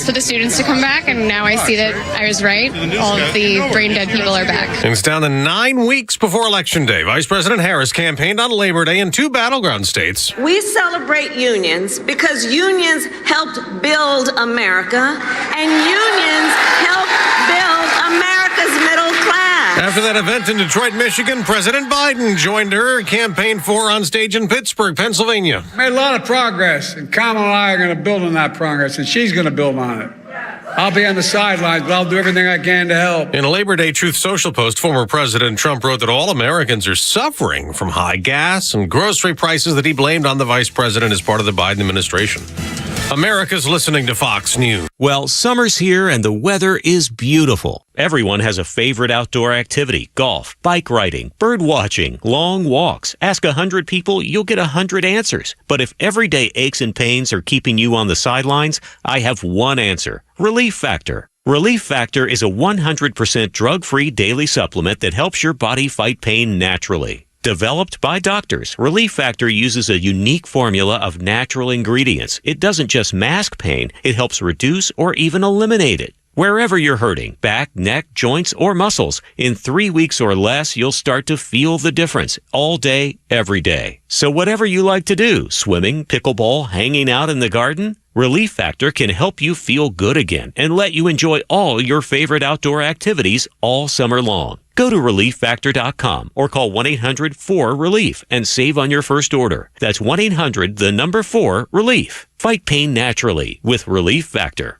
for the students to come back, and now I see that I was right. All of the brain-dead people are back. It's down to 9 weeks before Election Day. Vice President Harris campaigned on Labor Day in 2 battleground states. We celebrate unions because unions helped build America, and unions help build America's middle class. After that event in Detroit, Michigan, President Biden joined her campaign for on stage in Pittsburgh, Pennsylvania. Made a lot of progress, and Kamala and I are going to build on that progress, and she's going to build on it. I'll be on the sidelines, but I'll do everything I can to help. In a Labor Day Truth Social post, former President Trump wrote that all Americans are suffering from high gas and grocery prices that he blamed on the vice president as part of the Biden administration. America's listening to Fox News. Well, summer's here and the weather is beautiful. Everyone has a favorite outdoor activity: golf, bike riding, bird watching, long walks. Ask 100 people, you'll get 100 answers. But if everyday aches and pains are keeping you on the sidelines, I have one answer: Relief Factor. Relief Factor is a 100% drug-free daily supplement that helps your body fight pain naturally. Developed by doctors, Relief Factor uses a unique formula of natural ingredients. It doesn't just mask pain, it helps reduce or even eliminate it. Wherever you're hurting, back, neck, joints, or muscles, in 3 weeks or less, you'll start to feel the difference all day, every day. So whatever you like to do, swimming, pickleball, hanging out in the garden, Relief Factor can help you feel good again and let you enjoy all your favorite outdoor activities all summer long. Go to ReliefFactor.com or call 1-800-4RELIEF and save on your first order. That's 1-800-4RELIEF. Fight pain naturally with Relief Factor.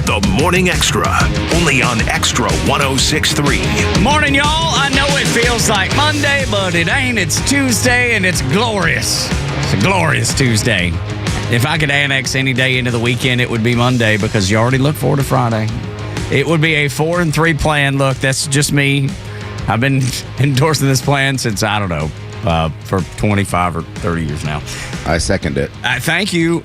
The Morning Extra, only on Extra 106.3. Morning, y'all. I know it feels like Monday, but it ain't. It's Tuesday, and it's glorious. It's a glorious Tuesday. If I could annex any day into the weekend, it would be Monday, because you already look forward to Friday. It would be a 4-3 plan. Look, that's just me. I've been endorsing this plan since, I don't know, for 25 or 30 years now. I second it. Thank you,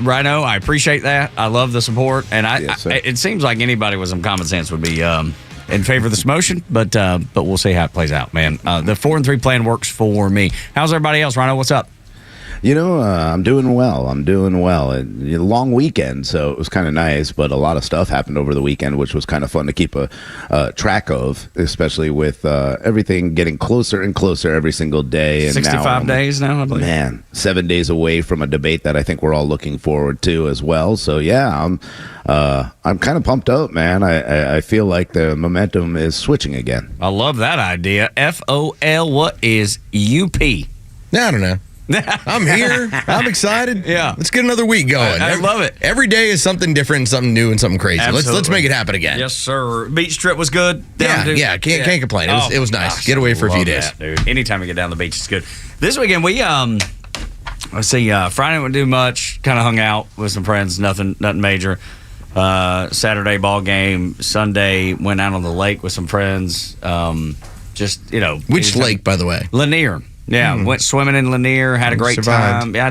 Rhino. I appreciate that. I love the support. And it seems like anybody with some common sense would be in favor of this motion, but we'll see how it plays out, man. The 4-3 plan works for me. How's everybody else, Rhino? What's up? You know, I'm doing well. A long weekend, so it was kind of nice, but a lot of stuff happened over the weekend, which was kind of fun to keep a track of, especially with everything getting closer and closer every single day. And 65 days now, I believe. Man, 7 days away from a debate that I think we're all looking forward to as well. So, yeah, I'm kind of pumped up, man. I feel like the momentum is switching again. I love that idea. FOL, what is UP? I don't know. I'm here. I'm excited. Yeah. Let's get another week going. I love it. Every day is something different, something new, and something crazy. Let's make it happen again. Yes, sir. Beach trip was good. Yeah. Can't complain. It was nice. Get away for a few days. That, dude. Anytime we get down the beach, it's good. This weekend, we let's see. Friday didn't do much. Kind of hung out with some friends. Nothing major. Saturday ball game. Sunday went out on the lake with some friends. Which lake, by the way? Lanier. Yeah, went swimming in Lanier, had a great time. I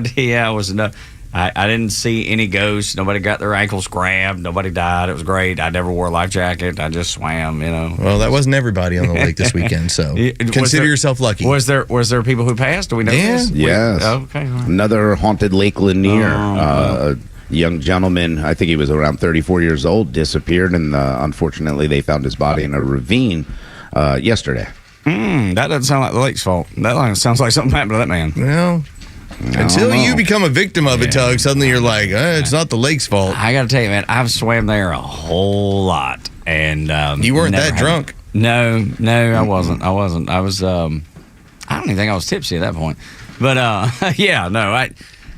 didn't see any ghosts. Nobody got their ankles grabbed. Nobody died. It was great. I never wore a life jacket. I just swam, Well, that wasn't everybody on the lake this weekend, so consider yourself lucky. Was there people who passed? Do we know this? Yes. Okay. Right. Another haunted Lake Lanier. A young gentleman, I think he was around 34 years old, disappeared, and unfortunately they found his body in a ravine yesterday. That doesn't sound like the lake's fault. That sounds like something happened to that man. Well, until you become a victim of it, Tug, suddenly you're like, it's not the lake's fault. I got to tell you, man, I've swam there a whole lot. And you weren't that drunk? No, I wasn't. I was, I don't even think I was tipsy at that point. But,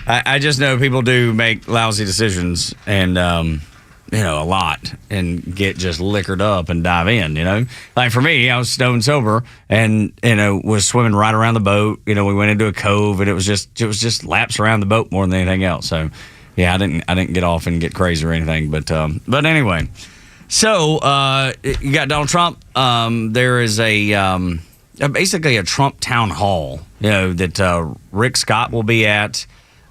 I just know people do make lousy decisions and, a lot, and get just liquored up and dive in, Like for me, I was stone sober and, was swimming right around the boat. We went into a cove and it was just laps around the boat more than anything else. So, yeah, I didn't get off and get crazy or anything. But anyway, so you got Donald Trump. There is basically a Trump town hall, that Rick Scott will be at,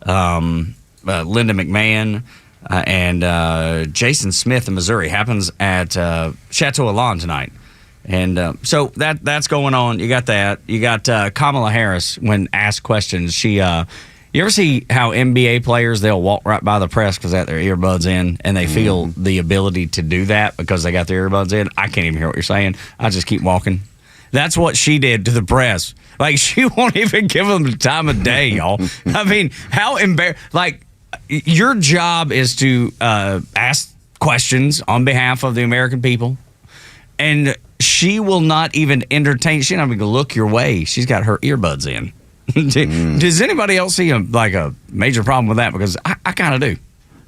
Linda McMahon, and Jason Smith in Missouri. Happens at Chateau Elan tonight. And so that's going on. You got that. You got Kamala Harris, when asked questions, she You ever see how NBA players, they'll walk right by the press because they got their earbuds in, and they feel the ability to do that because they got their earbuds in? I can't even hear what you're saying. I just keep walking. That's what she did to the press. Like, she won't even give them the time of day, y'all. I mean, how embarrassing. Like, your job is to ask questions on behalf of the American people, and she will not even entertain. She's not even going to look your way. She's got her earbuds in. Does anybody else see a major problem with that? Because I kind of do.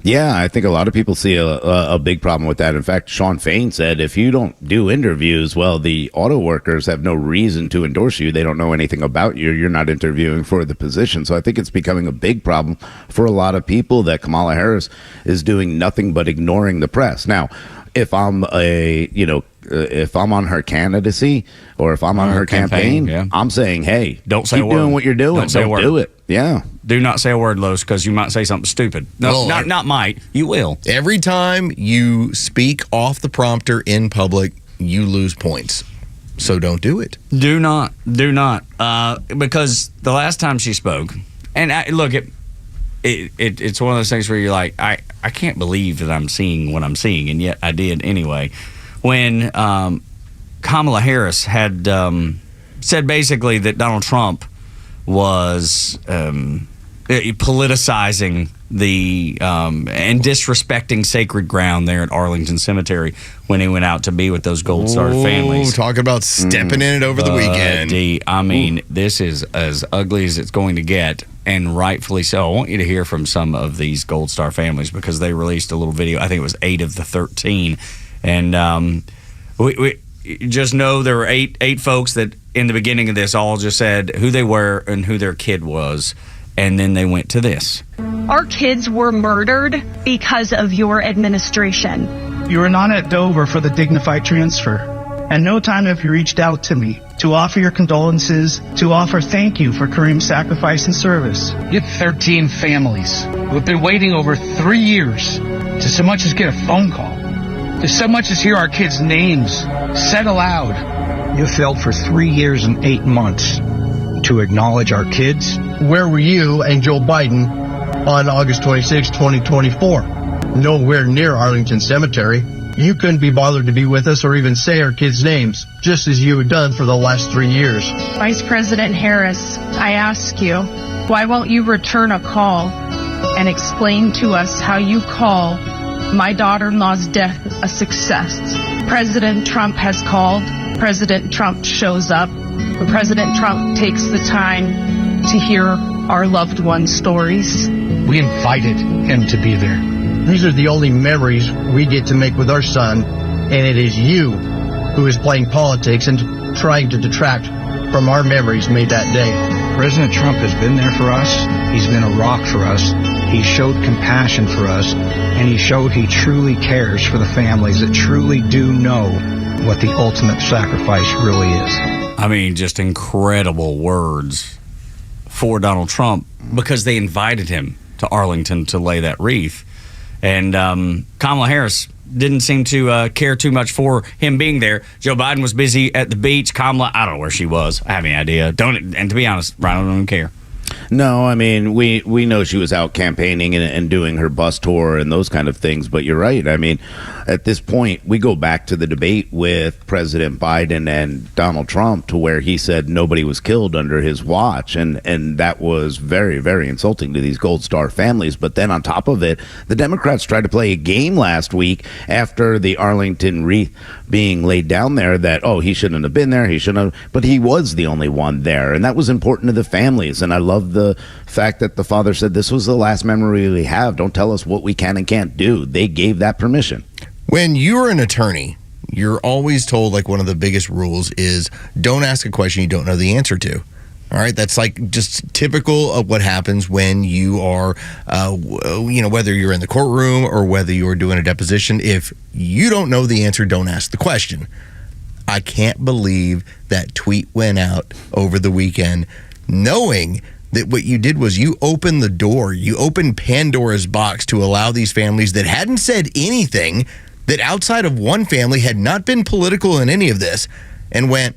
Yeah, I think a lot of people see a big problem with that. In fact, Sean Fain said if you don't do interviews, well, the auto workers have no reason to endorse you. They don't know anything about you. You're not interviewing for the position. So I think it's becoming a big problem for a lot of people that Kamala Harris is doing nothing but ignoring the press. Now, if I'm if I'm on her candidacy or if I'm on her campaign, yeah. I'm saying, hey, don't say keep a word. doing what you're doing. Don't do it. Yeah. Do not say a word, Los, because you might say something stupid. No, not might. You will. Every time you speak off the prompter in public, you lose points. So don't do it. Do not. Because the last time she spoke, and it's one of those things where you're like, I can't believe that I'm seeing what I'm seeing, and yet I did anyway. When Kamala Harris had said basically that Donald Trump was politicizing the and disrespecting sacred ground there at Arlington Cemetery when he went out to be with those Gold Star families. Talking about stepping in it over the weekend. I mean, this is as ugly as it's going to get, and rightfully so. I want you to hear from some of these Gold Star families because they released a little video. I think it was 8 of the 13. And we just know there were eight folks that in the beginning of this all just said who they were and who their kid was. And then they went to this. Our kids were murdered because of your administration. You were not at Dover for the dignified transfer. At no time have you reached out to me to offer your condolences, to offer thank you for Kareem's sacrifice and service. You have 13 families who have been waiting over 3 years to so much as get a phone call, to so much as hear our kids' names said aloud. You failed for 3 years and 8 months to acknowledge our kids. Where were you and Joe Biden on August 26, 2024? Nowhere near Arlington Cemetery. You couldn't be bothered to be with us or even say our kids' names, just as you had done for the last 3 years. Vice President Harris, I ask you, why won't you return a call and explain to us how you call my daughter-in-law's death a success? President Trump has called. President Trump shows up. But President Trump takes the time to hear our loved ones' stories. We invited him to be there. These are the only memories we get to make with our son, and it is you who is playing politics and trying to detract from our memories made that day. President Trump has been there for us. He's been a rock for us. He showed compassion for us, and he showed he truly cares for the families that truly do know what the ultimate sacrifice really is. I mean, just incredible words for Donald Trump because they invited him to Arlington to lay that wreath. And Kamala Harris didn't seem to care too much for him being there. Joe Biden was busy at the beach. Kamala, I don't know where she was. I have any idea. And to be honest, Rhino don't even care. No, I mean, we know she was out campaigning and doing her bus tour and those kind of things, but you're right. I mean, at this point, we go back to the debate with President Biden and Donald Trump to where he said nobody was killed under his watch, and that was very, very insulting to these Gold Star families. But then on top of it, the Democrats tried to play a game last week after the Arlington wreath being laid down there that, oh, he shouldn't have been there, he shouldn't have, but he was the only one there, and that was important to the families. And I love the fact that the father said this was the last memory we have. Don't tell us what we can and can't do. They gave that permission. When you're an attorney, you're always told, like, one of the biggest rules is don't ask a question you don't know the answer to. All right, that's like just typical of what happens when you are, whether you're in the courtroom or whether you're doing a deposition. If you don't know the answer, don't ask the question. I can't believe that tweet went out over the weekend knowing that what you did was you opened the door, you opened Pandora's box to allow these families that hadn't said anything, that outside of one family had not been political in any of this, and went,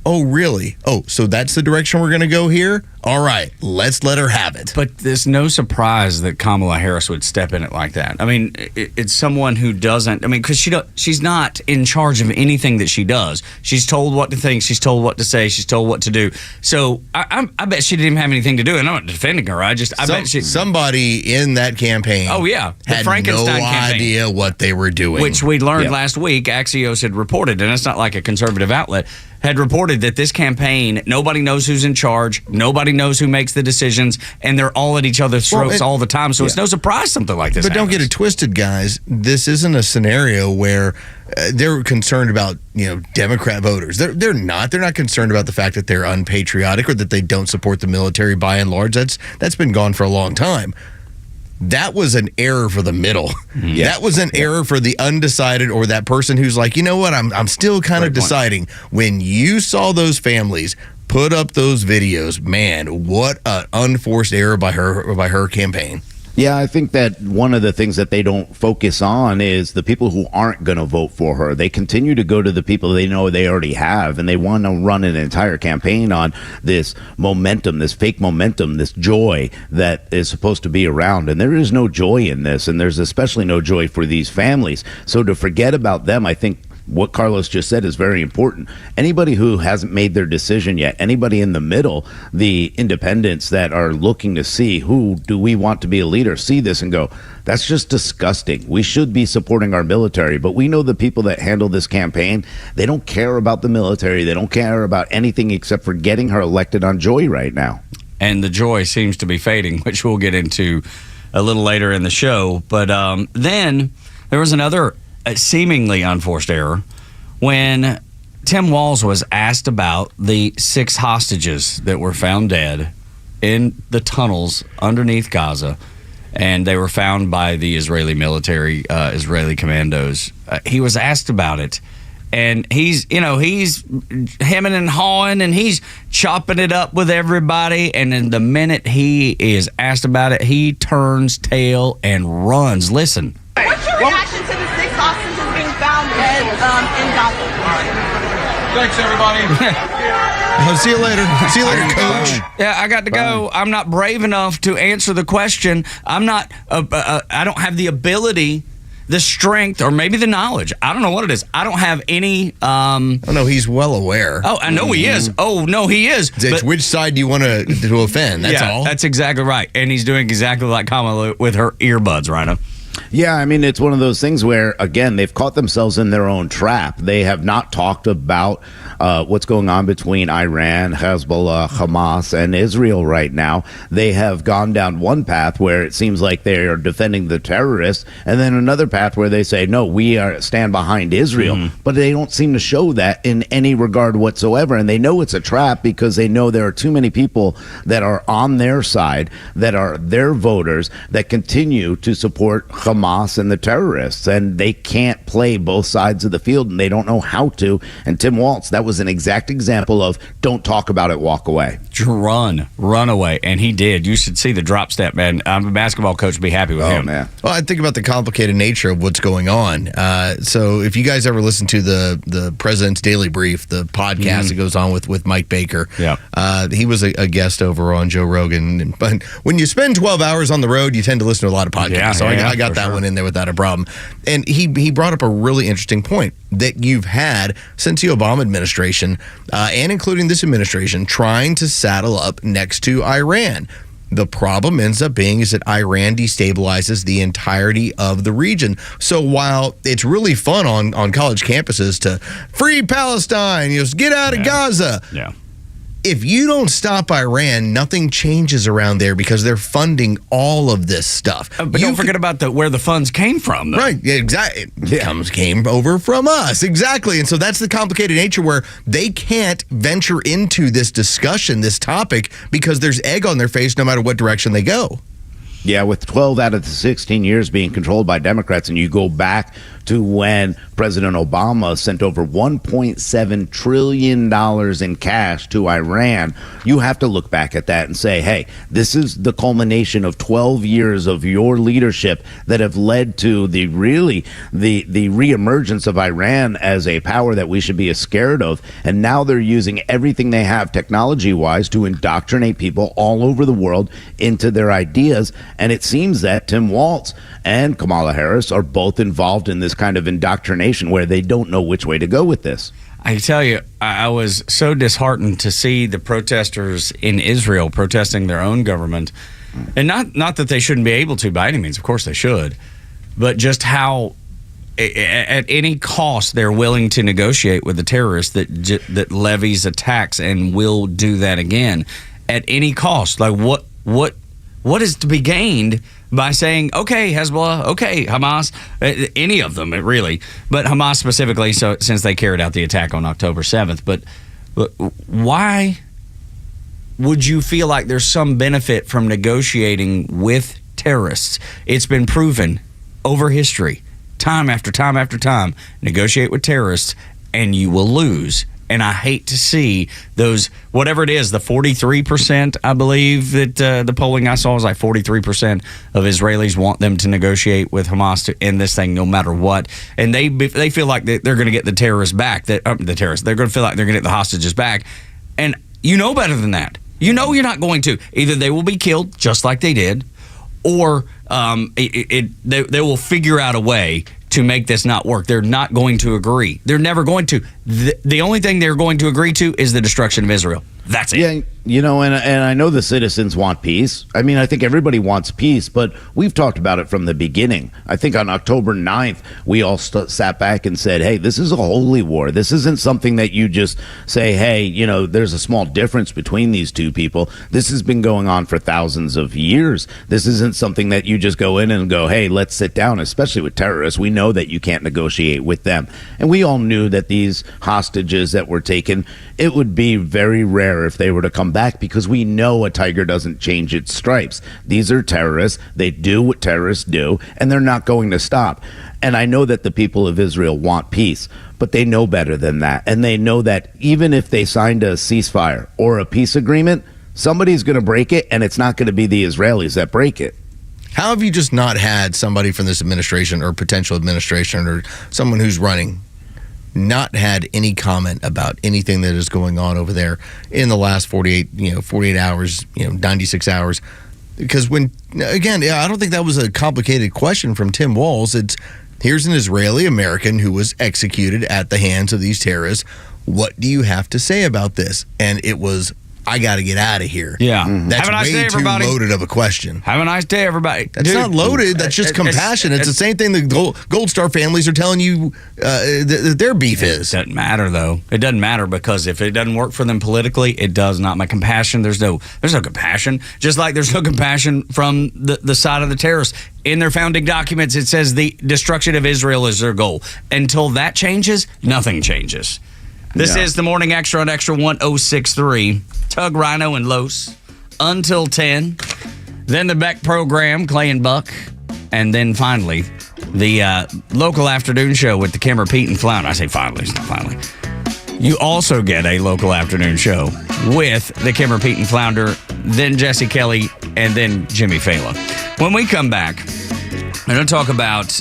oh, really? Oh, so that's the direction we're going to go here? All right, let's let her have it. But there's no surprise that Kamala Harris would step in it like that. I mean, it's someone who doesn't. I mean, because she's not in charge of anything that she does. She's told what to think. She's told what to say. She's told what to do. So I bet she didn't even have anything to do. And I'm not defending her. I bet somebody in that campaign. Oh yeah, the had Frankenstein no campaign, idea what they were doing, which we learned last week. Axios had reported, and it's not like a conservative outlet. Had reported that this campaign, nobody knows who's in charge, nobody knows who makes the decisions, and they're all at each other's throats all the time. So it's no surprise something like this But happens. don't get it twisted, guys. This isn't a scenario where they're concerned about Democrat voters. They're not. They're not concerned about the fact that they're unpatriotic or that they don't support the military by and large. That's been gone for a long time. That was an error for the middle. Yeah. That was an error for the undecided or that person who's like, you know what, I'm still kind of deciding. When you saw those families put up those videos, man, what an unforced error by her campaign. Yeah, I think that one of the things that they don't focus on is the people who aren't going to vote for her. They continue to go to the people they know they already have, and they want to run an entire campaign on this momentum, this fake momentum, this joy that is supposed to be around. And there is no joy in this, and there's especially no joy for these families. So to forget about them, I think what Carlos just said is very important. Anybody who hasn't made their decision yet, anybody in the middle, the independents that are looking to see who do we want to be a leader, see this and go, that's just disgusting. We should be supporting our military. But we know the people that handle this campaign, they don't care about the military. They don't care about anything except for getting her elected on joy right now. And the joy seems to be fading, which we'll get into a little later in the show. But then there was another seemingly unforced error when Tim Walz was asked about the 6 hostages that were found dead in the tunnels underneath Gaza, and they were found by the Israeli military, Israeli commandos. He was asked about it, and he's hemming and hawing, and he's chopping it up with everybody, and then the minute he is asked about it, he turns tail and runs. Listen. What's your reaction to the 6 hostages being found dead in Gaza? Thanks, everybody. See you later. See you later, Coach. Yeah, I got to go. I'm not brave enough to answer the question. I'm not. I don't have the ability, the strength, or maybe the knowledge. I don't know what it is. I don't have any. Oh no, he's well aware. Oh, I know he is. Oh no, he is. It's which side do you want to offend? That's all. That's exactly right. And he's doing exactly like Kamala with her earbuds, Rhino. Yeah, I mean, it's one of those things where, again, they've caught themselves in their own trap. They have not talked about what's going on between Iran, Hezbollah, Hamas, and Israel right now. They have gone down one path where it seems like they are defending the terrorists, and then another path where they say, no, we stand behind Israel. But they don't seem to show that in any regard whatsoever, and they know it's a trap because they know there are too many people that are on their side, that are their voters, that continue to support Hamas and the terrorists, and they can't play both sides of the field, and they don't know how to. And Tim Walz, that was an exact example of don't talk about it, walk away. Run away. And he did. You should see the drop step, man. I'm a basketball coach. Be happy with him. Man. Well, I think about the complicated nature of what's going on. So if you guys ever listen to the President's Daily Brief, the podcast that goes on with Mike Baker, he was a guest over on Joe Rogan. But when you spend 12 hours on the road, you tend to listen to a lot of podcasts. I got that one in there without a problem. And he brought up a really interesting point that you've had since the Obama administration, and including this administration, trying to saddle up next to Iran. The problem ends up being is that Iran destabilizes the entirety of the region. So while it's really fun on college campuses to free Palestine, get out of Gaza. Yeah. If you don't stop Iran, nothing changes around there because they're funding all of this stuff. But don't forget about where the funds came from, though. Right, exactly. It came over from us, exactly. And so that's the complicated nature where they can't venture into this discussion, this topic, because there's egg on their face no matter what direction they go. Yeah, with 12 out of the 16 years being controlled by Democrats, and you go back to when President Obama sent over $1.7 trillion in cash to Iran, you have to look back at that and say, hey, this is the culmination of 12 years of your leadership that have led to the reemergence of Iran as a power that we should be scared of. And now they're using everything they have technology-wise to indoctrinate people all over the world into their ideas. And it seems that Tim Walz and Kamala Harris are both involved in this kind of indoctrination where they don't know which way to go with this. I tell you, I was so disheartened to see the protesters in Israel protesting their own government. And not that they shouldn't be able to by any means, of course they should, but just how at any cost they're willing to negotiate with the terrorists that levies attacks and will do that again at any cost. Like what is to be gained by saying, okay, Hezbollah, okay, Hamas, any of them, really, but Hamas specifically, so since they carried out the attack on October 7th. But why would you feel like there's some benefit from negotiating with terrorists? It's been proven over history, time after time after time, negotiate with terrorists and you will lose. And I hate to see those, whatever it is, the 43%, I believe that the polling I saw was like 43% of Israelis want them to negotiate with Hamas to end this thing no matter what. And they feel like they're going to get the terrorists back, they're going to feel like they're going to get the hostages back. And you know better than that. You know you're not going to. Either they will be killed just like they did, or they will figure out a way to make this not work. They're not going to agree. They're never going to. The only thing they're going to agree to is the destruction of Israel. That's it. Yeah, you know, and I know the citizens want peace. I mean, I think everybody wants peace, but we've talked about it from the beginning. I think on October 9th, we all sat back and said, hey, this is a holy war. This isn't something that you just say, hey, you know, there's a small difference between these two people. This has been going on for thousands of years. This isn't something that you just go in and go, hey, let's sit down, especially with terrorists. We know that you can't negotiate with them. And we all knew that these hostages that were taken, it would be very rare if they were to come back, because we know a tiger doesn't change its stripes. These are terrorists. They do what terrorists do, and they're not going to stop. And I know that the people of Israel want peace, but they know better than that. And they know that even if they signed a ceasefire or a peace agreement, somebody's going to break it, and it's not going to be the Israelis that break it. How have you just not had somebody from this administration or potential administration or someone who's running not had any comment about anything that is going on over there in the last 48 hours, 96 hours? Because I don't think that was a complicated question from Tim Walz. It's, here's an Israeli American who was executed at the hands of these terrorists. What do you have to say about this? And it was, I got to get out of here. Yeah. That's Have a nice way day, too everybody. Loaded of a question. Have a nice day, everybody. That's not loaded. That's just compassion. It's the same thing the Gold Star families are telling you that their beef is. It doesn't matter, though. It doesn't matter, because if it doesn't work for them politically, it does not. My compassion, there's no compassion. Just like there's no compassion from the side of the terrorists. In their founding documents, it says the destruction of Israel is their goal. Until that changes, nothing changes. This is the Morning Extra on Extra 1063. Tug, Rhino, and Los until 10. Then the Beck program, Clay and Buck. And then finally, the local afternoon show with the Kimmer, Pete, and Flounder. I say finally, it's not finally. You also get a local afternoon show with the Kimmer, Pete, and Flounder, then Jesse Kelly, and then Jimmy Fallon. When we come back, we're going to talk about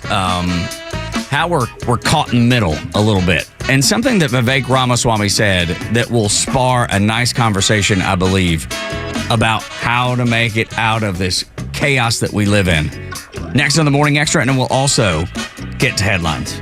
how we're caught in the middle a little bit. And something that Vivek Ramaswamy said that will spar a nice conversation, I believe, about how to make it out of this chaos that we live in. Next on the Morning Extra, and then we'll also get to headlines.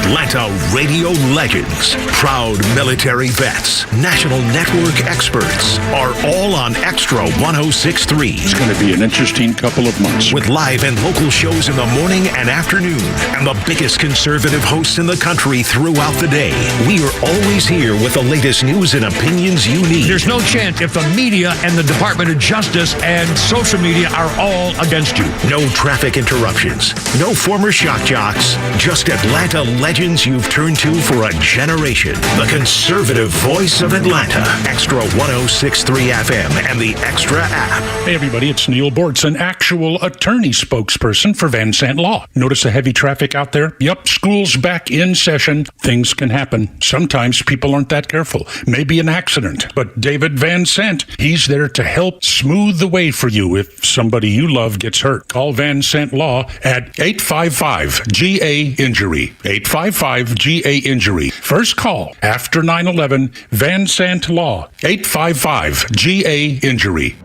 Atlanta radio legends, proud military vets, national network experts are all on Extra 1063. It's going to be an interesting couple of months. With live and local shows in the morning and afternoon, and the biggest conservative hosts in the country throughout the day. We are always here with the latest news and opinions you need. There's no chance if the media and the Department of Justice and social media are all against you. No traffic interruptions, no former shock jocks, just Atlanta legends opinions you've turned to for a generation. The conservative voice of Atlanta. Extra 106.3 FM and the Extra app. Hey everybody, it's Neil Bortz, an actual attorney spokesperson for Van Sant Law. Notice the heavy traffic out there? Yep, school's back in session. Things can happen. Sometimes people aren't that careful. Maybe an accident. But David Van Sant, he's there to help smooth the way for you if somebody you love gets hurt. Call Van Sant Law at 855-GA-INJURY. 855-GA-INJURY. First call after 9/11, Van Sant Law. 855-GA-INJURY.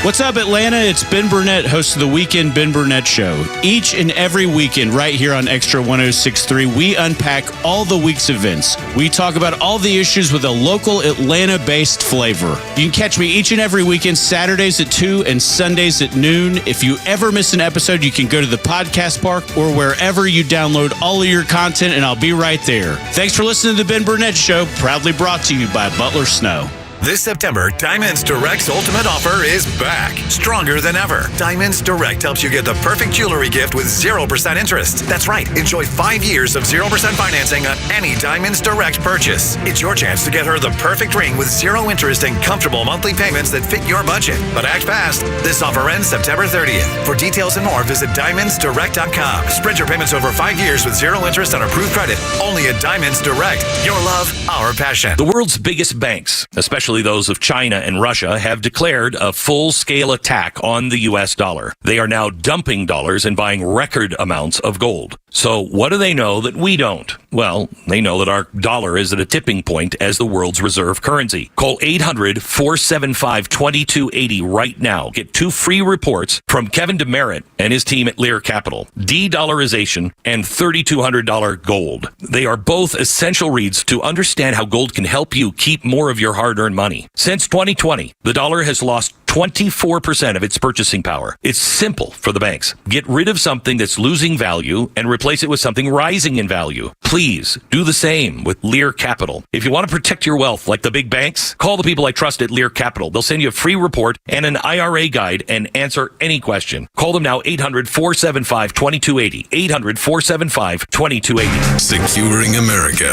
What's up, Atlanta? It's Ben Burnett, host of the Weekend Ben Burnett Show. Each and every weekend, right here on Extra 106.3, we unpack all the week's events. We talk about all the issues with a local Atlanta-based flavor. You can catch me each and every weekend, Saturdays at 2 and Sundays at noon. If you ever miss an episode, you can go to the podcast park or wherever you download all of your content, and I'll be right there. Thanks for listening to the Ben Burnett Show, proudly brought to you by Butler Snow. This September, Diamonds Direct's ultimate offer is back, stronger than ever. Diamonds Direct helps you get the perfect jewelry gift with 0% interest. That's right, enjoy 5 years of 0% financing on any Diamonds Direct purchase. It's your chance to get her the perfect ring with 0 interest and comfortable monthly payments that fit your budget. But act fast. This offer ends September 30th. For details and more, visit diamondsdirect.com. Spread your payments over 5 years with 0 interest on approved credit. Only at Diamonds Direct. Your love, our passion. The world's biggest banks, especially those of China and Russia, have declared a full-scale attack on the U.S. dollar. They are now dumping dollars and buying record amounts of gold. So what do they know that we don't? Well, they know that our dollar is at a tipping point as the world's reserve currency. Call 800-475-2280 right now. Get 2 free reports from Kevin DeMeritt and his team at Lear Capital. De-dollarization and $3,200 gold. They are both essential reads to understand how gold can help you keep more of your hard-earned money. Since 2020, the dollar has lost 24% of its purchasing power. It's simple for the banks. Get rid of something that's losing value and replace it with something rising in value. Please do the same with Lear Capital. If you want to protect your wealth like the big banks, call the people I trust at Lear Capital. They'll send you a free report and an IRA guide and answer any question. Call them now, 800-475-2280. 800-475-2280. Securing America.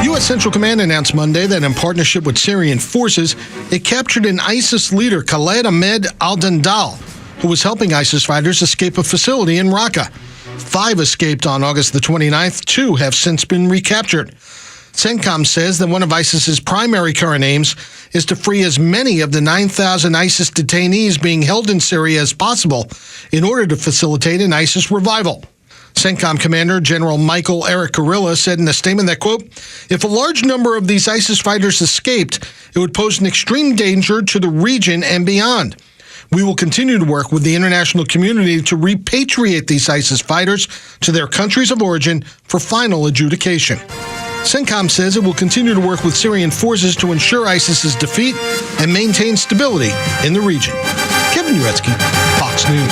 U.S. Central Command announced Monday that in partnership with Syrian forces, it captured an ISIS leader, Khaled Ahmed al-Dandal, who was helping ISIS fighters escape a facility in Raqqa. 5 escaped on August the 29th. 2 have since been recaptured. CENTCOM says that one of ISIS's primary current aims is to free as many of the 9,000 ISIS detainees being held in Syria as possible in order to facilitate an ISIS revival. CENTCOM Commander General Michael Eric Kurilla said in a statement that, quote, if a large number of these ISIS fighters escaped, it would pose an extreme danger to the region and beyond. We will continue to work with the international community to repatriate these ISIS fighters to their countries of origin for final adjudication. CENTCOM says it will continue to work with Syrian forces to ensure ISIS's defeat and maintain stability in the region. Kevin Uretsky, Fox News.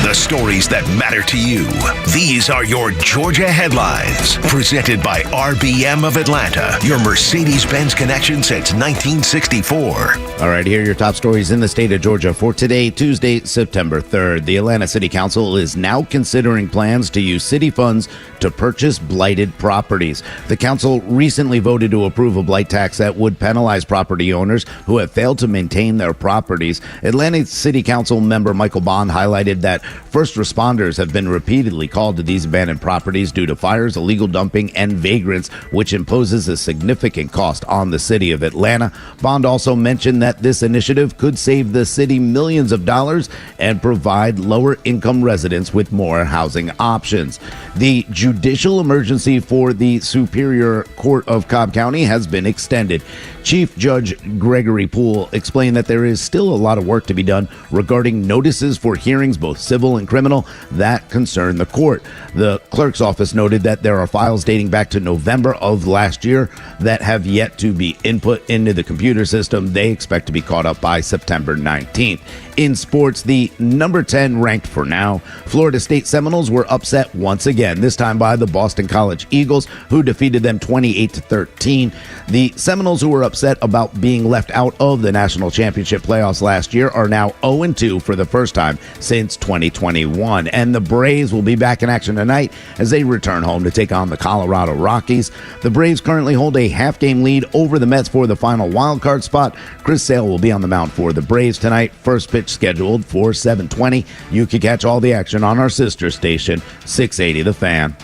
The stories that matter to you. These are your Georgia headlines. Presented by RBM of Atlanta, your Mercedes-Benz connection since 1964. All right, here are your top stories in the state of Georgia for today, Tuesday, September 3rd. The Atlanta City Council is now considering plans to use city funds to purchase blighted properties. The council recently voted to approve a blight tax that would penalize property owners who have failed to maintain their properties. Atlanta City Council member Michael Bond highlighted that first responders have been repeatedly called to these abandoned properties due to fires, illegal dumping, and vagrants, which imposes a significant cost on the city of Atlanta. Bond also mentioned that this initiative could save the city millions of dollars and provide lower-income residents with more housing options. The judicial emergency for the Superior Court of Cobb County has been extended. Chief Judge Gregory Poole explained that there is still a lot of work to be done regarding notices for hearings, both civil and criminal, that concern the court. The clerk's office noted that there are files dating back to November of last year that have yet to be input into the computer system. They expect to be caught up by September 19th. In sports, the number 10 ranked for now Florida State Seminoles were upset once again, this time by the Boston College Eagles, who defeated them 28-13. The Seminoles, who were upset about being left out of the national championship playoffs last year, are now 0-2 for the first time since 2020. 2021. And the Braves will be back in action tonight as they return home to take on the Colorado Rockies. The Braves currently hold a half-game lead over the Mets for the final wildcard spot. Chris Sale will be on the mound for the Braves tonight. First pitch scheduled for 7:20. You can catch all the action on our sister station, 680 The Fan.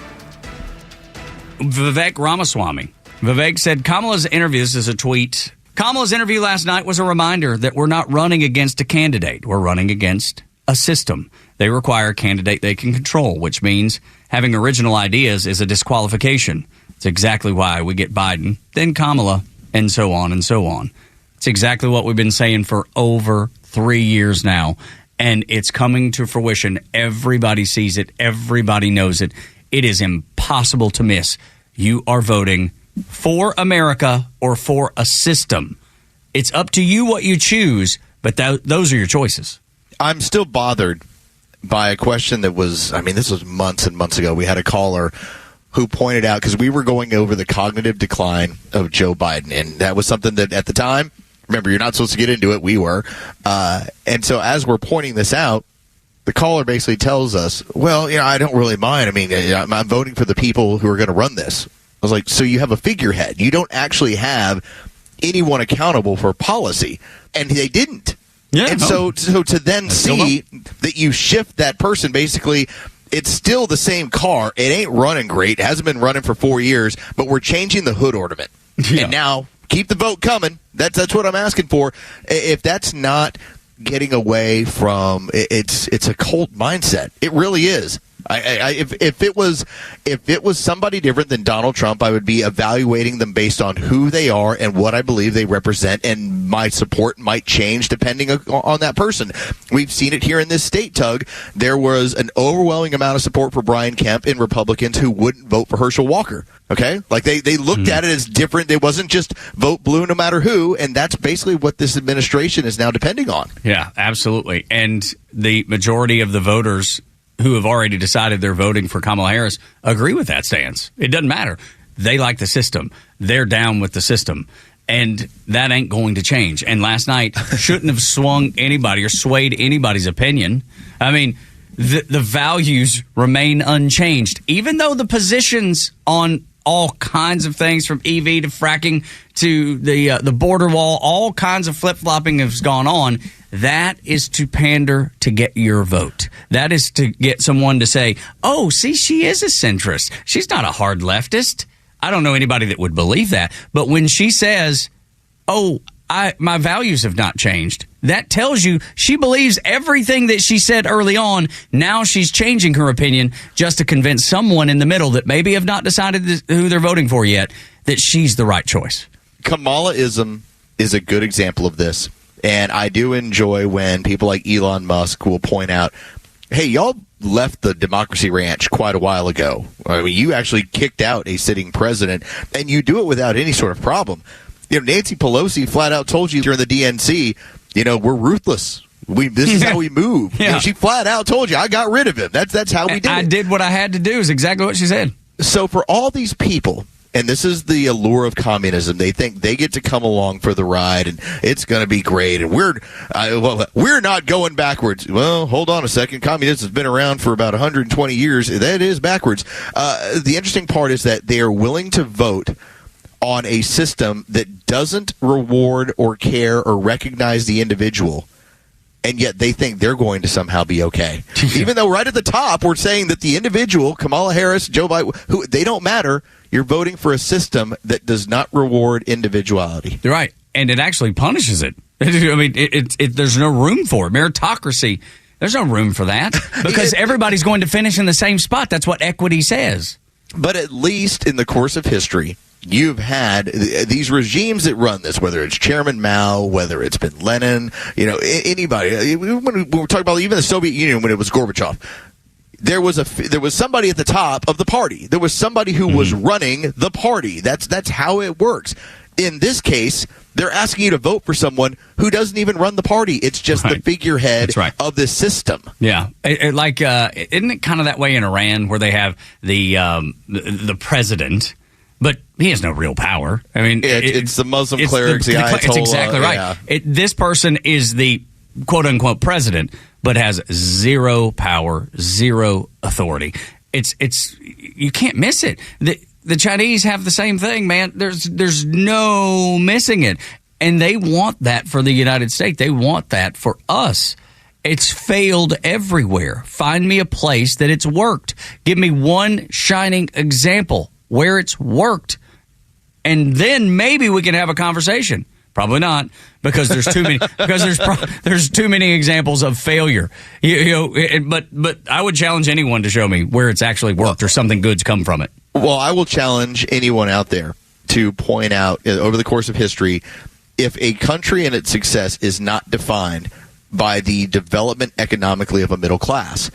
Vivek Ramaswamy. Vivek said Kamala's interview, this is a tweet, Kamala's interview last night was a reminder that we're not running against a candidate. We're running against a system. They require a candidate they can control, which means having original ideas is a disqualification. It's exactly why we get Biden, then Kamala, and so on and so on. It's exactly what we've been saying for over 3 years now, and it's coming to fruition. Everybody sees it. Everybody knows it. It is impossible to miss. You are voting for America or for a system. It's up to you what you choose, but those are your choices. I'm still bothered by a question that was, this was months and months ago. We had a caller who pointed out, because we were going over the cognitive decline of Joe Biden, and that was something that at the time, remember, you're not supposed to get into it, we were. And so as we're pointing this out, the caller basically tells us, well, I don't really mind. I'm voting for the people who are going to run this. I was like, so you have a figurehead. You don't actually have anyone accountable for policy. And they didn't. Yeah, and so to then see that you shift that person, basically, it's still the same car. It ain't running great. It hasn't been running for 4 years, but we're changing the hood ornament. Yeah. And now, keep the vote coming. That's what I'm asking for. If that's not getting away from, it's a cult mindset. It really is. If it was somebody different than Donald Trump, I would be evaluating them based on who they are and what I believe they represent, and my support might change depending on that person. We've seen it here in this state, Tug. There was an overwhelming amount of support for Brian Kemp in Republicans who wouldn't vote for Herschel Walker. Okay? Like they looked at it as different. It wasn't just vote blue no matter who, and that's basically what this administration is now depending on. Yeah, absolutely. And the majority of the voters who have already decided they're voting for Kamala Harris agree with that stance. It doesn't matter. They like the system. They're down with the system. And that ain't going to change. And last night shouldn't have swung anybody or swayed anybody's opinion. The values remain unchanged, even though the positions on all kinds of things from EV to fracking to the border wall, all kinds of flip-flopping has gone on. That is to pander to get your vote. That is to get someone to say, oh, see, she is a centrist. She's not a hard leftist. I don't know anybody that would believe that. But when she says, oh, my values have not changed, that tells you she believes everything that she said early on. Now she's changing her opinion just to convince someone in the middle that maybe have not decided who they're voting for yet that she's the right choice. Kamalaism is a good example of this. And I do enjoy when people like Elon Musk will point out, hey, y'all left the Democracy Ranch quite a while ago. You actually kicked out a sitting president, and you do it without any sort of problem. Nancy Pelosi flat out told you during the DNC, we're ruthless. This is how we move. Yeah. She flat out told you, I got rid of him. That's how we did it. I did what I had to do is exactly what she said. So for all these people, and this is the allure of communism, they think they get to come along for the ride and it's going to be great. And we're not going backwards. Well, hold on a second. Communism has been around for about 120 years. That is backwards. The interesting part is that they are willing to vote on a system that doesn't reward or care or recognize the individual, and yet they think they're going to somehow be okay. Even though right at the top we're saying that the individual, Kamala Harris, Joe Biden, who they don't matter, you're voting for a system that does not reward individuality. You're right, and it actually punishes it. There's no room for it. Meritocracy, there's no room for that because everybody's going to finish in the same spot. That's what equity says. But at least in the course of history, you've had these regimes that run this, whether it's Chairman Mao, whether it's been Lenin, anybody. When we're talking about even the Soviet Union, when it was Gorbachev, there was somebody at the top of the party. There was somebody who was running the party. That's how it works. In this case, they're asking you to vote for someone who doesn't even run the party. It's just the figurehead of the system. Yeah. Isn't it kind of that way in Iran where they have the president, but he has no real power? It's the Muslim clerics, the Ayatollah. It's exactly right. Yeah. This person is the quote-unquote president, but has zero power, zero authority. It's you can't miss it. The Chinese have the same thing, man. There's no missing it. And they want that for the United States. They want that for us. It's failed everywhere. Find me a place that it's worked. Give me one shining example where it's worked. And then maybe we can have a conversation. Probably not, because there's too many. Because there's too many examples of failure. But I would challenge anyone to show me where it's actually worked or something good's come from it. Well, I will challenge anyone out there to point out over the course of history, if a country and its success is not defined by the development economically of a middle class.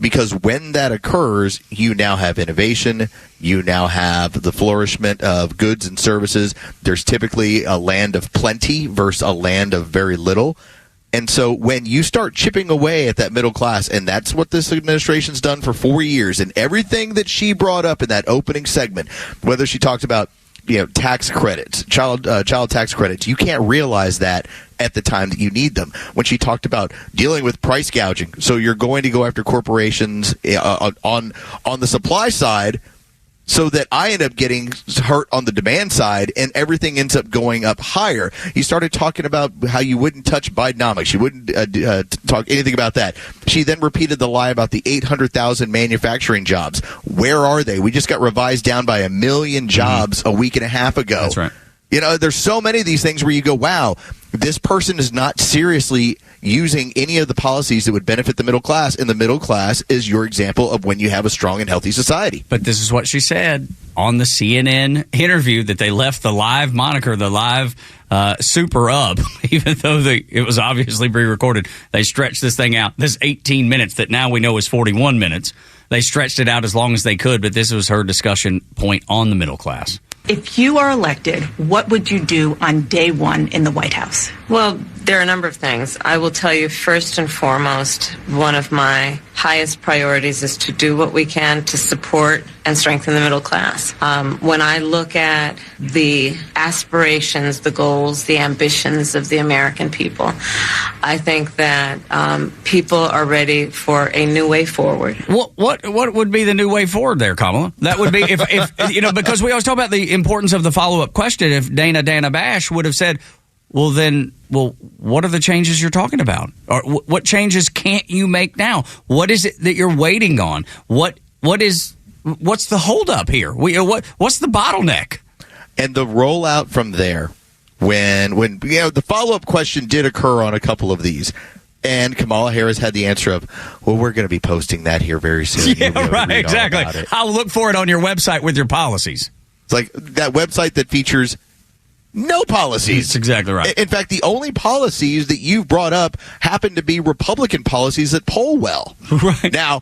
Because when that occurs, you now have innovation, you now have the flourishment of goods and services. There's typically a land of plenty versus a land of very little. And so when you start chipping away at that middle class, and that's what this administration's done for 4 years, and everything that she brought up in that opening segment, whether she talked about tax credits, child tax credits, you can't realize that at the time that you need them. When she talked about dealing with price gouging, so you're going to go after corporations on the supply side, so that I end up getting hurt on the demand side, and everything ends up going up higher. You started talking about how you wouldn't touch Bidenomics. You wouldn't talk anything about that. She then repeated the lie about the 800,000 manufacturing jobs. Where are they? We just got revised down by 1 million jobs a week and a half ago. That's right. There's so many of these things where you go, wow, this person is not seriously using any of the policies that would benefit the middle class, and the middle class is your example of when you have a strong and healthy society. But this is what she said on the CNN interview, that they left the live moniker, the live super up, even though it was obviously pre-recorded. They stretched this thing out. This 18 minutes that now we know is 41 minutes. They stretched it out as long as they could, but this was her discussion point on the middle class. If you are elected, what would you do on day one in the White House? Well, there are a number of things. I will tell you, first and foremost, one of my highest priorities is to do what we can to support and strengthen the middle class. When I look at the aspirations, the goals, the ambitions of the American people, I think that people are ready for a new way forward. What would be the new way forward there, Kamala? That would be if because we always talk about the importance of the follow-up question. If Dana Bash would have said, well, what are the changes you're talking about? Or what changes can't you make now? What is it that you're waiting on? What's the holdup here? What's the bottleneck? And the rollout from there, when the follow-up question did occur on a couple of these, and Kamala Harris had the answer of, well, we're going to be posting that here very soon. Yeah, right, exactly. I'll look for it on your website with your policies. It's like that website that features no policies. That's exactly right. In fact, the only policies that you've brought up happen to be Republican policies that poll well. Right. Now,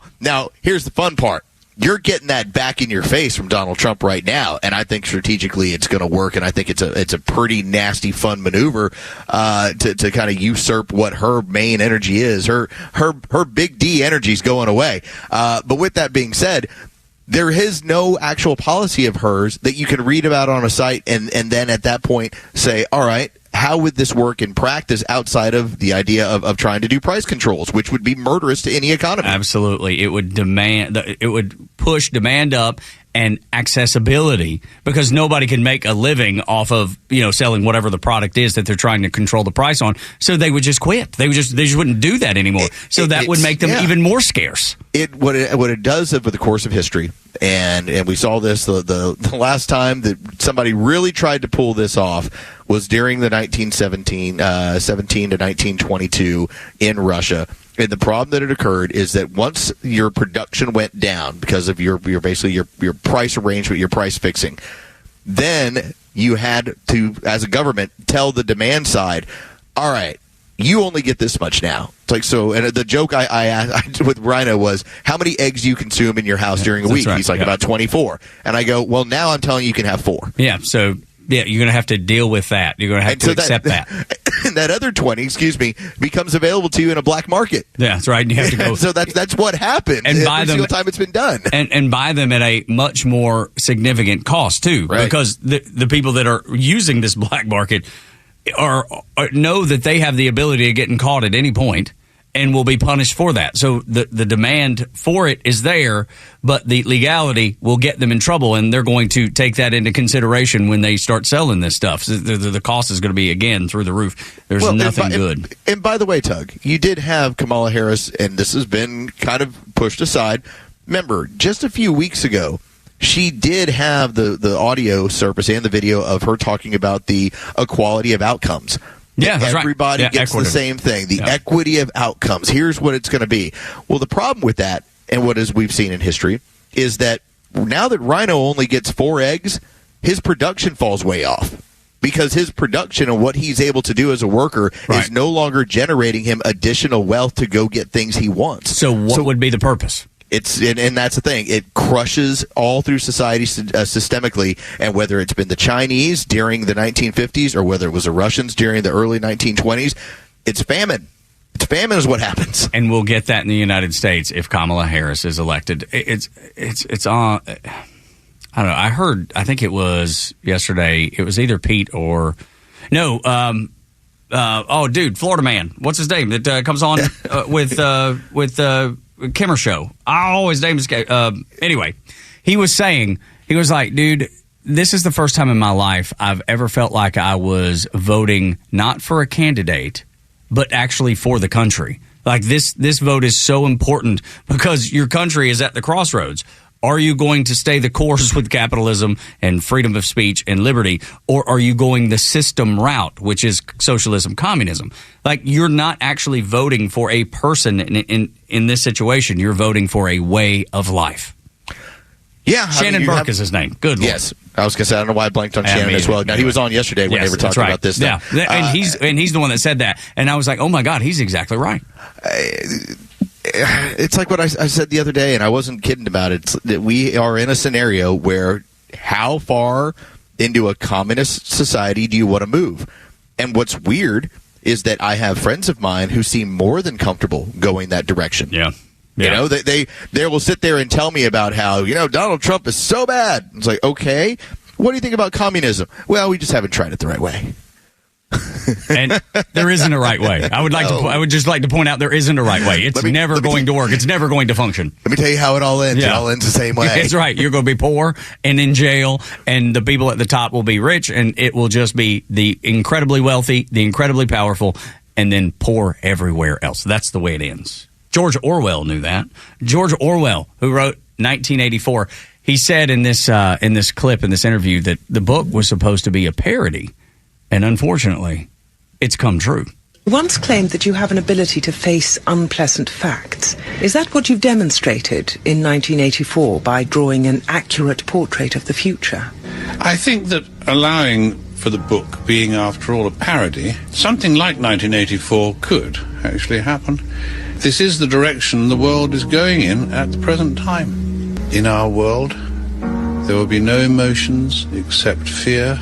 here's the fun part. You're getting that back in your face from Donald Trump right now, and I think strategically it's going to work, and I think it's a pretty nasty, fun maneuver to kind of usurp what her main energy is. Her big D energy is going away. But with that being said, there is no actual policy of hers that you can read about on a site and then at that point say, all right, how would this work in practice outside of the idea of trying to do price controls, which would be murderous to any economy? Absolutely. It would push demand up and accessibility, because nobody can make a living off of selling whatever the product is that they're trying to control the price on. So they would just quit. They just wouldn't do that anymore. So that would make them even more scarce. What it does over the course of history, and we saw this the last time that somebody really tried to pull this off was during the 1917 to 1922 in Russia. And the problem that had occurred is that once your production went down because of your price arrangement, your price fixing, then you had to, as a government, tell the demand side, all right, you only get this much now. It's like, so, and the joke I asked with Rhino was, how many eggs do you consume in your house during a week? Right. He's like, about 24. And I go, well, now I'm telling you can have 4. Yeah, so... Yeah, you're going to have to deal with that. You're going to have to accept that. And that other 20, becomes available to you in a black market. Yeah, that's right. And you have to go. So that's what happened every single time it's been done. And buy them at a much more significant cost, too. Right. Because the people that are using this black market are know that they have the ability of getting caught at any point. and will be punished for that. So the demand for it is there, but the legality will get them in trouble, and they're going to take that into consideration when they start selling this stuff. So the cost is going to be, again, through the roof. There's nothing good. And by the way, Tug, you did have Kamala Harris, and this has been kind of pushed aside. Remember, just a few weeks ago, she did have the audio surface and the video of her talking about the equality of outcomes. Yeah, that's everybody right. Yeah, gets the same thing. The equity of outcomes. Here's what it's going to be. Well, the problem with that, and what is we've seen in history, is that now that Rhino only gets 4 eggs, his production falls way off. Because his production and what he's able to do as a worker is no longer generating him additional wealth to go get things he wants. So what would be the purpose? And that's the thing. It crushes all through society systemically, and whether it's been the Chinese during the 1950s or whether it was the Russians during the early 1920s, it's famine. Famine is what happens. And we'll get that in the United States if Kamala Harris is elected. It's on. I don't know. I think it was yesterday. It was either Pete or no. Florida man. What's his name? That comes on with Kimmer show. His name is anyway. He was like, dude, this is the first time in my life I've ever felt like I was voting not for a candidate, but actually for the country. Like this vote is so important because your country is at the crossroads. Are you going to stay the course with capitalism and freedom of speech and liberty, or are you going the system route, which is socialism, communism? Like, you're not actually voting for a person in this situation. You're voting for a way of life. Yeah. Shannon Burke is his name. Good Lord. Yes. I was going to say, I don't know why I blanked on Shannon as well. Now, he was on yesterday when they were talking about this stuff. Yeah, and he's the one that said that. And I was like, oh, my God, he's exactly right. It's like what I said the other day, and I wasn't kidding about it. It's that we are in a scenario where how far into a communist society do you want to move? And what's weird is that I have friends of mine who seem more than comfortable going that direction. Yeah. You know, they will sit there and tell me about how, Donald Trump is so bad. It's like, okay, what do you think about communism? Well, we just haven't tried it the right way. And there isn't a right way. I would just like to point out there isn't a right way. It's never going to work. It's never going to function. Let me tell you how it all ends. Yeah. It all ends the same way. That's right. You're going to be poor and in jail, and the people at the top will be rich, and it will just be the incredibly wealthy, the incredibly powerful, and then poor everywhere else. That's the way it ends. George Orwell knew that. George Orwell, who wrote 1984, he said in this clip, in this interview, that the book was supposed to be a parody. And unfortunately, it's come true. You once claimed that you have an ability to face unpleasant facts. Is that what you've demonstrated in 1984 by drawing an accurate portrait of the future? I think that allowing for the book being, after all, a parody, something like 1984 could actually happen. This is the direction the world is going in at the present time. In our world, there will be no emotions except fear,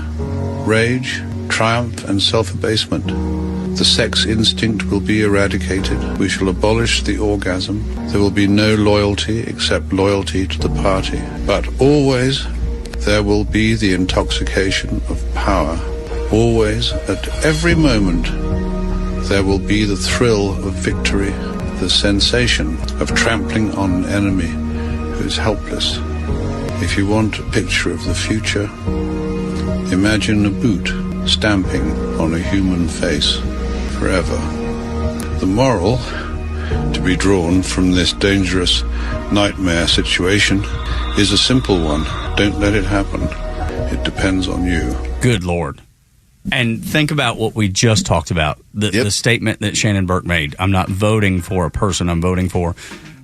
rage, triumph and self-abasement. The sex instinct will be eradicated. We shall abolish the orgasm. There will be no loyalty except loyalty to the party. But always there will be the intoxication of power. Always, at every moment, there will be the thrill of victory, the sensation of trampling on an enemy who is helpless. If you want a picture of the future, imagine a boot stamping on a human face forever. The moral to be drawn from this dangerous nightmare situation is a simple one. Don't let it happen. It depends on you. Good Lord. And think about what we just talked about, the statement that Shannon Burke made. I'm not voting for a person. I'm voting for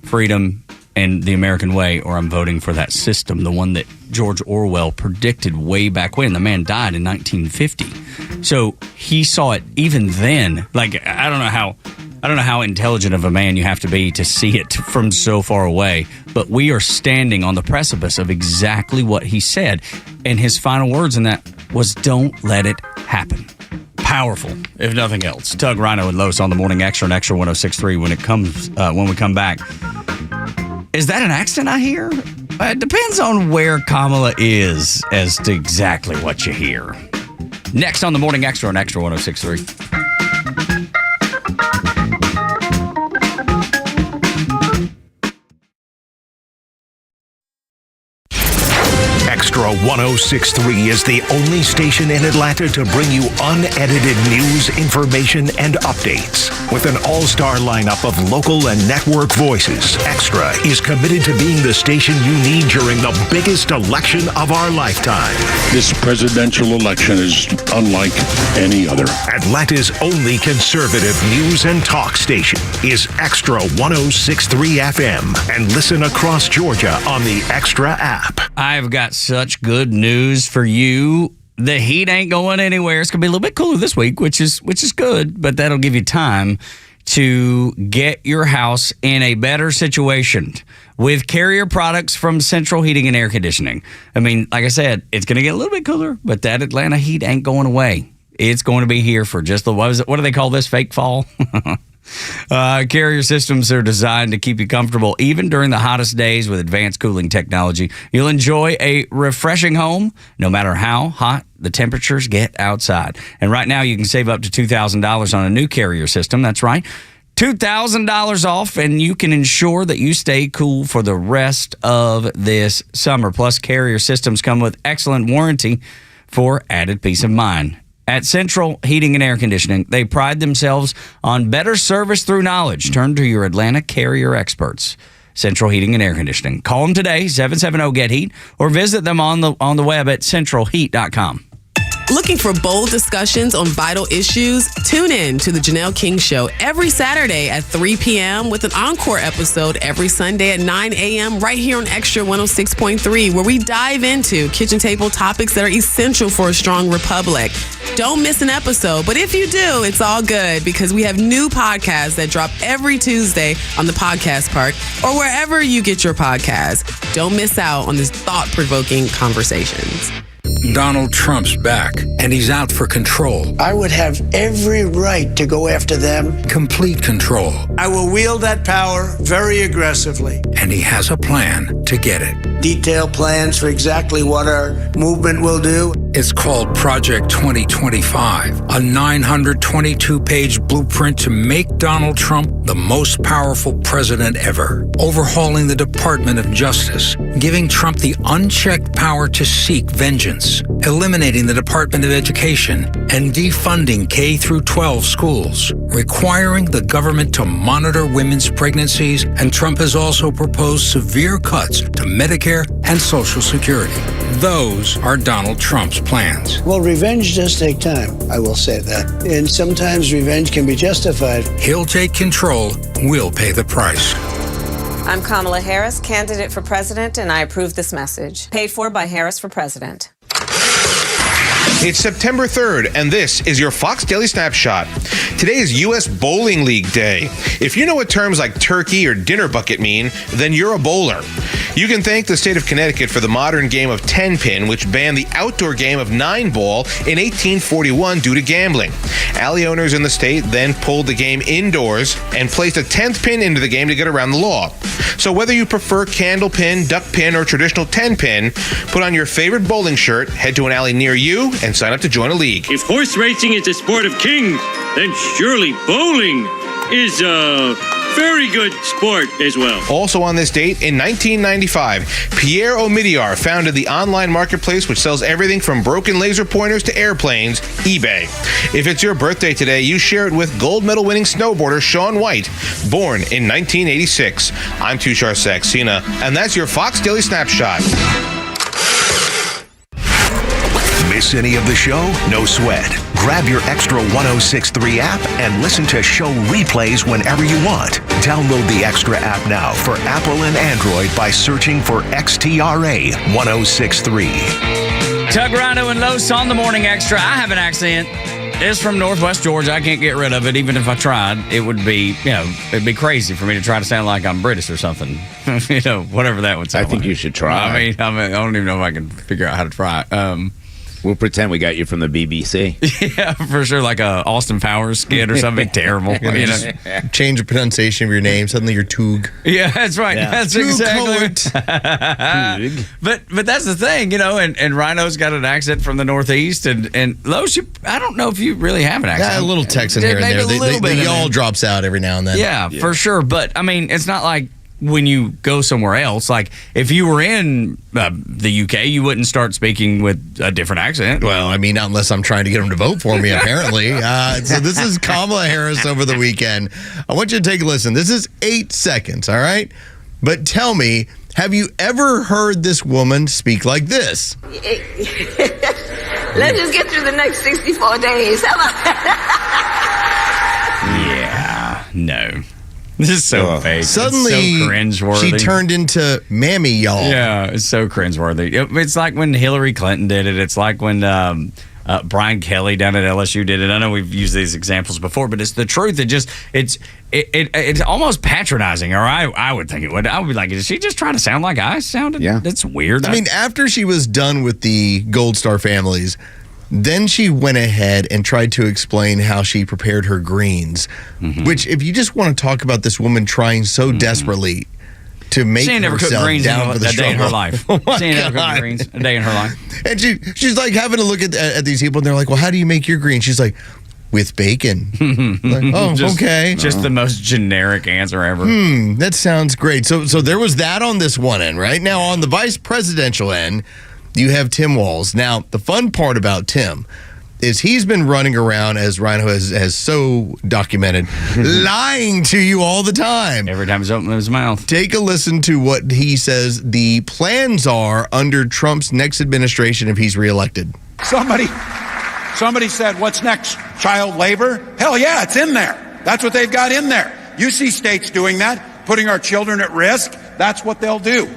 freedom and the American way, or I'm voting for that system, the one that George Orwell predicted way back when. The man died in 1950. So he saw it even then. Like, I don't know how intelligent of a man you have to be to see it from so far away, but we are standing on the precipice of exactly what he said. And his final words in that was, don't let it happen. Powerful, if nothing else. Tug, Rhino, and Los on the Morning Xtra and Xtra 106.3 when we come back. Is that an accent I hear? It depends on where Kamala is as to exactly what you hear. Next on the Morning Xtra on Xtra 106.3. Extra 106.3 is the only station in Atlanta to bring you unedited news, information, and updates. With an all-star lineup of local and network voices, Extra is committed to being the station you need during the biggest election of our lifetime. This presidential election is unlike any other. Atlanta's only conservative news and talk station is Extra 106.3 FM, and listen across Georgia on the Extra app. I've got such good news for you. The heat ain't going anywhere. It's going to be a little bit cooler this week, which is good, but that'll give you time to get your house in a better situation with Carrier products from Central Heating and Air Conditioning. I mean, like I said, it's going to get a little bit cooler, but that Atlanta heat ain't going away. It's going to be here for just what do they call this, fake fall? Carrier systems are designed to keep you comfortable even during the hottest days with advanced cooling technology. You'll enjoy a refreshing home no matter how hot the temperatures get outside. And right now you can save up to $2,000 on a new Carrier system. That's right. $2,000 off, and you can ensure that you stay cool for the rest of this summer. Plus, Carrier systems come with excellent warranty for added peace of mind. At Central Heating and Air Conditioning, they pride themselves on better service through knowledge. Turn to your Atlanta Carrier experts. Central Heating and Air Conditioning. Call them today, 770-GET-HEAT, or visit them on the web at centralheat.com. Looking for bold discussions on vital issues? Tune in to The Janelle King Show every Saturday at 3 p.m. with an encore episode every Sunday at 9 a.m. right here on Extra 106.3, where we dive into kitchen table topics that are essential for a strong republic. Don't miss an episode, but if you do, it's all good because we have new podcasts that drop every Tuesday on the Podcast Park or wherever you get your podcasts. Don't miss out on these thought-provoking conversations. Donald Trump's back, and he's out for control. I would have every right to go after them. Complete control. I will wield that power very aggressively. And he has a plan to get it. Detailed plans for exactly what our movement will do. It's called Project 2025, a 922-page blueprint to make Donald Trump the most powerful president ever. Overhauling the Department of Justice, giving Trump the unchecked power to seek vengeance, eliminating the Department of Education, and defunding K-12 schools, requiring the government to monitor women's pregnancies, and Trump has also proposed severe cuts to Medicare and Social Security. Those are Donald Trump's plans. Well, revenge does take time, I will say that. And sometimes revenge can be justified. He'll take control. We'll pay the price. I'm Kamala Harris, candidate for president, and I approve this message. Paid for by Harris for President. It's September 3rd, and this is your Fox Daily Snapshot. Today is U.S. Bowling League Day. If you know what terms like turkey or dinner bucket mean, then you're a bowler. You can thank the state of Connecticut for the modern game of 10-pin, which banned the outdoor game of 9-ball in 1841 due to gambling. Alley owners in the state then pulled the game indoors and placed a 10th pin into the game to get around the law. So whether you prefer candle pin, duck pin, or traditional 10-pin, put on your favorite bowling shirt, head to an alley near you, and sign up to join a league. If horse racing is a sport of kings, then surely bowling is a very good sport as well. Also on this date, in 1995, Pierre Omidyar founded the online marketplace which sells everything from broken laser pointers to airplanes, eBay. If it's your birthday today, you share it with gold medal winning snowboarder Shaun White, born in 1986. I'm Tushar Saxena, and that's your Fox Daily Snapshot. Miss any of the show? No sweat. Grab your Extra 106.3 app and listen to show replays whenever you want. Download the Extra app now for Apple and Android by searching for XTRA 106.3. Tug, Rhino, and Los on the Morning Extra. I have an accent. It's from Northwest Georgia. I can't get rid of it. Even if I tried, it would be, it'd be crazy for me to try to sound like I'm British or something. Whatever that would sound like. I think you should try. I mean, I don't even know if I can figure out how to try. We'll pretend we got you from the BBC. Yeah, for sure, like a Austin Powers skit or something terrible. Change the pronunciation of your name. Suddenly you're Toog. Yeah, that's right. Yeah. That's exactly. But that's the thing, and Rhino's got an accent from the Northeast, and Los, I don't know if you really have an accent. Yeah, a little Texan here and there. The y'all drops out every now and then. Yeah, for sure. But I mean, it's not like when you go somewhere else. Like, if you were in the UK, you wouldn't start speaking with a different accent. Well, I mean, not unless I'm trying to get them to vote for me, apparently. So this is Kamala Harris over the weekend. I want you to take a listen. This is 8 seconds, all right? But tell me, have you ever heard this woman speak like this? Let's just get through the next 64 days. How about Yeah, no. This is so fake. Suddenly, it's so cringeworthy. she turned into Mammy, y'all. Yeah, it's so cringeworthy. It's like when Hillary Clinton did it. It's like when Brian Kelly down at LSU did it. I know we've used these examples before, but it's the truth. It's almost patronizing, or I would think it would. I would be like, is she just trying to sound like I sounded? Yeah. That's weird. I mean, after she was done with the Gold Star families, then she went ahead and tried to explain how she prepared her greens, which, if you just want to talk about this woman trying so desperately to make she ain't never cooked herself greens down for the a day in her struggle. life. Oh my She ain't never God. cooked greens a day in her life. And she's like having to look at these people, and they're like, well, how do you make your greens? She's like, with bacon. Like, oh, okay. Just the most generic answer ever. That sounds great. So there was that on this one end, right? Now, on the vice presidential end, you have Tim Walz. Now, the fun part about Tim is he's been running around, as Rhino has so documented, lying to you all the time. Every time he's opening his mouth. Take a listen to what he says the plans are under Trump's next administration if he's reelected. Somebody said, what's next? Child labor? Hell yeah, it's in there. That's what they've got in there. You see states doing that, putting our children at risk. That's what they'll do.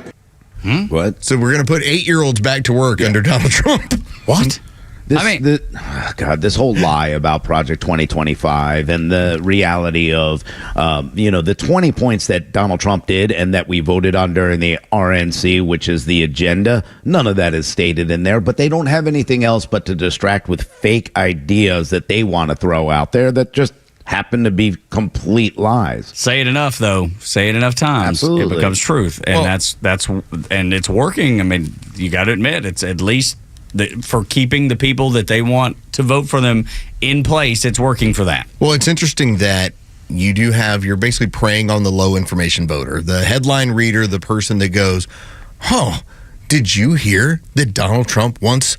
What? So we're going to put 8-year-olds back to work under Donald Trump. What? This whole lie about Project 2025 and the reality of, the 20 points that Donald Trump did and that we voted on during the RNC, which is the agenda, none of that is stated in there, but they don't have anything else but to distract with fake ideas that they want to throw out there that just happen to be complete lies. Say it enough, though. Say it enough times. Absolutely. It becomes truth. And that's and it's working. I mean, you got to admit, it's at least for keeping the people that they want to vote for them in place, it's working for that. Well, it's interesting that you're basically preying on the low information voter, the headline reader, the person that goes, did you hear that Donald Trump wants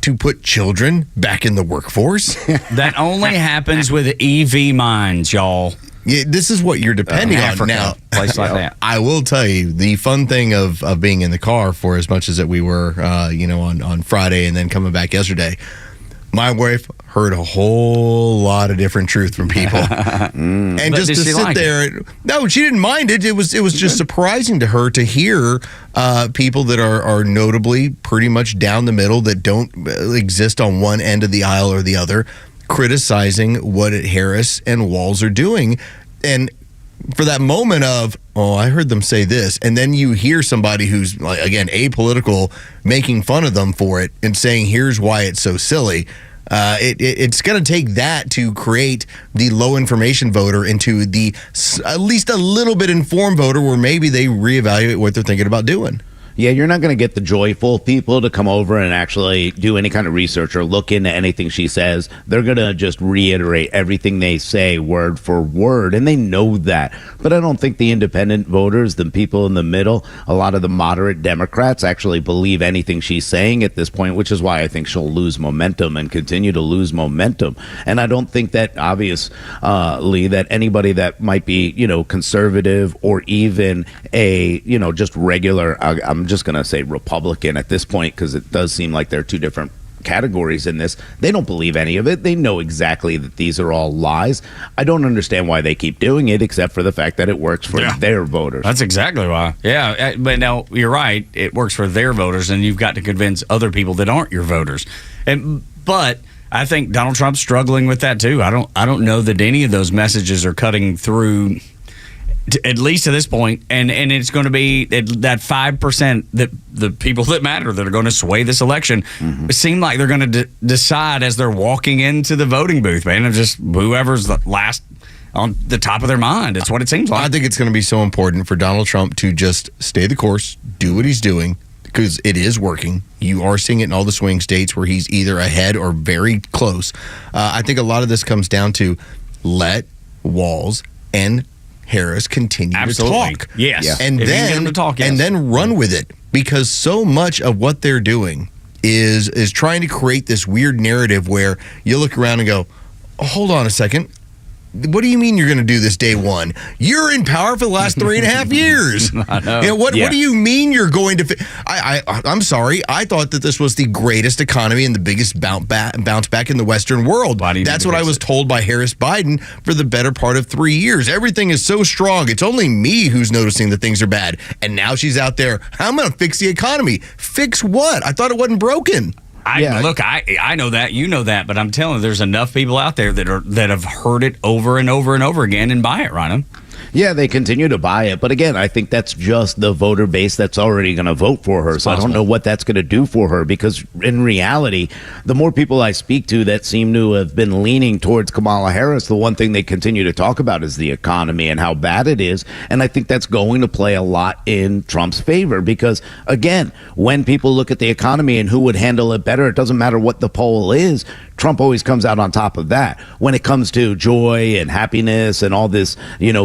to put children back in the workforce? That only happens with EV minds, y'all. Yeah, this is what you're depending on Africa, now. place like that. I will tell you, the fun thing of being in the car for as much as that we were, on Friday and then coming back yesterday, my wife heard a whole lot of different truth from people. And But just did to she sit like there, no, she didn't mind it. It was just surprising to her to hear people that are notably pretty much down the middle, that don't exist on one end of the aisle or the other, criticizing what Harris and Walz are doing. And for that moment of, I heard them say this, and then you hear somebody who's, like, again, apolitical, making fun of them for it and saying, here's why it's so silly. It's going to take that to create the low information voter into the at least a little bit informed voter, where maybe they reevaluate what they're thinking about doing. Yeah, you're not going to get the joyful people to come over and actually do any kind of research or look into anything she says. They're going to just reiterate everything they say word for word, and they know that. But I don't think the independent voters, the people in the middle, a lot of the moderate Democrats actually believe anything she's saying at this point, which is why I think she'll lose momentum and continue to lose momentum. And I don't think that, obviously, that anybody that might be, conservative or even a, just regular, I'm just going to say Republican at this point, because it does seem like there are two different categories in this. They don't believe any of it. They know exactly that these are all lies. I don't understand why they keep doing it, except for the fact that it works for their voters. That's exactly why. Yeah, but now you're right. It works for their voters, and you've got to convince other people that aren't your voters. But I think Donald Trump's struggling with that too. I don't know that any of those messages are cutting through, at least to this point, and it's going to be that 5% that the people that matter that are going to sway this election. It seems like they're going to decide as they're walking into the voting booth, man, of just whoever's the last on the top of their mind. It's what it seems like. I think it's going to be so important for Donald Trump to just stay the course, do what he's doing, because it is working. You are seeing it in all the swing states where he's either ahead or very close. I think a lot of this comes down to let Walz and Harris continue Absolutely. to talk. Yes. Yeah. And If you can get them to talk, yes. and then run with it, because so much of what they're doing is trying to create this weird narrative where you look around and go, oh, hold on a second. What do you mean you're going to do this day one? You're in power for the last 3.5 years. I know. You know, what Yeah. do you mean you're going to? I'm sorry. I thought that this was the greatest economy and the biggest bounce back in the Western world. That's what I was told by Harris Biden for the better part of 3 years. Everything is so strong. It's only me who's noticing that things are bad. And now she's out there. I'm going to fix the economy. Fix what? I thought it wasn't broken. Look, I know that, you know that, but I'm telling you, there's enough people out there that have heard it over and over and over again and buy it, Rhino. Yeah, they continue to buy it. But again, I think that's just the voter base that's already going to vote for her. So I don't know what that's going to do for her, because in reality, the more people I speak to that seem to have been leaning towards Kamala Harris, the one thing they continue to talk about is the economy and how bad it is. And I think that's going to play a lot in Trump's favor, because, again, when people look at the economy and who would handle it better, it doesn't matter what the poll is. Trump always comes out on top of that. When it comes to joy and happiness and all this,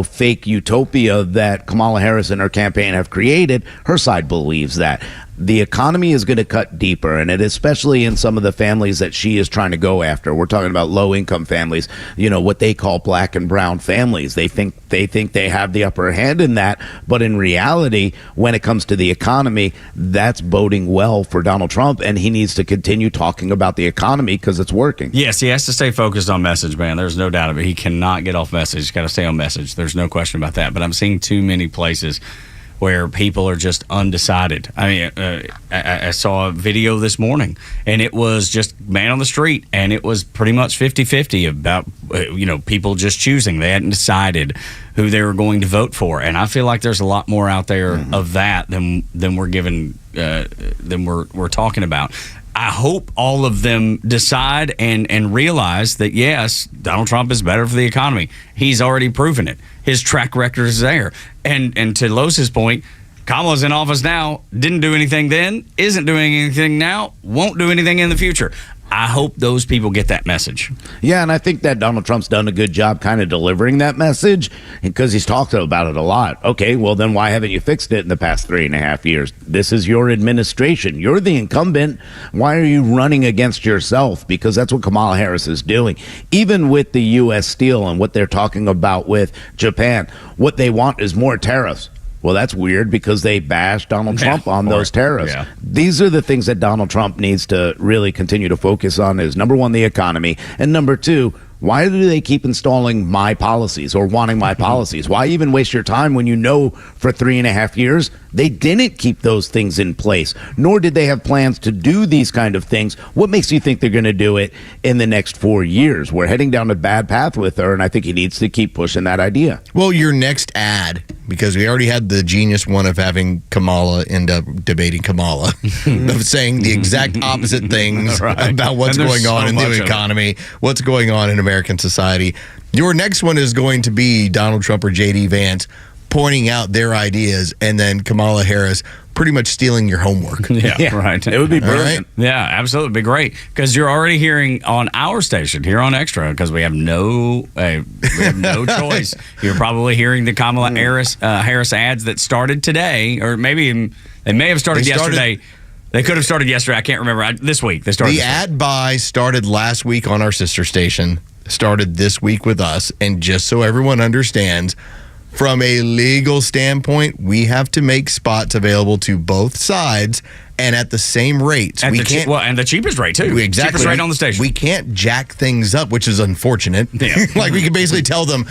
fake utopia that Kamala Harris and her campaign have created, her side believes that. The economy is going to cut deeper, and it especially in some of the families that she is trying to go after. We're talking about low-income families, what they call black and brown families. They think they have the upper hand in that, but in reality, when it comes to the economy, that's boding well for Donald Trump, and he needs to continue talking about the economy because it's working. Yes, he has to stay focused on message, man. There's no doubt of it. He cannot get off message. He's got to stay on message. There's no question about that. But I'm seeing too many places where people are just undecided. I mean, I saw a video this morning, and it was just man on the street, and it was pretty much 50-50 about, people just choosing. They hadn't decided who they were going to vote for, and I feel like there's a lot more out there of that than we're given, than we're talking about. I hope all of them decide and realize that, yes, Donald Trump is better for the economy. He's already proven it. His track record is there. And to Los's point, Kamala's in office now, didn't do anything then, isn't doing anything now, won't do anything in the future. I hope those people get that message. Yeah, and I think that Donald Trump's done a good job kind of delivering that message, because he's talked about it a lot. Okay, well, then why haven't you fixed it in the past 3.5 years? This is your administration. You're the incumbent. Why are you running against yourself? Because that's what Kamala Harris is doing. Even with the U.S. Steel and what they're talking about with Japan, what they want is more tariffs. Well, that's weird, because they bashed Donald Trump on those tariffs. Yeah. These are the things that Donald Trump needs to really continue to focus on is, number one, the economy, and number two, why do they keep installing my policies or wanting my policies? Why even waste your time when you know for 3.5 years they didn't keep those things in place, nor did they have plans to do these kind of things? What makes you think they're going to do it in the next 4 years? We're heading down a bad path with her, and I think he needs to keep pushing that idea. Well, your next ad, because we already had the genius one of having Kamala end up debating Kamala, of saying the exact opposite things about what's going on in the economy, what's going on in American society. Your next one is going to be Donald Trump or J.D. Vance pointing out their ideas, and then Kamala Harris pretty much stealing your homework. Yeah, right. It would be brilliant. Right? Yeah, absolutely. It'd be great, because you're already hearing on our station here on Extra, because we have no choice. You're probably hearing the Kamala Harris ads that started today, or maybe they may have started yesterday. They could have started yesterday. I can't remember. This week they started. The ad buy started last week on our sister station. Started this week with us, and just so everyone understands, from a legal standpoint, we have to make spots available to both sides and at the same rates. And the cheapest rate too. Exactly. Cheapest rate on the station. We can't jack things up, which is unfortunate. Yeah. Like, we can basically tell them,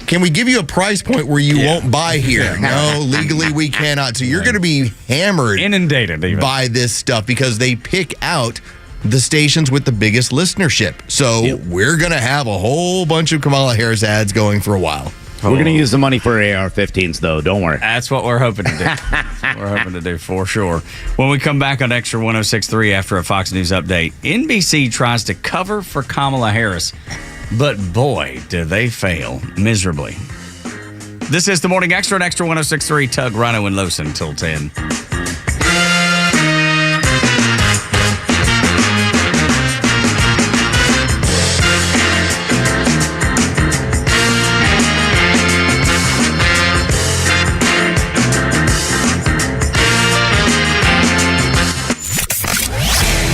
can we give you a price point where you won't buy here? No, legally we cannot. So you're going to be hammered, inundated even by this stuff, because they pick out the stations with the biggest listenership. So we're going to have a whole bunch of Kamala Harris ads going for a while. We're going to use the money for AR-15s, though. Don't worry. That's what we're hoping to do. We're hoping to do for sure. When we come back on Extra 106.3 after a Fox News update, NBC tries to cover for Kamala Harris, but boy, do they fail miserably. This is the Morning Extra and Extra 106.3. Tug, Rhino, and Los until 10.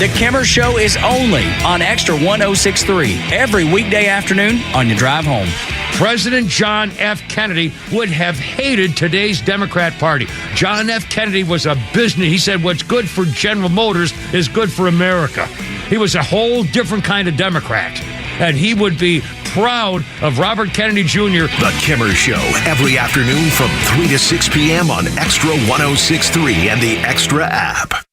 The Kimmer Show is only on Extra 106.3 every weekday afternoon on your drive home. President John F. Kennedy would have hated today's Democrat Party. John F. Kennedy was a business. He said what's good for General Motors is good for America. He was a whole different kind of Democrat. And he would be proud of Robert Kennedy Jr. The Kimmer Show, every afternoon from 3 to 6 p.m. on Extra 106.3 and the Extra app.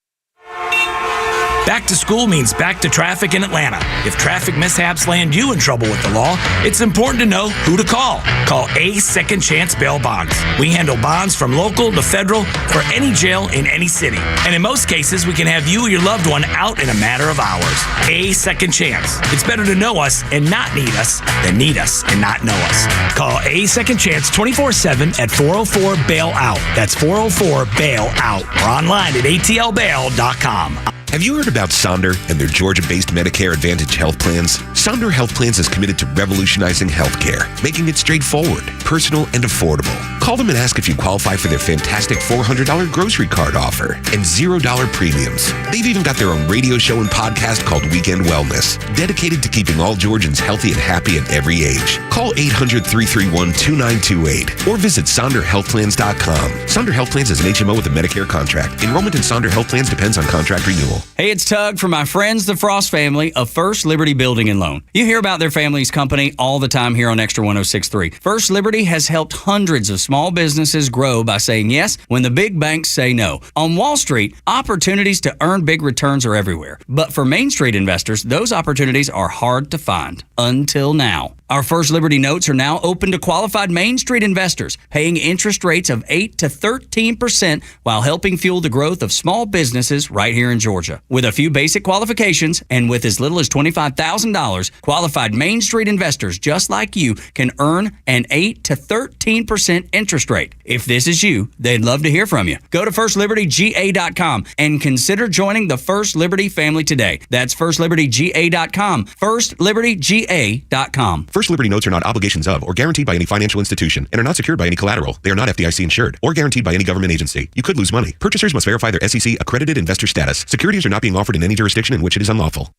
Back to school means back to traffic in Atlanta. If traffic mishaps land you in trouble with the law, it's important to know who to call. Call A Second Chance Bail Bonds. We handle bonds from local to federal for any jail in any city. And in most cases, we can have you or your loved one out in a matter of hours. A Second Chance. It's better to know us and not need us than need us and not know us. Call A Second Chance 24/7 at 404-BAIL-OUT. That's 404-BAIL-OUT. Or online at atlbail.com. Have you heard about Sonder and their Georgia-based Medicare Advantage health plans? Sonder Health Plans is committed to revolutionizing healthcare, making it straightforward, personal, and affordable. Call them and ask if you qualify for their fantastic $400 grocery card offer and $0 premiums. They've even got their own radio show and podcast called Weekend Wellness, dedicated to keeping all Georgians healthy and happy at every age. Call 800-331-2928 or visit SonderHealthPlans.com. Sonder Health Plans is an HMO with a Medicare contract. Enrollment in Sonder Health Plans depends on contract renewal. Hey, it's Tug from my friends, the Frost family of First Liberty Building and Loan. You hear about their family's company all the time here on Extra 106.3. First Liberty has helped hundreds of small businesses grow by saying yes when the big banks say no. On Wall Street, opportunities to earn big returns are everywhere. But for Main Street investors, those opportunities are hard to find. Until now. Our First Liberty notes are now open to qualified Main Street investors, paying interest rates of 8 to 13% while helping fuel the growth of small businesses right here in Georgia. With a few basic qualifications and with as little as $25,000, qualified Main Street investors just like you can earn an 8 to 13% interest rate. If this is you, they'd love to hear from you. Go to FirstLibertyGA.com and consider joining the First Liberty family today. That's FirstLibertyGA.com. FirstLibertyGA.com. First Liberty notes are not obligations of or guaranteed by any financial institution and are not secured by any collateral. They are not FDIC insured or guaranteed by any government agency. You could lose money. Purchasers must verify their SEC accredited investor status. Securities are not being offered in any jurisdiction in which it is unlawful.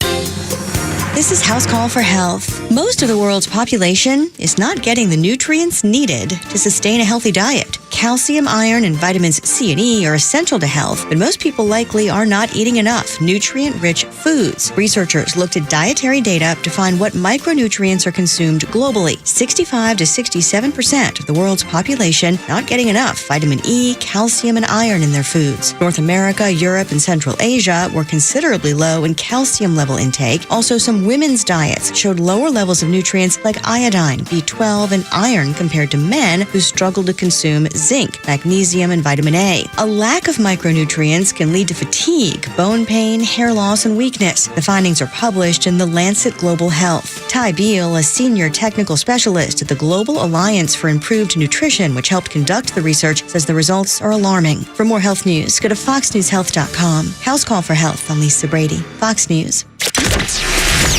This is House Call for Health. Most of the world's population is not getting the nutrients needed to sustain a healthy diet. Calcium, iron, and vitamins C and E are essential to health, but most people likely are not eating enough nutrient-rich foods. Researchers looked at dietary data to find what micronutrients are consumed globally. 65 to 67% of the world's population not getting enough vitamin E, calcium, and iron in their foods. North America, Europe, and Central Asia were considerably low in calcium level intake. Also, some women's diets showed lower levels of nutrients like iodine, B12, and iron compared to men who struggled to consume zinc, magnesium, and vitamin A. A lack of micronutrients can lead to fatigue, bone pain, hair loss, and weakness. The findings are published in The Lancet Global Health. Ty Beal, a senior technical specialist at the Global Alliance for Improved Nutrition, which helped conduct the research, says the results are alarming. For more health news, go to foxnewshealth.com. House Call for Health. I'm Lisa Brady, Fox News.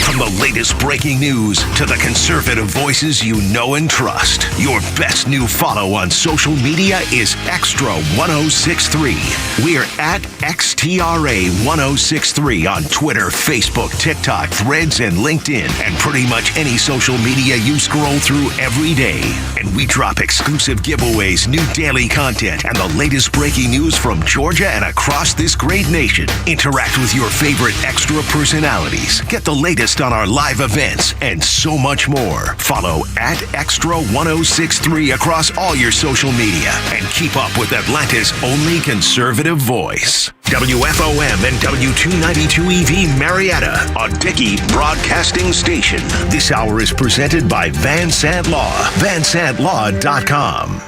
From the latest breaking news to the conservative voices you know and trust, your best new follow on social media is Extra 106.3. We're at XTRA 106.3 on Twitter, Facebook, TikTok, Threads, and LinkedIn, and pretty much any social media you scroll through every day. And we drop exclusive giveaways, new daily content, and the latest breaking news from Georgia and across this great nation. Interact with your favorite Extra personalities. Get the latest on our live events and so much more. Follow at Extra 106.3 across all your social media and keep up with Atlanta's only conservative voice. WFOM and W292EV Marietta, a Dickey Broadcasting station. This hour is presented by Van Sant Law, vansantlaw.com.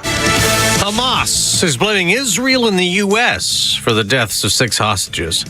Hamas is blaming Israel and the U.S. for the deaths of 6 hostages.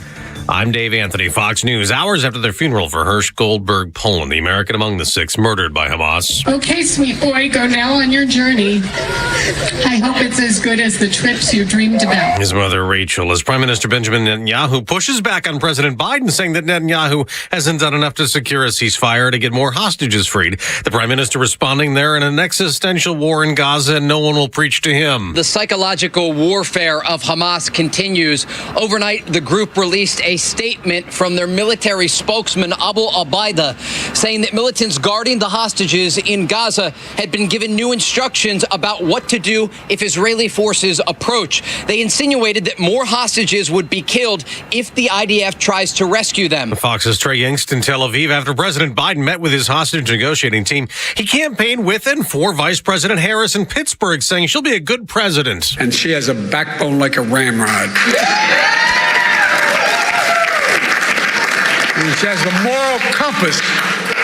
I'm Dave Anthony, Fox News. Hours after their funeral for Hirsch Goldberg, Poland, the American among the 6 murdered by Hamas. Okay, sweet boy, go now on your journey. I hope it's as good as the trips you dreamed about. His mother, Rachel, as Prime Minister Benjamin Netanyahu pushes back on President Biden, saying that Netanyahu hasn't done enough to secure a ceasefire to get more hostages freed. The Prime Minister responding there in an existential war in Gaza, and no one will preach to him. The psychological warfare of Hamas continues. Overnight, the group released a a statement from their military spokesman, Abu Abaida, saying that militants guarding the hostages in Gaza had been given new instructions about what to do if Israeli forces approach. They insinuated that more hostages would be killed if the IDF tries to rescue them. Fox's Trey Yingst in Tel Aviv after President Biden met with his hostage negotiating team. He campaigned with and for Vice President Harris in Pittsburgh, saying she'll be a good president. And she has a backbone like a ramrod. And she has the moral compass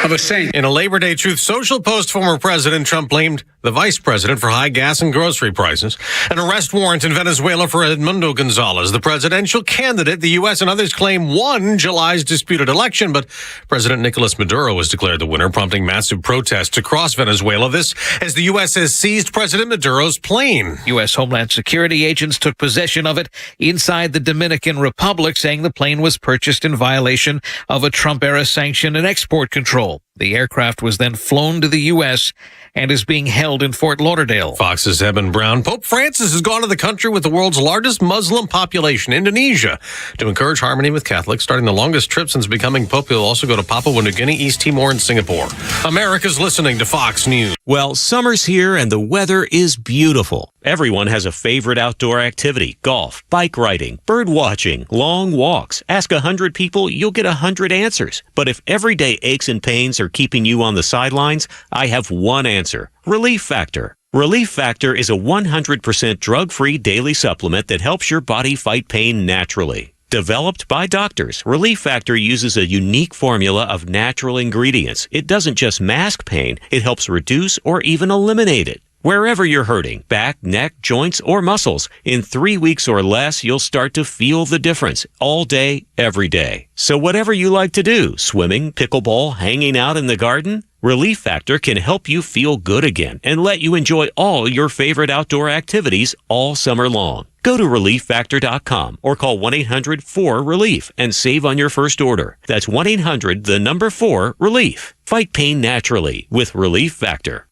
of a saint. In a Labor Day Truth Social post, former President Trump blamed the vice president for high gas and grocery prices. An arrest warrant in Venezuela for Edmundo Gonzalez, the presidential candidate the U.S. and others claim won July's disputed election, but President Nicolas Maduro was declared the winner, prompting massive protests across Venezuela. This as the U.S. has seized President Maduro's plane. U.S. Homeland Security agents took possession of it inside the Dominican Republic, saying the plane was purchased in violation of a Trump-era sanction and export control. The aircraft was then flown to the U.S. and is being held in Fort Lauderdale. Fox's Eben Brown. Pope Francis has gone to the country with the world's largest Muslim population, Indonesia, to encourage harmony with Catholics. Starting the longest trip since becoming Pope, he'll also go to Papua New Guinea, East Timor, and Singapore. America's listening to Fox News. Well, summer's here and the weather is beautiful. Everyone has a favorite outdoor activity: golf, bike riding, bird watching, long walks. Ask 100 people, you'll get 100 answers. But if everyday aches and pains are keeping you on the sidelines, I have one answer: Relief Factor. Relief Factor is a 100% drug-free daily supplement that helps your body fight pain naturally. Developed by doctors, Relief Factor uses a unique formula of natural ingredients. It doesn't just mask pain, it helps reduce or even eliminate it. Wherever you're hurting, back, neck, joints, or muscles, in 3 weeks or less, you'll start to feel the difference all day, every day. So whatever you like to do, swimming, pickleball, hanging out in the garden, Relief Factor can help you feel good again and let you enjoy all your favorite outdoor activities all summer long. Go to ReliefFactor.com or call 1-800-4-RELIEF and save on your first order. That's 1-800-4-RELIEF. Fight pain naturally with Relief Factor.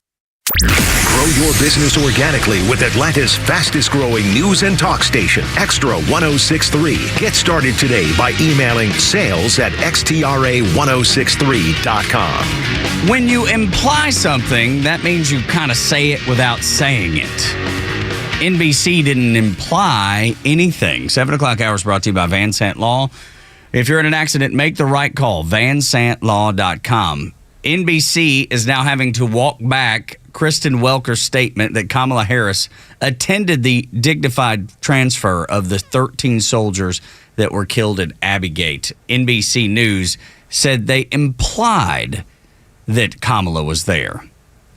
Grow your business organically with Atlanta's fastest growing news and talk station, Extra 106.3. Get started today by emailing sales@xtra1063.com. When you imply something, that means you kind of say it without saying it. NBC didn't imply anything. 7 o'clock hour is brought to you by Van Sant Law. If you're in an accident, make the right call. VanSantLaw.com. NBC is now having to walk back Kristen Welker's statement that Kamala Harris attended the dignified transfer of the 13 soldiers that were killed at Abbey Gate. NBC News said they implied that Kamala was there.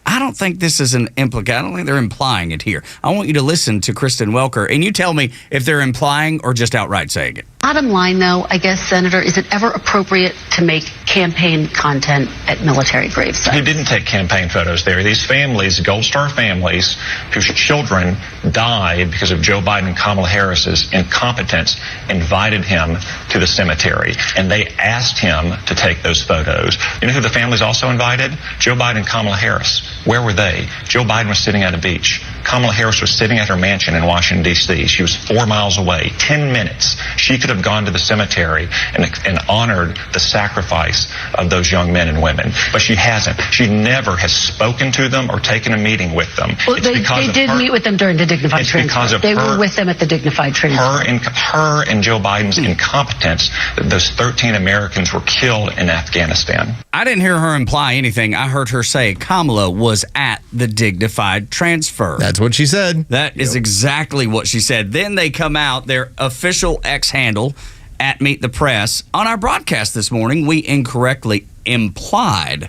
I don't think this is an implication. I don't think they're implying it here. I want you to listen to Kristen Welker, and you tell me if they're implying or just outright saying it. Bottom line, though, I guess, Senator, is it ever appropriate to make campaign content at military gravesites? He didn't take campaign photos there. These families, Gold Star families, whose children died because of Joe Biden and Kamala Harris's incompetence, invited him to the cemetery, and they asked him to take those photos. You know who the families also invited? Joe Biden and Kamala Harris. Where were they? Joe Biden was sitting at a beach. Kamala Harris was sitting at her mansion in Washington, D.C. She was 4 miles away. 10 minutes. She could have gone to the cemetery and honored the sacrifice of those young men and women. But she hasn't. She never has spoken to them or taken a meeting with them. Well, they did meet with them during the dignified transfer. They were with them at the dignified transfer. Her and Joe Biden's incompetence, those 13 Americans were killed in Afghanistan. I didn't hear her imply anything. I heard her say Kamala was at the dignified transfer. That's what she said. That is exactly what she said. Then they come out, their official X handle, at Meet the Press. On our broadcast this morning, we incorrectly implied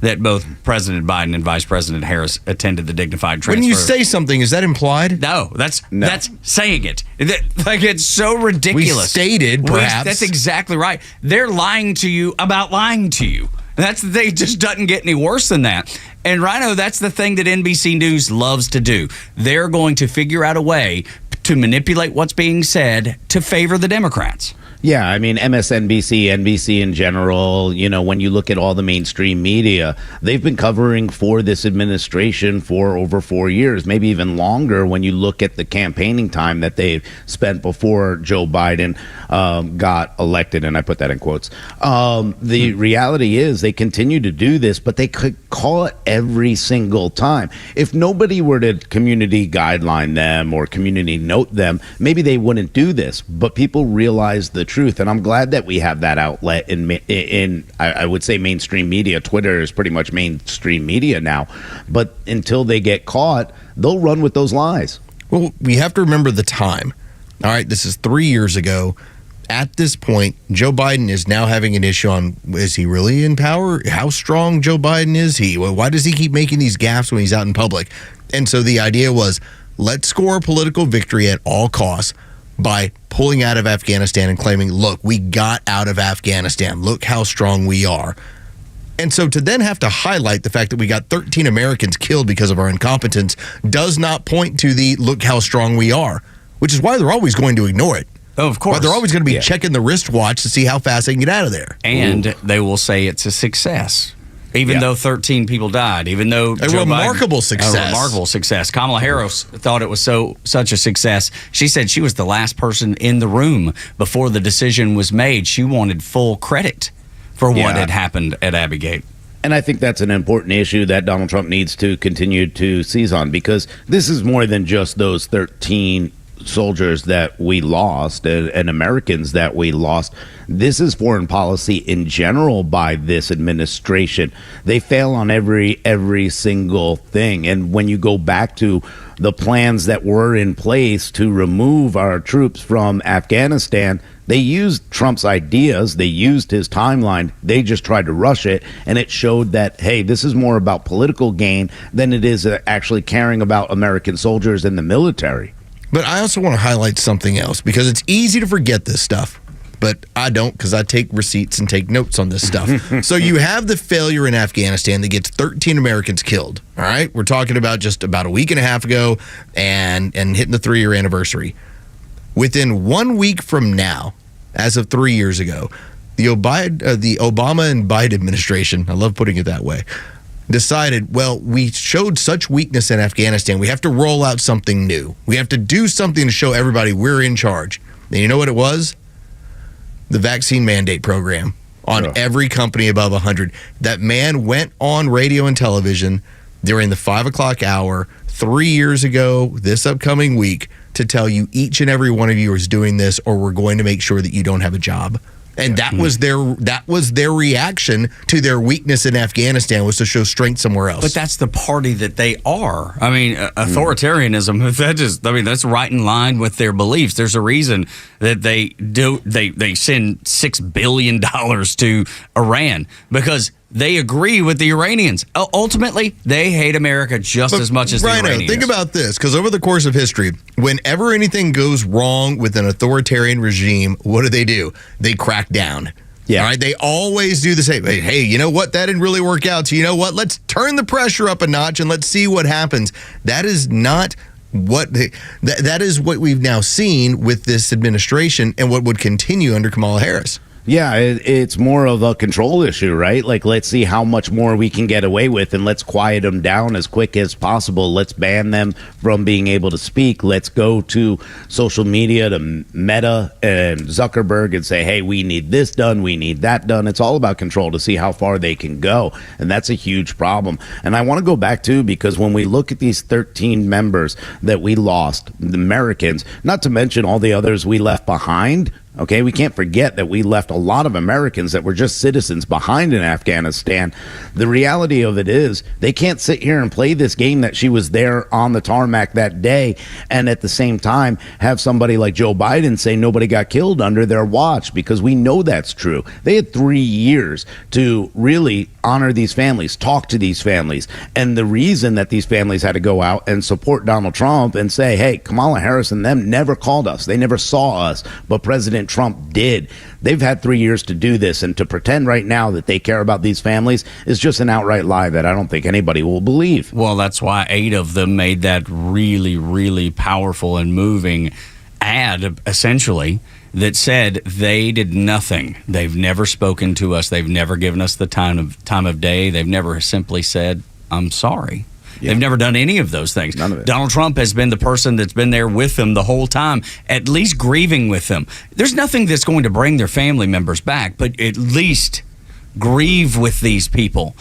that both President Biden and Vice President Harris attended the dignified transfer. When you say something, is that implied? No, that's saying it. Like, it's so ridiculous. We stated, perhaps. That's exactly right. They're lying to you about lying to you. They just doesn't get any worse than that. And Rhino, that's the thing that NBC News loves to do. They're going to figure out a way to manipulate what's being said to favor the Democrats. Yeah, I mean, MSNBC, NBC in general, when you look at all the mainstream media, they've been covering for this administration for over 4 years, maybe even longer when you look at the campaigning time that they've spent before Joe Biden got elected, and I put that in quotes. The reality is they continue to do this, but they could call it every single time. If nobody were to community guideline them or community note them, maybe they wouldn't do this, but people realize the truth, and I'm glad that we have that outlet in I would say mainstream media. Twitter is pretty much mainstream media now, but until they get caught, they'll run with those lies. Well, we have to remember the time. All right, this is 3 years ago. At this point, Joe Biden is now having an issue on, is he really in power? How strong Joe Biden is he? Well, why does he keep making these gaffes when he's out in public? And so the idea was, let's score a political victory at all costs by pulling out of Afghanistan and claiming, look, we got out of Afghanistan. Look how strong we are. And so to then have to highlight the fact that we got 13 Americans killed because of our incompetence does not point to the look how strong we are, which is why they're always going to ignore it. Oh, of course. But they're always going to be checking the wristwatch to see how fast they can get out of there. And they will say it's a success. Even though 13 people died, even though a remarkable success. Kamala Harris thought it was such a success. She said she was the last person in the room before the decision was made. She wanted full credit for what had happened at Abbey Gate. And I think that's an important issue that Donald Trump needs to continue to seize on, because this is more than just those 13 soldiers that we lost and Americans that we lost. This is foreign policy in general by this administration. They fail on every single thing. And when you go back to the plans that were in place to remove our troops from Afghanistan, they used Trump's ideas. They used his timeline. They just tried to rush it. And it showed that, hey, this is more about political gain than it is actually caring about American soldiers and the military. But I also want to highlight something else, because it's easy to forget this stuff, but I don't, because I take receipts and take notes on this stuff. So you have the failure in Afghanistan that gets 13 Americans killed. All right, we're talking about just about a week and a half ago, and hitting the 3-year anniversary. Within 1 week from now, as of 3 years ago, the Obama and Biden administration, I love putting it that way, decided, well, we showed such weakness in Afghanistan, we have to roll out something new. We have to do something to show everybody we're in charge. And you know what it was? The vaccine mandate program on every company above 100. That man went on radio and television during the 5 o'clock hour 3 years ago, this upcoming week, to tell you each and every one of you is doing this, or we're going to make sure that you don't have a job. And that was their reaction to their weakness in Afghanistan, was to show strength somewhere else. But that's the party that they are. I mean, authoritarianism, that's right in line with their beliefs. There's a reason that they send $6 billion to Iran, because they agree with the Iranians. Ultimately, they hate America just as much as the Iranians. Rhino, think about this, because over the course of history, whenever anything goes wrong with an authoritarian regime, what do? They crack down. Yeah. All right. They always do the same. Hey, you know what? That didn't really work out. So you know what? Let's turn the pressure up a notch and let's see what happens. That is not what that is what we've now seen with this administration, and what would continue under Kamala Harris. Yeah, it's more of a control issue, right? Like, let's see how much more we can get away with, and let's quiet them down as quick as possible. Let's ban them from being able to speak. Let's go to social media, to Meta and Zuckerberg, and say, hey, we need this done, we need that done. It's all about control, to see how far they can go, and that's a huge problem. And I want to go back, too, because when we look at these 13 members that we lost, the Americans, not to mention all the others we left behind, okay, we can't forget that we left a lot of Americans that were just citizens behind in Afghanistan. The reality of it is they can't sit here and play this game that she was there on the tarmac that day, and at the same time have somebody like Joe Biden say nobody got killed under their watch, because we know that's true. They had 3 years to really honor these families, talk to these families. And the reason that these families had to go out and support Donald Trump and say, hey, Kamala Harris and them never called us. They never saw us, but President Trump did. They've had 3 years to do this, and to pretend right now that they care about these families is just an outright lie that I don't think anybody will believe. Well, that's why 8 of them made that really, really powerful and moving ad, essentially, that said they did nothing. They've never spoken to us. They've never given us the time of day. They've never simply said, I'm sorry. Yeah. They've never done any of those things. None of it. Donald Trump has been the person that's been there with them the whole time, at least grieving with them. There's nothing that's going to bring their family members back, but at least grieve with these people.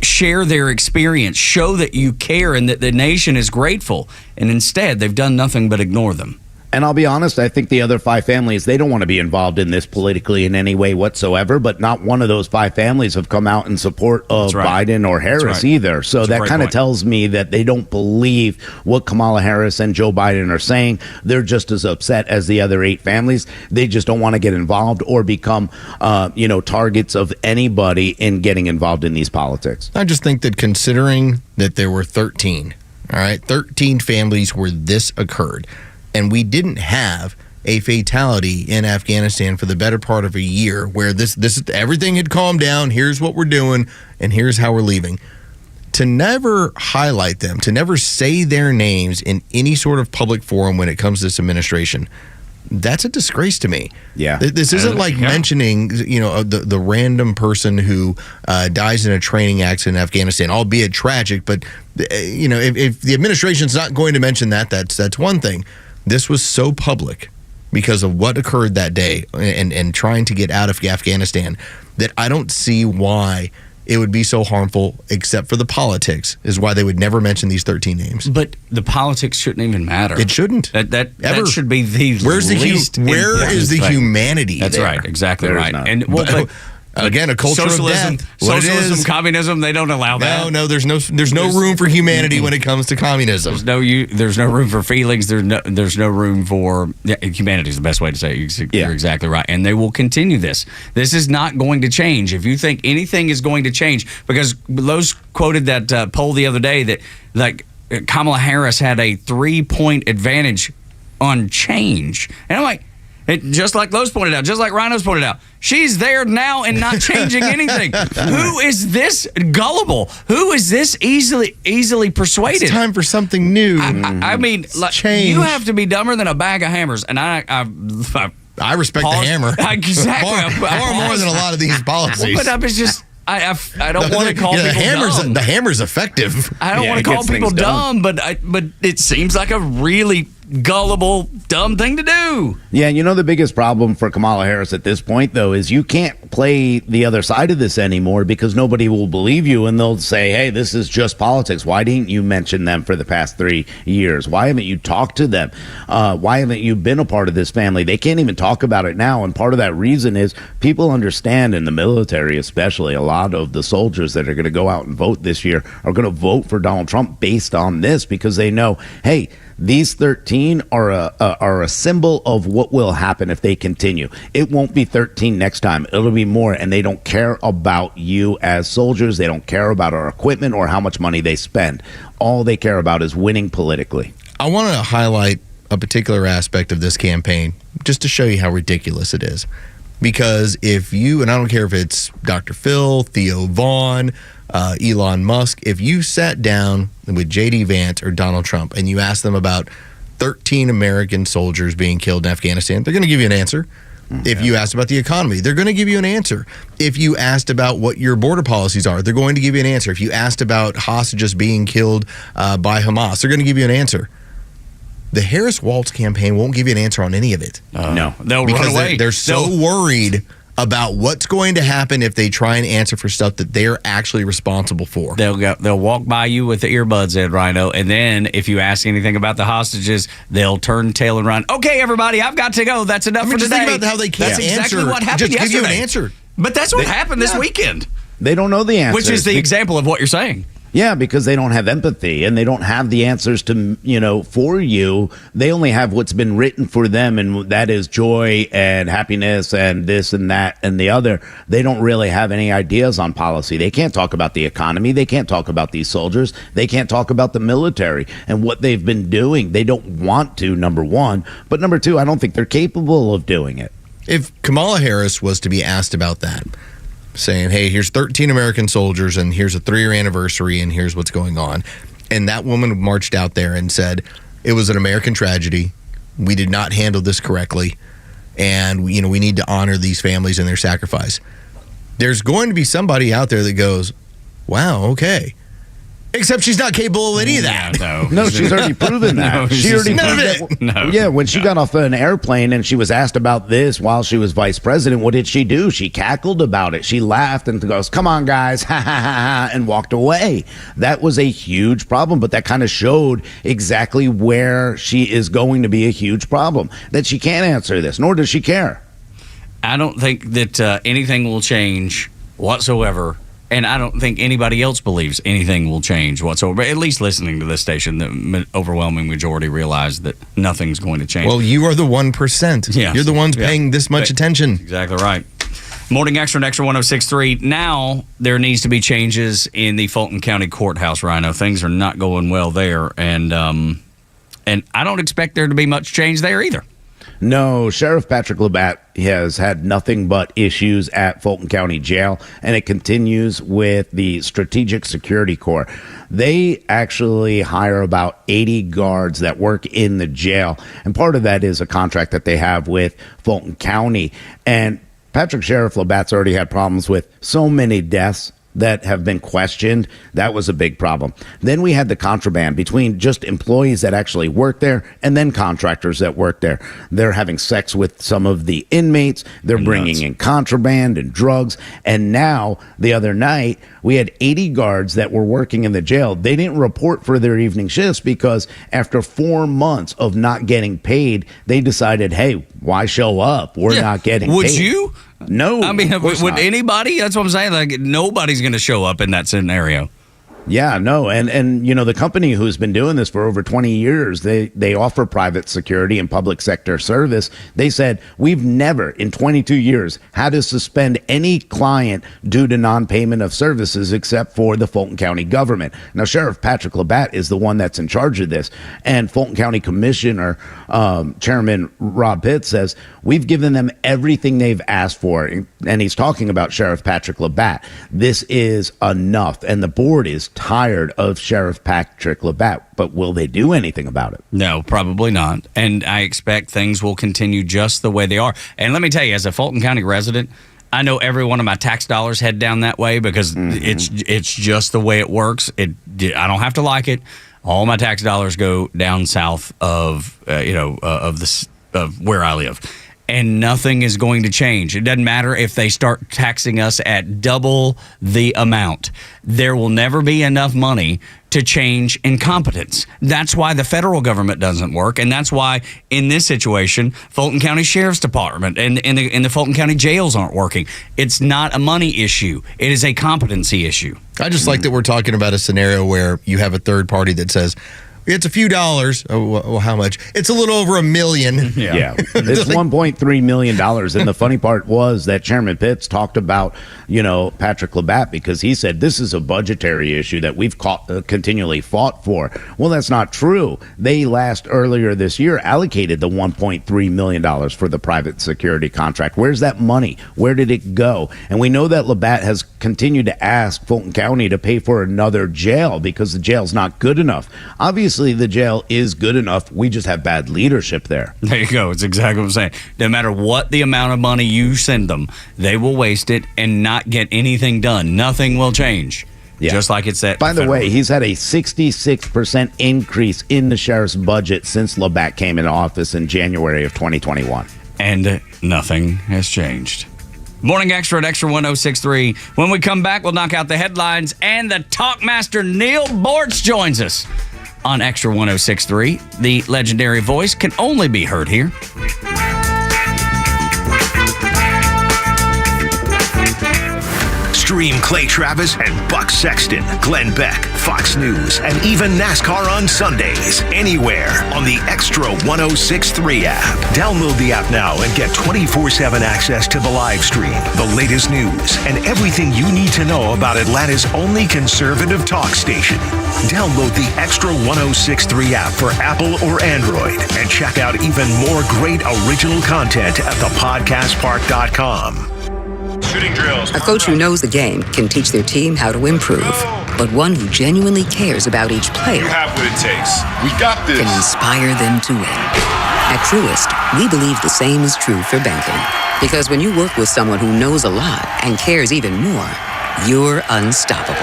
Share their experience. Show that you care and that the nation is grateful. And instead, they've done nothing but ignore them. And I'll be honest, I think the other 5 families, they don't want to be involved in this politically in any way whatsoever, but not one of those 5 families have come out in support of Biden or Harris either. So that kind of tells me that they don't believe what Kamala Harris and Joe Biden are saying. They're just as upset as the other 8 families. They just don't want to get involved or become, targets of anybody in getting involved in these politics. I just think that considering that there were 13 families where this occurred, and we didn't have a fatality in Afghanistan for the better part of a year where this everything had calmed down. Here's what we're doing, and here's how we're leaving. To never highlight them, to never say their names in any sort of public forum when it comes to this administration, that's a disgrace to me. Yeah. This isn't like mentioning, the random person who dies in a training accident in Afghanistan, albeit tragic. But, if the administration's not going to mention that, that's one thing. This was so public because of what occurred that day and trying to get out of Afghanistan that I don't see why it would be so harmful, except for the politics, is why they would never mention these 13 names. But the politics shouldn't even matter. It shouldn't. That should be the least. Where is the humanity? That's there? right. Exactly There is right. none. And again, a culture socialism, of death. Communism, they don't allow that. No, there's no room for humanity when it comes to communism. There's no room for feelings. There's no room for humanity is the best way to say it. You're exactly right. And they will continue this. This is not going to change. If you think anything is going to change, because Lowe's quoted that poll the other day that Kamala Harris had a 3-point advantage on change. And I'm like, just like Lowe's pointed out, just like Rhino's pointed out, she's there now and not changing anything. Who is this gullible? Who is this easily persuaded? It's time for something new. I mean, you have to be dumber than a bag of hammers. And I respect the hammer. Exactly. Far more than a lot of these policies. But I was just... I don't want to call people dumb. The hammer's effective. I don't want to call people dumb, but it seems like a really gullible, dumb thing to do. Yeah, the biggest problem for Kamala Harris at this point, though, is you can't play the other side of this anymore because nobody will believe you, and they'll say, hey, this is just politics. Why didn't you mention them for the past 3 years? Why haven't you talked to them? Why haven't you been a part of this family? They can't even talk about it now, and part of that reason is people understand, in the military especially, a lot of the soldiers that are going to go out and vote this year are going to vote for Donald Trump based on this because they know, hey, these 13 are a symbol of what will happen if they continue. It won't be 13 next time. It'll be more, and they don't care about you as soldiers. They don't care about our equipment or how much money they spend. All they care about is winning politically. I want to highlight a particular aspect of this campaign just to show you how ridiculous it is. Because if you, and I don't care if it's Dr. Phil, Theo Vaughn, Elon Musk, if you sat down with J.D. Vance or Donald Trump and you asked them about 13 American soldiers being killed in Afghanistan, they're going to give you an answer. If you asked about the economy, they're going to give you an answer. If you asked about what your border policies are, they're going to give you an answer. If you asked about hostages being killed by Hamas, they're going to give you an answer. The Harris-Walz campaign won't give you an answer on any of it. No. They'll because run away. They're so worried about what's going to happen if they try and answer for stuff that they're actually responsible for. They'll walk by you with the earbuds in, Rhino, and then if you ask anything about the hostages, they'll turn tail and run. Okay, everybody, I've got to go. That's enough for just today. Think about how they can't That's exactly answer. what happened just yesterday. Give you an answer. But that's what happened this weekend. They don't know the answer. Which is the example of what you're saying. Yeah, because they don't have empathy and they don't have the answers to, for you. They only have what's been written for them, and that is joy and happiness and this and that and the other. They don't really have any ideas on policy. They can't talk about the economy. They can't talk about these soldiers. They can't talk about the military and what they've been doing. They don't want to, number one. But number two, I don't think they're capable of doing it. If Kamala Harris was to be asked about that, saying, hey, here's 13 American soldiers and here's a 3-year anniversary and here's what's going on. And that woman marched out there and said, it was an American tragedy. we did not handle this correctly, and we need to honor these families and their sacrifice. There's going to be somebody out there that goes, wow, okay. Except she's not capable of any of that. No, she's already proven that. She already proved that. Yeah, when she got off an airplane and she was asked about this while she was vice president, what did she do? She cackled about it. She laughed and goes, come on, guys, ha, ha, ha, ha, and walked away. That was a huge problem, but that kind of showed exactly where she is going to be a huge problem, that she can't answer this, nor does she care. I don't think that anything will change whatsoever. And I don't think anybody else believes anything will change whatsoever. At least listening to this station, the overwhelming majority realize that nothing's going to change. Well, you are the 1%. Yes. You're the ones paying this much attention. Exactly right. Morning Xtra and Xtra 106.3. Now there needs to be changes in the Fulton County Courthouse, Rhino. Things are not going well there. And I don't expect there to be much change there either. No, Sheriff Patrick Labatt has had nothing but issues at Fulton County Jail, and it continues with the Strategic Security Corps. They actually hire about 80 guards that work in the jail, and part of that is a contract that they have with Fulton County. And Sheriff Labatt's already had problems with so many deaths that have been questioned. That was a big problem. Then we had the contraband between just employees that actually work there and then contractors that work there. They're having sex with some of the inmates. They're bringing in contraband and drugs. And now, the other night, we had 80 guards that were working in the jail. They didn't report for their evening shifts because after 4 months of not getting paid, they decided, hey, why show up? We're not getting paid. Would you? No. I mean, would anybody? That's what I'm saying. Like, nobody's going to show up in that scenario. Yeah, no. And the company who's been doing this for over 20 years, they offer private security and public sector service. They said, we've never in 22 years had to suspend any client due to non-payment of services except for the Fulton County government. Now, Sheriff Patrick Labatt is the one that's in charge of this. And Fulton County Commissioner, Chairman Rob Pitt says, we've given them everything they've asked for. And he's talking about Sheriff Patrick Labatt. This is enough. And the board is tired of Sheriff Patrick Labatt, but will they do anything about it? No, probably not. And I expect things will continue just the way they are. And let me tell you, as a Fulton County resident, I know every one of my tax dollars head down that way because it's just the way it works. I don't have to like it. All my tax dollars go down south of where I live. And nothing is going to change. It doesn't matter if they start taxing us at double the amount. There will never be enough money to change incompetence. That's why the federal government doesn't work, and that's why in this situation, Fulton County Sheriff's Department and the Fulton County jails aren't working. It's not a money issue. It is a competency issue. I just like that we're talking about a scenario where you have a third party that says, it's a few dollars. Oh, well, how much? It's a little over $1 million. Yeah. It's $1.3 million. And the funny part was that Chairman Pitts talked about, Patrick Labatt because he said this is a budgetary issue that we've continually fought for. Well, that's not true. They earlier this year allocated the $1.3 million for the private security contract. Where's that money? Where did it go? And we know that Labatt has continued to ask Fulton County to pay for another jail because the jail's not good enough. Obviously, the jail is good enough. We just have bad leadership there. There you go. It's exactly what I'm saying. No matter what the amount of money you send them, they will waste it and not get anything done. Nothing will change. Yeah. Just like it's at. By the way, he's had a 66% increase in the sheriff's budget since Labatt came into office in January of 2021. And nothing has changed. Morning Xtra at Xtra 106.3. When we come back, we'll knock out the headlines, and the Talkmaster Neil Bortz joins us on Xtra 106.3. The legendary voice can only be heard here. Stream Clay Travis and Buck Sexton, Glenn Beck, Fox News, and even NASCAR on Sundays, anywhere on the Xtra 106.3 app. Download the app now and get 24/7 access to the live stream, the latest news, and everything you need to know about Atlanta's only conservative talk station. Download the Xtra 106.3 app for Apple or Android and check out even more great original content at thepodcastpark.com. Shooting drills. A coach who knows the game can teach their team how to improve, but one who genuinely cares about each player you have what it takes. We got this. Can inspire them to win. At Truist, we believe the same is true for banking. Because when you work with someone who knows a lot and cares even more, you're unstoppable.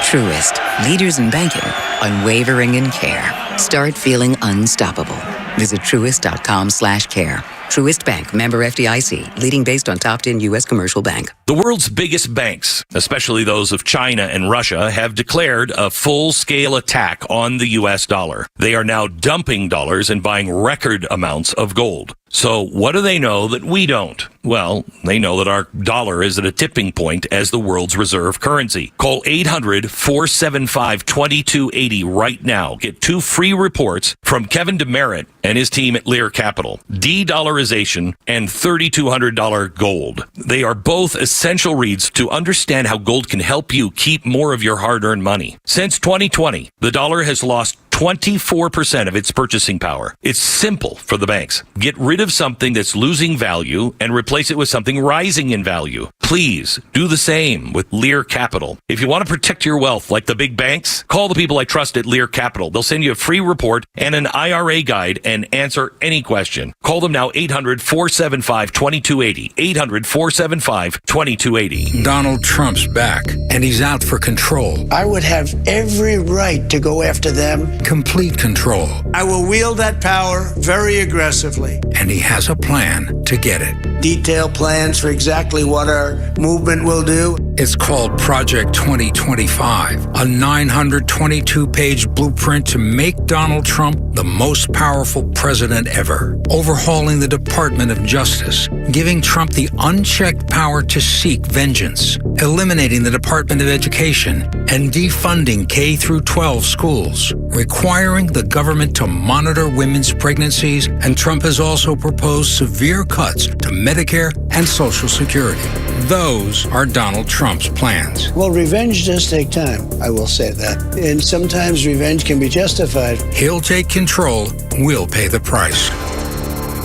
Truist, leaders in banking, unwavering in care. Start feeling unstoppable. Visit truist.com/care. Truist Bank, member FDIC, leading based on top 10 U.S. commercial bank. The world's biggest banks, especially those of China and Russia, have declared a full-scale attack on the U.S. dollar. They are now dumping dollars and buying record amounts of gold. So what do they know that we don't? Well, they know that our dollar is at a tipping point as the world's reserve currency. Call 800-475-2280 right now. Get 2 free reports from Kevin DeMerit and his team at Lear Capital. De-dollarization and $3,200 gold. They are both essential reads to understand how gold can help you keep more of your hard-earned money. Since 2020, the dollar has lost 24% of its purchasing power. It's simple for the banks. Get rid of something that's losing value and replace it with something rising in value. Please do the same with Lear Capital. If you want to protect your wealth like the big banks, call the people I trust at Lear Capital. They'll send you a free report and an IRA guide and answer any question. Call them now, 800-475-2280. 800-475-2280. Donald Trump's back, and he's out for control. I would have every right to go after them. Complete control. I will wield that power very aggressively. And he has a plan to get it. Detailed plans for exactly what our movement will do. It's called Project 2025, a 922-page blueprint to make Donald Trump the most powerful president ever. Overhauling the Department of Justice, giving Trump the unchecked power to seek vengeance, eliminating the Department of Education, and defunding K-12 schools, requiring the government to monitor women's pregnancies, and Trump has also proposed severe cuts to Medicare and Social Security. Those are Donald Trump's plans. Well, revenge does take time, I will say that. And sometimes revenge can be justified. He'll take control, we'll pay the price.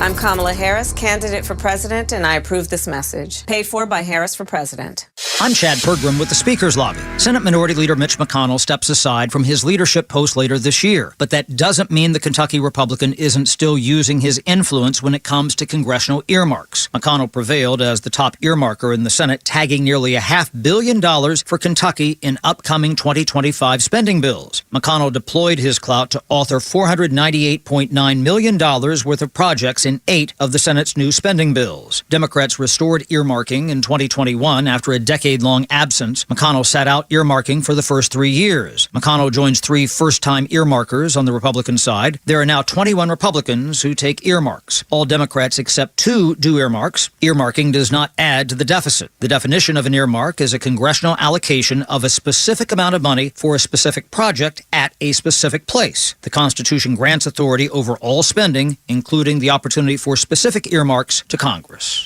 I'm Kamala Harris, candidate for president, and I approve this message. Paid for by Harris for President. I'm Chad Pergram with the Speaker's Lobby. Senate Minority Leader Mitch McConnell steps aside from his leadership post later this year, but that doesn't mean the Kentucky Republican isn't still using his influence when it comes to congressional earmarks. McConnell prevailed as the top earmarker in the Senate, tagging nearly $500 million for Kentucky in upcoming 2025 spending bills. McConnell deployed his clout to author $498.9 million worth of projects in 8 of the Senate's new spending bills. Democrats restored earmarking in 2021 after a decade-long absence. McConnell sat out earmarking for the first 3 years. McConnell joins 3 first-time earmarkers on the Republican side. There are now 21 Republicans who take earmarks. All Democrats except 2 do earmarks. Earmarking does not add to the deficit. The definition of an earmark is a congressional allocation of a specific amount of money for a specific project at a specific place. The Constitution grants authority over all spending, including the opportunity for specific earmarks to Congress.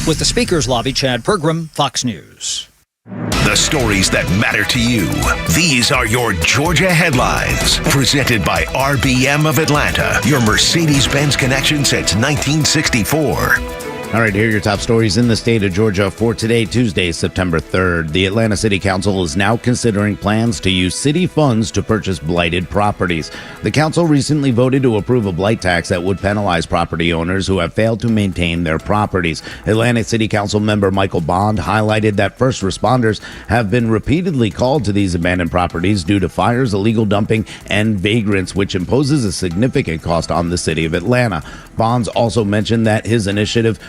With the Speaker's Lobby, Chad Pergram, Fox News. The stories that matter to you. These are your Georgia headlines. Presented by RBM of Atlanta, your Mercedes-Benz connection since 1964. All right, here are your top stories in the state of Georgia for today, Tuesday, September 3rd. The Atlanta City Council is now considering plans to use city funds to purchase blighted properties. The council recently voted to approve a blight tax that would penalize property owners who have failed to maintain their properties. Atlanta City Council member Michael Bond highlighted that first responders have been repeatedly called to these abandoned properties due to fires, illegal dumping, and vagrants, which imposes a significant cost on the city of Atlanta. Bonds also mentioned that his initiative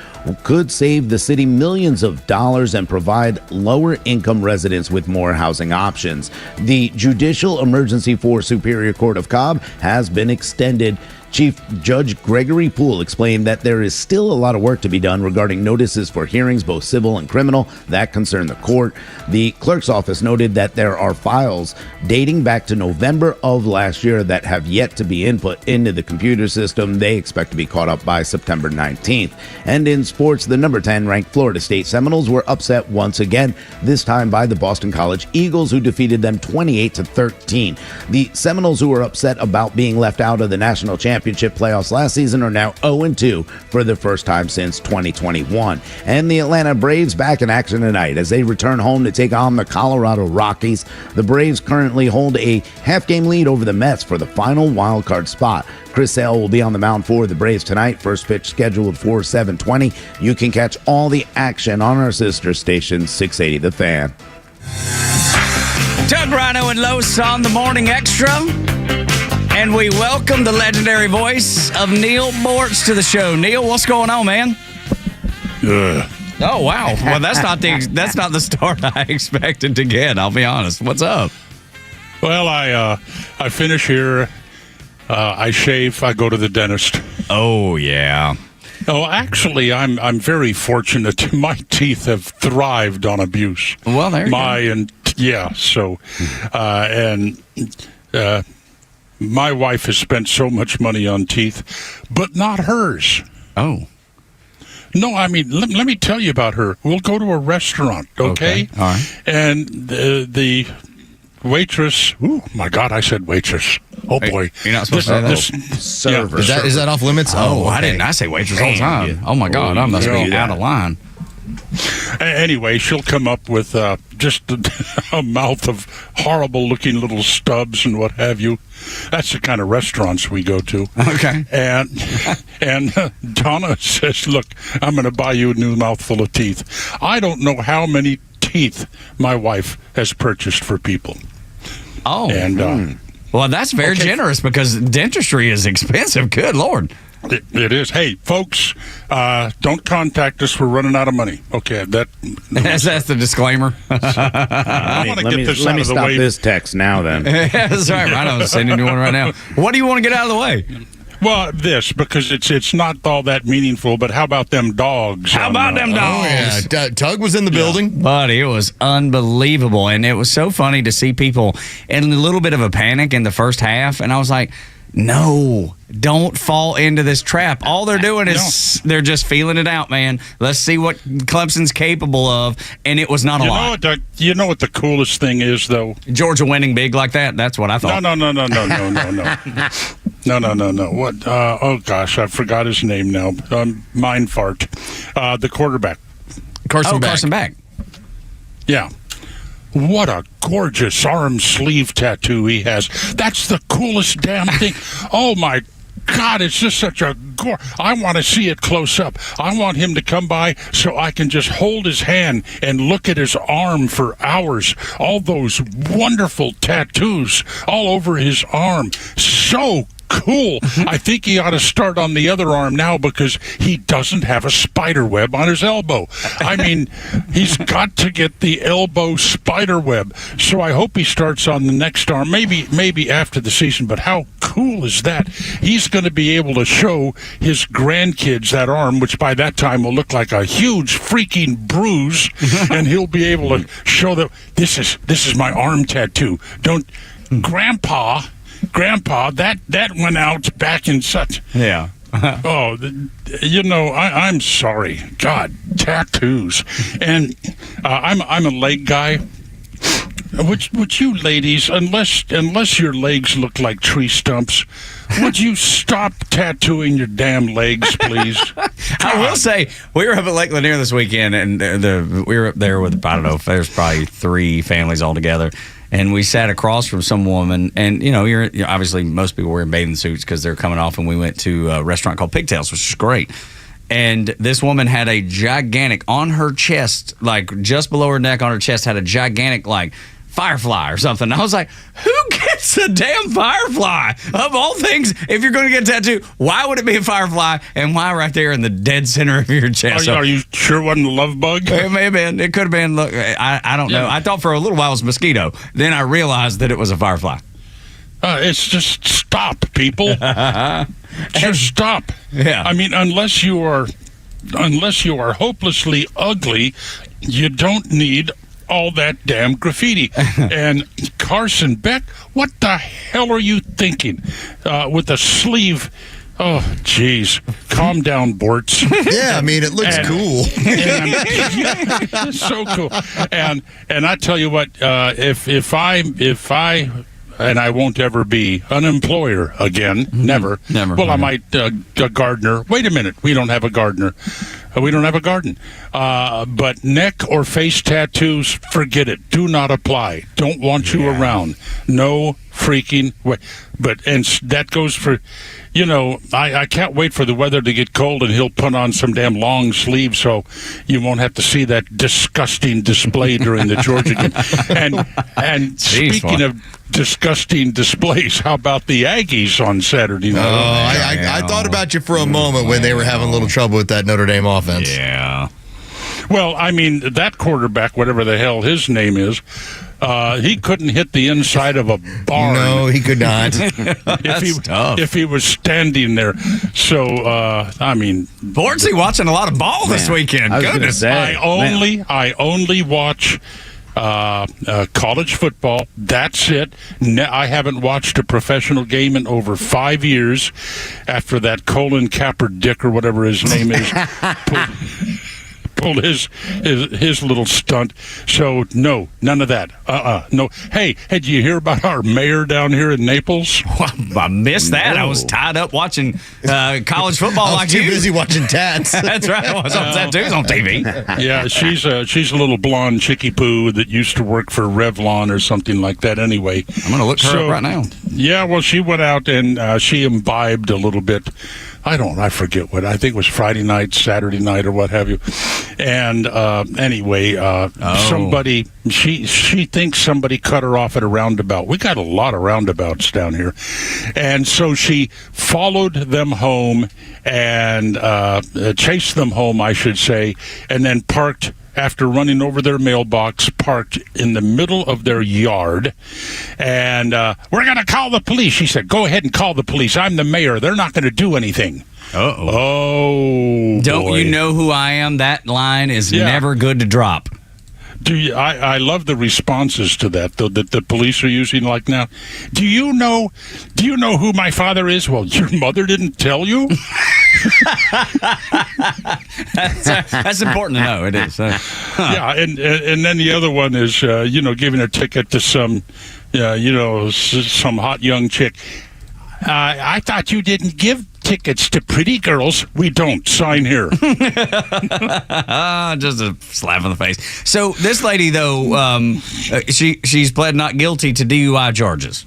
could save the city millions of dollars and provide lower-income residents with more housing options. The judicial emergency for Superior Court of Cobb has been extended. Chief Judge Gregory Poole explained that there is still a lot of work to be done regarding notices for hearings, both civil and criminal, that concern the court. The clerk's office noted that there are files dating back to November of last year that have yet to be input into the computer system. They expect to be caught up by September 19th. And in sports, the number 10 ranked Florida State Seminoles were upset once again, this time by the Boston College Eagles, who defeated them 28-13. The Seminoles, who were upset about being left out of the national championship championship playoffs last season are now 0-2 for the first time since 2021. And the Atlanta Braves back in action tonight as they return home to take on the Colorado Rockies. The Braves currently hold a half-game lead over the Mets for the final wild-card spot. Chris Sale will be on the mound for the Braves tonight. First pitch scheduled for 7:20. You can catch all the action on our sister station, 680 The Fan. Doug, Rhino, and Los on the Morning Extra. And we welcome the legendary voice of Neil Bortz to the show. Neil, what's going on, man? Oh, wow. Well, that's not the start I expected to get, I'll be honest. What's up? Well, I finish here. I shave. I go to the dentist. Oh, yeah. Oh, actually, I'm very fortunate. My teeth have thrived on abuse. Well, there you go. My wife has spent so much money on teeth, but not hers. Oh. No, I mean, let me tell you about her. We'll go to a restaurant, okay? All right. And the waitress, oh my God, I said waitress. Oh boy. You're not supposed to say that. Server. Is that off limits? Oh, okay. I didn't. I say waitress all the time. Oh my God, I must be out of line. Anyway, she'll come up with just a mouth of horrible-looking little stubs and what have you. That's the kind of restaurants we go to. Okay. And Donna says, look, I'm going to buy you a new mouthful of teeth. I don't know how many teeth my wife has purchased for people. Oh. And well, that's very generous because dentistry is expensive. Good Lord. It is. Hey, folks, don't contact us. We're running out of money. Okay, that's the disclaimer. I want to get this out of the way. Let me stop this text now, then. That's right. Rhino's sending you one right now. What do you want to get out of the way? Well, because it's not all that meaningful, but how about them dogs? How about them dogs? Oh, yeah. Tug was in the building. Buddy, it was unbelievable. And it was so funny to see people in a little bit of a panic in the first half. And I was like, no, don't fall into this trap. All they're doing is they're just feeling it out, man. Let's see what Clemson's capable of. And it was not a lot. You know what the coolest thing is, though? Georgia winning big like that? That's what I thought. No. No. What? Oh, gosh, I forgot his name now. Mind fart. The quarterback. Carson Beck. Yeah. What a gorgeous arm sleeve tattoo he has. That's the coolest damn thing. Oh, my God, it's just such a I want to see it close up. I want him to come by so I can just hold his hand and look at his arm for hours. All those wonderful tattoos all over his arm. So cool. I think he ought to start on the other arm now because he doesn't have a spider web on his elbow. I mean, he's got to get the elbow spider web. So I hope he starts on the next arm, maybe after the season. But how cool is that? He's going to be able to show his grandkids that arm, which by that time will look like a huge freaking bruise, and he'll be able to show that this is my arm tattoo. Grandpa, that went out back in such. Yeah. I'm sorry. God, tattoos, and I'm a leg guy. Would you ladies, unless your legs look like tree stumps, would you stop tattooing your damn legs, please? I will say, we were up at Lake Lanier this weekend, and we were up there with, I don't know, there's probably 3 families all together. And we sat across from some woman, and you're obviously most people wearing bathing suits because they're coming off. And we went to a restaurant called Pigtails, which is great. And this woman had a gigantic on her chest, like just below her neck on her chest, had a gigantic like firefly or something. And I was like, who gets a damn firefly? Of all things, if you're going to get a tattoo, why would it be a firefly? And why right there in the dead center of your chest? Are you sure it wasn't a love bug? It may have been. It could have been. Look, I don't know. I thought for a little while it was a mosquito. Then I realized that it was a firefly. It's just stop, people. Just stop. Yeah. I mean, unless you are hopelessly ugly, you don't need all that damn graffiti. And Carson Beck, what the hell are you thinking with a sleeve? Oh, jeez. Calm down, Bortz. Yeah, I mean, it looks cool. It's so cool. And I tell you what, if I and I won't ever be an employer again. Never. Never. Well, I might a gardener. Wait a minute. We don't have a gardener. We don't have a garden. But neck or face tattoos, forget it. Do not apply. Don't want you around. No freaking way. And that goes for, I can't wait for the weather to get cold and he'll put on some damn long sleeves so you won't have to see that disgusting display during the Georgia game. And speaking of disgusting displays, how about the Aggies on Saturday night? I thought about you for a moment when they were having a little trouble with that Notre Dame offense. Yeah. Well, I mean, that quarterback, whatever the hell his name is, he couldn't hit the inside of a barn. No, he could not. if he was standing there. So, I mean, Bornsey watching a lot of ball this weekend. Goodness. I only watch college football. That's it. I haven't watched a professional game in over 5 years after that Colin Kaepernick or whatever his name is pulled his little stunt. So no, none of that. No. Hey, did you hear about our mayor down here in Naples? I missed that. No. I was tied up watching college football. I was too busy watching tats. That's right. I was on tattoos on TV. Yeah, she's a little blonde chickie poo that used to work for Revlon or something like that. Anyway, I'm going to look her up right now. Yeah, well, she went out and she imbibed a little bit. I forget what. I think it was Friday night, Saturday night, or what have you. And anyway, somebody, she thinks somebody cut her off at a roundabout. We got a lot of roundabouts down here. And so she followed them home and chased them home, I should say, and then parked, after running over their mailbox, parked in the middle of their yard. And we're going to call the police. She said, go ahead and call the police. I'm the mayor. They're not going to do anything. Uh-oh. Oh, don't boy. You know who I am? That line is never good to drop. I love the responses to that, though, that the police are using like now. Do you know who my father is? Well, your mother didn't tell you? That's important to know. It is. Yeah, and then the other one is, giving a ticket to some hot young chick. I thought you didn't give tickets to pretty girls. We don't. Sign here. Just a slap in the face. So this lady, though, she's pled not guilty to DUI charges.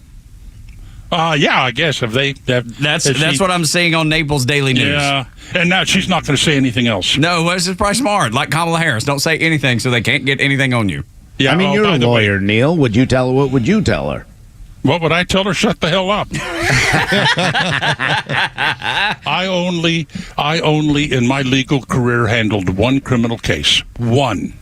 Yeah, I guess that's what I'm seeing on Naples Daily News. Yeah, and now she's not going to say anything else. No, this is probably smart. Like Kamala Harris, don't say anything so they can't get anything on you. Yeah, I mean, you're a lawyer, Neil. What would you tell her? What would I tell her? Shut the hell up. I only in my legal career handled one criminal case. One.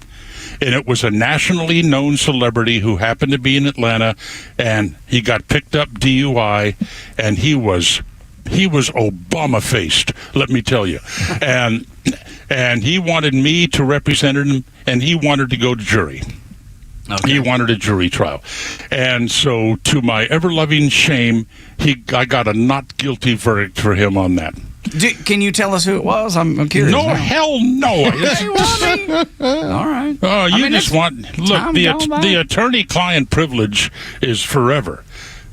And it was a nationally known celebrity who happened to be in Atlanta, and he got picked up DUI, and he was Obama-faced, let me tell you. And he wanted me to represent him, and he wanted to go to jury. Okay. He wanted a jury trial. And so, to my ever-loving shame, I got a not guilty verdict for him on that. Can you tell us who it was? I'm curious. No, now. Hell no. All right. Oh, you just want... Look, the attorney-client privilege is forever.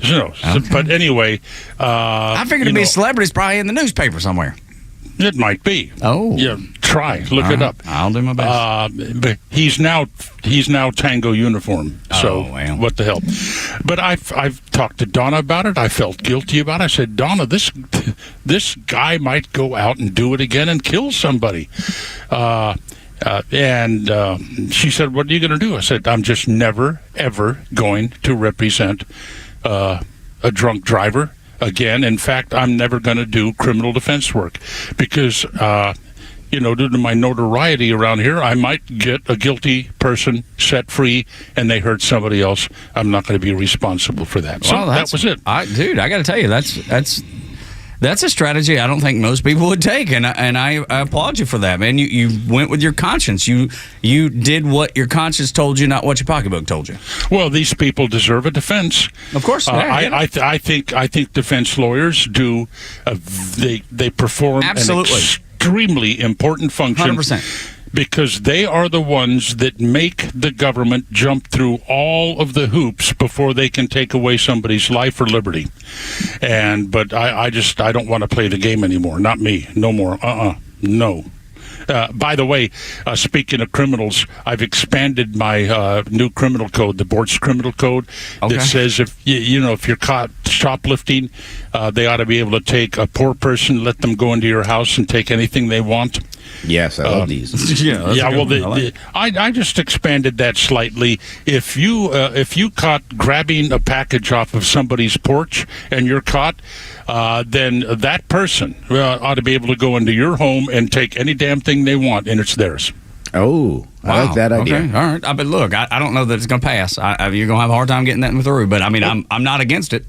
Okay. But anyway... I figured it'd be a celebrity's probably in the newspaper somewhere. It might be. Oh. Yeah, try. Look it up. I'll do my best. But he's now Tango uniform. So what the hell? But I've talked to Donna about it. I felt guilty about it. I said, Donna, this guy might go out and do it again and kill somebody. And she said, what are you going to do? I said, I'm just never, ever going to represent a drunk driver again. In fact, I'm never going to do criminal defense work because, due to my notoriety around here, I might get a guilty person set free and they hurt somebody else. I'm not going to be responsible for that. So that was it. I got to tell you, that's a strategy I don't think most people would take, and I applaud you for that, man. You went with your conscience. You did what your conscience told you, not what your pocketbook told you. Well, these people deserve a defense. Of course, I think defense lawyers do. They perform an extremely important function. 100%. because they are the ones that make the government jump through all of the hoops before they can take away somebody's life or liberty. But I don't want to play the game anymore. Not me. No more. No. By the way, speaking of criminals, I've expanded my new criminal code, the board's criminal code, that says if you're caught shoplifting, they ought to be able to take a poor person, let them go into your house and take anything they want. Yes, I love these. I just expanded that slightly. If you caught grabbing a package off of somebody's porch and you're caught, then that person ought to be able to go into your home and take any damn thing they want, and it's theirs. Oh, I like that idea. Okay, all right. But look, I don't know that it's going to pass. You're going to have a hard time getting that through. But I mean, I'm not against it.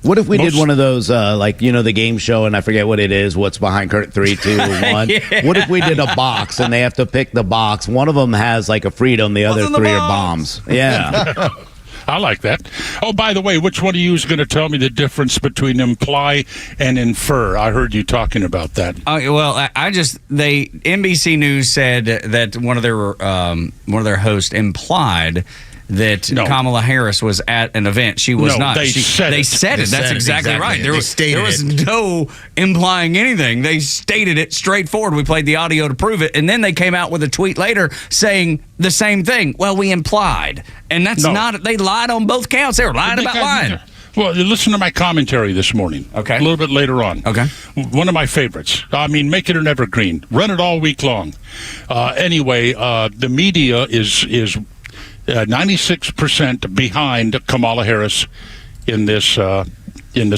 What if we did one of those, the game show, and I forget what it is, what's behind curtain 3, 2, 1? Yeah. What if we did a box, and they have to pick the box? One of them has, like, a freedom, the other 3 are bombs. Yeah. I like that. Oh, by the way, which one of you is going to tell me the difference between imply and infer? I heard you talking about that. NBC News said that one of their hosts implied that Kamala Harris was at an event. She was not. They said it. That's exactly right. There was no implying anything. They stated it straightforward. We played the audio to prove it, and then they came out with a tweet later saying the same thing. Well, we implied, and that's not. They lied on both counts. They were lying about lying. Well, listen to my commentary this morning. Okay. A little bit later on. Okay. One of my favorites. I mean, make it an evergreen. Run it all week long. Anyway, the media is 96% behind Kamala Harris in this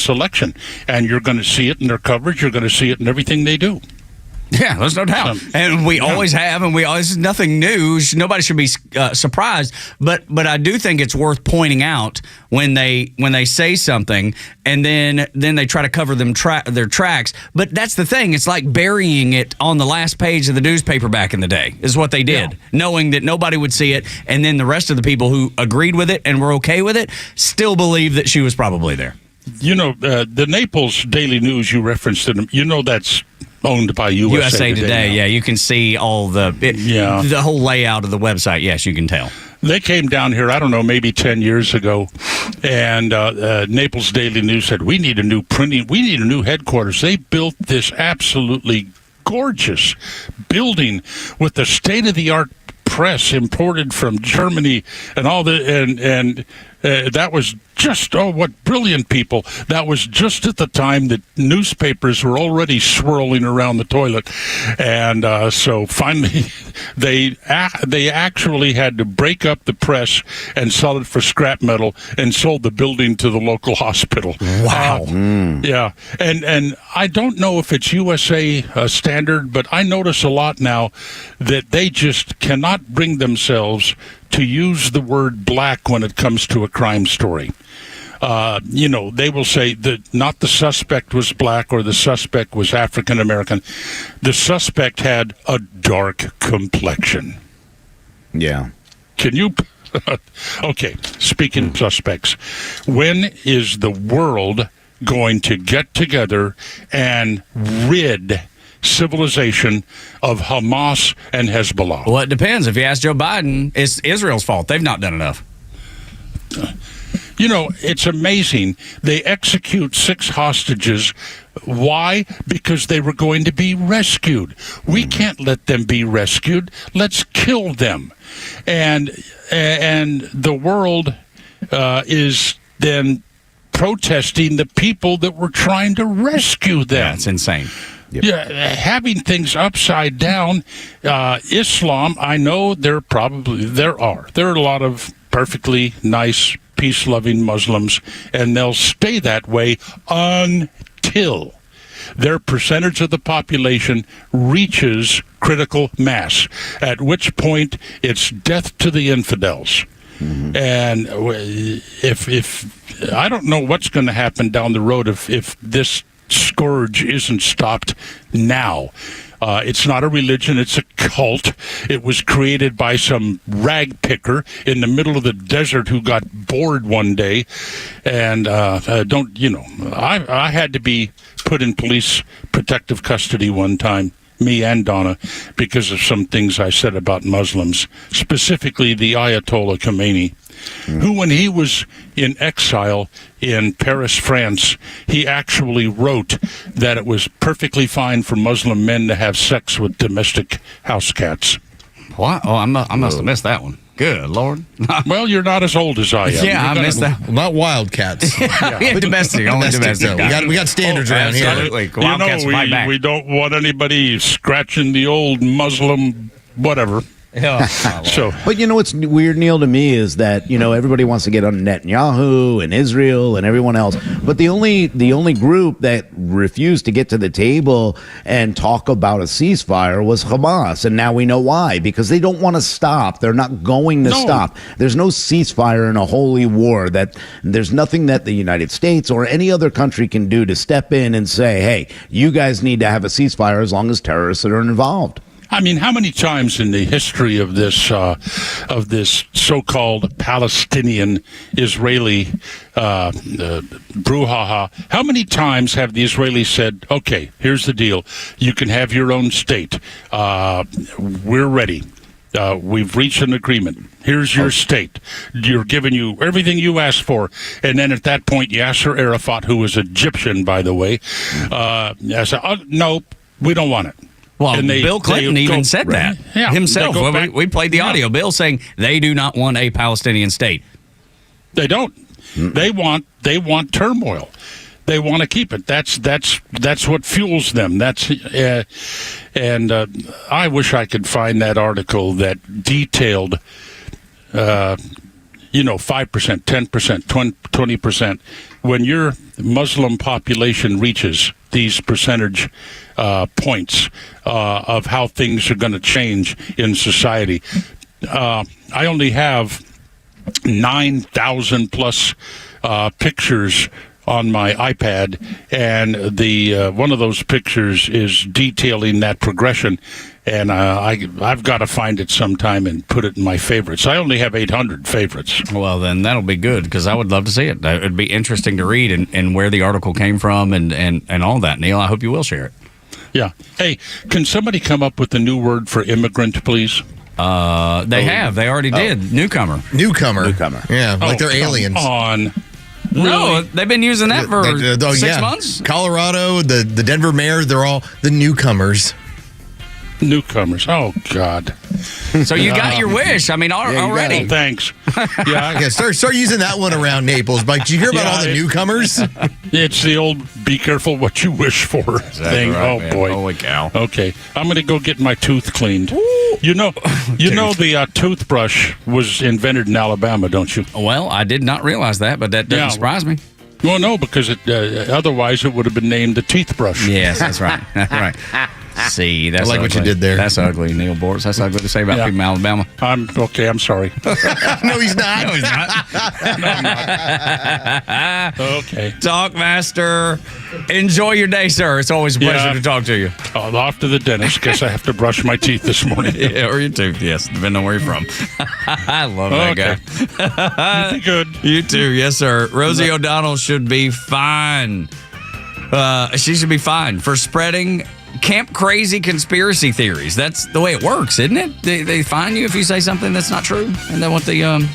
election, and you're going to see it in their coverage. You're going to see it in everything they do. Yeah, there's no doubt, and we always have, and we always nothing new. Nobody should be surprised, but I do think it's worth pointing out when they say something, and then they try to cover their tracks. But that's the thing; it's like burying it on the last page of the newspaper back in the day. Is what they did, knowing that nobody would see it, and then the rest of the people who agreed with it and were okay with it still believe that she was probably there. The Naples Daily News you referenced in them. That's owned by USA Today. Yeah, you can see all the whole layout of the website. Yes, you can tell. They came down here, I don't know, maybe 10 years ago, and Naples Daily News said, we need a new headquarters. They built this absolutely gorgeous building with the state-of-the-art press imported from Germany and all and that was just, what brilliant people. That was just at the time that newspapers were already swirling around the toilet. And so finally, they actually had to break up the press and sell it for scrap metal and sold the building to the local hospital. Wow. Yeah. And I don't know if it's USA standard, but I notice a lot now that they just cannot bring themselves to use the word black when it comes to a crime story. They will say that not the suspect was black or the suspect was African American. The suspect had a dark complexion. Yeah. Can you? Okay, speaking of suspects, when is the world going to get together and rid civilization of Hamas and Hezbollah? Well, it depends. If you ask Joe Biden, it's Israel's fault. They've not done enough. It's amazing. They execute 6 hostages. Why? Because they were going to be rescued. We can't let them be rescued. Let's kill them. And the world is then protesting the people that were trying to rescue them. Yeah, it's insane. Yep. Yeah, having things upside down. Islam, I know there are a lot of perfectly nice, peace-loving Muslims, and they'll stay that way until their percentage of the population reaches critical mass, at which point it's death to the infidels. Mm-hmm. And if I don't know what's going to happen down the road if this scourge isn't stopped now. It's not a religion, it's a cult. It was created by some rag picker in the middle of the desert who got bored one day. And I had to be put in police protective custody one time me and Donna, because of some things I said about Muslims, specifically the Ayatollah Khomeini, who, when he was in exile in Paris, France, he actually wrote that it was perfectly fine for Muslim men to have sex with domestic house cats. What? Oh, I must have missed that one. Good Lord. Well, you're not as old as I am. Yeah, I missed that. Not wildcats. Yeah, domestic. Only domestic. No. We got standards around here. Absolutely. Wildcats fight back. We don't want anybody scratching the old Muslim whatever. But you know what's weird, Neil, to me is that everybody wants to get on Netanyahu and Israel and everyone else, but the only group that refused to get to the table and talk about a ceasefire was Hamas, and now we know why, because they don't want to stop. They're not going to stop. There's no ceasefire in a holy war. That there's nothing that the United States or any other country can do to step in and say, hey, you guys need to have a ceasefire as long as terrorists are involved. I mean, how many times in the history of this so-called Palestinian-Israeli brouhaha, how many times have the Israelis said, okay, here's the deal, you can have your own state, we're ready, we've reached an agreement, here's your state, you're giving you everything you asked for, and then at that point, Yasser Arafat, who was Egyptian, by the way, said, no, we don't want it. Well, Bill Clinton even said that himself. We played the audio. Bill saying they do not want a Palestinian state. They don't. They want turmoil. They want to keep it. That's what fuels them. I wish I could find that article that detailed 5%, 10%, 20%. When your Muslim population reaches these percentage points of how things are going to change in society, I only have 9,000 plus pictures on my iPad, and the one of those pictures is detailing that progression, and I've got to find it sometime and put it in my favorites. I only have 800 favorites. Well, then that'll be good, because I would love to see it. It would be interesting to read and where the article came from and all that. Neil, I hope you will share it. Yeah. Hey, can somebody come up with a new word for immigrant, please? They have. They already did. Newcomer. Yeah, like they're aliens. On. No, they've been using that for 6 months. Colorado, the Denver mayor, they're all the newcomers. Newcomers. Oh, God. So you got your wish. I mean, already. Thanks. Yeah, start using that one around Naples. But did you hear about all the newcomers? It's the old "be careful what you wish for" thing. Right, oh, man. boy. Holy cow. Okay, I'm going to go get my tooth cleaned. You know the toothbrush was invented in Alabama, don't you? Well, I did not realize that, but that doesn't surprise me. Well, no, because otherwise it would have been named the teeth brush. Yes, that's right. That's right. See, that's I like ugly. what you did there. That's ugly, Neil Bortz. That's ugly to say about people in Alabama. I'm sorry. No, he's not. No, he's not. No, I'm not. Okay. Talkmaster, enjoy your day, sir. It's always a pleasure to talk to you. I'm off to the dentist. Guess I have to brush my teeth this morning. Yeah, or your tooth, yes, depending on where you're from. I love that guy. You good. You too, yes, sir. Rosie O'Donnell should be fine. She should be fine for spreading camp crazy conspiracy theories. That's the way it works, isn't it? They fine you if you say something that's not true, and then what the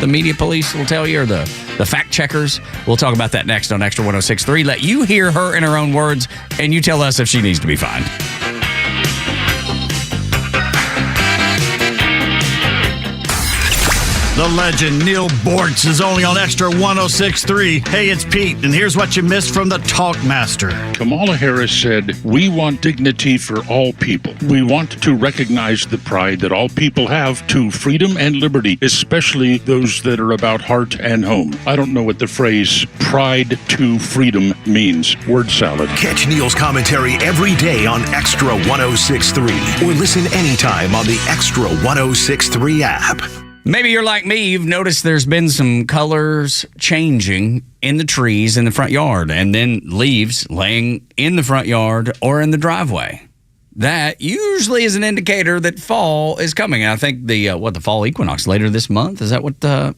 media police will tell you, or the fact checkers. We'll talk about that next on Extra 106.3. Let you hear her in her own words, and you tell us if she needs to be fined. The legend Neil Bortz is only on Extra 106.3. Hey, it's Pete, and here's what you missed from the Talkmaster. Kamala Harris said, "We want dignity for all people. We want to recognize the pride that all people have to freedom and liberty, especially those that are about heart and home." I don't know what the phrase "pride to freedom" means. Word salad. Catch Neil's commentary every day on Extra 106.3 or listen anytime on the Extra 106.3 app. Maybe you're like me. You've noticed there's been some colors changing in the trees in the front yard, and then leaves laying in the front yard or in the driveway. That usually is an indicator that fall is coming. And I think the fall equinox later this month. Is that what I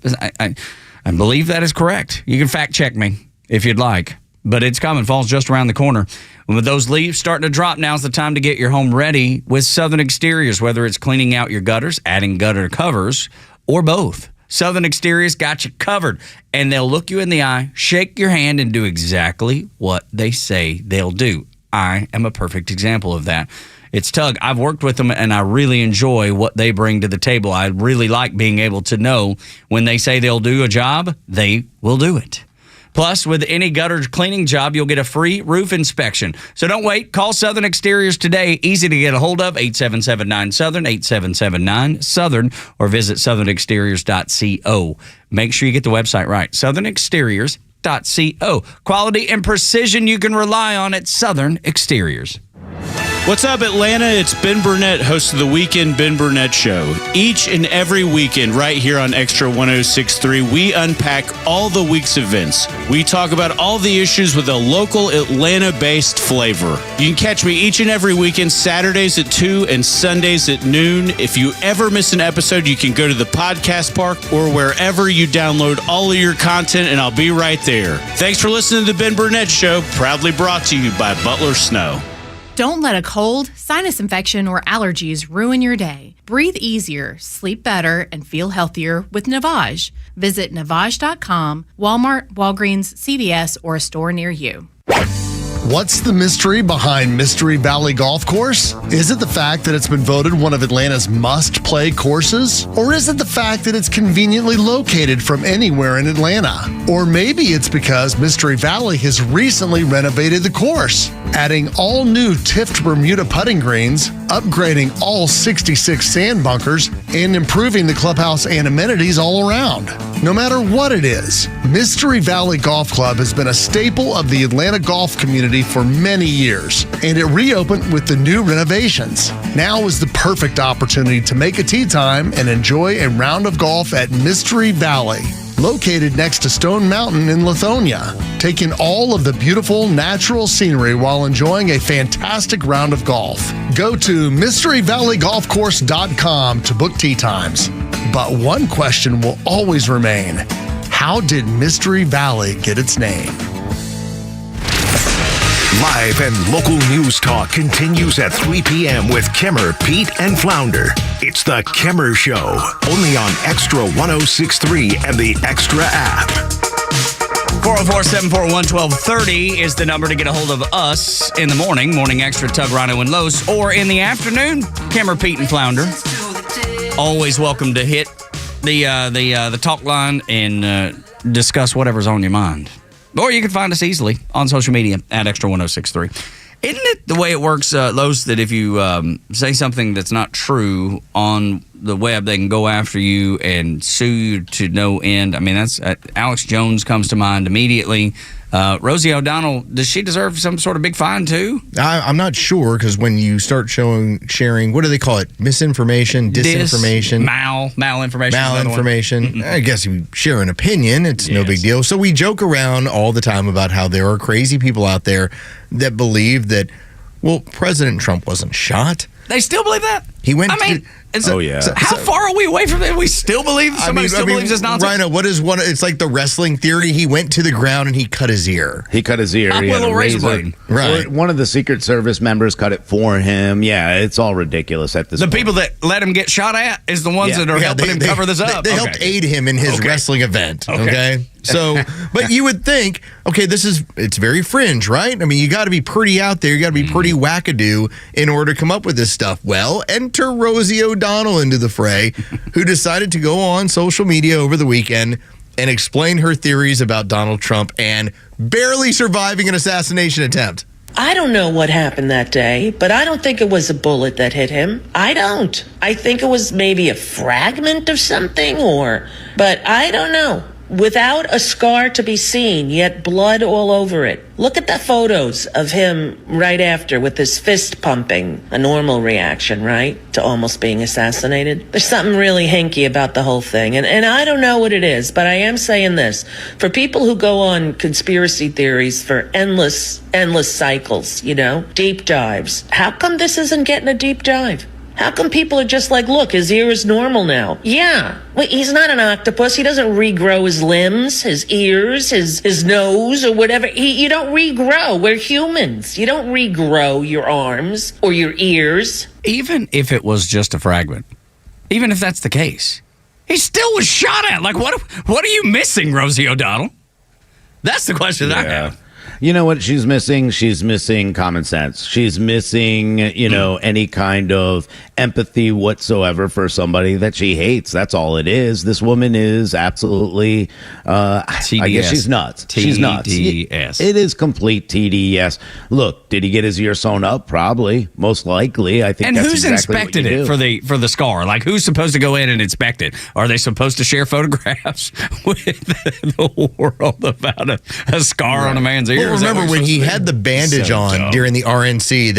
believe that is correct. You can fact check me if you'd like. but it's coming. Fall's just around the corner. With those leaves starting to drop, now's the time to get your home ready with Southern Exteriors, whether it's cleaning out your gutters, adding gutter covers, or both. Southern Exteriors got you covered, and they'll look you in the eye, shake your hand, and do exactly what they say they'll do. I am a perfect example of that. It's Tug. I've worked with them, and I really enjoy what they bring to the table. I really like being able to know when they say they'll do a job, they will do it. Plus, with any gutter cleaning job, you'll get a free roof inspection. So don't wait. Call Southern Exteriors today. Easy to get a hold of, 8779-SOUTHERN, 8779-SOUTHERN, or visit southernexteriors.co. Make sure you get the website right, southernexteriors.co. Quality and precision you can rely on at Southern Exteriors. What's up, Atlanta? It's Ben Burnett, host of the Weekend Ben Burnett Show. Each and every weekend, right here on Extra 106.3, we unpack all the week's events. We talk about all the issues with a local Atlanta-based flavor. You can catch me each and every weekend, Saturdays at 2 and Sundays at noon. If you ever miss an episode, you can go to the podcast park or wherever you download all of your content, and I'll be right there. Thanks for listening to the Ben Burnett Show, proudly brought to you by Butler Snow. Don't let a cold, sinus infection, or allergies ruin your day. Breathe easier, sleep better, and feel healthier with Navage. Visit Navage.com, Walmart, Walgreens, CVS, or a store near you. What's the mystery behind Mystery Valley Golf Course? Is it the fact that it's been voted one of Atlanta's must-play courses? Or is it the fact that it's conveniently located from anywhere in Atlanta? Or maybe it's because Mystery Valley has recently renovated the course, adding all new tipped Bermuda putting greens, upgrading all 66 sand bunkers, and improving the clubhouse and amenities all around. No matter what it is, Mystery Valley Golf Club has been a staple of the Atlanta golf community for many years, and it reopened with the new renovations. Now is the perfect opportunity to make a tee time and enjoy a round of golf at Mystery Valley, located next to Stone Mountain in Lithonia, taking all of the beautiful natural scenery while enjoying a fantastic round of golf. Go to MysteryValleyGolfCourse.com to book tee times. But one question will always remain: how did Mystery Valley get its name? Live and local news talk continues at 3 p.m. with Kimmer, Pete, and Flounder. It's the Kimmer Show, only on Extra 106.3 and the Extra app. 404-741-1230 is the number to get a hold of us in the morning. Morning Extra, Tug, Rhino, and Los. Or in the afternoon, Kimmer, Pete, and Flounder. Always welcome to hit the talk line and discuss whatever's on your mind. Or you can find us easily on social media at Extra 106.3. Isn't it the way it works, Los, that if you say something that's not true on the web, they can go after you and sue you to no end? I mean, that's Alex Jones comes to mind immediately. Rosie O'Donnell, does she deserve some sort of big fine too? I'm not sure, because when you start sharing, what do they call it? Misinformation, disinformation, malinformation. I guess if you share an opinion, it's no big deal. So we joke around all the time about how there are crazy people out there that believe that, well, President Trump wasn't shot. They still believe that? He went. So how far are we away from it? We still believe somebody believes this nonsense. Rhino, what is one? It's like the wrestling theory. He went to the ground and he cut his ear. He cut his ear. He had a razor blade. Right. One of the Secret Service members cut it for him. Yeah, it's all ridiculous at this point. The people that let him get shot at is the ones that are helping him cover this up. They helped aid him in his wrestling event. Okay. So, but you would think, okay, it's very fringe, right? I mean, you got to be pretty out there. You got to be pretty wackadoo in order to come up with this stuff. Well, enter Rosie O'Donnell into the fray, who decided to go on social media over the weekend and explain her theories about Donald Trump and barely surviving an assassination attempt. I don't know what happened that day, but I don't think it was a bullet that hit him. I don't. I think it was maybe a fragment of something, but I don't know. Without a scar to be seen, yet blood all over it. Look at the photos of him right after with his fist pumping. A normal reaction, right? To almost being assassinated. There's something really hinky about the whole thing. And I don't know what it is, but I am saying this. For people who go on conspiracy theories for endless cycles, deep dives, how come this isn't getting a deep dive? How come people are just like, look, his ear is normal now? Yeah. Wait, he's not an octopus. He doesn't regrow his limbs, his ears, his nose, or whatever. You don't regrow. We're humans. You don't regrow your arms or your ears. Even if it was just a fragment, even if that's the case, he still was shot at. Like, what are you missing, Rosie O'Donnell? That's the question that I have. You know what she's missing? She's missing common sense. She's missing, any kind of empathy whatsoever for somebody that she hates. That's all it is. This woman is absolutely, I guess she's nuts. She's nuts. TDS. It is complete TDS. Look, did he get his ear sewn up? Probably. Most likely. I think And that's who's exactly inspected what you it do. for the scar? Like, who's supposed to go in and inspect it? Are they supposed to share photographs with the world about a scar on a man's ear? Well, remember when he had the bandage on during the RNC?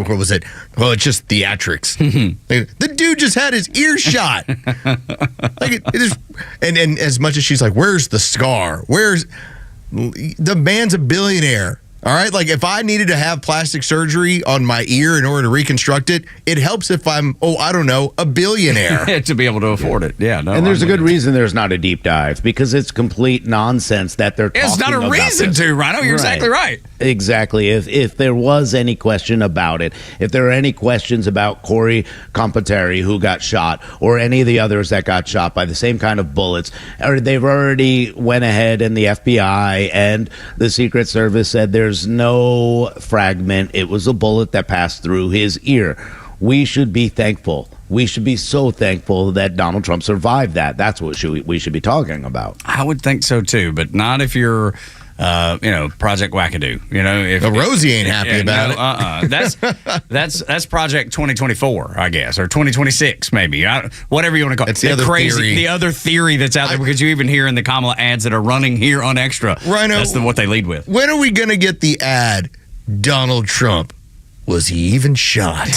What was it? Well, it's just theatrics. The dude just had his ear shot. Like it is, and as much as she's like, "Where's the scar? Where's the man's a billionaire?" All right, like if I needed to have plastic surgery on my ear in order to reconstruct it, it helps if I'm, a billionaire. To be able to afford it. Yeah, no. And there's a good reason there's not a deep dive, because it's complete nonsense that they're talking about. It's not a reason to, Rhino. You're exactly right. Exactly. If there was any question about it, if there are any questions about Corey Compateri, who got shot, or any of the others that got shot by the same kind of bullets, or they've already went ahead and the FBI and the Secret Service said there's no fragment. It was a bullet that passed through his ear. We should be thankful. We should be so thankful that Donald Trump survived that. That's what we should be talking about. I would think so too, but not if you're Project Wackadoo. If Rosie ain't happy about it. That's Project 2024, I guess, or 2026 maybe. Whatever you want to call it. It's the other theory. The other theory that's out there, because you even hear in the Kamala ads that are running here on Extra. Rhino, that's what they lead with. When are we going to get the ad, Donald Trump? Was he even shot?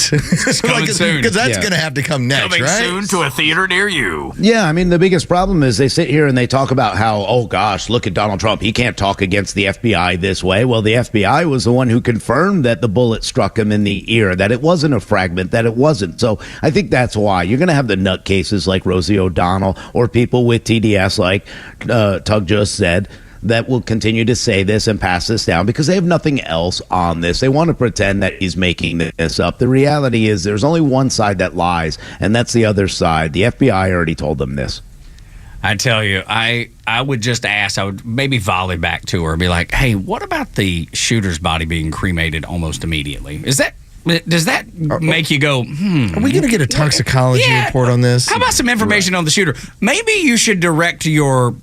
Coming soon. Because that's going to have to come next, Coming right? soon to a theater near you. Yeah, I mean, the biggest problem is they sit here and they talk about how, oh gosh, look at Donald Trump. He can't talk against the FBI this way. Well, the FBI was the one who confirmed that the bullet struck him in the ear, that it wasn't a fragment, that it wasn't. So I think that's why you're going to have the nutcases like Rosie O'Donnell or people with TDS like Tug just said, that will continue to say this and pass this down because they have nothing else on this. They want to pretend that he's making this up. The reality is there's only one side that lies, and that's the other side. The FBI already told them this. I tell you, I would just ask, I would maybe volley back to her and be like, hey, what about the shooter's body being cremated almost immediately? Does that make you go, Are we going to get a toxicology report on this? How about some information on the shooter? Maybe you should direct your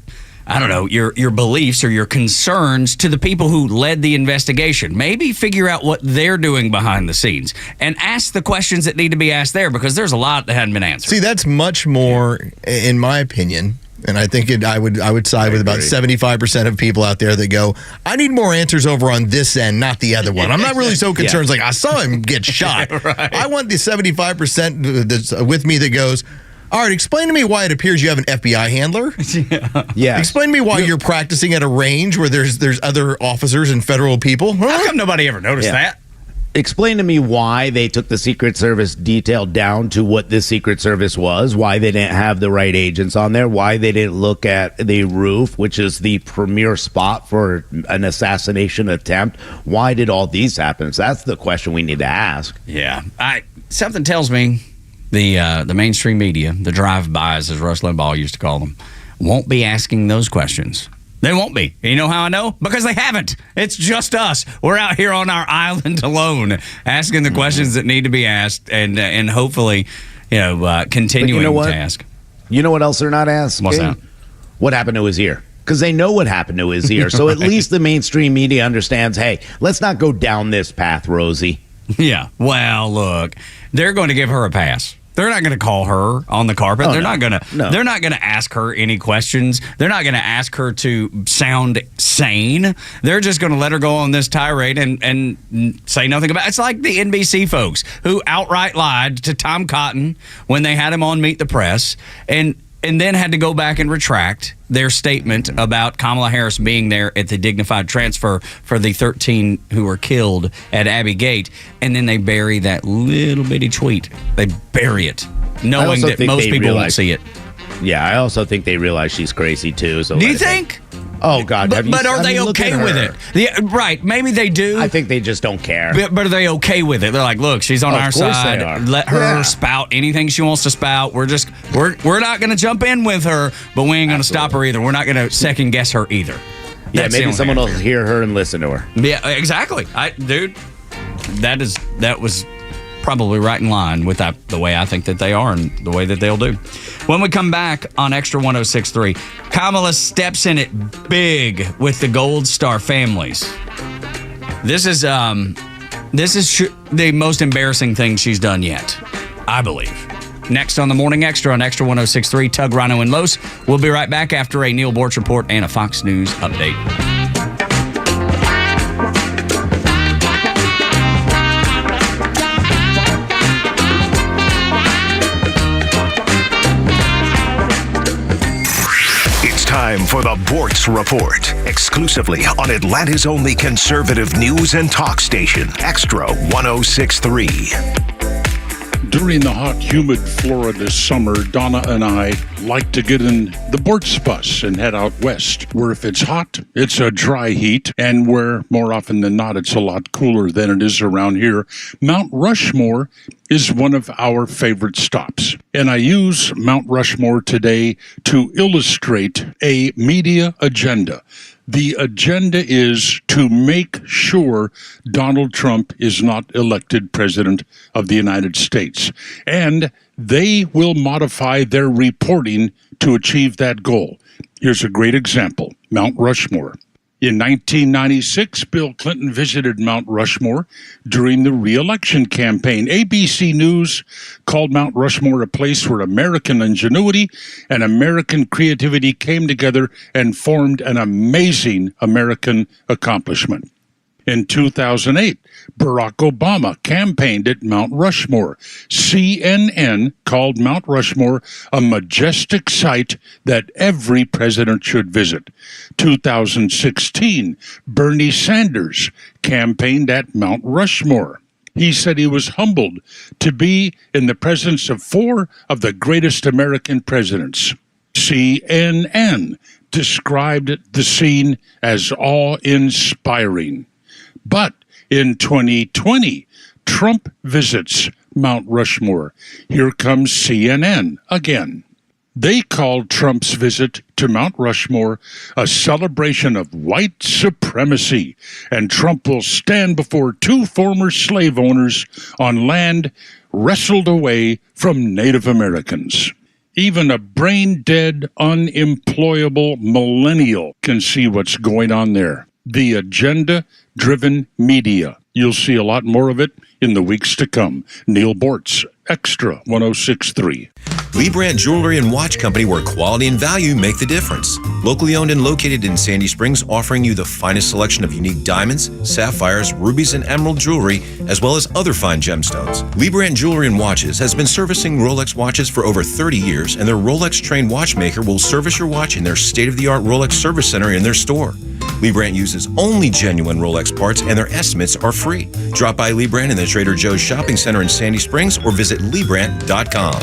beliefs or your concerns to the people who led the investigation. Maybe figure out what they're doing behind the scenes and ask the questions that need to be asked there, because there's a lot that hadn't been answered. See, that's much more, in my opinion, and I think I would side with about 75% of people out there that go, I need more answers over on this end, not the other one. I'm not really so concerned. Like, I saw him get shot. Right. I want the 75% that's with me that goes, all right, explain to me why it appears you have an FBI handler. Yeah. Explain to me why you're practicing at a range where there's other officers and federal people. How come nobody ever noticed that? Explain to me why they took the Secret Service detail down to what the Secret Service was, why they didn't have the right agents on there, why they didn't look at the roof, which is the premier spot for an assassination attempt. Why did all these happen? So that's the question we need to ask. Yeah. Something tells me the mainstream media, the drive-bys, as Rush Limbaugh used to call them, won't be asking those questions. They won't be. You know how I know? Because they haven't. It's just us. We're out here on our island alone, asking the questions that need to be asked, and hopefully, continuing to ask. You know what else they're not asking? What's that? What happened to his ear? Because they know what happened to his ear. So at least the mainstream media understands, hey, let's not go down this path, Rosie. Yeah. Well, look, they're going to give her a pass. They're not going to call her on the carpet. They're not going to ask her any questions. They're not going to ask her to sound sane. They're just going to let her go on this tirade and say nothing about it. It's like the NBC folks who outright lied to Tom Cotton when they had him on Meet the Press. And and then had to go back and retract their statement about Kamala Harris being there at the dignified transfer for the 13 who were killed at Abbey Gate. And then they bury that little bitty tweet. They bury it, knowing that most people won't see it. Yeah, I also think they realize she's crazy too. So do you think? Oh God! But are they okay with it? Yeah, right. Maybe they do. I think they just don't care. But are they okay with it? They're like, look, she's on our side. Let her spout anything she wants to spout. We're not going to jump in with her, but we ain't going to stop her either. We're not going to second guess her either. Yeah, maybe someone will hear her and listen to her. Yeah, exactly. Dude, that was probably right in line with the way I think that they are and the way that they'll do. When we come back on Extra 106.3, Kamala steps in it big with the Gold Star families. This is the most embarrassing thing she's done yet, I believe. Next on the Morning Extra on Extra 106.3, Tug, Rhino, and Los. We'll be right back after a Neil Bortz report and a Fox News update. Time for the Bortz Report, exclusively on Atlanta's only conservative news and talk station, Extra 106.3. During the hot, humid Florida summer, Donna and I like to get in the Bortz bus and head out west, where if it's hot, it's a dry heat, and where, more often than not, it's a lot cooler than it is around here. Mount Rushmore is one of our favorite stops. And I use Mount Rushmore today to illustrate a media agenda. The agenda is to make sure Donald Trump is not elected president of the United States. And they will modify their reporting to achieve that goal. Here's a great example, Mount Rushmore. In 1996, Bill Clinton visited Mount Rushmore during the re-election campaign. ABC News called Mount Rushmore a place where American ingenuity and American creativity came together and formed an amazing American accomplishment. In 2008, Barack Obama campaigned at Mount Rushmore. CNN called Mount Rushmore a majestic site that every president should visit. 2016, Bernie Sanders campaigned at Mount Rushmore. He said he was humbled to be in the presence of 4 of the greatest American presidents. CNN described the scene as awe-inspiring. But in 2020, Trump visits Mount Rushmore. Here comes CNN again. They called Trump's visit to Mount Rushmore a celebration of white supremacy, and Trump will stand before 2 former slave owners on land wrestled away from Native Americans. Even a brain-dead, unemployable millennial can see what's going on there. The agenda-driven media. You'll see a lot more of it in the weeks to come. Neil Bortz, Extra 106.3. Lee Brandt Jewelry and Watch Company, where quality and value make the difference. Locally owned and located in Sandy Springs, offering you the finest selection of unique diamonds, sapphires, rubies, and emerald jewelry, as well as other fine gemstones. Lee Brandt Jewelry and Watches has been servicing Rolex watches for over 30 years, and their Rolex-trained watchmaker will service your watch in their state-of-the-art Rolex service center in their store. Lee Brandt uses only genuine Rolex parts, and their estimates are free. Drop by Lee Brandt in the Trader Joe's Shopping Center in Sandy Springs or visit LeeBrandt.com.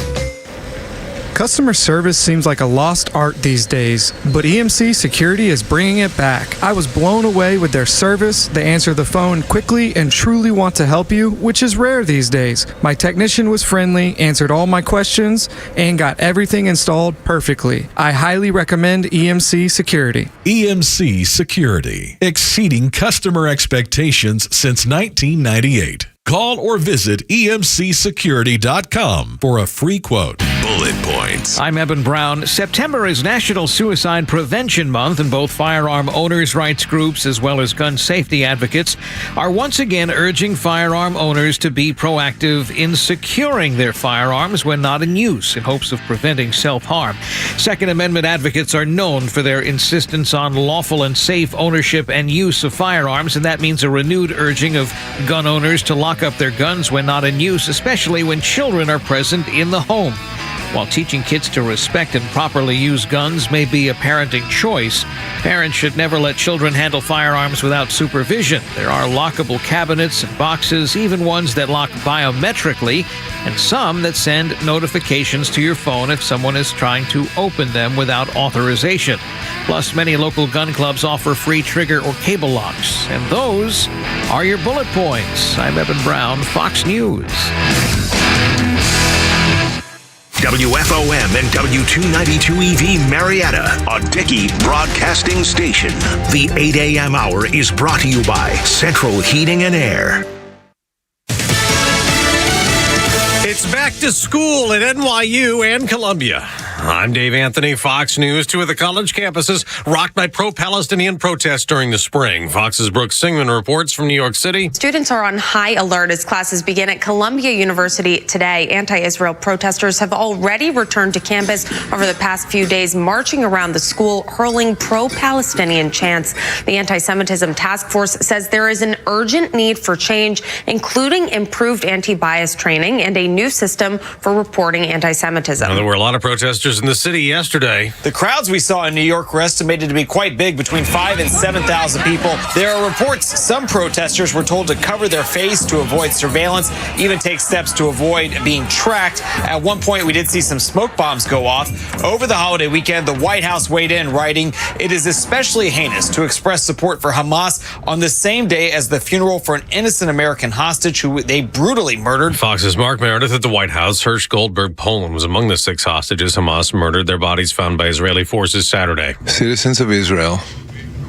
Customer service seems like a lost art these days, but EMC Security is bringing it back. I was blown away with their service. They answer the phone quickly and truly want to help you, which is rare these days. My technician was friendly, answered all my questions, and got everything installed perfectly. I highly recommend EMC Security. EMC Security, exceeding customer expectations since 1998. Call or visit emcsecurity.com for a free quote. Bullet points. I'm Eben Brown. September is National Suicide Prevention Month, and both firearm owners' rights groups as well as gun safety advocates are once again urging firearm owners to be proactive in securing their firearms when not in use in hopes of preventing self-harm. Second Amendment advocates are known for their insistence on lawful and safe ownership and use of firearms, and that means a renewed urging of gun owners to lock up their guns when not in use, especially when children are present in the home. While teaching kids to respect and properly use guns may be a parenting choice, parents should never let children handle firearms without supervision. There are lockable cabinets and boxes, even ones that lock biometrically, and some that send notifications to your phone if someone is trying to open them without authorization. Plus, many local gun clubs offer free trigger or cable locks, and those are your bullet points. I'm Evan Brown, Fox News. WFOM and W292EV Marietta, a Dickey broadcasting station. The 8 a.m. hour is brought to you by Central Heating and Air. It's back to school at NYU and Columbia. I'm Dave Anthony, Fox News. Two of the college campuses rocked by pro-Palestinian protests during the spring. Fox's Brooke Singman reports from New York City. Students are on high alert as classes begin at Columbia University today. Anti-Israel protesters have already returned to campus over the past few days, marching around the school, hurling pro-Palestinian chants. The Anti-Semitism Task Force says there is an urgent need for change, including improved anti-bias training and a new system for reporting anti-Semitism. There were a lot of protesters in the city yesterday. The crowds we saw in New York were estimated to be quite big, between 5,000 and 7,000 people. There are reports some protesters were told to cover their face to avoid surveillance, even take steps to avoid being tracked. At one point, we did see some smoke bombs go off. Over the holiday weekend, the White House weighed in, writing, "It is especially heinous to express support for Hamas on the same day as the funeral for an innocent American hostage who they brutally murdered." Fox's Mark Meredith at the White House. Hirsch Goldberg, Poland, was among the 6 hostages Hamas murdered. Their bodies found by Israeli forces Saturday. Citizens of Israel,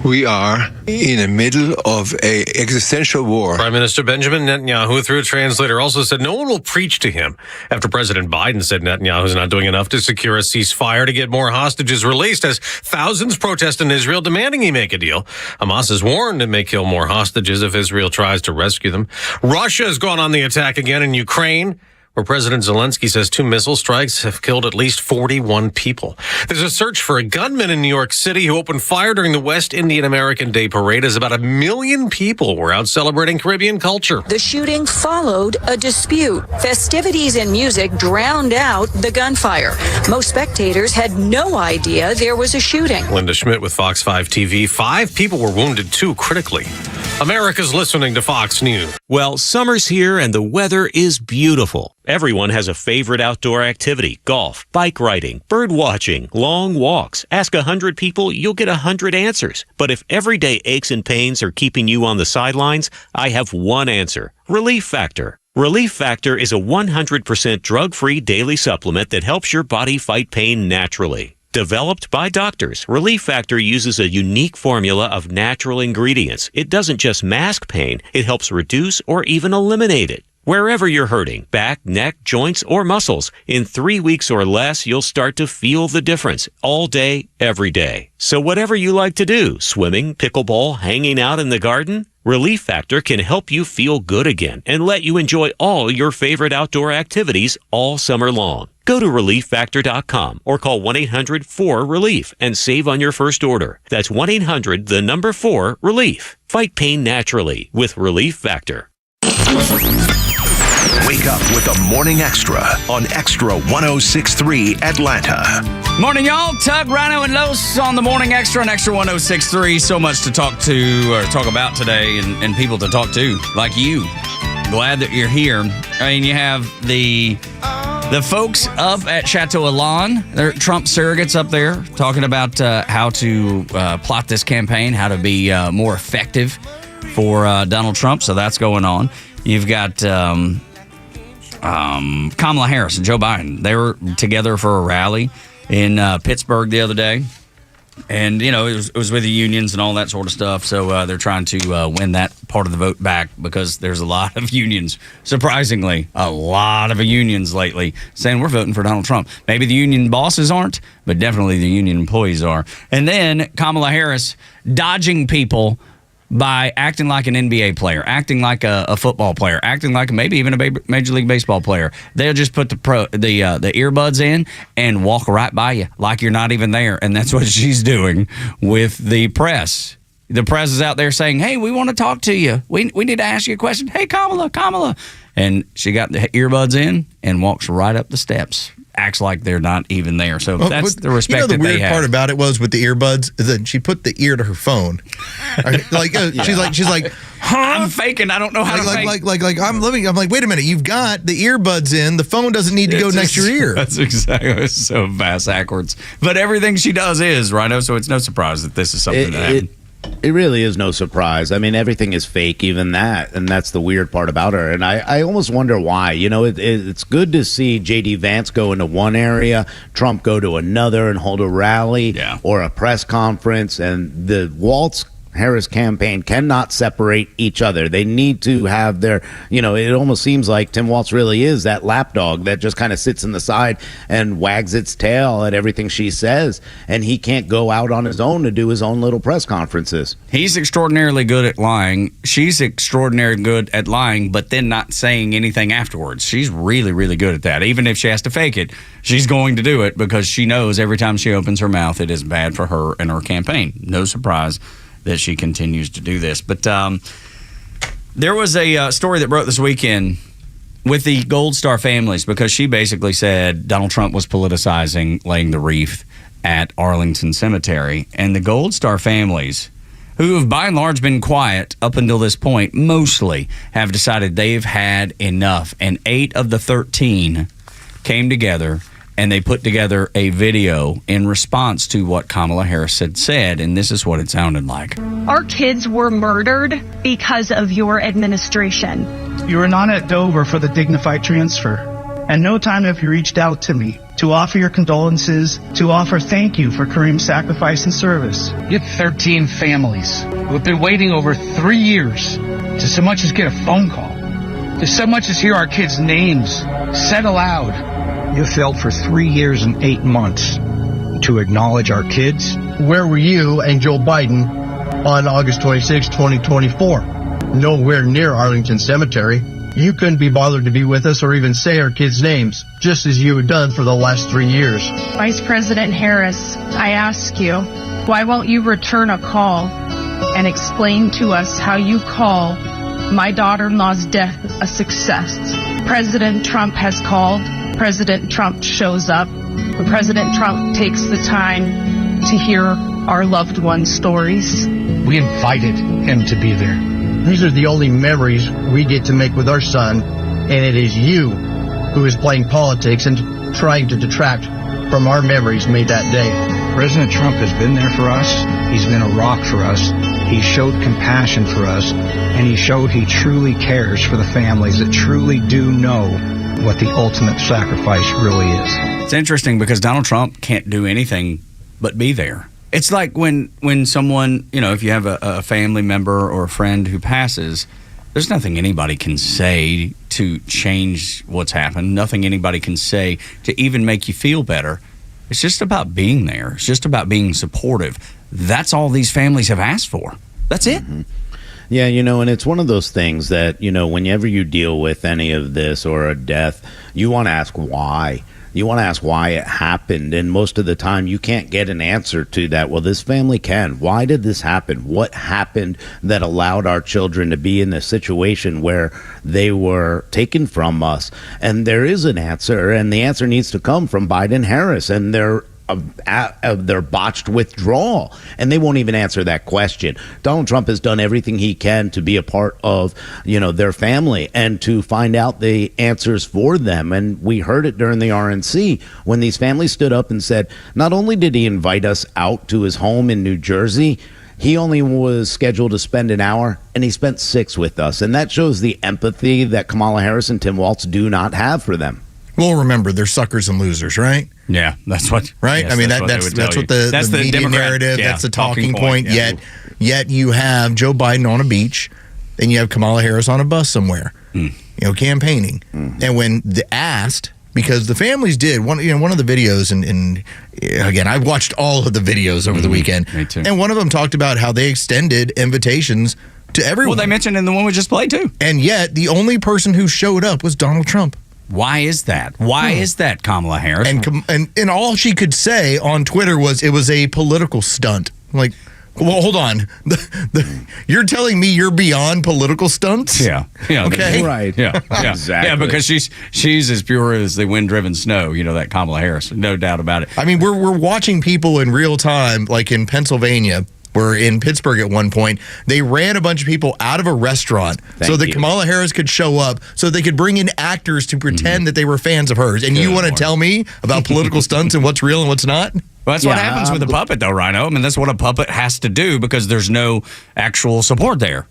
we are in the middle of an existential war. Prime Minister Benjamin Netanyahu, through a translator, also said no one will preach to him after President Biden said Netanyahu is not doing enough to secure a ceasefire to get more hostages released, as thousands protest in Israel demanding he make a deal. Hamas has warned it may kill more hostages if Israel tries to rescue them. Russia has gone on the attack again in Ukraine, where President Zelensky says 2 missile strikes have killed at least 41 people. There's a search for a gunman in New York City who opened fire during the West Indian American Day Parade, as about 1 million people were out celebrating Caribbean culture. The shooting followed a dispute. Festivities and music drowned out the gunfire. Most spectators had no idea there was a shooting. Linda Schmidt with Fox 5 TV. 5 people were wounded, 2 critically. America's listening to Fox News. Well, summer's here and the weather is beautiful. Everyone has a favorite outdoor activity: golf, bike riding, bird watching, long walks. Ask 100 people, you'll get 100 answers. But if everyday aches and pains are keeping you on the sidelines, I have one answer: Relief Factor. Relief Factor is a 100% drug-free daily supplement that helps your body fight pain naturally. Developed by doctors, Relief Factor uses a unique formula of natural ingredients. It doesn't just mask pain, it helps reduce or even eliminate it. Wherever you're hurting, back, neck, joints, or muscles, in 3 weeks or less, you'll start to feel the difference all day, every day. So whatever you like to do, swimming, pickleball, hanging out in the garden, Relief Factor can help you feel good again and let you enjoy all your favorite outdoor activities all summer long. Go to ReliefFactor.com or call 1-800-4-RELIEF and save on your first order. That's 1-800-4-RELIEF. Fight pain naturally with Relief Factor. Wake up with the Morning Extra on Extra 106.3 Atlanta. Morning, y'all. Tug, Rhino, and Los on the Morning Extra on Extra 106.3. So much to talk about today, and people to talk to, like you. Glad that you're here. I mean, you have the folks up at Chateau Elan. They're Trump surrogates up there talking about how to plot this campaign, how to be more effective for Donald Trump. So that's going on. You've got Kamala Harris and Joe Biden. They were together for a rally in Pittsburgh the other day. And, you know, it was with the unions and all that sort of stuff. So they're trying to win that part of the vote back, because there's a lot of unions, surprisingly, a lot of unions lately saying we're voting for Donald Trump. Maybe the union bosses aren't, but definitely the union employees are. And then Kamala Harris dodging people by acting like an NBA player, acting like a football player, acting like maybe even a Major League Baseball player. They'll just put the earbuds in and walk right by you like you're not even there. And that's what she's doing with the press. The press is out there saying, hey, we want to talk to you. We need to ask you a question. Hey, Kamala. And she got the earbuds in and walks right up the steps acts like they're not even there. So that's the respect the that they weird have. part about it was with the earbuds is that she put the ear to her phone. She's like, huh? I'm faking. I don't know how to fake. Like I'm living. I'm like, wait a minute. You've got the earbuds in. The phone doesn't need to go next to your ear. That's exactly. It's so backwards. But everything she does is, Rhino, so it's no surprise that this is something that happened. It really is no surprise. I mean, everything is fake, even that, and that's the weird part about her. And I almost wonder why. You know, it's good to see J.D. Vance go into one area, Trump go to another and hold a rally or a press conference, and the Walz-Harris campaign cannot separate each other. They need to have their, it almost seems like Tim Walz really is that lapdog that just kind of sits in the side and wags its tail at everything she says, and he can't go out on his own to do his own little press conferences. He's extraordinarily good at lying. She's extraordinarily good at lying, but then not saying anything afterwards. She's really, really good at that. Even if she has to fake it, she's going to do it because she knows every time she opens her mouth, it is bad for her and her campaign. No surprise that she continues to do this. But there was a story that broke this weekend with the Gold Star families because she basically said Donald Trump was politicizing laying the wreath at Arlington Cemetery. And the Gold Star families, who have by and large been quiet up until this point, mostly have decided they've had enough. And 8 of the 13 came together and they put together a video in response to what Kamala Harris had said, and this is what it sounded like. Our kids were murdered because of your administration. You were not at Dover for the dignified transfer. At no time have you reached out to me to offer your condolences, to offer thank you for Kareem's sacrifice and service. You have 13 families who have been waiting over 3 years to so much as get a phone call, to so much as hear our kids' names said aloud. You failed for 3 years and 8 months to acknowledge our kids. Where were you and Joe Biden on August 26, 2024? Nowhere near Arlington Cemetery. You couldn't be bothered to be with us or even say our kids' names, just as you had done for the last 3 years. Vice President Harris, I ask you, why won't you return a call and explain to us how you call my daughter-in-law's death a success? President Trump has called. President Trump shows up. President Trump takes the time to hear our loved ones' stories. We invited him to be there. These are the only memories we get to make with our son, and it is you who is playing politics and trying to detract from our memories made that day. President Trump has been there for us. He's been a rock for us. He showed compassion for us, and he showed he truly cares for the families that truly do know what the ultimate sacrifice really is. It's interesting because Donald Trump can't do anything but be there. It's like when someone, if you have a family member or a friend who passes, there's nothing anybody can say to change what's happened, nothing anybody can say to even make you feel better. It's just about being there. It's just about being supportive. That's all these families have asked for. That's it. Mm-hmm. Yeah, and it's one of those things that, whenever you deal with any of this or a death, you want to ask why. You want to ask why it happened, and most of the time you can't get an answer to that. Well, this family can. Why did this happen? What happened that allowed our children to be in this situation where they were taken from us? And there is an answer, and the answer needs to come from Biden-Harris and their botched withdrawal, and they won't even answer that question. Donald Trump has done everything he can to be a part of their family and to find out the answers for them, and we heard it during the RNC when these families stood up and said not only did he invite us out to his home in New Jersey, he only was scheduled to spend an hour, and he spent 6 with us, and that shows the empathy that Kamala Harris and Tim Walz do not have for them. Well, remember, they're suckers and losers, right? Yeah, that's what. Right? Yes, I mean, that's what the media Democrat, narrative, that's the talking point. Yeah. Yet you have Joe Biden on a beach, and you have Kamala Harris on a bus somewhere, campaigning. And when asked, because the families did, one of the videos, and again, I've watched all of the videos over the weekend. Me too. And one of them talked about how they extended invitations to everyone. Well, they mentioned in the one we just played, too. And yet, the only person who showed up was Donald Trump. Why is that? Why is that, Kamala Harris? And all she could say on Twitter was it was a political stunt. Like, Well, hold on. You're telling me you're beyond political stunts? Yeah. Okay. Right. Yeah. Exactly. Yeah, because she's as pure as the wind-driven snow. That Kamala Harris, no doubt about it. I mean, we're watching people in real time, like in Pennsylvania. Where in Pittsburgh at one point, they ran a bunch of people out of a restaurant so that Kamala Harris could show up, so they could bring in actors to pretend that they were fans of hers. And you want to tell me about political stunts and what's real and what's not? Well, that's what happens with a puppet, though, Rhino. I mean, that's what a puppet has to do because there's no actual support there.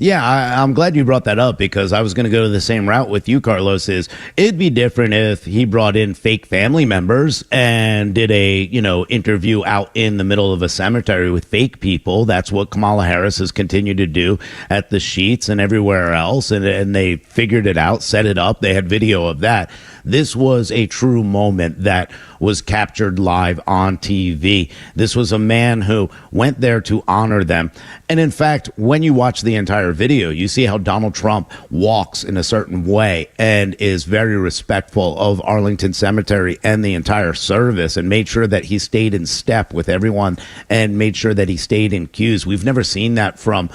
Yeah, I'm glad you brought that up because I was going to go the same route with you, Carlos. It'd be different if he brought in fake family members and did a, interview out in the middle of a cemetery with fake people. That's what Kamala Harris has continued to do at the Sheets and everywhere else. And they figured it out, set it up. They had video of that. This was a true moment that was captured live on TV. This was a man who went there to honor them. And in fact, when you watch the entire video, you see how Donald Trump walks in a certain way and is very respectful of Arlington Cemetery and the entire service and made sure that he stayed in step with everyone and made sure that he stayed in queues. We've never seen that from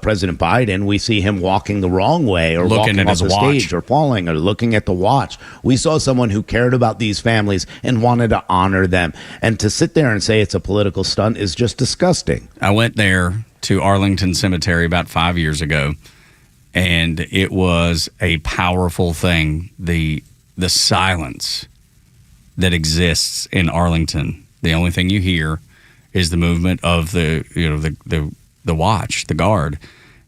President Biden. We see him walking the wrong way or looking walking at off the stage or falling or looking at the watch. We saw someone who cared about these families and wanted to honor them. And to sit there and say it's a political stunt is just disgusting. I went there to Arlington Cemetery about 5 years ago, and it was a powerful thing. The silence that exists in Arlington. The only thing you hear is the movement of the watch, the guard.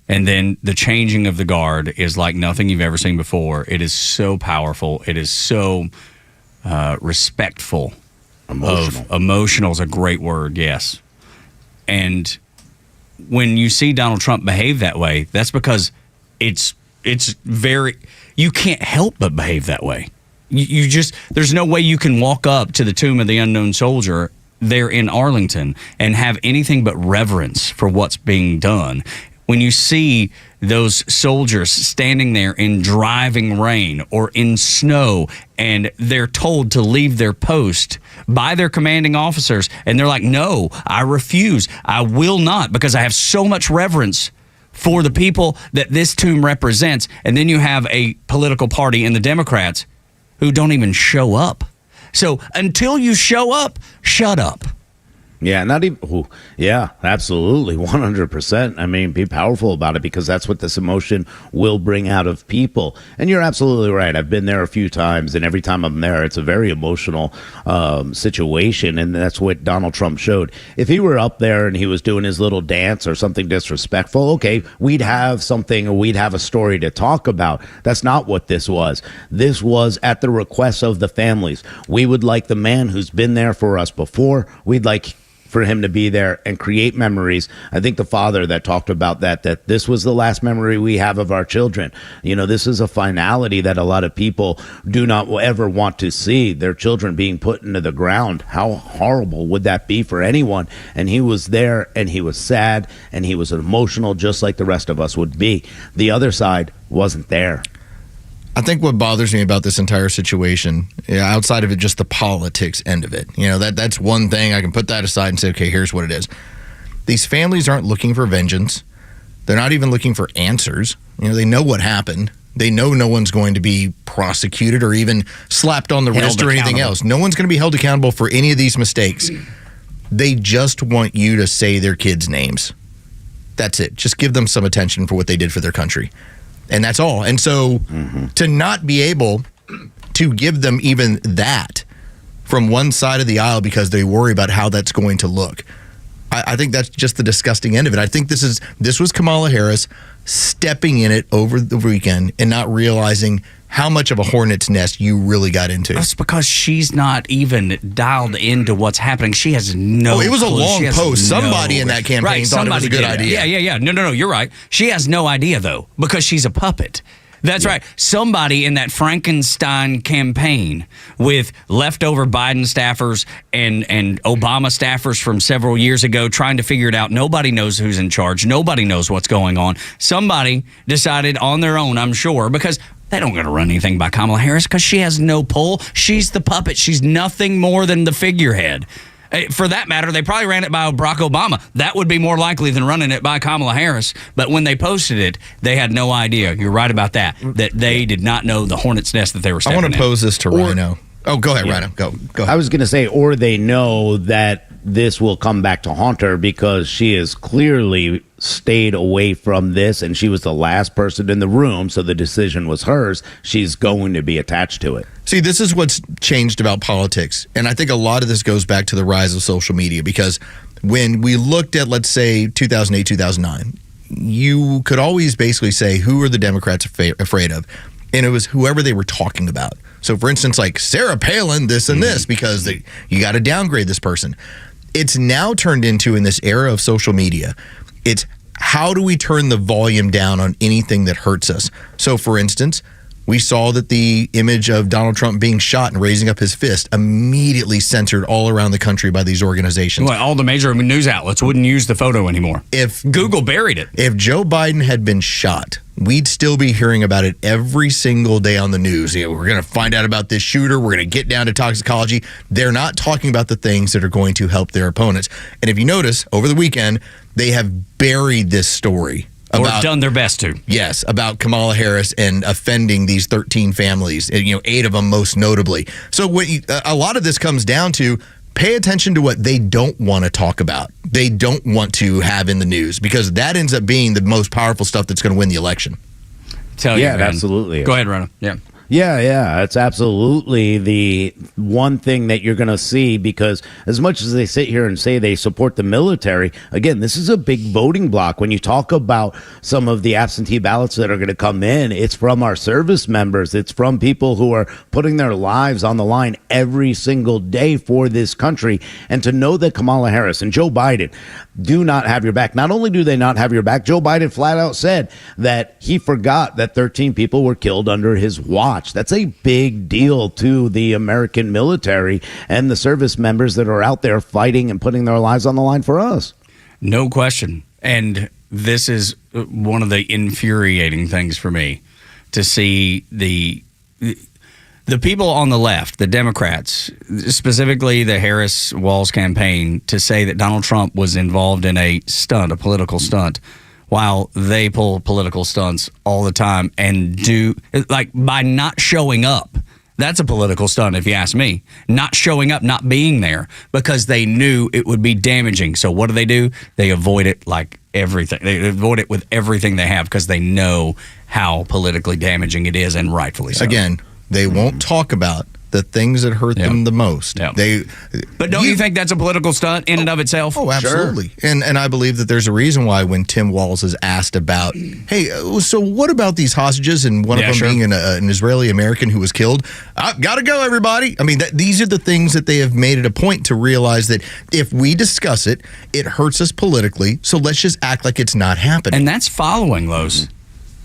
And then the changing of the guard is like nothing you've ever seen before. It is so powerful. It is so respectful. Emotional is a great word, yes. And when you see Donald Trump behave that way, that's because it's very, you can't help but behave that way. You just, there's no way you can walk up to the tomb of the unknown soldier there in Arlington and have anything but reverence for what's being done. When you see those soldiers standing there in driving rain or in snow and they're told to leave their post by their commanding officers and they're like, no, I refuse. I will not, because I have so much reverence for the people that this tomb represents. And then you have a political party in the Democrats who don't even show up. So until you show up, shut up. Yeah, not even. Yeah, absolutely, 100%. I mean, be powerful about it because that's what this emotion will bring out of people. And you're absolutely right. I've been there a few times, and every time I'm there, it's a very emotional situation, and that's what Donald Trump showed. If he were up there and he was doing his little dance or something disrespectful, okay, we'd have something or we'd have a story to talk about. That's not what this was. This was at the request of the families. We would like the man who's been there for us before. We'd like for him to be there and create memories. I think the father that talked about that this was the last memory we have of our children. This is a finality that a lot of people do not ever want to see, their children being put into the ground. How horrible would that be for anyone? And he was there and he was sad and he was emotional just like the rest of us would be. The other side wasn't there. I think what bothers me about this entire situation, outside of it, just the politics end of it, that's one thing. I can put that aside and say, okay, here's what it is. These families aren't looking for vengeance. They're not even looking for answers. They know what happened. They know no one's going to be prosecuted or even slapped on the wrist or anything else. No one's going to be held accountable for any of these mistakes. They just want you to say their kids' names. That's it. Just give them some attention for what they did for their country. And that's all. And so to not be able to give them even that from one side of the aisle because they worry about how that's going to look, I think that's just the disgusting end of it. I think this was Kamala Harris stepping in it over the weekend and not realizing how much of a hornet's nest you really got into. That's because she's not even dialed into what's happening. She has no it was clue. A long post. Somebody in that campaign thought it was a good idea. Yeah. No, you're right. She has no idea, though, because she's a puppet. That's right. Somebody in that Frankenstein campaign with leftover Biden staffers and Obama staffers from several years ago trying to figure it out. Nobody knows who's in charge. Nobody knows what's going on. Somebody decided on their own, I'm sure, because they don't got to run anything by Kamala Harris because she has no pull. She's the puppet. She's nothing more than the figurehead. For that matter, they probably ran it by Barack Obama. That would be more likely than running it by Kamala Harris. But when they posted it, they had no idea. You're right about that they did not know the hornet's nest that they were stepping in. I want to pose this to Rhino. Oh, go ahead, Rhino. Go ahead. I was going to say, or they know that this will come back to haunt her because she has clearly stayed away from this and she was the last person in the room, so the decision was hers. She's going to be attached to it. See, this is what's changed about politics. And I think a lot of this goes back to the rise of social media, because when we looked at, let's say, 2008, 2009, you could always basically say, who are the Democrats afraid of? And it was whoever they were talking about. So, for instance, like Sarah Palin, this and this, because you got to downgrade this person. It's now turned into, in this era of social media, it's how do we turn the volume down on anything that hurts us? So, for instance, we saw that the image of Donald Trump being shot and raising up his fist immediately censored all around the country by these organizations. Well, all the major news outlets wouldn't use the photo anymore. If Google buried it. If Joe Biden had been shot, we'd still be hearing about it every single day on the news. You know, we're going to find out about this shooter. We're going to get down to toxicology. They're not talking about the things that are going to help their opponents. And if you notice, over the weekend, they have buried this story. Or done their best to. Yes, about Kamala Harris and offending these 13 families, 8 of them most notably. So a lot of this comes down to pay attention to what they don't want to talk about. They don't want to have in the news, because that ends up being the most powerful stuff that's going to win the election. Absolutely. Go ahead, Rhino. Yeah, it's absolutely the one thing that you're going to see, because as much as they sit here and say they support the military, again, this is a big voting block. When you talk about some of the absentee ballots that are going to come in, it's from our service members. It's from people who are putting their lives on the line every single day for this country. And to know that Kamala Harris and Joe Biden do not have your back. Not only do they not have your back, Joe Biden flat out said that he forgot that 13 people were killed under his watch. That's a big deal to the American military and the service members that are out there fighting and putting their lives on the line for us. No question. And this is one of the infuriating things for me, to see the people on the left, the Democrats, specifically the Harris-Walz campaign, to say that Donald Trump was involved in a political stunt, while they pull political stunts all the time and do, like, by not showing up. That's a political stunt, if you ask me. Not showing up, not being there, because they knew it would be damaging. So what do? They avoid it like everything. They avoid it with everything they have, because they know how politically damaging it is, and rightfully so. Again, they won't talk about the things that hurt them the most. But don't you think that's a political stunt in and of itself? Oh, absolutely. Sure. And I believe that there's a reason why when Tim Walz is asked about, hey, so what about these hostages, and one of them being an Israeli American who was killed? Gotta go, everybody. I mean, these are the things that they have made it a point to realize that if we discuss it, it hurts us politically, so let's just act like it's not happening. And that's following, Los.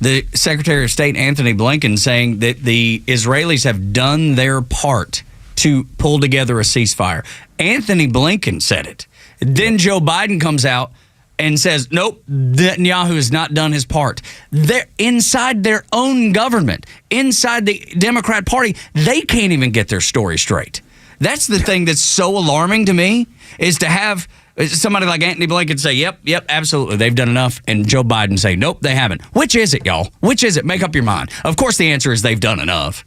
The Secretary of State, Anthony Blinken, saying that the Israelis have done their part to pull together a ceasefire. Anthony Blinken said it. Then Joe Biden comes out and says, nope, Netanyahu has not done his part. They're inside their own government, inside the Democrat Party, they can't even get their story straight. That's the thing that's so alarming to me, is to have somebody like Anthony Blinken say, yep, absolutely, they've done enough, and Joe Biden say, nope, they haven't. Which is it, y'all? Which is it? Make up your mind. Of course the answer is they've done enough.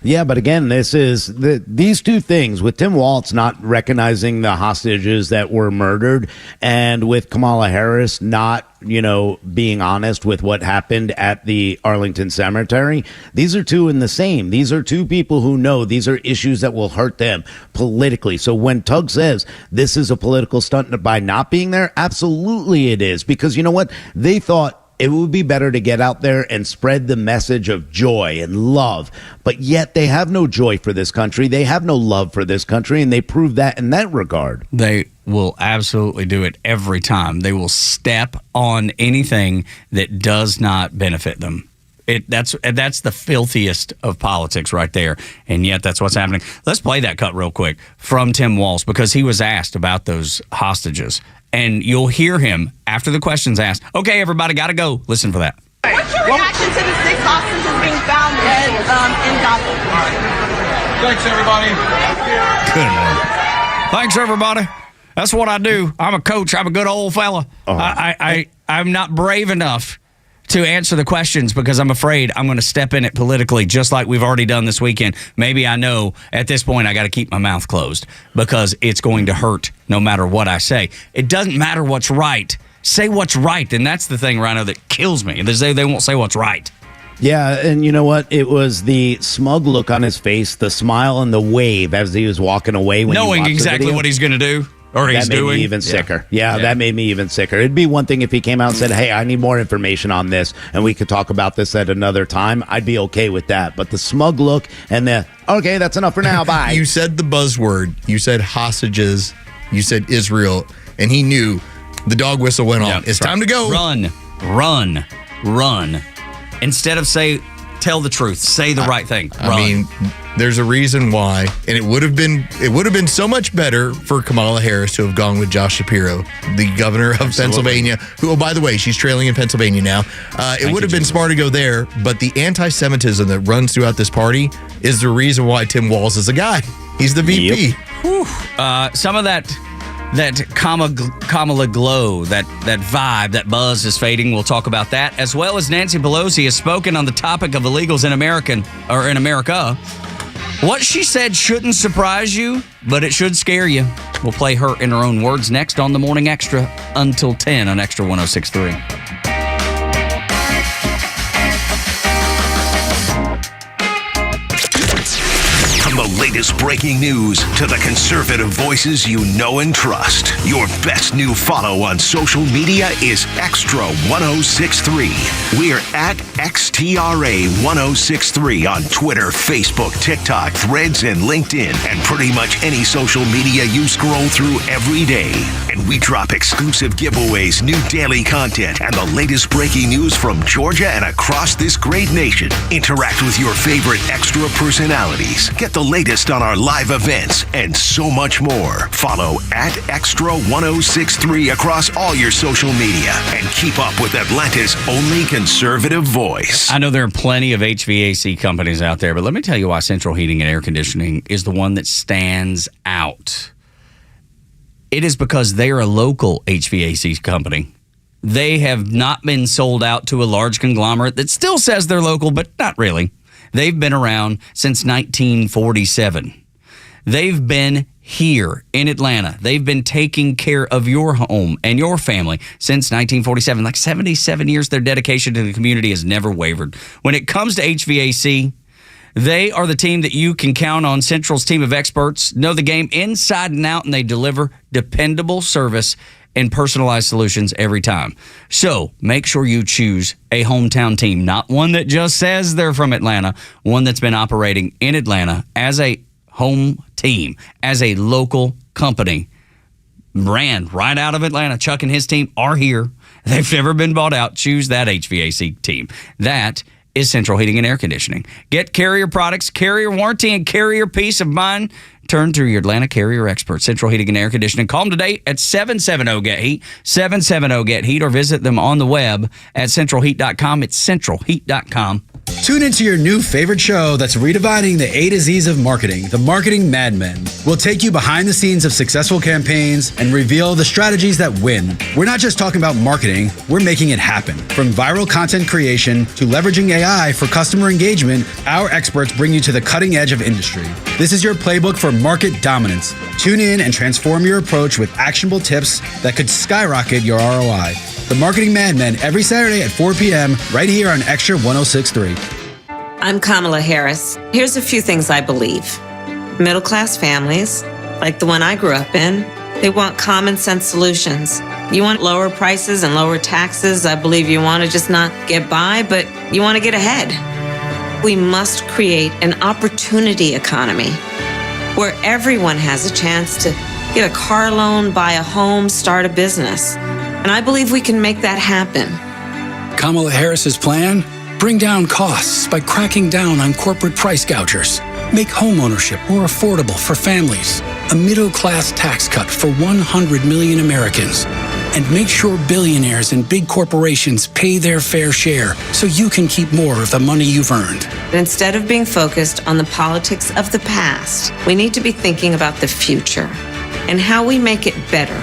Yeah, but again, this is these two things, with Tim Walz not recognizing the hostages that were murdered, and with Kamala Harris not, being honest with what happened at the Arlington Cemetery. These are two in the same. These are two people who know these are issues that will hurt them politically. So when Tug says this is a political stunt by not being there, absolutely it is. Because you know what? They thought it would be better to get out there and spread the message of joy and love. But yet they have no joy for this country. They have no love for this country, and they prove that in that regard. They will absolutely do it every time. They will step on anything that does not benefit them. That's the filthiest of politics right there, and yet that's what's happening. Let's play that cut real quick from Tim Walz, because he was asked about those hostages. And you'll hear him after the question's asked. Okay, everybody, got to go. Listen for that. What's your reaction to the 6 hostages being found dead in Gaza? Thanks, everybody. Good Lord. Thanks, everybody. That's what I do. I'm a coach. I'm a good old fella. I'm not brave enough to answer the questions because I'm afraid I'm going to step in it politically, just like we've already done this weekend. Maybe I know at this point I got to keep my mouth closed because it's going to hurt no matter what I say. It doesn't matter what's right. Say what's right, and that's the thing, Rhino, that kills me. They won't say what's right. Yeah, and you know what? It was the smug look on his face, the smile and the wave as he was walking away. Knowing exactly what he's going to do. Or he's that made doing. me even sicker. Yeah, that made me even sicker. It'd be one thing if he came out and said, hey, I need more information on this, and we could talk about this at another time. I'd be okay with that. But the smug look and the, okay, that's enough for now, bye. You said the buzzword. You said hostages. You said Israel. And he knew the dog whistle went off. It's time to go. Run. Instead of tell the truth, say the right thing. Run. I mean, there's a reason why, and it would have been so much better for Kamala Harris to have gone with Josh Shapiro, the governor of Pennsylvania, who, oh, by the way, she's trailing in Pennsylvania now. It would have been smart to go there, but the anti-Semitism that runs throughout this party is the reason why Tim Walz is a guy. He's the VP. Some of that Kamala glow, that vibe, that buzz is fading. We'll talk about that, as well as Nancy Pelosi has spoken on the topic of illegals in America. What she said shouldn't surprise you, but it should scare you. We'll play her in her own words next on the Morning Extra until 10 on Extra 106.3. From the latest breaking news to the conservative voices you know and trust, your best new follow on social media is Extra 106.3. We're at XTRA 106.3 on Twitter, Facebook, TikTok, Threads, and LinkedIn, and pretty much any social media you scroll through every day. And we drop exclusive giveaways, new daily content, and the latest breaking news from Georgia and across this great nation. Interact with your favorite Extra personalities. Get the latest on our live events and so much more. Follow at Extra 106.3 across all your social media and keep up with Atlanta's only conservative voice. I know there are plenty of HVAC companies out there, but let me tell you why Central Heating and Air Conditioning is the one that stands out. It is because they are a local HVAC company. They have not been sold out to a large conglomerate that still says they're local, but not really. They've been around since 1947. They've been here in Atlanta. They've been taking care of your home and your family since 1947. Like 77 years, their dedication to the community has never wavered. When it comes to HVAC, they are the team that you can count on. Central's team of experts know the game inside and out, and they deliver dependable service and personalized solutions every time. So make sure you choose a hometown team, not one that just says they're from Atlanta, one that's been operating in Atlanta as a home team, as a local company, ran right out of Atlanta. Chuck and his team are here. They've never been bought out. Choose that HVAC team. That is Central Heating and Air Conditioning. Get Carrier products, Carrier warranty, and Carrier peace of mind. Turn to your Atlanta Carrier expert, Central Heating and Air Conditioning. Call them today at 770-GET-HEAT, 770-GET-HEAT, or visit them on the web at centralheat.com. It's centralheat.com. Tune into your new favorite show that's redefining the A to Z's of marketing, The Marketing Mad Men. We'll take you behind the scenes of successful campaigns and reveal the strategies that win. We're not just talking about marketing, we're making it happen. From viral content creation to leveraging AI for customer engagement, our experts bring you to the cutting edge of industry. This is your playbook for market dominance. Tune in and transform your approach with actionable tips that could skyrocket your ROI. The Marketing Mad Men every Saturday at 4 p.m. right here on Extra 106.3. I'm Kamala Harris. Here's a few things I believe. Middle-class families, like the one I grew up in, they want common sense solutions. You want lower prices and lower taxes. I believe you want to just not get by, but you want to get ahead. We must create an opportunity economy where everyone has a chance to get a car loan, buy a home, start a business. And I believe we can make that happen. Kamala Harris's plan? Bring down costs by cracking down on corporate price gougers. Make homeownership more affordable for families. A middle-class tax cut for 100 million Americans. And make sure billionaires and big corporations pay their fair share so you can keep more of the money you've earned. Instead of being focused on the politics of the past, we need to be thinking about the future. and how we make it better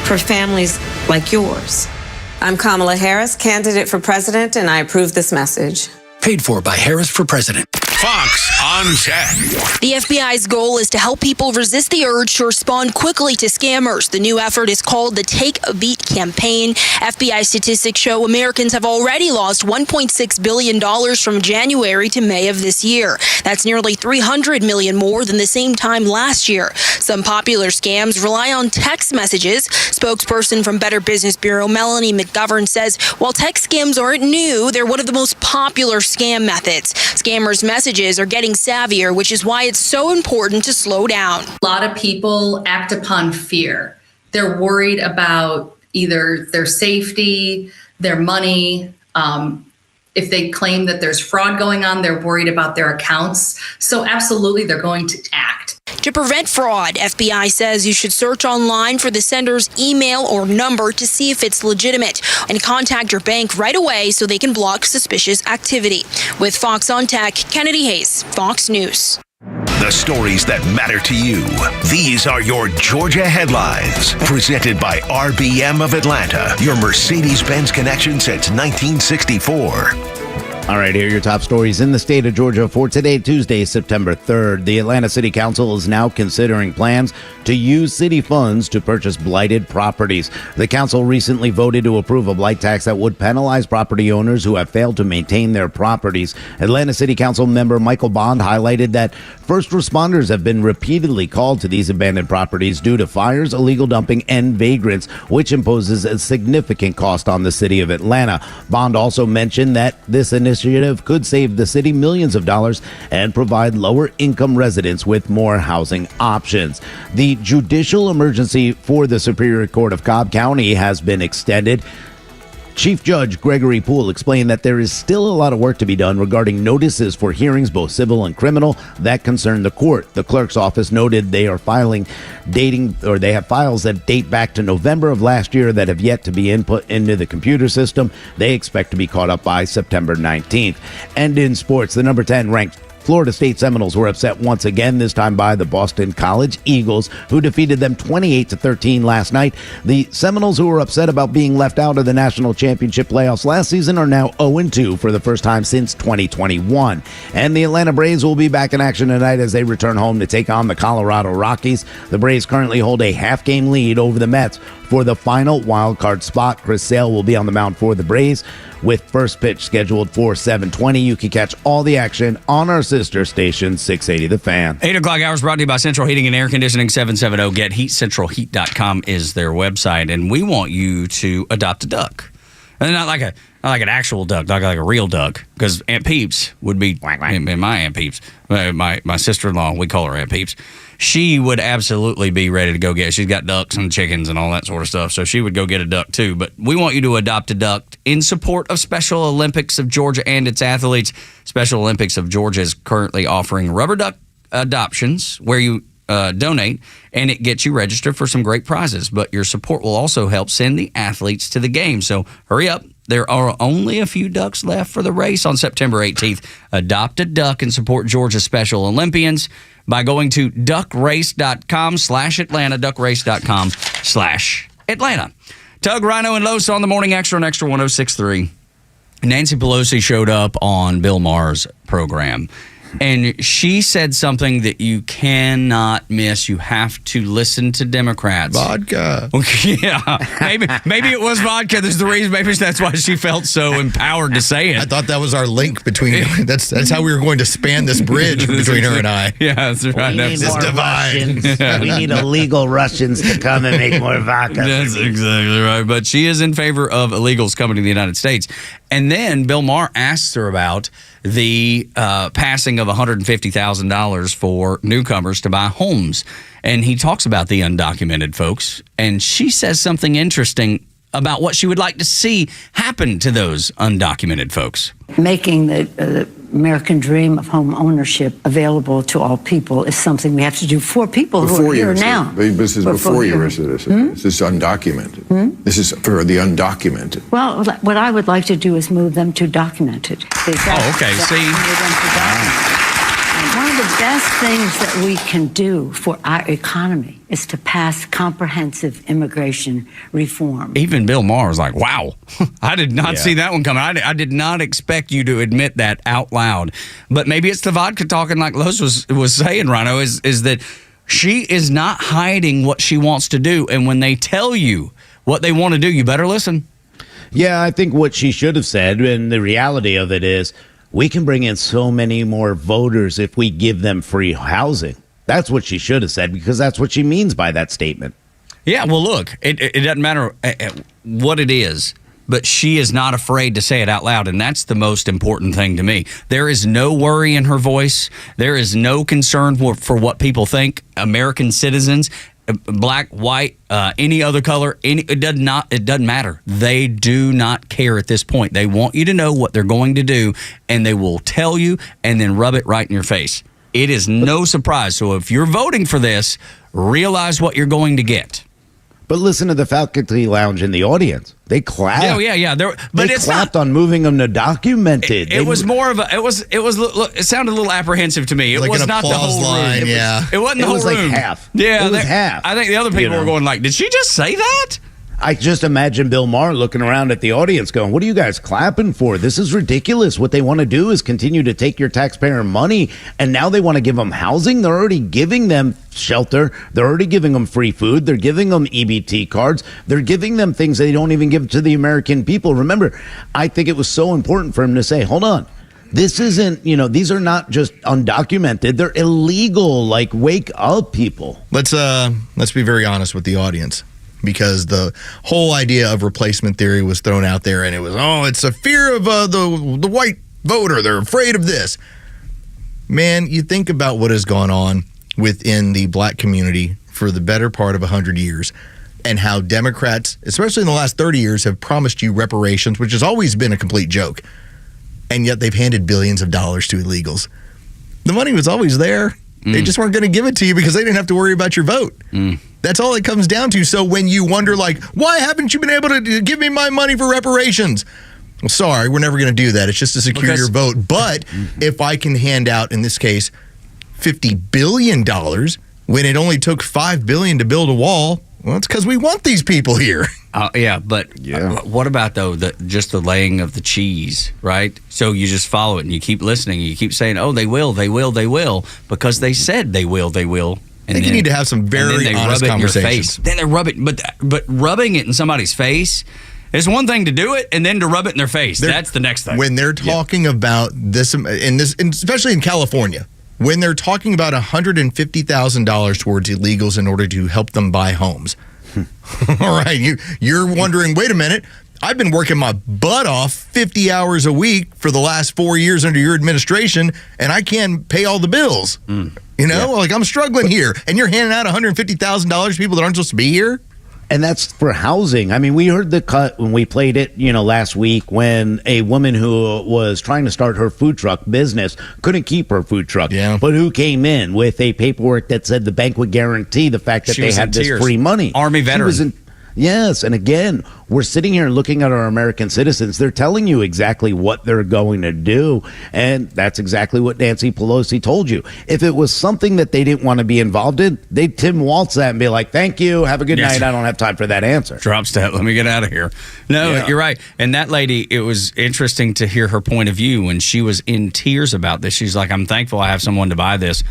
for families like yours. I'm Kamala Harris, candidate for president, and I approve this message. Paid for by Harris for President. Fox on Tech. The FBI's goal is to help people resist the urge to respond quickly to scammers. The new effort is called the Take a Beat campaign. FBI statistics show Americans have already lost $1.6 billion from January to May of this year. That's nearly $300 million more than the same time last year. Some popular scams rely on text messages. Spokesperson from Better Business Bureau Melanie McGovern says while text scams aren't new, they're one of the most popular scam methods. Scammers' messages are getting savvier, which is why it's so important to slow down. A lot of people act upon fear. They're worried about either their safety, their money. If they claim that there's fraud going on, they're worried about their accounts. So absolutely, they're going to act. To prevent fraud, FBI says you should search online for the sender's email or number to see if it's legitimate and contact your bank right away so they can block suspicious activity. With Fox on Tech, Kennedy Hayes, Fox News. The stories that matter to you. These are your Georgia headlines. Presented by RBM of Atlanta, your Mercedes-Benz connection since 1964. All right, here are your top stories in the state of Georgia for today, Tuesday, September 3rd. The Atlanta City Council is now considering plans to use city funds to purchase blighted properties. The council recently voted to approve a blight tax that would penalize property owners who have failed to maintain their properties. Atlanta City Council member Michael Bond highlighted that first responders have been repeatedly called to these abandoned properties due to fires, illegal dumping, and vagrants, which imposes a significant cost on the city of Atlanta. Bond also mentioned that this initiative could save the city millions of dollars and provide lower income residents with more housing options. The judicial emergency for the Superior Court of Cobb County has been extended. Chief Judge Gregory Poole explained that there is still a lot of work to be done regarding notices for hearings, both civil and criminal, that concern the court. The clerk's office noted they have files that date back to November of last year that have yet to be input into the computer system. They expect to be caught up by September 19th. And in sports, the number 10 ranked Florida State Seminoles were upset once again, this time by the Boston College Eagles, who defeated them 28-13 last night. The Seminoles, who were upset about being left out of the national championship playoffs last season, are now 0-2 for the first time since 2021. And the Atlanta Braves will be back in action tonight as they return home to take on the Colorado Rockies. The Braves currently hold a half-game lead over the Mets for the final wild card spot. Chris Sale will be on the mound for the Braves, with first pitch scheduled for 7:20. You can catch all the action on our sister station, 680 The Fan. 8 o'clock hours brought to you by Central Heating and Air Conditioning, 770 Get Heat. CentralHeat.com is their website, and we want you to adopt a duck. And not like an actual duck, not like a real duck, because Aunt Peeps would be, and my Aunt Peeps, my sister-in-law, we call her Aunt Peeps, she would absolutely be ready to go get, she's got ducks and chickens and all that sort of stuff, so she would go get a duck too. But we want you to adopt a duck in support of Special Olympics of Georgia and its athletes. Special Olympics of Georgia is currently offering rubber duck adoptions where you donate, and it gets you registered for some great prizes. But your support will also help send the athletes to the game. So hurry up. There are only a few ducks left for the race on September 18th. Adopt a duck and support Georgia's Special Olympians by going to duckrace.com/Atlanta, duckrace.com/Atlanta. Tug, Rhino, and Los on the Morning Extra on Extra 106.3. Nancy Pelosi showed up on Bill Maher's program, and she said something that you cannot miss. You have to listen to Democrats. Vodka. Yeah, maybe it was vodka. There's the reason. Maybe that's why she felt so empowered to say it. I thought that was our link between. That's how we were going to span this bridge between her and I. Yeah, that's right. We need more Russians. We need illegal Russians to come and make more vodka. That's exactly right. But she is in favor of illegals coming to the United States. And then Bill Maher asks her about the passing of $150,000 for newcomers to buy homes. And he talks about the undocumented folks. And she says something interesting about what she would like to see happen to those undocumented folks. Making the American dream of home ownership available to all people is something we have to do for people who are here now. This is before you're a citizen. This is undocumented. This is for the undocumented. Well, what I would like to do is move them to documented. Oh, okay. See? One of the best things that we can do for our economy is to pass comprehensive immigration reform. Even Bill Maher was like, wow, I did not see that one coming. I did not expect you to admit that out loud. But maybe it's the vodka talking, like Los was saying, Rhino, is that she is not hiding what she wants to do. And when they tell you what they want to do, you better listen. Yeah, I think what she should have said, and the reality of it is, we can bring in so many more voters if we give them free housing. That's what she should have said, because that's what she means by that statement. Yeah, well, look, it doesn't matter what it is, but she is not afraid to say it out loud, and that's the most important thing to me. There is no worry in her voice. There is no concern for what people think. American citizens, black, white, any other color, it doesn't matter. They do not care at this point. They want you to know what they're going to do, and they will tell you and then rub it right in your face. It is no surprise. So if you're voting for this, realize what you're going to get. But listen to the faculty lounge in the audience. They clapped. Oh, yeah. They clapped on moving them to documented. It was more of a. It sounded a little apprehensive to me. It like was an not the whole line, room. It wasn't the whole room. Like half. Yeah, it was half. I think the other people were going like, "Did she just say that?" I just imagine Bill Maher looking around at the audience going, what are you guys clapping for? This is ridiculous. What they want to do is continue to take your taxpayer money, and now they want to give them housing. They're already giving them shelter. They're already giving them free food. They're giving them EBT cards. They're giving them things they don't even give to the American people. Remember, I think it was so important for him to say, hold on. This isn't, these are not just undocumented. They're illegal. Like, wake up, people. Let's be very honest with the audience. Because the whole idea of replacement theory was thrown out there, and it was, it's a fear of the white voter. They're afraid of this. Man, you think about what has gone on within the black community for the better part of 100 years, and how Democrats, especially in the last 30 years, have promised you reparations, which has always been a complete joke. And yet they've handed billions of dollars to illegals. The money was always there. They just weren't going to give it to you because they didn't have to worry about your vote. That's all it comes down to. So when you wonder, like, why haven't you been able to give me my money for reparations? Well, sorry, we're never going to do that. It's just to secure your vote. But if I can hand out, in this case, $50 billion when it only took $5 billion to build a wall, well, it's because we want these people here. What about, though, just the laying of the cheese, right? So you just follow it and you keep listening. And you keep saying, they will, because they said they will. I think you need to have some very honest conversations. Then they rub it, but rubbing it in somebody's face, it's one thing to do it, and then to rub it in their face. That's the next thing. When they're talking about this, and especially in California, when they're talking about $150,000 towards illegals in order to help them buy homes. All right, you're wondering, wait a minute, I've been working my butt off 50 hours a week for the last 4 years under your administration, and I can't pay all the bills. Like I'm struggling here, and you're handing out $150,000 to people that aren't supposed to be here. And that's for housing. I mean, we heard the cut when we played it, last week, when a woman who was trying to start her food truck business couldn't keep her food truck, but who came in with a paperwork that said the bank would guarantee the fact that they had this free money. Army veteran. Yes, and again, we're sitting here looking at our American citizens. They're telling you exactly what they're going to do, and that's exactly what Nancy Pelosi told you. If it was something that they didn't want to be involved in, they'd Tim Waltz that and be like, thank you, have a good night, I don't have time for that answer. Drop step, let me get out of here. No, you're right. And that lady, it was interesting to hear her point of view when she was in tears about this. She's like, I'm thankful I have someone to buy this,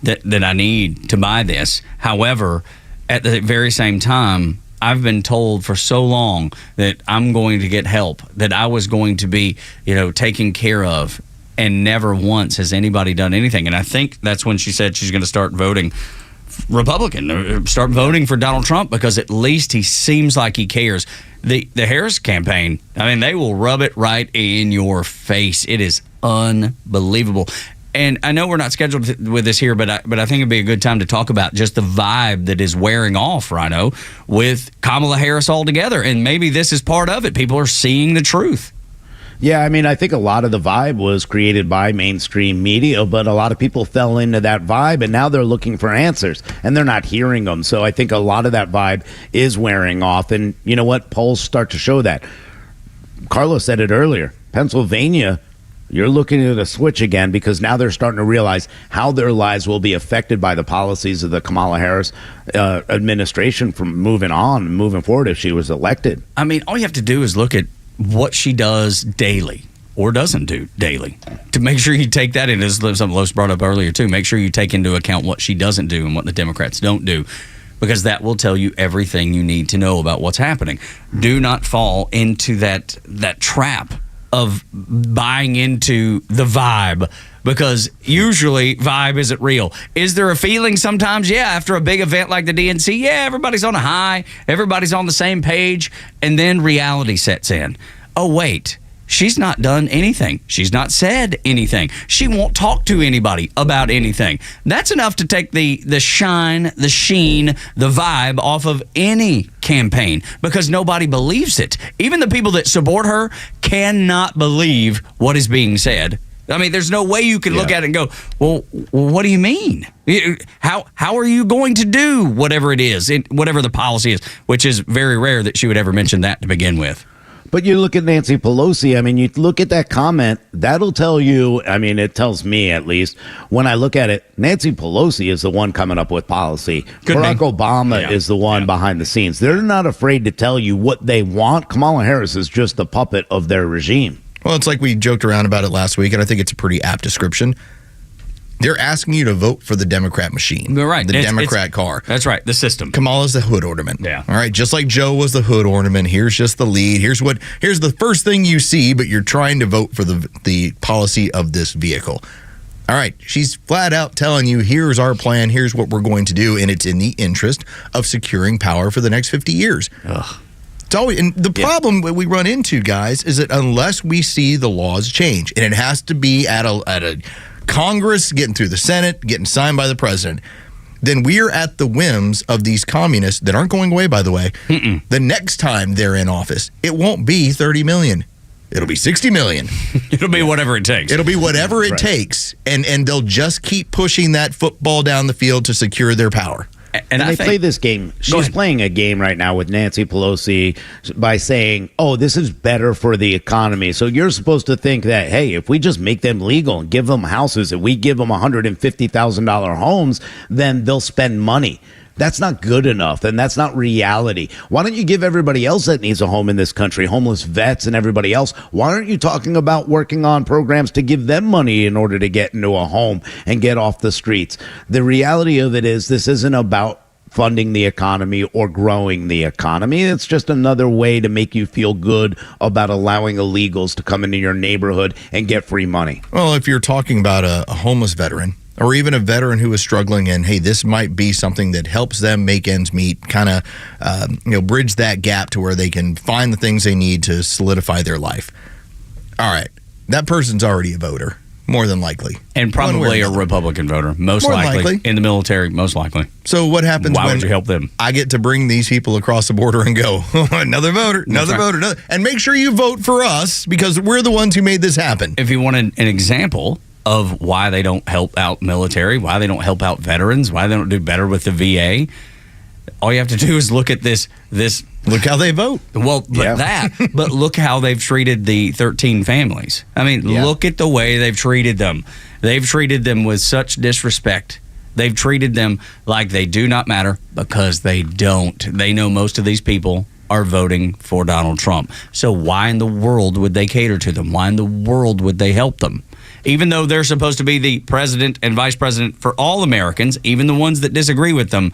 that I need to buy this. However, at the very same time, I've been told for so long that I'm going to get help, that I was going to be, taken care of, and never once has anybody done anything. And I think that's when she said she's going to start voting Republican, start voting for Donald Trump, because at least he seems like he cares. The Harris campaign, I mean, they will rub it right in your face. It is unbelievable. And I know we're not scheduled with this here, but I think it'd be a good time to talk about just the vibe that is wearing off, Rhino, with Kamala Harris altogether. And maybe this is part of it. People are seeing the truth. Yeah, I mean, I think a lot of the vibe was created by mainstream media, but a lot of people fell into that vibe, and now they're looking for answers, and they're not hearing them. So I think a lot of that vibe is wearing off. And you know what? Polls start to show that. Carlos said it earlier. Pennsylvania You're looking at a switch again because now they're starting to realize how their lives will be affected by the policies of the Kamala Harris administration from moving forward if she was elected. I mean, all you have to do is look at what she does daily or doesn't do daily to make sure you take that in, as something Los brought up earlier too. Make sure you take into account what she doesn't do and what the Democrats don't do, because that will tell you everything you need to know about what's happening. Do not fall into that trap of buying into the vibe, because usually vibe isn't real. Is there a feeling sometimes? Yeah, after a big event like the DNC, yeah, everybody's on a high, everybody's on the same page, and then reality sets in. Oh, wait. She's not done anything. She's not said anything. She won't talk to anybody about anything. That's enough to take the shine, the sheen, the vibe off of any campaign, because nobody believes it. Even the people that support her cannot believe what is being said. I mean, there's no way you can look at it and go, well, what do you mean? How are you going to do whatever it is, whatever the policy is, which is very rare that she would ever mention that to begin with. But you look at Nancy Pelosi, I mean, you look at that comment, that'll tell you, I mean, it tells me at least, when I look at it, Nancy Pelosi is the one coming up with policy. Barack Obama is the one behind the scenes. They're not afraid to tell you what they want. Kamala Harris is just the puppet of their regime. Well, it's like we joked around about it last week, and I think it's a pretty apt description. They're asking you to vote for the Democrat machine. Right. The Democrat car. That's right. The system. Kamala's the hood ornament. Yeah. All right. Just like Joe was the hood ornament. Here's just the lead. Here's the first thing you see, but you're trying to vote for the policy of this vehicle. All right. She's flat out telling you, here's our plan. Here's what we're going to do. And it's in the interest of securing power for the next 50 years. Ugh. It's always, and the problem that we run into, guys, is that unless we see the laws change, and it has to be at a Congress, getting through the Senate, getting signed by the president, then we're at the whims of these communists that aren't going away, by the way. The next time they're in office, it won't be 30 million. It'll be 60 million. It'll be whatever it takes. It'll be whatever it takes. And they'll just keep pushing that football down the field to secure their power. And they play this game. She's playing a game right now with Nancy Pelosi by saying, oh, this is better for the economy. So you're supposed to think that, hey, if we just make them legal and give them houses, if we give them $150,000 homes, then they'll spend money. That's not good enough, and that's not reality. Why don't you give everybody else that needs a home in this country, homeless vets and everybody else, why aren't you talking about working on programs to give them money in order to get into a home and get off the streets? The reality of it is this isn't about funding the economy or growing the economy. It's just another way to make you feel good about allowing illegals to come into your neighborhood and get free money. Well, if you're talking about a homeless veteran, or even a veteran who is struggling, and hey, this might be something that helps them make ends meet, kind of bridge that gap to where they can find the things they need to solidify their life. All right, that person's already a voter, more than likely, and probably a Republican voter, most likely in the military, most likely. So what happens? Why when would you help them? I get to bring these people across the border and go, another voter, and make sure you vote for us because we're the ones who made this happen. If you want an example of why they don't help out military, why they don't help out veterans, why they don't do better with the VA, all you have to do is look at this. Look how they vote. Well, but look how they've treated the 13 families. I mean, look at the way they've treated them. They've treated them with such disrespect. They've treated them like they do not matter because they don't. They know most of these people are voting for Donald Trump. So why in the world would they cater to them? Why in the world would they help them? Even though they're supposed to be the president and vice president for all Americans, even the ones that disagree with them,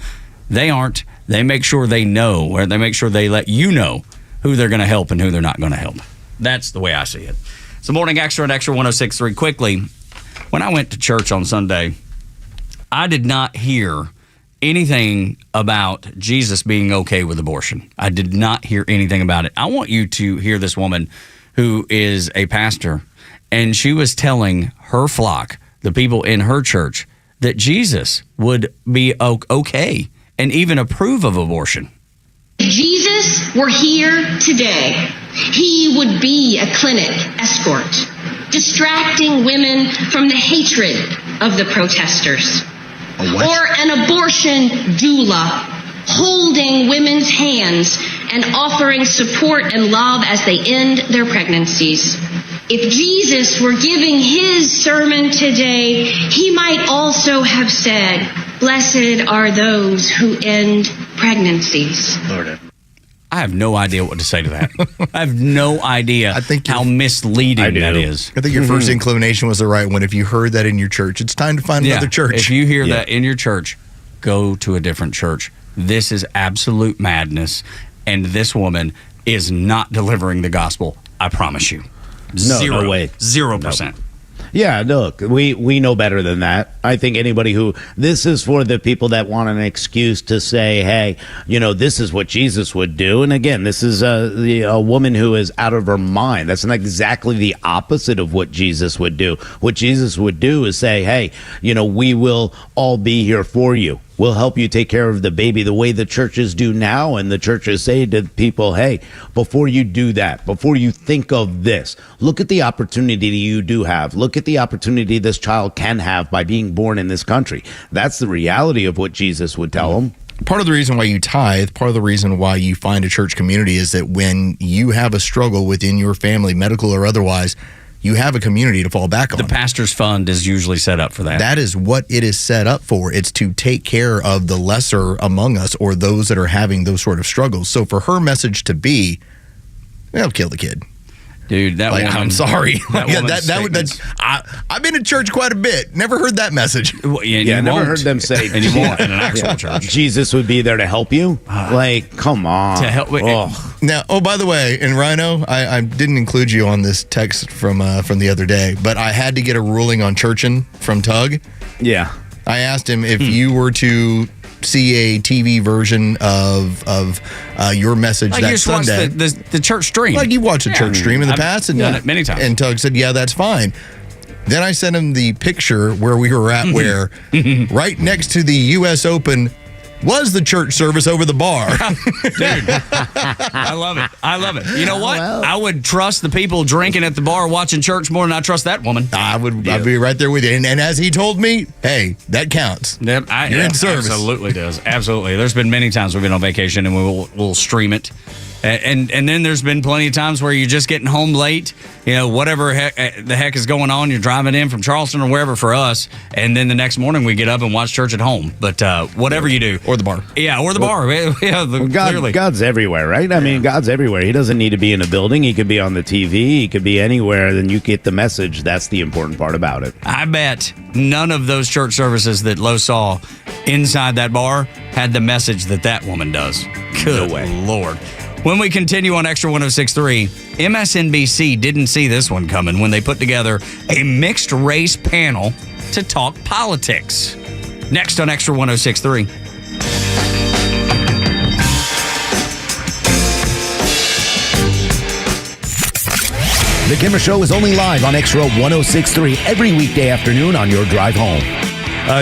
they aren't. They make sure they know, or they make sure they let you know who they're going to help and who they're not going to help. That's the way I see it. So Morning Extra and Extra 106.3. Quickly, when I went to church on Sunday, I did not hear anything about Jesus being okay with abortion. I did not hear anything about it. I want you to hear this woman who is a pastor, and she was telling her flock, the people in her church, that Jesus would be okay and even approve of abortion. If Jesus were here today, he would be a clinic escort, distracting women from the hatred of the protesters. Or an abortion doula, holding women's hands and offering support and love as they end their pregnancies. If Jesus were giving his sermon today, he might also have said, "Blessed are those who end pregnancies." Lord, I have no idea what to say to that. I have no idea how misleading that is. I think your first inclination was the right one. If you heard that in your church, it's time to find another church. If you hear that in your church, go to a different church. This is absolute madness, and this woman is not delivering the gospel. I promise you. No way. 0%. Yeah, look, we know better than that. I think anybody this is for the people that want an excuse to say, hey, this is what Jesus would do. And again, this is a woman who is out of her mind. That's not exactly the opposite of what Jesus would do. What Jesus would do is say, hey, we will all be here for you. We'll help you take care of the baby the way the churches do now. And the churches say to people, hey, before you do that, before you think of this, look at the opportunity you do have. Look at the opportunity this child can have by being born in this country. That's the reality of what Jesus would tell them. Part of the reason why you tithe, part of the reason why you find a church community is that when you have a struggle within your family, medical or otherwise, you have a community to fall back on. The pastor's fund is usually set up for that. That is what it is set up for. It's to take care of the lesser among us or those that are having those sort of struggles. So for her message to be, well, kill the kid. Dude, that woman, I'm sorry. That I've been to church quite a bit. Never heard that message. Well, never heard them say anymore in an actual church. Jesus would be there to help you. Come on. To help. Now, by the way, in Rhino, I didn't include you on this text from the other day, but I had to get a ruling on churchin' from Tug. Yeah. I asked him if you were to see a TV version of your message like that you Sunday. Watched the church stream. Like you watched a church stream in the past. Done it many times. And Tug said, yeah, that's fine. Then I sent him the picture where we were at where right next to the U.S. Open was the church service over the bar. Dude, I love it. You know what? Well, I would trust the people drinking at the bar watching church more than I trust that woman. I'd be right there with you. And as he told me, hey, that counts. Yep, You're in service. Absolutely does. Absolutely. There's been many times we've been on vacation and we'll stream it. And then there's been plenty of times where you're just getting home late, whatever the heck is going on. You're driving in from Charleston or wherever for us, and then the next morning we get up and watch church at home. But whatever you do. Or the bar. Yeah, or the bar. Clearly. God's everywhere, right? I mean, God's everywhere. He doesn't need to be in a building. He could be on the TV. He could be anywhere. Then you get the message. That's the important part about it. I bet none of those church services that Lowe saw inside that bar had the message that woman does. Good Lord. When we continue on Extra 106.3, MSNBC didn't see this one coming when they put together a mixed race panel to talk politics. Next on Extra 106.3. The Kimmer Show is only live on Extra 106.3 every weekday afternoon on your drive home.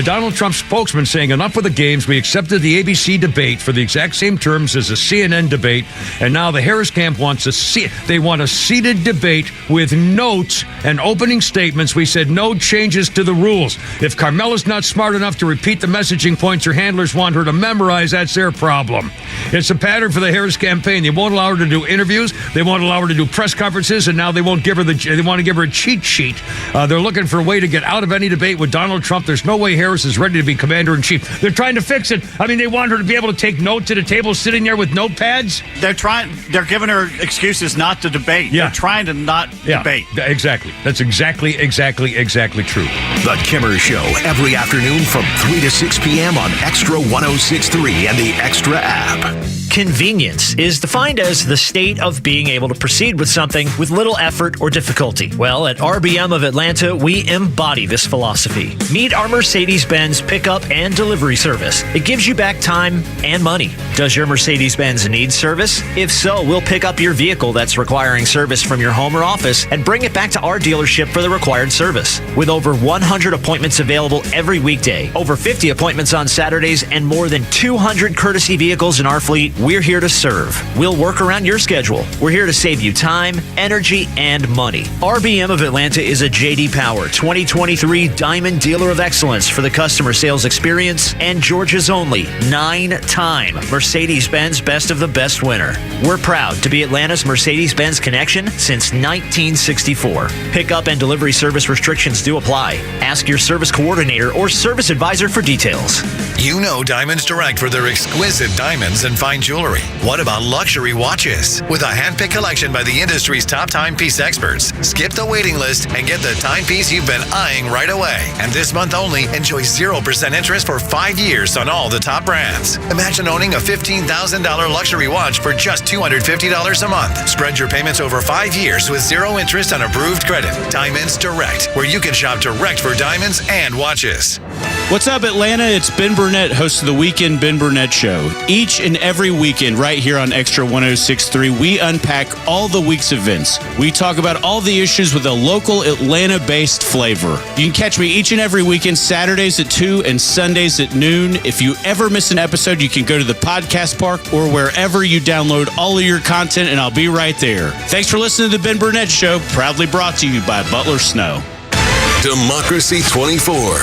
Donald Trump's spokesman saying, enough with the games. We accepted the ABC debate for the exact same terms as the CNN debate. And now the Harris camp wants a seated debate with notes and opening statements. We said no changes to the rules. If Carmela's not smart enough to repeat the messaging points her handlers want her to memorize, that's their problem. It's a pattern for the Harris campaign. They won't allow her to do interviews. They won't allow her to do press conferences. And now they won't give her they want to give her a cheat sheet. They're looking for a way to get out of any debate with Donald Trump. There's no way Harris is ready to be commander-in-chief. They're trying to fix it. I mean, they want her to be able to take notes at a table sitting there with notepads. They're giving her excuses not to debate. Yeah. They're trying to not debate. Exactly. That's exactly true. The Kimmer Show, every afternoon from 3 to 6 p.m. on Extra 106.3 and the Extra app. Convenience is defined as the state of being able to proceed with something with little effort or difficulty. Well, at RBM of Atlanta, we embody this philosophy. Meet our Mercedes-Benz pickup and delivery service. It gives you back time and money. Does your Mercedes-Benz need service? If so, we'll pick up your vehicle that's requiring service from your home or office and bring it back to our dealership for the required service. With over 100 appointments available every weekday, over 50 appointments on Saturdays, and more than 200 courtesy vehicles in our fleet, we're here to serve. We'll work around your schedule. We're here to save you time, energy, and money. RBM of Atlanta is a J.D. Power 2023 Diamond Dealer of Excellence for the customer sales experience and Georgia's only 9-time Mercedes-Benz Best of the Best winner. We're proud to be Atlanta's Mercedes-Benz connection since 1964. Pickup and delivery service restrictions do apply. Ask your service coordinator or service advisor for details. You know Diamonds Direct for their exquisite diamonds and fine jewelry. What about luxury watches? With a handpicked collection by the industry's top timepiece experts, skip the waiting list and get the timepiece you've been eyeing right away. And this month only, enjoy 0% interest for 5 years on all the top brands. Imagine owning a $15,000 luxury watch for just $250 a month. Spread your payments over 5 years with 0 interest on approved credit. Diamonds Direct, where you can shop direct for diamonds and watches. What's up, Atlanta? It's Ben Burnett, host of the Weekend Ben Burnett Show. Each and every weekend, right here on Extra 106.3, we unpack all the week's events. We talk about all the issues with a local Atlanta-based flavor. You can catch me each and every weekend, Saturdays at 2 and Sundays at noon. If you ever miss an episode, you can go to the podcast park or wherever you download all of your content, and I'll be right there. Thanks for listening to the Ben Burnett Show, proudly brought to you by Butler Snow. Democracy 24.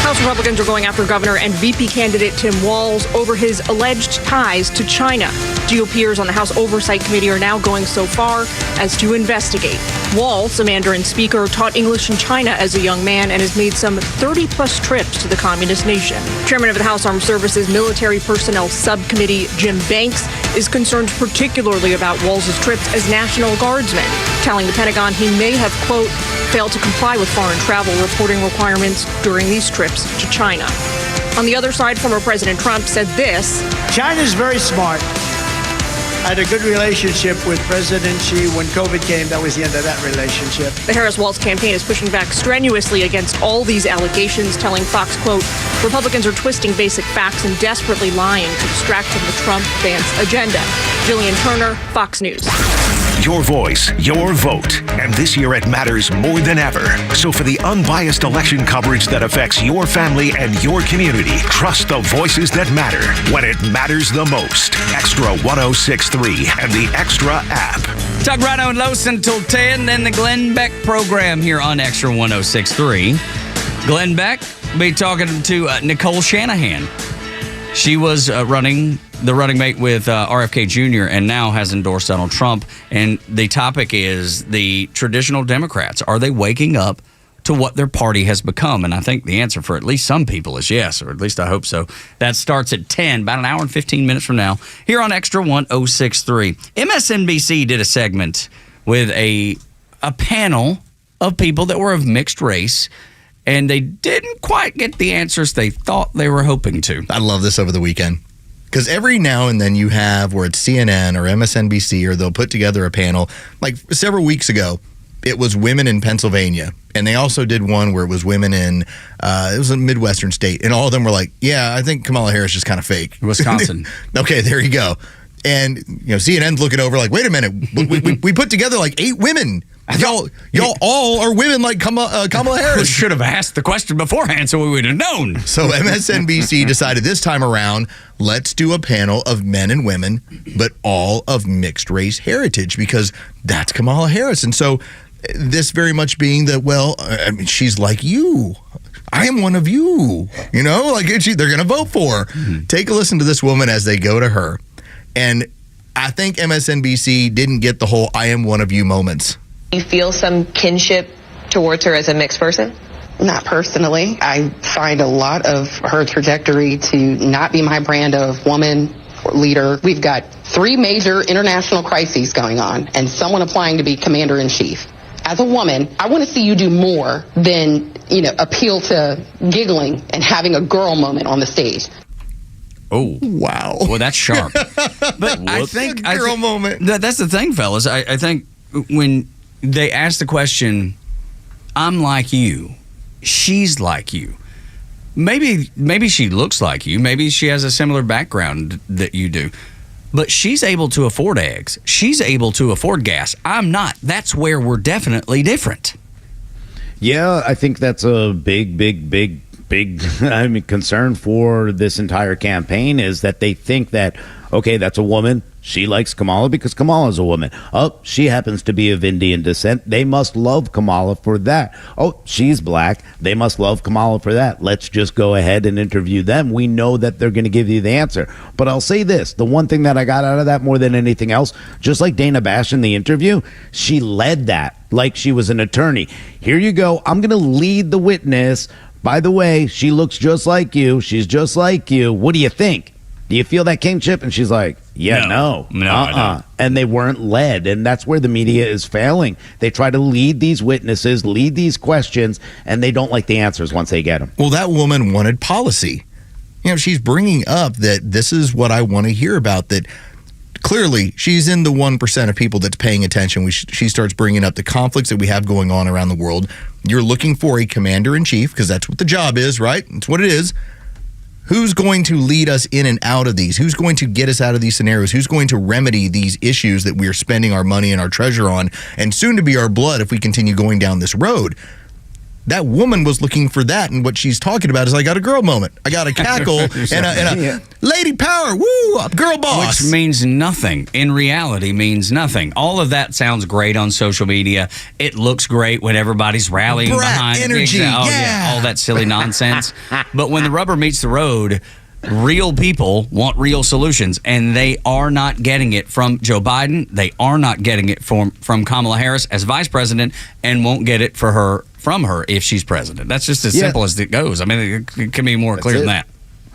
House Republicans are going after Governor and VP candidate Tim Walz over his alleged ties to China. GOPers on the House Oversight Committee are now going so far as to investigate. Walz, a Mandarin speaker, taught English in China as a young man and has made some 30-plus trips to the communist nation. Chairman of the House Armed Services Military Personnel Subcommittee, Jim Banks, is concerned particularly about Walz's trips as National Guardsman, telling the Pentagon he may have, quote, failed to comply with foreign travel reporting requirements during these trips to China. On the other side, former President Trump said this. China's very smart. I had a good relationship with President Xi. When COVID came, that was the end of that relationship. The Harris-Walz campaign is pushing back strenuously against all these allegations, telling Fox, quote, Republicans are twisting basic facts and desperately lying to distract from the Trump-Vance agenda. Jillian Turner, Fox News. Your voice, your vote. And this year it matters more than ever. So for the unbiased election coverage that affects your family and your community, trust the voices that matter when it matters the most. Extra 106.3 and the Extra app. Talk Rhino and Los until 10, then the Glenn Beck program here on Extra 106.3. Glenn Beck be talking to Nicole Shanahan. She was the running mate with RFK Jr. and now has endorsed Donald Trump. And the topic is the traditional Democrats. Are they waking up to what their party has become? And I think the answer for at least some people is yes, or at least I hope so. That starts at 10, about an hour and 15 minutes from now, here on Extra 106.3. MSNBC did a segment with a panel of people that were of mixed race, and they didn't quite get the answers they thought they were hoping to. I love this over the weekend. Because every now and then you have where it's CNN or MSNBC or they'll put together a panel. Like several weeks ago, it was women in Pennsylvania. And they also did one where it was women in, it was a Midwestern state. And all of them were like, yeah, I think Kamala Harris is kind of fake. Wisconsin. Okay, there you go. And, CNN's looking over like, wait a minute, we put together like 8 women. Y'all all are women like Kamala Harris. We should have asked the question beforehand so we would have known. So MSNBC decided this time around, let's do a panel of men and women, but all of mixed race heritage, because that's Kamala Harris. And so this very much being that, well, I mean, she's like you. I am one of you. They're going to vote for her. Mm-hmm. Take a listen to this woman as they go to her. And I think MSNBC didn't get the whole I am one of you moments. You feel some kinship towards her as a mixed person? Not personally. I find a lot of her trajectory to not be my brand of woman or leader. We've got 3 major international crises going on and someone applying to be commander-in-chief. As a woman, I want to see you do more than, appeal to giggling and having a girl moment on the stage. Oh, wow. Well, that's sharp. But I think girl moment. That's the thing, fellas. I think when they ask the question, I'm like you, she's like you. Maybe she looks like you. Maybe she has a similar background that you do. But she's able to afford eggs. She's able to afford gas. I'm not. That's where we're definitely different. Yeah, I think that's a big big concern for this entire campaign is that they think that, okay, that's a woman. She likes Kamala because Kamala's a woman. Oh, she happens to be of Indian descent. They must love Kamala for that. Oh, she's black. They must love Kamala for that. Let's just go ahead and interview them. We know that they're going to give you the answer. But I'll say this, the one thing that I got out of that more than anything else, just like Dana Bash in the interview, she led that like she was an attorney. Here you go. I'm going to lead the witness. By the way, she looks just like you. She's just like you. What do you think? Do you feel that kingship? And she's like, yeah, no. I don't. And they weren't led. And that's where the media is failing. They try to lead these witnesses, lead these questions, and they don't like the answers once they get them. Well, that woman wanted policy. She's bringing up that this is what I want to hear about, that clearly she's in the 1% of people that's paying attention. She starts bringing up the conflicts that we have going on around the world. You're looking for a commander-in-chief, because that's what the job is, right? It's what it is. Who's going to lead us in and out of these? Who's going to get us out of these scenarios? Who's going to remedy these issues that we are spending our money and our treasure on, and soon to be our blood if we continue going down this road? That woman was looking for that, and what she's talking about is, I got a girl moment. I got a cackle and a lady power, woo, girl boss. Which means nothing. In reality, means nothing. All of that sounds great on social media. It looks great when everybody's rallying behind energy. it. All that silly nonsense. But when the rubber meets the road, real people want real solutions, and they are not getting it from Joe Biden. They are not getting it from Kamala Harris as vice president, and won't get it from her if she's president. That's just as simple as it goes. I mean, it can be more clear than that.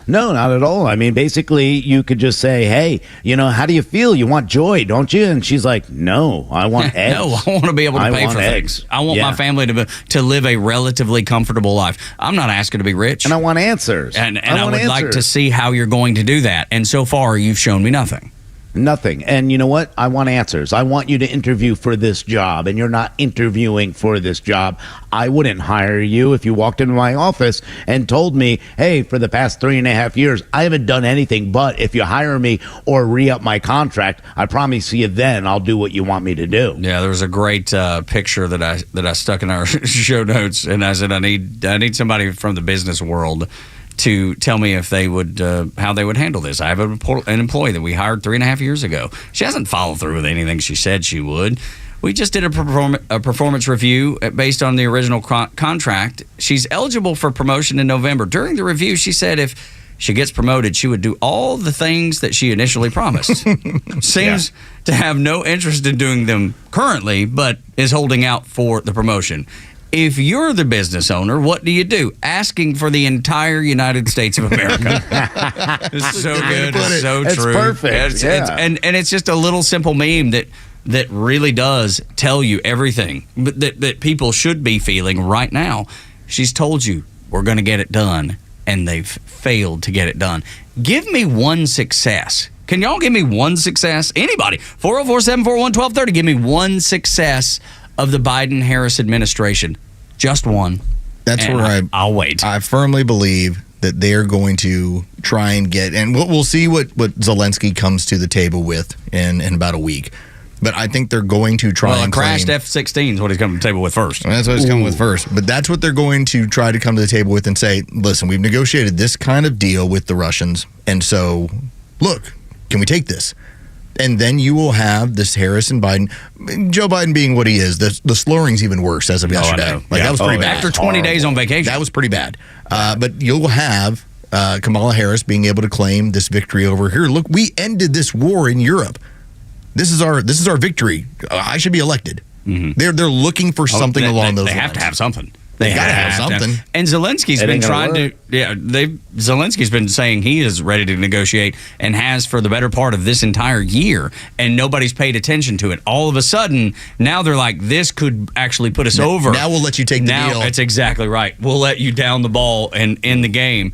No, not at all. I mean, basically, you could just say, hey, how do you feel? You want joy, don't you? And she's like, no, I want eggs. No, I want to be able to pay for things. I want my family to live a relatively comfortable life. I'm not asking to be rich. And I want answers. And I would like to see how you're going to do that. And so far, you've shown me nothing. Nothing. And you know what? I want answers. I want you to interview for this job, and you're not interviewing for this job. I wouldn't hire you if you walked into my office and told me, hey, for the past 3.5 years, I haven't done anything, but if you hire me or re-up my contract, I promise you then I'll do what you want me to do. Yeah, there was a great picture that I stuck in our show notes, and I said I need somebody from the business world to tell me if they would how they would handle this. I have an employee that we hired 3.5 years ago. She hasn't followed through with anything she said she would. We just did a performance review based on the original contract. She's eligible for promotion in November. During the review, she said if she gets promoted, she would do all the things that she initially promised. Seems to have no interest in doing them currently, but is holding out for the promotion. If you're the business owner, what do you do? Asking for the entire United States of America. It's so good. It's so true. It's perfect. And it's just a little simple meme that really does tell you everything that people should be feeling right now. She's told you, we're going to get it done, and they've failed to get it done. Give me one success. Can y'all give me one success? Anybody. 404-741-1230. Give me one success of the Biden-Harris administration. Just one. That's where I'll wait. I firmly believe that they're going to try and get, and we'll see what Zelensky comes to the table with in about a week. But I think they're going to try and crashed F-16 is what he's coming to the table with first. And that's what he's coming with first. But that's what they're going to try to come to the table with and say, listen, we've negotiated this kind of deal with the Russians, and so, look, can we take this? And then you will have this Harris and Biden, Joe Biden being what he is. The slurring's even worse as of yesterday. That was pretty bad. After 20 days on vacation. That was pretty bad. But you'll have Kamala Harris being able to claim this victory over here. Look, we ended this war in Europe. This is our victory. I should be elected. Mm-hmm. They're looking for something along those lines. They have to have something. They got to have something. And Zelensky's been trying to. Yeah, Zelensky's been saying he is ready to negotiate and has for the better part of this entire year, and nobody's paid attention to it. All of a sudden, now they're like, this could actually put us over. Now we'll let you take the deal. That's exactly right. We'll let you down the ball and end the game.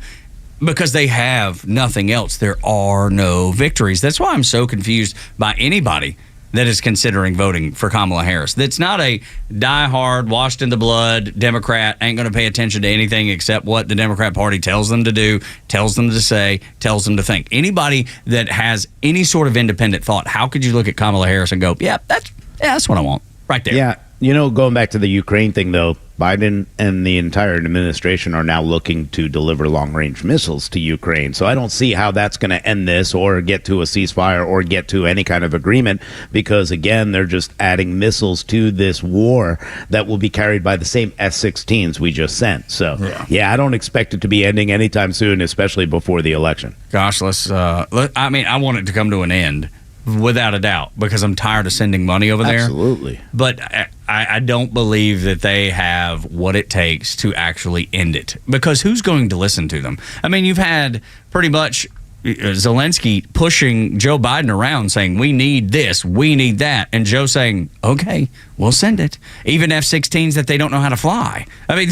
Because they have nothing else. There are no victories. That's why I'm so confused by anybody that is considering voting for Kamala Harris. That's not a diehard, washed in the blood Democrat, ain't going to pay attention to anything except what the Democrat Party tells them to do, tells them to say, tells them to think. Anybody that has any sort of independent thought, how could you look at Kamala Harris and go, that's what I want right there. Yeah. Going back to the Ukraine thing, though, Biden and the entire administration are now looking to deliver long-range missiles to Ukraine. So I don't see how that's going to end this or get to a ceasefire or get to any kind of agreement, because, again, they're just adding missiles to this war that will be carried by the same S-16s we just sent. So, yeah, I don't expect it to be ending anytime soon, especially before the election. Gosh, I want it to come to an end, without a doubt, because I'm tired of sending money over there. Absolutely. But I don't believe that they have what it takes to actually end it, because who's going to listen to them? I mean, you've had pretty much Zelensky pushing Joe Biden around saying, we need this, we need that, and Joe saying, okay, we'll send it. Even F-16s that they don't know how to fly. I mean,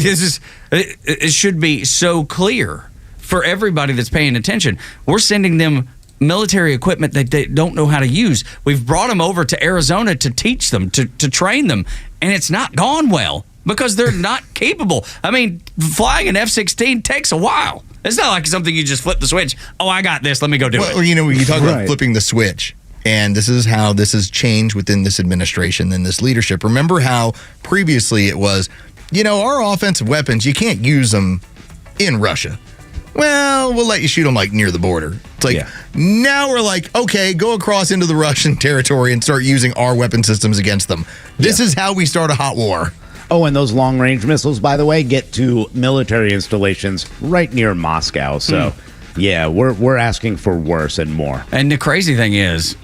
it should be so clear for everybody that's paying attention. We're sending them military equipment that they don't know how to use. We've brought them over to Arizona to teach them, to train them, and it's not gone well because they're not capable. I mean, flying an F-16 takes a while. It's not like something you just flip the switch. Oh, I got this. Let me go do it. Well, you talk about flipping the switch, and this is how this has changed within this administration and this leadership. Remember how previously it was, our offensive weapons, you can't use them in Russia. Well, we'll let you shoot them near the border. It's now we're like, okay, go across into the Russian territory and start using our weapon systems against them. This is how we start a hot war. Oh, and those long-range missiles, by the way, get to military installations right near Moscow. So, yeah, we're asking for worse and more. And the crazy thing is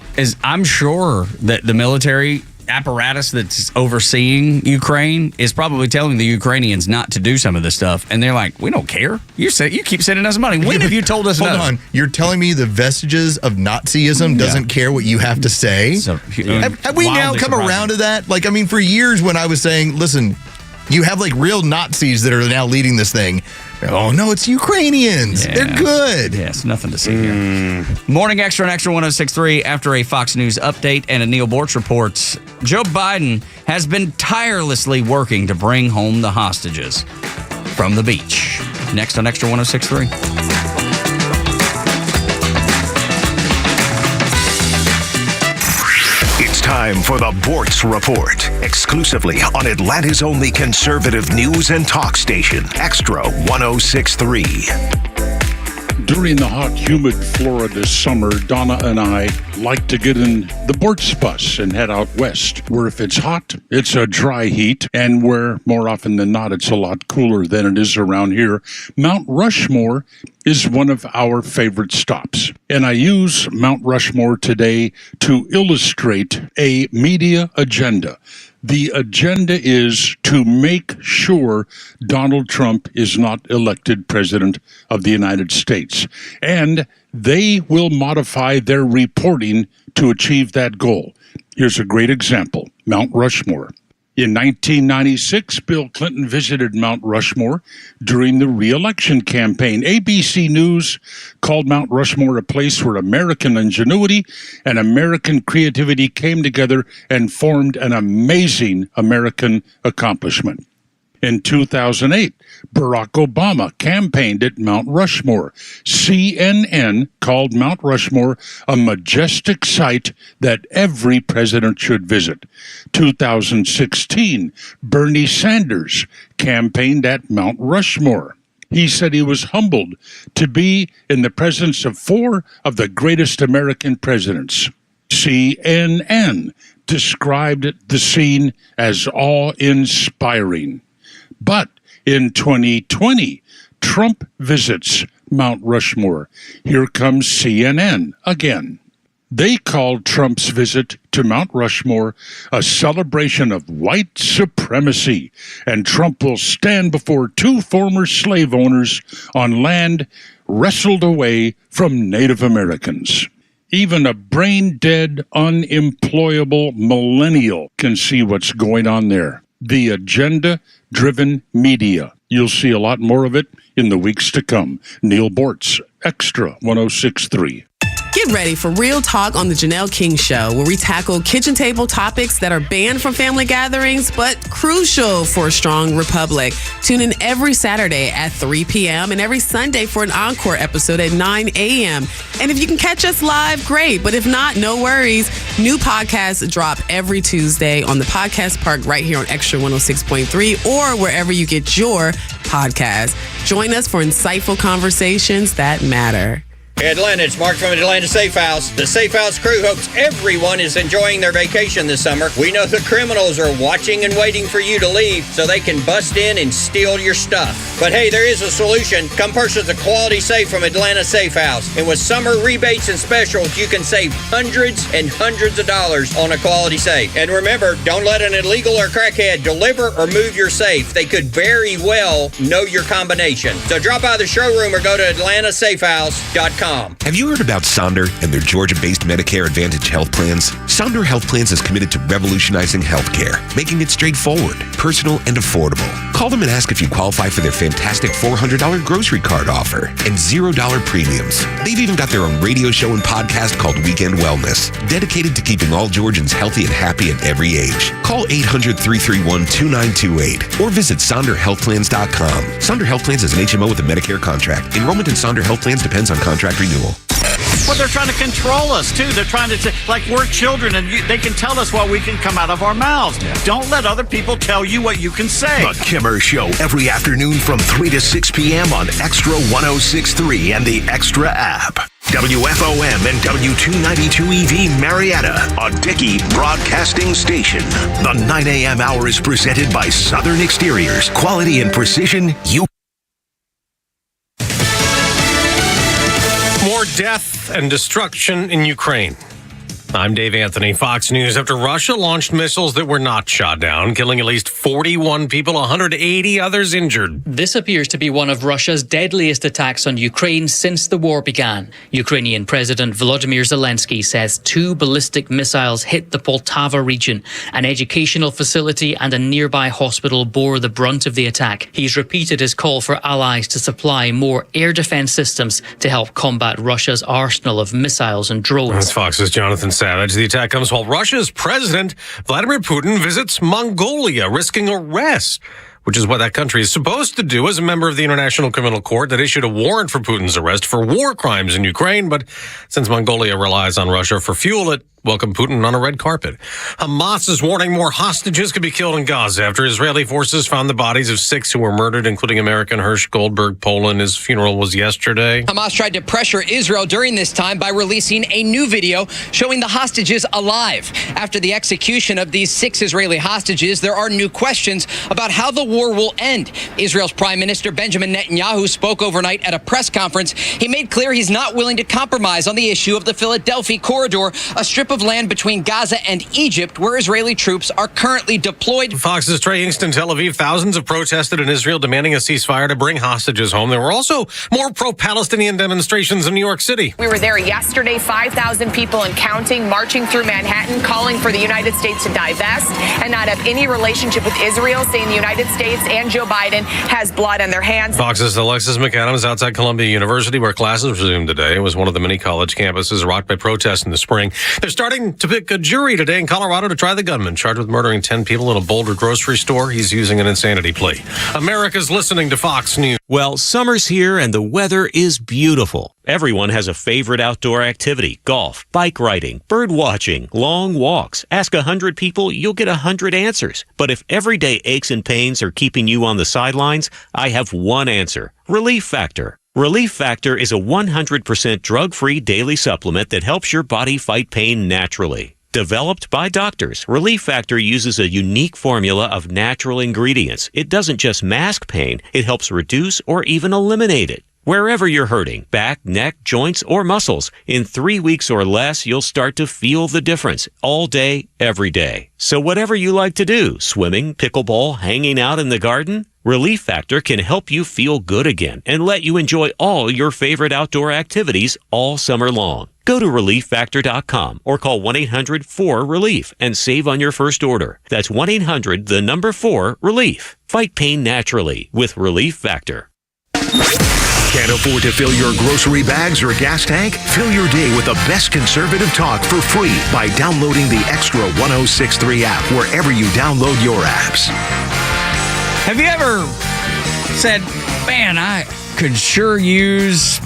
I'm sure that the military apparatus that's overseeing Ukraine is probably telling the Ukrainians not to do some of this stuff, and they're like, we don't care. You keep sending us money. When have you told us Hold no? on. You're telling me the vestiges of Nazism doesn't care what you have to say? So, have we now come around to that? For years when I was saying, listen, you have real Nazis that are now leading this thing. Oh, no, it's Ukrainians. Yeah. They're good. Yes, nothing to see here. Morning Extra on Extra 106.3 after a Fox News update and a Neil Bortz report. Joe Biden has been tirelessly working to bring home the hostages from the beach. Next on Extra 106.3. It's time for the Bortz Report, exclusively on Atlanta's only conservative news and talk station, Extra 106.3. During the hot, humid Florida summer, Donna and I like to get in the Bortz bus and head out west, where if it's hot, it's a dry heat, and where, more often than not, it's a lot cooler than it is around here. Mount Rushmore is one of our favorite stops. And I use Mount Rushmore today to illustrate a media agenda. The agenda is to make sure Donald Trump is not elected president of the United States. And they will modify their reporting to achieve that goal. Here's a great example, Mount Rushmore. In 1996, Bill Clinton visited Mount Rushmore during the re-election campaign. ABC News called Mount Rushmore a place where American ingenuity and American creativity came together and formed an amazing American accomplishment. In 2008, Barack Obama campaigned at Mount Rushmore. CNN called Mount Rushmore a majestic sight that every president should visit. 2016, Bernie Sanders campaigned at Mount Rushmore. He said he was humbled to be in the presence of 4 of the greatest American presidents. CNN described the scene as awe-inspiring. But in 2020, Trump visits Mount Rushmore. Here comes CNN again. They called Trump's visit to Mount Rushmore a celebration of white supremacy, and Trump will stand before 2 former slave owners on land wrestled away from Native Americans. Even a brain-dead, unemployable millennial can see what's going on there. The agenda-driven media. You'll see a lot more of it in the weeks to come. Neil Bortz, Extra 106.3. Get ready for Real Talk on the Janelle King Show, where we tackle kitchen table topics that are banned from family gatherings, but crucial for a strong republic. Tune in every Saturday at 3 p.m. and every Sunday for an encore episode at 9 a.m. And if you can catch us live, great. But if not, no worries. New podcasts drop every Tuesday on the Podcast Park right here on Extra 106.3 or wherever you get your podcast. Join us for insightful conversations that matter. Hey Atlanta, it's Mark from Atlanta Safe House. The Safe House crew hopes everyone is enjoying their vacation this summer. We know the criminals are watching and waiting for you to leave so they can bust in and steal your stuff. But hey, there is a solution. Come purchase a quality safe from Atlanta Safe House. And with summer rebates and specials, you can save hundreds and hundreds of dollars on a quality safe. And remember, don't let an illegal or crackhead deliver or move your safe. They could very well know your combination. So drop by the showroom or go to atlantasafehouse.com. Have you heard about Sonder and their Georgia-based Medicare Advantage health plans? Sonder Health Plans is committed to revolutionizing healthcare, making it straightforward, personal, and affordable. Call them and ask if you qualify for their fantastic $400 grocery card offer and $0 premiums. They've even got their own radio show and podcast called Weekend Wellness, dedicated to keeping all Georgians healthy and happy at every age. Call 800-331-2928 or visit SonderHealthPlans.com. Sonder Health Plans is an HMO with a Medicare contract. Enrollment in Sonder Health Plans depends on contract renewal. Well, they're trying to control us, too. They're trying to say, like, we're children, and they can tell us what we can come out of our mouths. Don't let other people tell you what you can say. The Kimmer Show every afternoon from 3 to 6 p.m. on Extra 106.3 and the Extra app. WFOM and W292EV Marietta, a Dickey broadcasting station. The 9 a.m. hour is presented by Southern Exteriors. Quality and precision you. More death and destruction in Ukraine. I'm Dave Anthony, Fox News. After Russia launched missiles that were not shot down, killing at least 41 people, 180 others injured. This appears to be one of Russia's deadliest attacks on Ukraine since the war began. Ukrainian President Volodymyr Zelensky says 2 ballistic missiles hit the Poltava region. An educational facility and a nearby hospital bore the brunt of the attack. He's repeated his call for allies to supply more air defense systems to help combat Russia's arsenal of missiles and drones. That's Fox's Jonathan Savage. The attack comes while Russia's President Vladimir Putin visits Mongolia, risking arrest, which is what that country is supposed to do as a member of the International Criminal Court that issued a warrant for Putin's arrest for war crimes in Ukraine. But since Mongolia relies on Russia for fuel, it welcomed Putin on a red carpet. Hamas is warning more hostages could be killed in Gaza after Israeli forces found the bodies of 6 who were murdered, including American Hirsch Goldberg, Poland. His funeral was yesterday. Hamas tried to pressure Israel during this time by releasing a new video showing the hostages alive. After the execution of these 6 Israeli hostages, there are new questions about how the war will end. Israel's Prime Minister Benjamin Netanyahu spoke overnight at a press conference. He made clear he's not willing to compromise on the issue of the Philadelphia corridor, a strip of land between Gaza and Egypt where Israeli troops are currently deployed. Fox's Trey Hingston, Tel Aviv. Thousands have protested in Israel demanding a ceasefire to bring hostages home. There were also more pro-Palestinian demonstrations in New York City. We were there yesterday, 5,000 people and counting, marching through Manhattan, calling for the United States to divest and not have any relationship with Israel, saying the United States and Joe Biden has blood on their hands. Fox's Alexis McAdams outside Columbia University, where classes resumed today. It was one of the many college campuses rocked by protests in the spring. They're starting to pick a jury today in Colorado to try the gunman charged with murdering 10 people in a Boulder grocery store. He's using an insanity plea. America's listening to Fox News. Well, summer's here and the weather is beautiful. Everyone has a favorite outdoor activity: golf, bike riding, bird watching, long walks. Ask 100 people, you'll get 100 answers. But if everyday aches and pains are keeping you on the sidelines, I have one answer: Relief Factor. Relief Factor is a 100% drug-free daily supplement that helps your body fight pain naturally. Developed by doctors, Relief Factor uses a unique formula of natural ingredients. It doesn't just mask pain, it helps reduce or even eliminate it. Wherever you're hurting, back, neck, joints, or muscles, in 3 weeks or less, you'll start to feel the difference all day, every day. So whatever you like to do, swimming, pickleball, hanging out in the garden, Relief Factor can help you feel good again and let you enjoy all your favorite outdoor activities all summer long. Go to ReliefFactor.com or call 1-800-4RELIEF and save on your first order. That's 1-800-4-RELIEF. Fight pain naturally with Relief Factor. Can't afford to fill your grocery bags or gas tank? Fill your day with the best conservative talk for free by downloading the Extra 1063 app wherever you download your apps. Have you ever said, man, I could sure use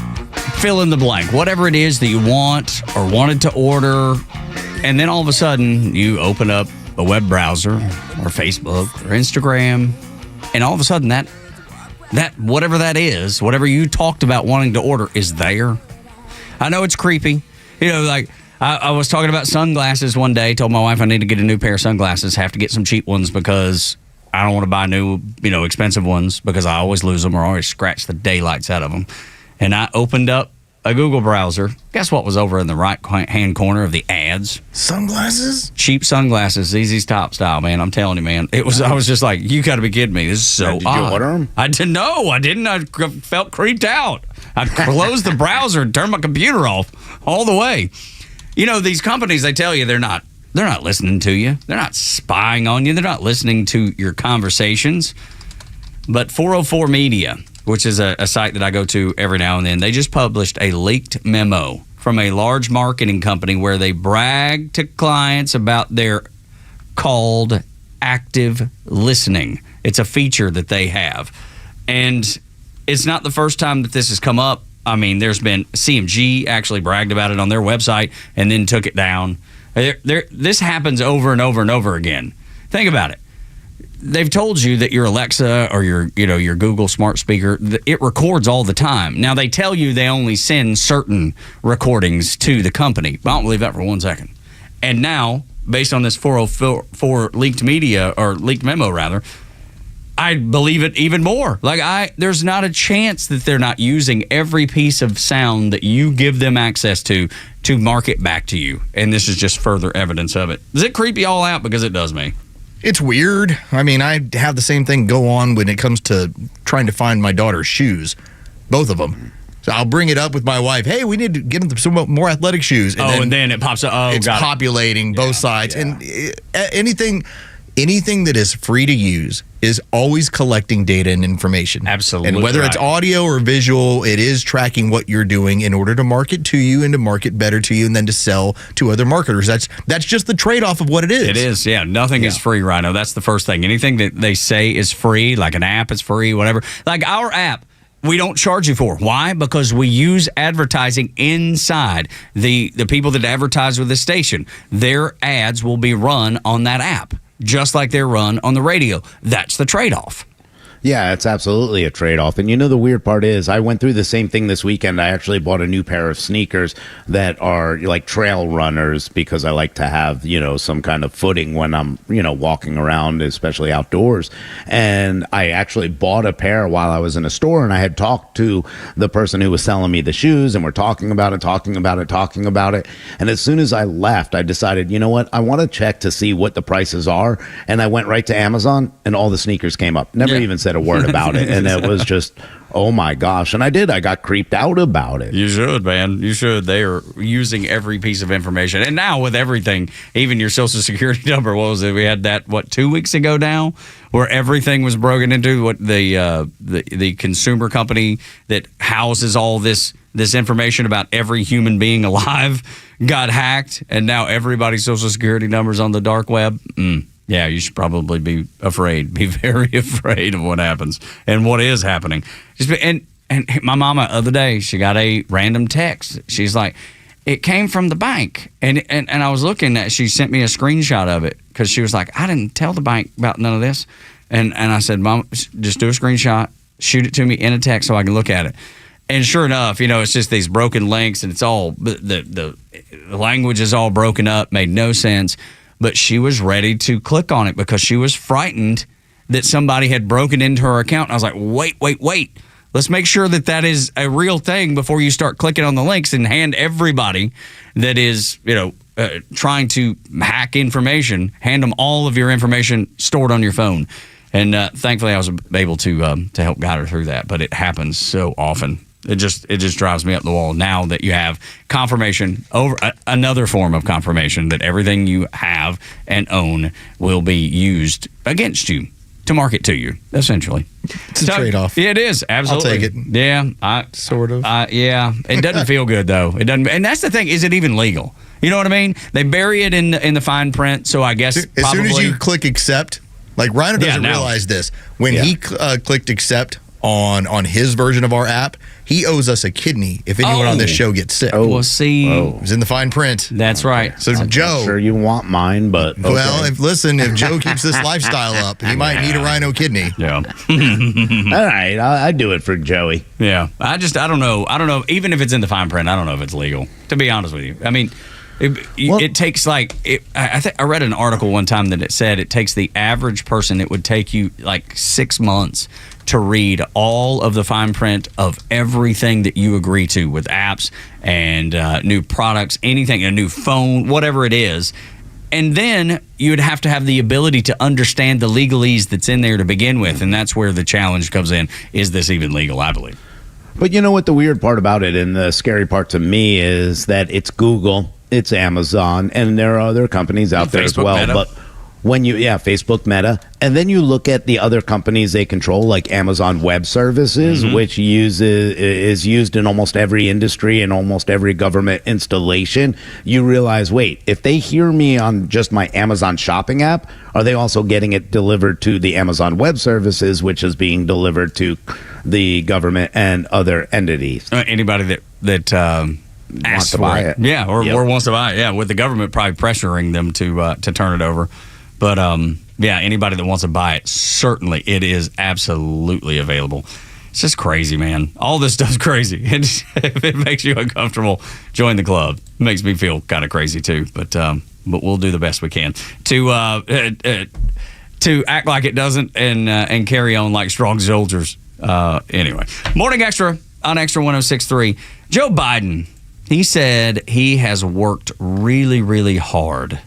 fill in the blank, whatever it is that you want or wanted to order, and then all of a sudden you open up a web browser or Facebook or Instagram, and all of a sudden that whatever that is, whatever you talked about wanting to order is there? I know it's creepy. You know, like I was talking about sunglasses one day, told my wife I need to get a new pair of sunglasses, have to get some cheap ones because I don't want to buy new, expensive ones because I always lose them or always scratch the daylights out of them. And I opened up a Google browser. Guess what was over in the right-hand corner of the ads? Sunglasses? Cheap sunglasses, ZZ's Top style, man. I'm telling you, man. I was just like, you got to be kidding me. This is so Did odd. you order them? I didn't know. I didn't. I felt creeped out. I closed the browser and turned my computer off all the way. These companies, they tell you they're not listening to you. They're not spying on you. They're not listening to your conversations. But 404 Media, which is a site that I go to every now and then, they just published a leaked memo from a large marketing company where they brag to clients about their called active listening. It's a feature that they have. And it's not the first time that this has come up. I mean, there's been CMG actually bragged about it on their website and then took it down. This happens over and over and over again. Think about it. They've told you that your Alexa or your Google smart speaker, it records all the time. Now, they tell you they only send certain recordings to the company. But I don't believe that for 1 second. And now, based on this 404 leaked memo, rather, I believe it even more. There's not a chance that they're not using every piece of sound that you give them access to market back to you. And this is just further evidence of it. Does it creep you all out? Because it does me. It's weird. I mean, I have the same thing go on when it comes to trying to find my daughter's shoes, both of them. So I'll bring it up with my wife. Hey, we need to get them some more athletic shoes. And then it pops up. It's populating both sides. Yeah. And anything that is free to use is always collecting data and information. Absolutely. And whether it's audio or visual, it is tracking what you're doing in order to market to you and to market better to you and then to sell to other marketers. That's just the trade-off of what it is. It is, yeah. Nothing is free, Rhino. That's the first thing. Anything that they say is free, like an app is free, whatever. Like our app, we don't charge you for. Why? Because we use advertising inside. The people that advertise with the station, their ads will be run on that app, just like they're run on the radio. That's the trade-off. Yeah, it's absolutely a trade-off. And the weird part is I went through the same thing this weekend. I actually bought a new pair of sneakers that are like trail runners because I like to have, some kind of footing when I'm, walking around, especially outdoors. And I actually bought a pair while I was in a store, and I had talked to the person who was selling me the shoes, and we're talking about it. And as soon as I left, I decided, you know what? I want to check to see what the prices are. And I went right to Amazon, and all the sneakers came up. Never even said a word about it, and it was just, oh my gosh. And I got creeped out about it. You should, man. You should. They are using every piece of information, and now with everything, even your social security number. What was it? We had that 2 weeks ago now, where everything was broken into. What the consumer company that houses all this information about every human being alive got hacked, and now everybody's social security numbers on the dark web. Yeah, you should probably be afraid. Be very afraid of what happens and what is happening. And my mama the other day, she got a random text. She's like, it came from the bank. And I was looking at, she sent me a screenshot of it because she was like, I didn't tell the bank about none of this. And I said, Mom, just do a screenshot, shoot it to me in a text so I can look at it. And sure enough, it's just these broken links, and it's all, the language is all broken up, made no sense. But she was ready to click on it because she was frightened that somebody had broken into her account. And I was like, wait. Let's make sure that is a real thing before you start clicking on the links and hand everybody that is, trying to hack information, hand them all of your information stored on your phone. And thankfully, I was able to help guide her through that. But it happens so often. It just drives me up the wall now that you have confirmation over another form of confirmation that everything you have and own will be used against you. to market to you, essentially. It's a trade-off. Yeah, it is. Absolutely. I'll take it. Yeah. Sort of. Yeah. It doesn't feel good, though. It doesn't. And that's the thing. Is it even legal? You know what I mean? They bury it in the fine print, so I guess As probably, soon as you click accept, like Rhino doesn't realize this. When he clicked accept on his version of our app, he owes us a kidney if anyone on this show gets sick. Well, see. It was in the fine print. That's right. So I'm Joe, not sure you want mine, but okay. well, if Joe keeps this lifestyle up, he might need a Rhino kidney. Yeah. All right, I do it for Joey. Yeah. I don't know. Even if it's in the fine print, I don't know if it's legal, to be honest with you. I mean, it takes I read an article one time that it said it takes the average person, it would take you like 6 months to read all of the fine print of everything that you agree to with apps and new products, anything, a new phone, whatever it is. And then you'd have to have the ability to understand the legalese that's in there to begin with. And that's where the challenge comes in. Is this even legal, I believe? But you know what the weird part about it and the scary part to me is that it's Google, it's Amazon, and there are other companies out there as well. Meta. But when Facebook, Meta, and then you look at the other companies they control, like Amazon Web Services, which is used in almost every industry and almost every government installation, you realize, wait, if they hear me on just my Amazon shopping app, are they also getting it delivered to the Amazon Web Services, which is being delivered to the government and other entities? Anybody that asks to for buy it. Yeah, or wants to buy it. Yeah, with the government probably pressuring them to turn it over. But yeah, anybody that wants to buy it, certainly it is absolutely available. It's just crazy, man. All this stuff's crazy. And if it makes you uncomfortable, join the club. It makes me feel kind of crazy too. But we'll do the best we can to act like it doesn't and carry on like strong soldiers. Anyway, Morning Extra on Extra 106.3. Joe Biden, he said he has worked really, really hard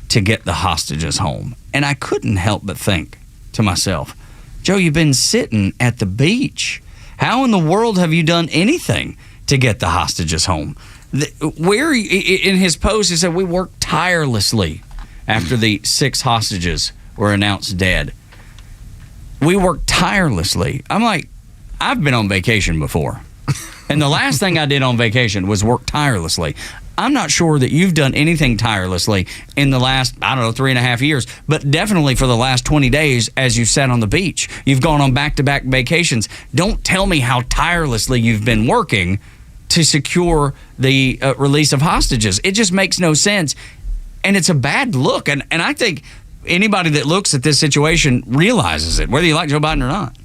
to get the hostages home. And I couldn't help but think to myself, Joe, you've been sitting at the beach. How in the world have you done anything to get the hostages home? Where in his post, he said, we worked tirelessly after the 6 hostages were announced dead. We worked tirelessly. I'm like, I've been on vacation before. And the last thing I did on vacation was work tirelessly. I'm not sure that you've done anything tirelessly in the last, 3.5 years, but definitely for the last 20 days as you've sat on the beach. You've gone on back-to-back vacations. Don't tell me how tirelessly you've been working to secure the release of hostages. It just makes no sense, and it's a bad look. And I think anybody that looks at this situation realizes it, whether you like Joe Biden or not.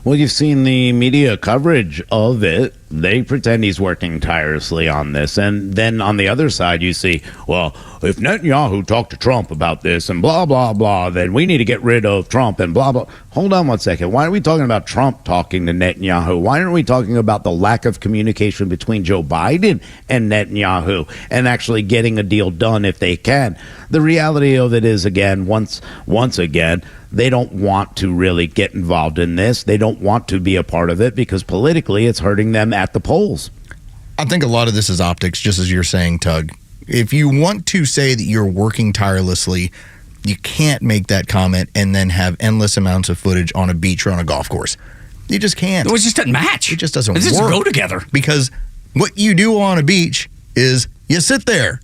Well, you've seen the media coverage of it. They pretend he's working tirelessly on this. And then on the other side, you see, well, if Netanyahu talked to Trump about this and blah, blah, blah, then we need to get rid of Trump and blah, blah. Hold on one second. Why are we talking about Trump talking to Netanyahu? Why aren't we talking about the lack of communication between Joe Biden and Netanyahu and actually getting a deal done if they can? The reality of it is, again, once again, they don't want to really get involved in this. They don't want to be a part of it because politically it's hurting them at the polls. I think a lot of this is optics, just as you're saying, Tug. If you want to say that you're working tirelessly, you can't make that comment and then have endless amounts of footage on a beach or on a golf course. You just can't. It just doesn't match. It just doesn't work. It doesn't go together. Because what you do on a beach is you sit there.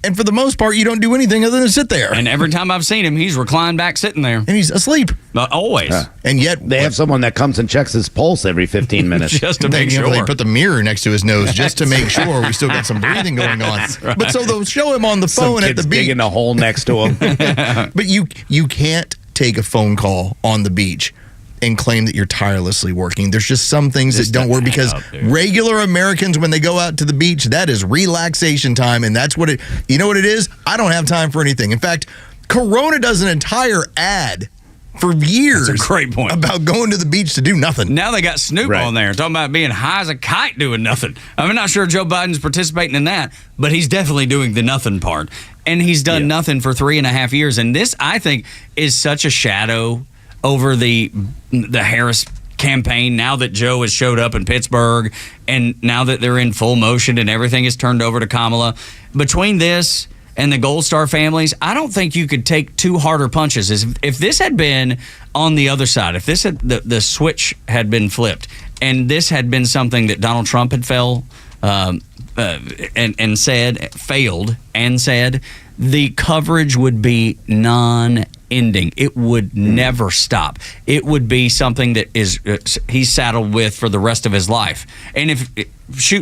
And for the most part, you don't do anything other than sit there. And every time I've seen him, he's reclined back sitting there. And he's asleep. Always. And yet they have someone that comes and checks his pulse every 15 minutes. Just to make sure. They put the mirror next to his nose just to make sure we still got some breathing going on. Right. But so they'll show him on the phone at the beach. Digging a hole next to him. But you can't take a phone call on the beach and claim that you're tirelessly working. There's just some things that don't work because regular Americans, when they go out to the beach, that is relaxation time. And that's what you know what it is? I don't have time for anything. In fact, Corona does an entire ad for years. That's a great point. About going to the beach to do nothing. Now they got Snoop on there talking about being high as a kite doing nothing. I'm not sure Joe Biden's participating in that, but he's definitely doing the nothing part. And he's done nothing for 3.5 years. And this, I think, is such a shadow over the Harris campaign now that Joe has showed up in Pittsburgh and now that they're in full motion and everything is turned over to Kamala. Between this, and the Gold Star families, I don't think you could take two harder punches. If this had been on the other side, if this had the switch had been flipped, and this had been something that Donald Trump had failed and said, the coverage would be non-ending. It would never stop. It would be something that he's saddled with for the rest of his life. And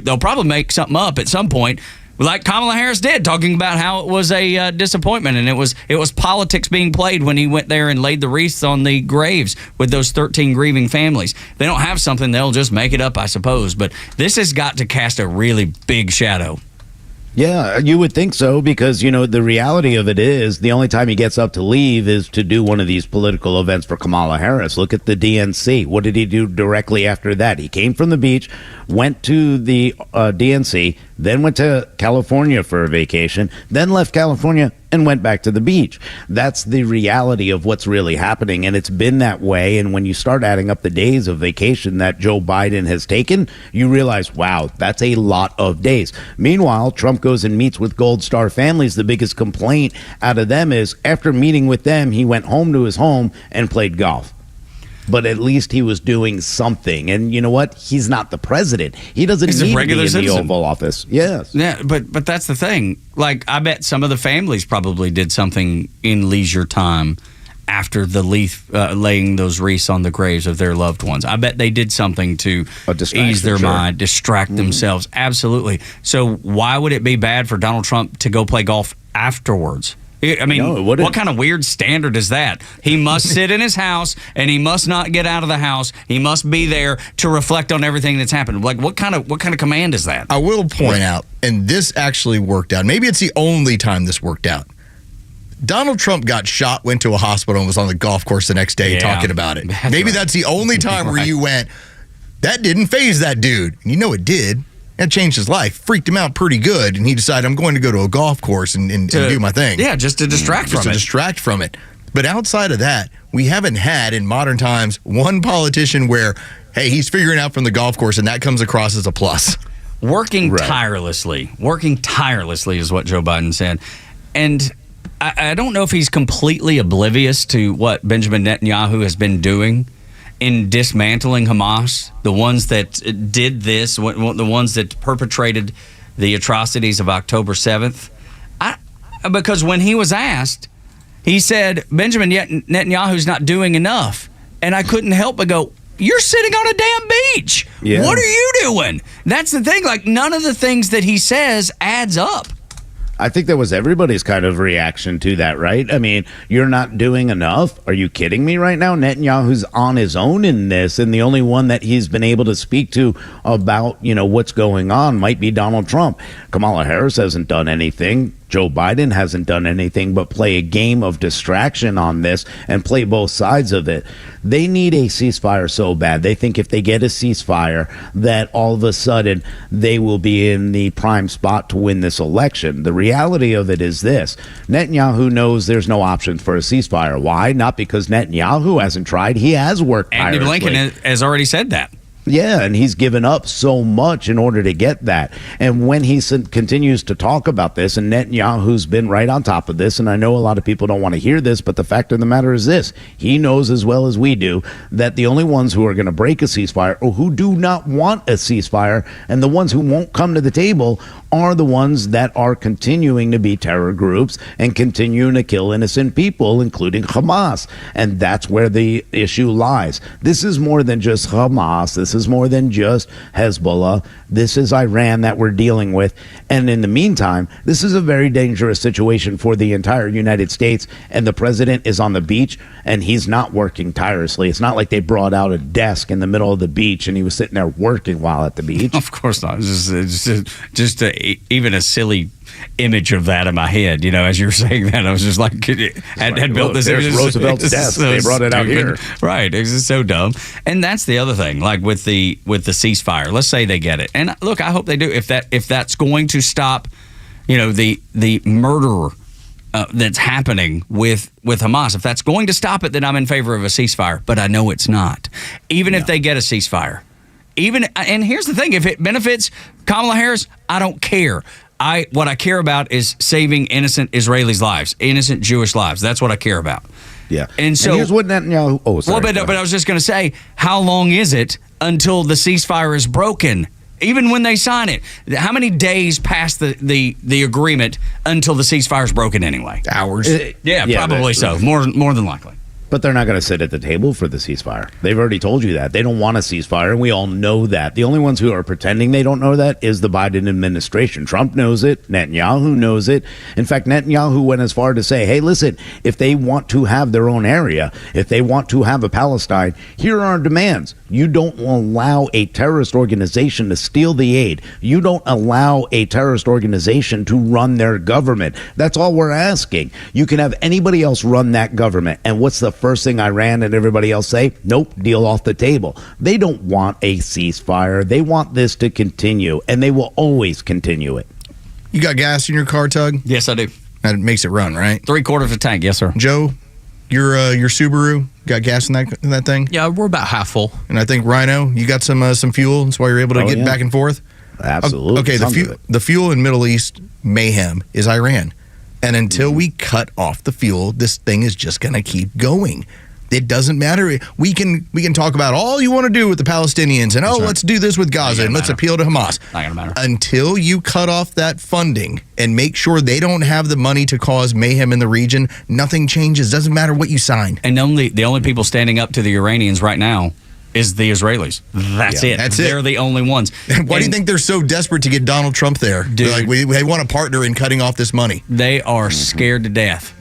they'll probably make something up at some point, like Kamala Harris did, talking about how it was a disappointment, and it was politics being played when he went there and laid the wreaths on the graves with those 13 grieving families. They don't have something, they'll just make it up, I suppose. But this has got to cast a really big shadow. Yeah, you would think so, because, the reality of it is the only time he gets up to leave is to do one of these political events for Kamala Harris. Look at the DNC. What did he do directly after that? He came from the beach, went to the DNC, then went to California for a vacation, then left California and went back to the beach. That's the reality of what's really happening, and it's been that way. And when you start adding up the days of vacation that Joe Biden has taken, you realize, wow, that's a lot of days. Meanwhile, Trump goes and meets with Gold Star families. The biggest complaint out of them is after meeting with them, he went home to his home and played golf. But at least he was doing something. And you know what? He's not the president. He doesn't need to be in the Oval Office. Yes. Yeah, but that's the thing. Like, I bet some of the families probably did something in leisure time after the laying those wreaths on the graves of their loved ones. I bet they did something to ease their mind, distract themselves. Absolutely. So why would it be bad for Donald Trump to go play golf afterwards? I mean, what kind of weird standard is that? He must sit in his house, and he must not get out of the house. He must be there to reflect on everything that's happened. Like, what kind of command is that? I will point out, and this actually worked out. Maybe it's the only time this worked out. Donald Trump got shot, went to a hospital, and was on the golf course the next day talking about it. Maybe that's the only time where you went, that didn't faze that dude. And you know it did. That changed his life, freaked him out pretty good, and he decided, I'm going to go to a golf course and do my thing. Yeah, just to distract from it. But outside of that, we haven't had in modern times one politician where, hey, he's figuring out from the golf course, and that comes across as a plus. Working tirelessly is what Joe Biden said. And I don't know if he's completely oblivious to what Benjamin Netanyahu has been doing in dismantling Hamas, the ones that did this, the ones that perpetrated the atrocities of October 7th. Because when he was asked, he said, Benjamin Netanyahu's not doing enough. And I couldn't help but go, you're sitting on a damn beach. Yeah. What are you doing? That's the thing. Like, none of the things that he says adds up. I think that was everybody's kind of reaction to that, right? I mean, you're not doing enough? Are you kidding me right now? Netanyahu's on his own in this, and the only one that he's been able to speak to about, what's going on might be Donald Trump. Kamala Harris hasn't done anything. Joe Biden hasn't done anything but play a game of distraction on this and play both sides of it. They need a ceasefire so bad. They think if they get a ceasefire that all of a sudden they will be in the prime spot to win this election. The reality of it is this. Netanyahu knows there's no option for a ceasefire. Why? Not because Netanyahu hasn't tried. He has worked tirelessly. Andy Blinken has already said that. Yeah, and he's given up so much in order to get that. And when he continues to talk about this, and Netanyahu's been right on top of this, and I know a lot of people don't want to hear this, but the fact of the matter is this. He knows as well as we do that the only ones who are going to break a ceasefire or who do not want a ceasefire, and the ones who won't come to the table, are the ones that are continuing to be terror groups and continuing to kill innocent people, including Hamas. And that's where the issue lies. This is more than just Hamas. This is more than just Hezbollah. This is Iran that we're dealing with. And in the meantime, this is a very dangerous situation for the entire United States. And the president is on the beach and he's not working tirelessly. It's not like they brought out a desk in the middle of the beach and he was sitting there working while at the beach. Of course not. Just even a silly image of that in my head, as you were saying that, I was just like, had built this. There's Roosevelt's desk. So they brought it out here, right? It's just so dumb. And that's the other thing. Like with the ceasefire, let's say they get it, and look, I hope they do. If that's going to stop, the murder that's happening with Hamas, if that's going to stop it, then I'm in favor of a ceasefire. But I know it's not. Even if they get a ceasefire. And here's the thing, if it benefits Kamala Harris, I don't care. what I care about is saving innocent Israelis' lives, innocent Jewish lives. That's what I care about. Yeah. And so here's what Netanyahu. Oh, sorry. Well, but I was just going to say, how long is it until the ceasefire is broken? Even when they sign it, how many days past the agreement until the ceasefire is broken anyway? Hours. Probably so. More than likely. But they're not going to sit at the table for the ceasefire. They've already told you that. They don't want a ceasefire, and we all know that. The only ones who are pretending they don't know that is the Biden administration. Trump knows it. Netanyahu knows it. In fact, Netanyahu went as far to say, hey, listen, if they want to have their own area, if they want to have a Palestine, here are our demands. You don't allow a terrorist organization to steal the aid. You don't allow a terrorist organization to run their government. That's all we're asking. You can have anybody else run that government. And what's the first thing Iran and everybody else say? Nope, deal off the table. They don't want a ceasefire. They want this to continue, and they will always continue it. You got gas in your car, Tug? Yes, I do. That makes it run, right? 3/4 of a tank, yes, sir. Joe, your Subaru got gas in that thing? Yeah, we're about half full. And I think Rhino, you got some fuel. That's why you're able to get back and forth. Absolutely. Okay, the fuel in Middle East mayhem is Iran. And until we cut off the fuel, this thing is just going to keep going. It doesn't matter. We can talk about all you want to do with the Palestinians and let's do this with Gaza and let's appeal to Hamas. Not going to matter. Until you cut off that funding and make sure they don't have the money to cause mayhem in the region, nothing changes. Doesn't matter what you sign. And the only people standing up to the Iranians right now is the Israelis. That's it. They're the only ones. Why do you think they're so desperate to get Donald Trump there? Dude, like, they want a partner in cutting off this money. They are scared to death.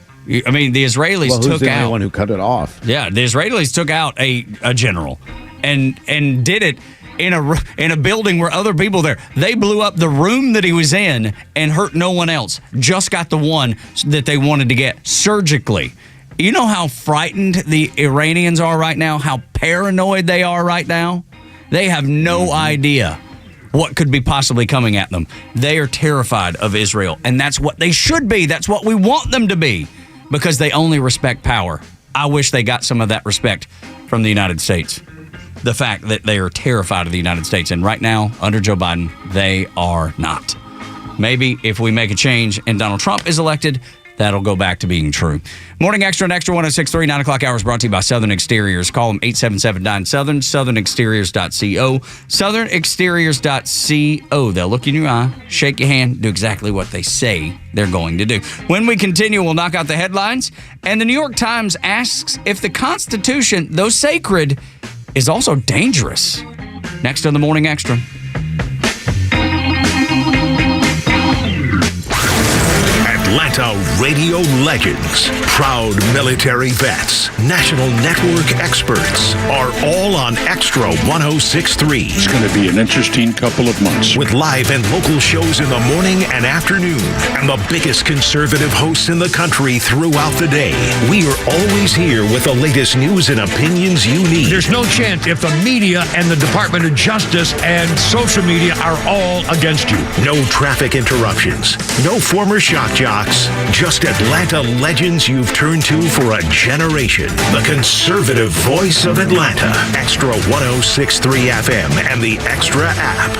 I mean, the Israelis took took the out only one who cut it off. Yeah, the Israelis took out a general and did it in a building where other people there. They blew up the room that he was in and hurt no one else. Just got the one that they wanted to get surgically. You know how frightened the Iranians are right now, how paranoid they are right now? They have no idea what could be possibly coming at them. They are terrified of Israel, and that's what they should be. That's what we want them to be, because they only respect power. I wish they got some of that respect from the United States. The fact that they are terrified of the United States, and right now, under Joe Biden, they are not. Maybe if we make a change and Donald Trump is elected, that'll go back to being true. Morning Extra and Extra 106.3, 9 o'clock hours brought to you by Southern Exteriors. Call them 877-9-SOUTHERN, southernexteriors.co, southernexteriors.co. They'll look you in your eye, shake your hand, do exactly what they say they're going to do. When we continue, we'll knock out the headlines. And the New York Times asks if the Constitution, though sacred, is also dangerous. Next on the Morning Extra. Atlanta radio legends, proud military vets, national network experts are all on Extra 106.3. It's going to be an interesting couple of months. With live and local shows in the morning and afternoon, and the biggest conservative hosts in the country throughout the day. We are always here with the latest news and opinions you need. There's no chance if the media and the Department of Justice and social media are all against you. No traffic interruptions, no former shock jocks, just Atlanta legends you've turned to for a generation. The conservative voice of Atlanta. Extra 106.3 FM and the Extra app.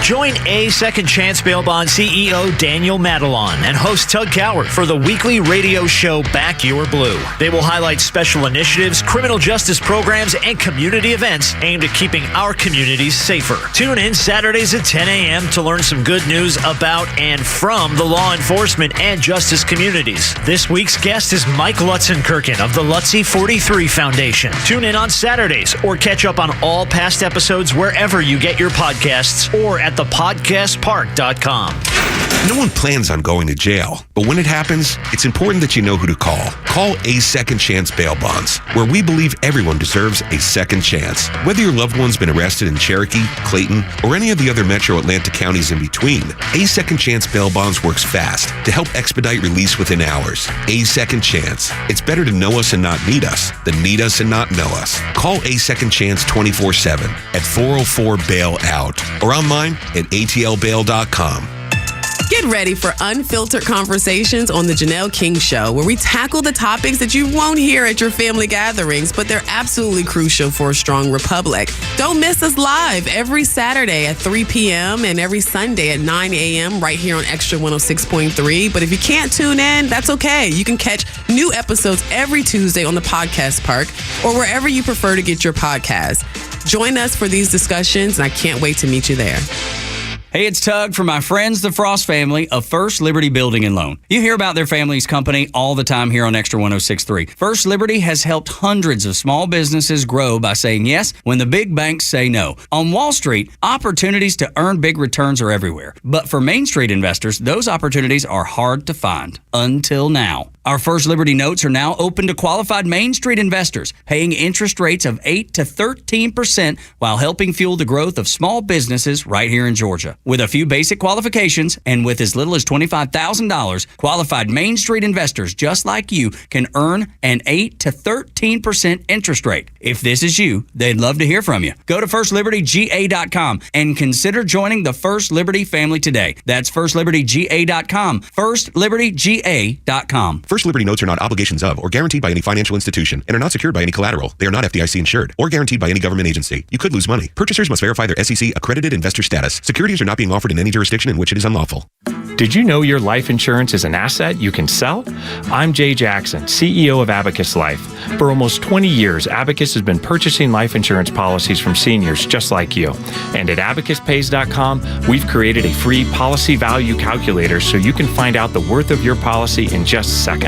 Join A Second Chance Bail Bond CEO Daniel Madelon and host Tug Coward for the weekly radio show Back Your Blue. They will highlight special initiatives, criminal justice programs, and community events aimed at keeping our communities safer. Tune in Saturdays at 10 a.m. to learn some good news about and from the law enforcement and justice communities. This week's guest is Mike Lutzenkirchen of the Lutze 43 Foundation. Tune in on Saturdays or catch up on all past episodes wherever you get your podcasts or at thepodcastpark.com. No one plans on going to jail, but when it happens, it's important that you know who to call. Call A Second Chance Bail Bonds, where we believe everyone deserves a second chance. Whether your loved one's been arrested in Cherokee, Clayton, or any of the other metro Atlanta counties in between, A Second Chance Bail Bonds works fast to help expedite release within hours. A Second Chance. It's better to know us and not need us than need us and not know us. Call A Second Chance 24/7 at 404-BAIL-OUT or online at atlbail.com. Get Get ready for unfiltered conversations on The Janelle King Show, where we tackle the topics that you won't hear at your family gatherings, but they're absolutely crucial for a strong republic. Don't miss us live every Saturday at 3 p.m. and every Sunday at 9 a.m. right here on Extra 106.3. But if you can't tune in, that's okay. You can catch new episodes every Tuesday on the Podcast Park or wherever you prefer to get your podcast. Join us for these discussions, and I can't wait to meet you there. Hey, it's Tug from my friends, the Frost family of First Liberty Building and Loan. You hear about their family's company all the time here on Extra 106.3. First Liberty has helped hundreds of small businesses grow by saying yes when the big banks say no. On Wall Street, opportunities to earn big returns are everywhere. But for Main Street investors, those opportunities are hard to find. Until now. Our First Liberty notes are now open to qualified Main Street investors, paying interest rates of 8 to 13% while helping fuel the growth of small businesses right here in Georgia. With a few basic qualifications and with as little as $25,000, qualified Main Street investors just like you can earn an 8 to 13% interest rate. If this is you, they'd love to hear from you. Go to FirstLibertyGA.com and consider joining the First Liberty family today. That's FirstLibertyGA.com. FirstLibertyGA.com. First Liberty notes are not obligations of or guaranteed by any financial institution and are not secured by any collateral. They are not FDIC insured or guaranteed by any government agency. You could lose money. Purchasers must verify their SEC accredited investor status. Securities are not being offered in any jurisdiction in which it is unlawful. Did you know your life insurance is an asset you can sell? I'm Jay Jackson, CEO of Abacus Life. For almost 20 years, Abacus has been purchasing life insurance policies from seniors just like you. And at abacuspays.com, we've created a free policy value calculator so you can find out the worth of your policy in just seconds.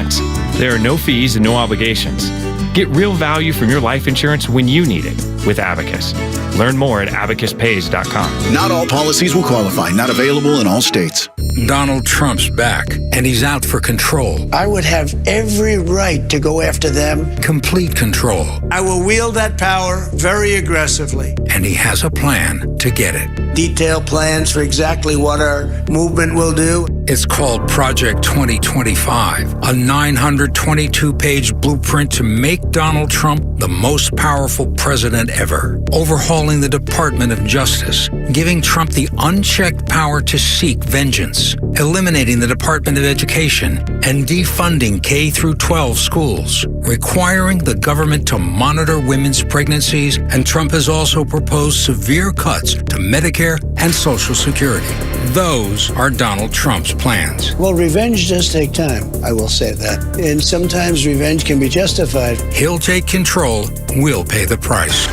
There are no fees and no obligations. Get real value from your life insurance when you need it with Abacus. Learn more at abacuspays.com. Not all policies will qualify. Not available in all states. Donald Trump's back, and he's out for control. I would have every right to go after them. Complete control. I will wield that power very aggressively. And he has a plan to get it. Detailed plans for exactly what our movement will do. It's called Project 2025, a 922-page blueprint to make Donald Trump the most powerful president ever. Overhauling the Department of Justice, giving Trump the unchecked power to seek vengeance, eliminating the Department of Education, and defunding K-12 schools, requiring the government to monitor women's pregnancies, and Trump has also proposed severe cuts to Medicare and Social Security. Those are Donald Trump's plans. Well, revenge does take time, I will say that. And sometimes revenge can be justified. He'll take control, we'll pay the price.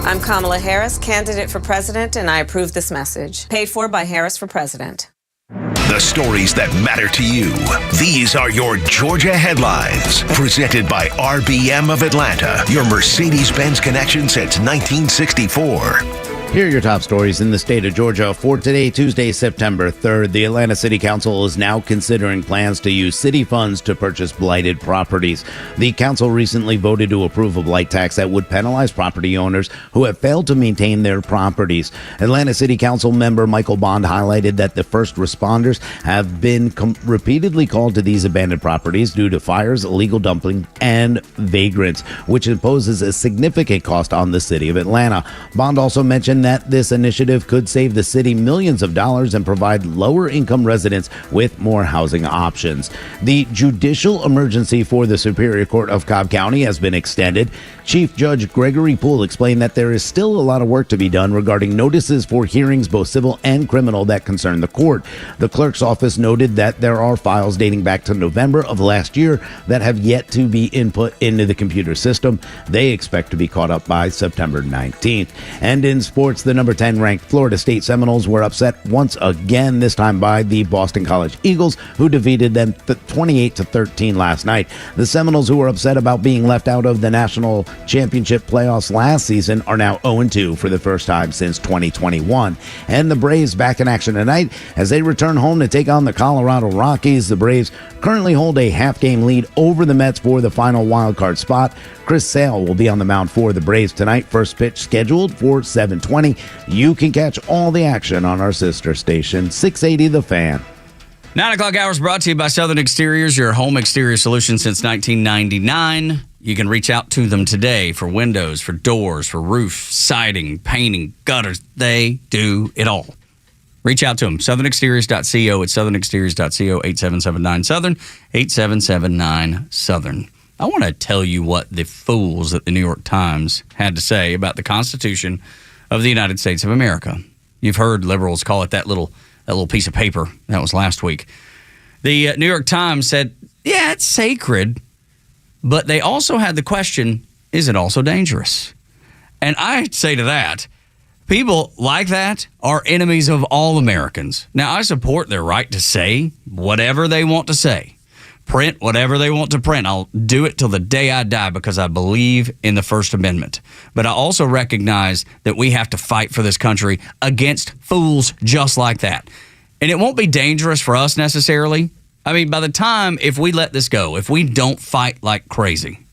I'm Kamala Harris, candidate for president, and I approve this message. Paid for by Harris for President. The stories that matter to you. These are your Georgia headlines. Presented by RBM of Atlanta, your Mercedes-Benz connection since 1964. Here are your top stories in the state of Georgia for today, Tuesday, September 3rd. The Atlanta City Council is now considering plans to use city funds to purchase blighted properties. The council recently voted to approve a blight tax that would penalize property owners who have failed to maintain their properties. Atlanta City Council member Michael Bond highlighted that the first responders have been repeatedly called to these abandoned properties due to fires, illegal dumping, and vagrants, which imposes a significant cost on the city of Atlanta. Bond also mentioned that this initiative could save the city millions of dollars and provide lower income residents with more housing options. The judicial emergency for the Superior Court of Cobb County has been extended. Chief Judge Gregory Poole explained that there is still a lot of work to be done regarding notices for hearings, both civil and criminal, that concern the court. The clerk's office noted that there are files dating back to November of last year that have yet to be input into the computer system. They expect to be caught up by September 19th. And in sports, the number 10 ranked Florida State Seminoles were upset once again, this time by the Boston College Eagles, who defeated them 28-13 last night. The Seminoles, who were upset about being left out of the national championship playoffs last season, are now 0-2 for the first time since 2021. And the Braves back in action tonight as they return home to take on the Colorado Rockies. The Braves currently hold a half-game lead over the Mets for the final wild card spot. Chris Sale will be on the mound for the Braves tonight. First pitch scheduled for 7:20. You can catch all the action on our sister station, 680 The Fan. 9 o'clock hours brought to you by Southern Exteriors, your home exterior solution since 1999. You can reach out to them today for windows, for doors, for roof, siding, painting, gutters. They do it all. Reach out to them. southernexteriors.co. It's southernexteriors.co, 8779-SOUTHERN, 8779-SOUTHERN. I want to tell you what the fools at the New York Times had to say about the Constitution of the United States of America. You've heard liberals call it that little piece of paper. That was last week. The New York Times said, yeah, it's sacred, but they also had the question, is it also dangerous? And I say to that, people like that are enemies of all Americans. Now, I support their right to say whatever they want to say, print whatever they want to print. I'll do it till the day I die because I believe in the First Amendment. But I also recognize that we have to fight for this country against fools just like that. And it won't be dangerous for us necessarily. I mean, by the time, if we let this go, if we don't fight like crazy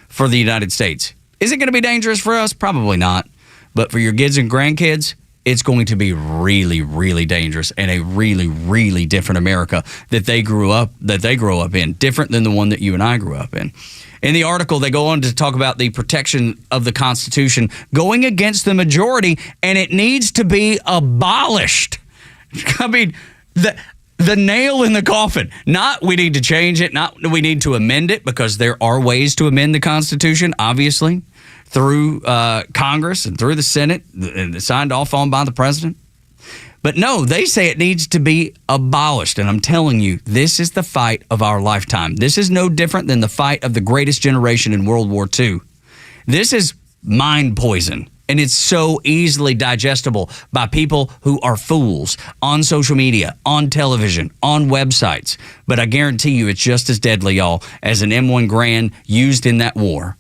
for the United States, is it going to be dangerous for us? Probably not. But for your kids and grandkids, it's going to be really, really dangerous and a really, really different America that they grow up in, different than the one that you and I grew up in. In the article, they go on to talk about the protection of the Constitution going against the majority, and it needs to be abolished. I mean, the nail in the coffin. Not we need to change it, not we need to amend it, because there are ways to amend the Constitution, obviously, through Congress and through the Senate, and signed off on by the president. But no, they say it needs to be abolished. And I'm telling you, this is the fight of our lifetime. This is no different than the fight of the greatest generation in World War II. This is mind poison. And it's so easily digestible by people who are fools on social media, on television, on websites. But I guarantee you it's just as deadly, y'all, as an M1 Garand used in that war.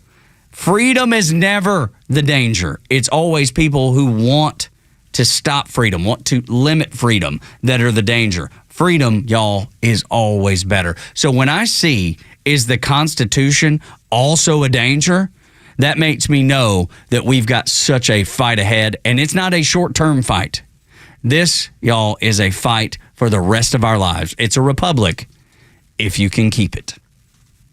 Freedom is never the danger. It's always people who want to stop freedom, want to limit freedom, that are the danger. Freedom, y'all, is always better. So when I see, is the Constitution also a danger? That makes me know that we've got such a fight ahead, and it's not a short-term fight. This, y'all, is a fight for the rest of our lives. It's a republic if you can keep it.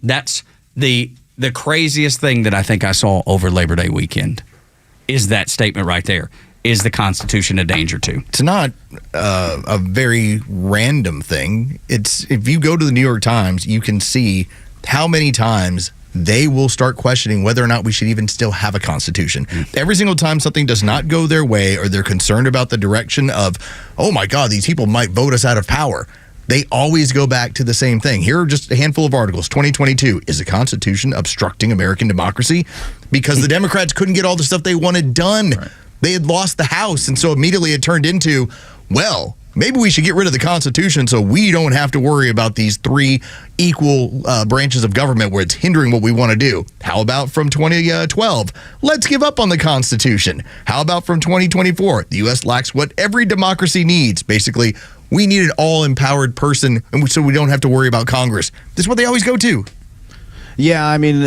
That's the craziest thing that I think I saw over Labor Day weekend, is that statement right there. Is the Constitution a danger to? It's not a very random thing. It's, if you go to the New York Times, you can see how many times they will start questioning whether or not we should even still have a constitution. Every single time something does not go their way, or they're concerned about the direction of, oh my God, these people might vote us out of power, they always go back to the same thing. Here are just a handful of articles. 2022, is the Constitution obstructing American democracy? Because the Democrats couldn't get all the stuff they wanted done. Right. They had lost the House, and so immediately it turned into, well, maybe we should get rid of the Constitution so we don't have to worry about these three equal branches of government where it's hindering what we want to do. How about from 2012? Let's give up on the Constitution. How about from 2024? The U.S. lacks what every democracy needs. Basically, we need an all-empowered person, and so we don't have to worry about Congress. This is what they always go to. Yeah, I mean,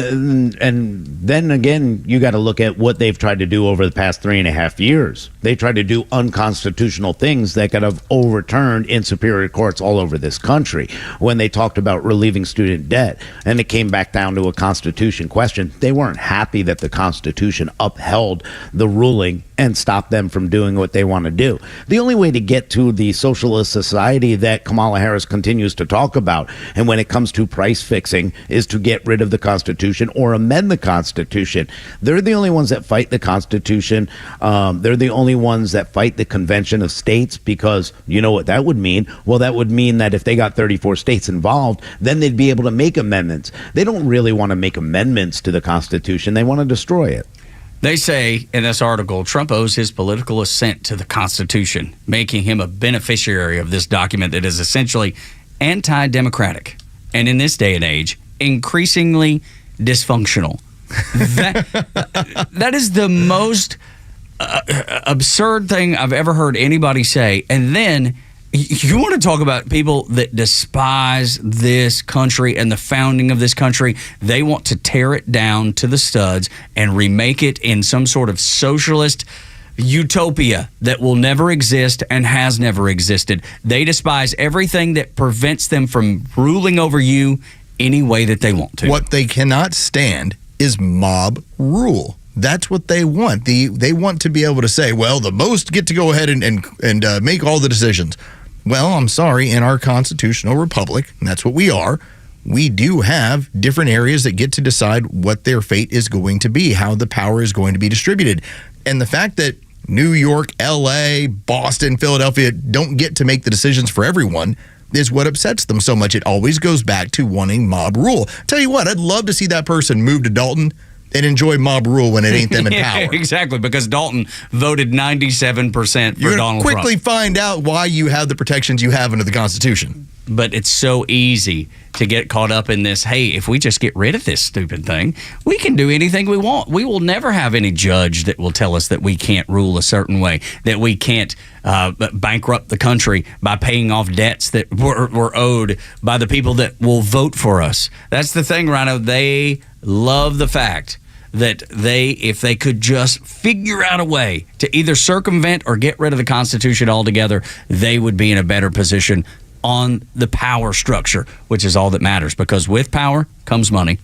and then again, you got to look at what they've tried to do over the past 3.5 years. They tried to do unconstitutional things that could have overturned in superior courts all over this country. When they talked about relieving student debt, and it came back down to a Constitution question, they weren't happy that the Constitution upheld the ruling and stopped them from doing what they want to do. The only way to get to the socialist society that Kamala Harris continues to talk about, and when it comes to price fixing, is to get rid of the Constitution or amend the Constitution. They're the only ones that fight the Constitution. They're the only ones that fight the Convention of States, because you know what that would mean? Well, that would mean that if they got 34 states involved, then they'd be able to make amendments. They don't really want to make amendments to the Constitution. They want to destroy it. They say in this article, Trump owes his political assent to the Constitution, making him a beneficiary of this document that is essentially anti-democratic, and in this day and age, increasingly dysfunctional. That is the most absurd thing I've ever heard anybody say. And then you want to talk about people that despise this country and the founding of this country. They want to tear it down to the studs and remake it in some sort of socialist utopia that will never exist and has never existed. They despise everything that prevents them from ruling over you any way that they want to. What they cannot stand is mob rule. That's what they want. They want to be able to say, well, the most get to go ahead and make all the decisions. Well, I'm sorry, in our constitutional republic, and that's what we are, we do have different areas that get to decide what their fate is going to be, how the power is going to be distributed. And the fact that New York, LA, Boston, Philadelphia don't get to make the decisions for everyone is what upsets them so much. It always goes back to wanting mob rule. Tell you what, I'd love to see that person move to Dalton and enjoy mob rule when it ain't them in power. Exactly, because Dalton voted 97% for You're Donald gonna quickly Trump. find out why you have the protections you have under the Constitution. But it's so easy to get caught up in this, hey, if we just get rid of this stupid thing, we can do anything we want. We will never have any judge that will tell us that we can't rule a certain way, that we can't bankrupt the country by paying off debts that were owed by the people that will vote for us. That's the thing, Rhino. They love the fact that if they could just figure out a way to either circumvent or get rid of the Constitution altogether, they would be in a better position on the power structure, which is all that matters, because with power comes money.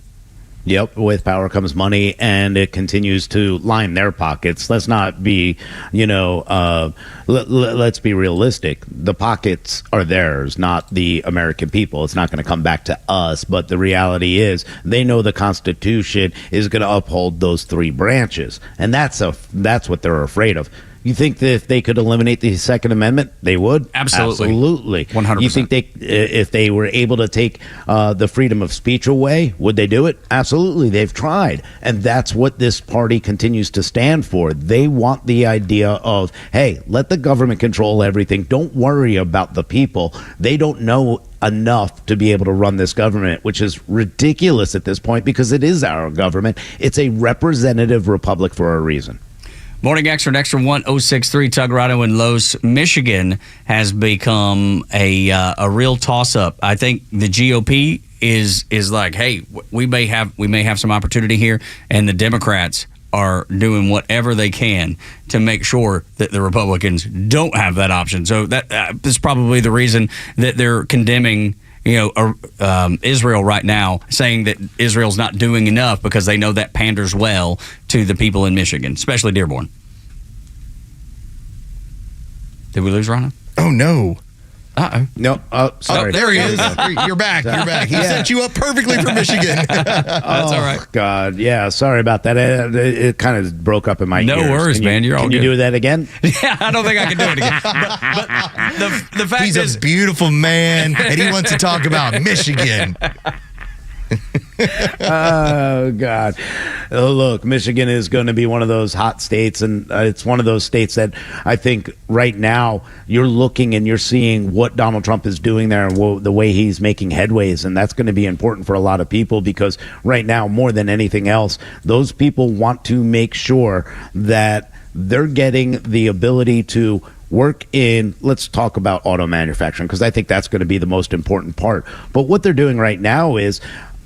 Yep, with power comes money, and it continues to line their pockets. Let's not be, let's be realistic. The pockets are theirs, not the American people. It's not going to come back to us, but the reality is they know the Constitution is going to uphold those three branches, and that's what they're afraid of. You think that if they could eliminate the Second Amendment, they would? Absolutely. 100%. You think if they were able to take the freedom of speech away, would they do it? Absolutely. They've tried. And that's what this party continues to stand for. They want the idea of, hey, let the government control everything. Don't worry about the people. They don't know enough to be able to run this government, which is ridiculous at this point because it is our government. It's a representative republic for a reason. Morning Xtra, Xtra 1063, Tug, Rhino in Los, Michigan has become a real toss-up. I think the GOP is like, hey, we may have some opportunity here, and the Democrats are doing whatever they can to make sure that the Republicans don't have that option. So that is probably the reason that they're condemning Israel right now, saying that Israel's not doing enough because they know that panders well to the people in Michigan, especially Dearborn. Did we lose Rhino? Oh, no. Uh-oh. No. Sorry. Oh, there he is. You're back. You're back. He set you up perfectly for Michigan. That's all right. God. Yeah. Sorry about that. It kind of broke up in my ears. No worries, man. You're all good. Can you do that again? Yeah, I don't think I can do it again. But the fact is, he's a beautiful man, and he wants to talk about Michigan. Oh, God. Look, Michigan is going to be one of those hot states, and it's one of those states that I think right now you're looking and you're seeing what Donald Trump is doing there and the way he's making headways, and that's going to be important for a lot of people because right now, more than anything else, those people want to make sure that they're getting the ability to work in, let's talk about auto manufacturing, because I think that's going to be the most important part. But what they're doing right now is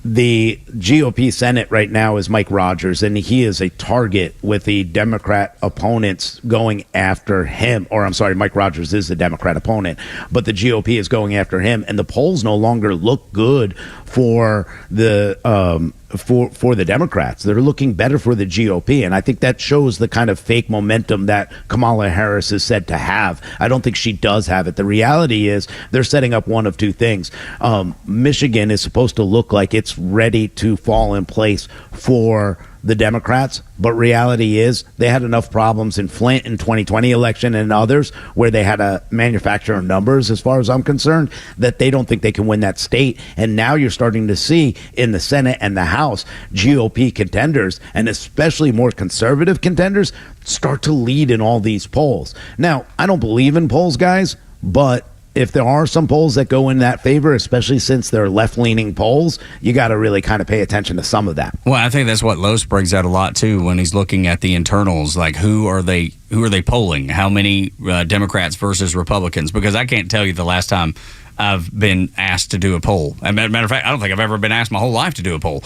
the GOP Senate right now is Mike Rogers, and he is a target with the Democrat opponents going after him. Or I'm sorry, Mike Rogers is the Democrat opponent, but the GOP is going after him, and the polls no longer look good for the for the Democrats. They're looking better for the GOP, and I think that shows the kind of fake momentum that Kamala Harris is said to have. I don't think she does have it. The reality is they're setting up one of two things. Michigan is supposed to look like it's ready to fall in place for the Democrats, but reality is they had enough problems in Flint in 2020 election and others where they had to manufacture numbers, as far as I'm concerned, that they don't think they can win that state. And now you're starting to see in the Senate and the House GOP contenders, and especially more conservative contenders, start to lead in all these polls. Now, I don't believe in polls, guys, but if there are some polls that go in that favor, especially since they're left-leaning polls, you got to really kind of pay attention to some of that. Well, I think that's what Los brings out a lot too when he's looking at the internals, like who are they polling? How many Democrats versus Republicans? Because I can't tell you the last time I've been asked to do a poll. As a matter of fact, I don't think I've ever been asked my whole life to do a poll.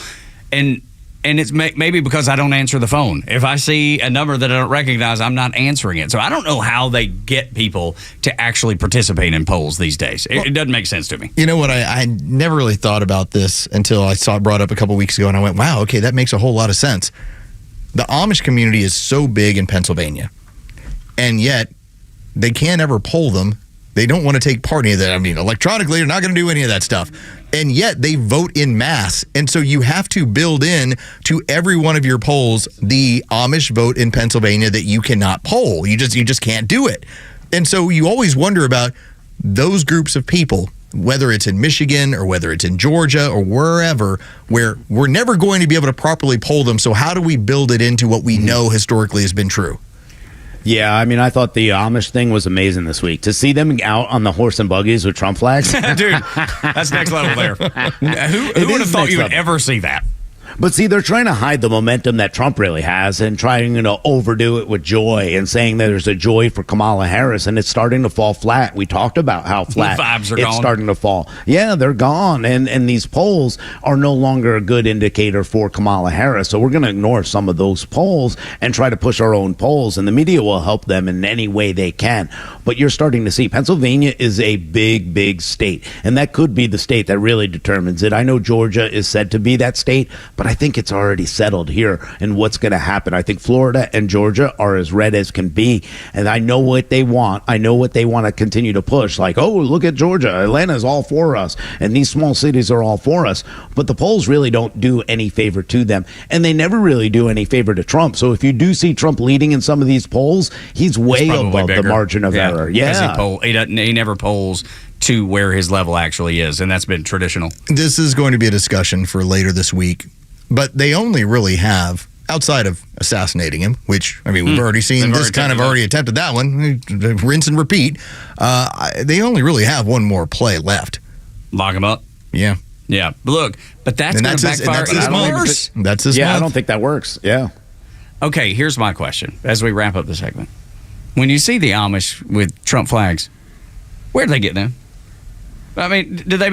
And it's maybe because I don't answer the phone. If I see a number that I don't recognize, I'm not answering it. So I don't know how they get people to actually participate in polls these days. It doesn't make sense to me. You know what? I never really thought about this until I saw it brought up a couple weeks ago, and I went, wow, okay, that makes a whole lot of sense. the Amish community is so big in Pennsylvania, and yet they can't ever poll them. They don't want to take part in any of that. I mean, electronically, they're not going to do any of that stuff. And yet they vote in mass. And so you have to build in to every one of your polls the Amish vote in Pennsylvania that you cannot poll. You just can't do it. And so you always wonder about those groups of people, whether it's in Michigan or whether it's in Georgia or wherever, where we're never going to be able to properly poll them. So how do we build it into what we know historically has been true? Yeah, I mean, I thought the Amish thing was amazing this week. To see them out on the horse and buggies with Trump flags. Dude, that's next level there. Who would have thought you would ever see that? But see, they're trying to hide the momentum that Trump really has and trying to overdo it with joy and saying that there's a joy for Kamala Harris, and it's starting to fall flat. We talked about how flat the vibes are it's gone. Starting to fall. Yeah, they're gone, and these polls are no longer a good indicator for Kamala Harris. So we're going to ignore some of those polls and try to push our own polls, and the media will help them in any way they can. But you're starting to see Pennsylvania is a big, big state, and that could be the state that really determines it. I know Georgia is said to be that state, but I think it's already settled here and what's going to happen. I think Florida and Georgia are as red as can be, and I know what they want. I know what they want to continue to push. Like, oh, look at Georgia. Atlanta's all for us, and these small cities are all for us. But the polls really don't do any favor to them, and they never really do any favor to Trump. So if you do see Trump leading in some of these polls, he's way above the margin of error. Yeah, he never polls to where his level actually is, and that's been traditional. This is going to be a discussion for later this week. But they only really have, outside of assassinating him, which, I mean, we've already seen this kind of already attempted that one, rinse and repeat. They only really have one more play left. Lock him up? Yeah. Yeah. Look, but that's going to backfire even worse. That's his Yeah, month. I don't think that works. Yeah. Okay, here's my question as we wrap up the segment. When you see the Amish with Trump flags, where do they get them? I mean, do they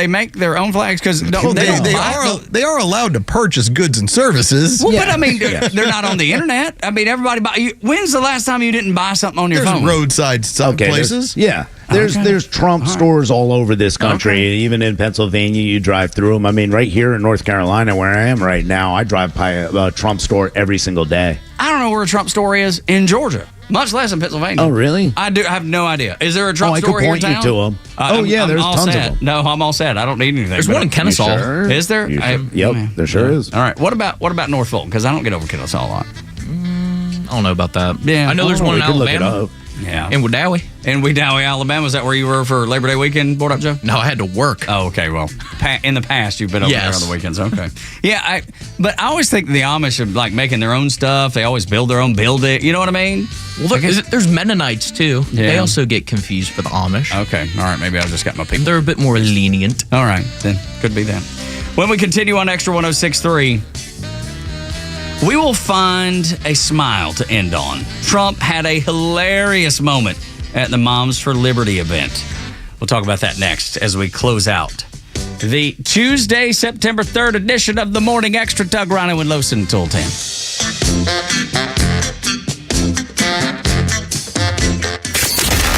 make their own flags? Because they are allowed to purchase goods and services. Well, but I mean, they're not on the internet. I mean, everybody buy. When's the last time you didn't buy something on your phone? Roadside places. There's Trump stores all over this country. Even in Pennsylvania, you drive through them. I mean, right here in North Carolina, where I am right now, I drive by a Trump store every single day. I don't know where a Trump store is in Georgia, much less in Pennsylvania. Oh, really? I have no idea. Is there a Trump store here in town? I could point you to them. There's tons of them. No, I'm all set. I don't need anything. There's one in Kennesaw. Sure? Is there? Yep, there sure is. All right. What about North Fulton? Because I don't get over Kennesaw a lot. I don't know about that. Yeah, I know there's one in Alabama. Yeah. In Wedowee. In Wedowee, Alabama. Is that where you were for Labor Day weekend, Board Up Joe? No, I had to work. Oh, okay. Well, in the past, you've been over there on the weekends. Okay. Yeah, but I always think the Amish are like making their own stuff. They always build their own building. You know what I mean? Well, there's Mennonites, too. Yeah. They also get confused with the Amish. Okay. All right. Maybe I just got my people. They're a bit more lenient. All right. Then could be that. When we continue on Extra 106.3, we will find a smile to end on. Trump had a hilarious moment at the Moms for Liberty event. We'll talk about that next as we close out the Tuesday, September 3rd edition of the Morning Extra. Doug, Rhino, and Lowson until 10.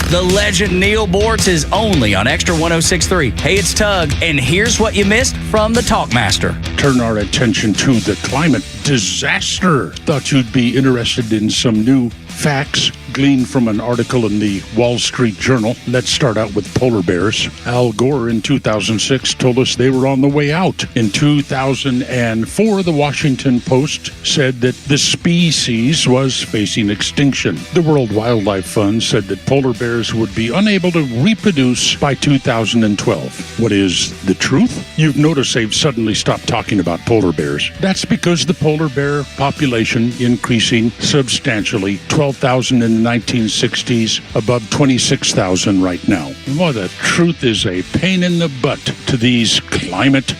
The legend Neil Bortz is only on Extra 106.3. Hey, it's Tug, and here's what you missed from the Talkmaster. Turn our attention to the climate disaster. Thought you'd be interested in some new facts gleaned from an article in the Wall Street Journal. Let's start out with polar bears. Al Gore in 2006 told us they were on the way out. In 2004, the Washington Post said that the species was facing extinction. The World Wildlife Fund said that polar bears would be unable to reproduce by 2012. What is the truth? You've noticed they've suddenly stopped talking about polar bears. That's because the polar bear population increasing substantially, 12,000 in the 1960s, above 26,000 right now. Well, the truth is a pain in the butt to these climate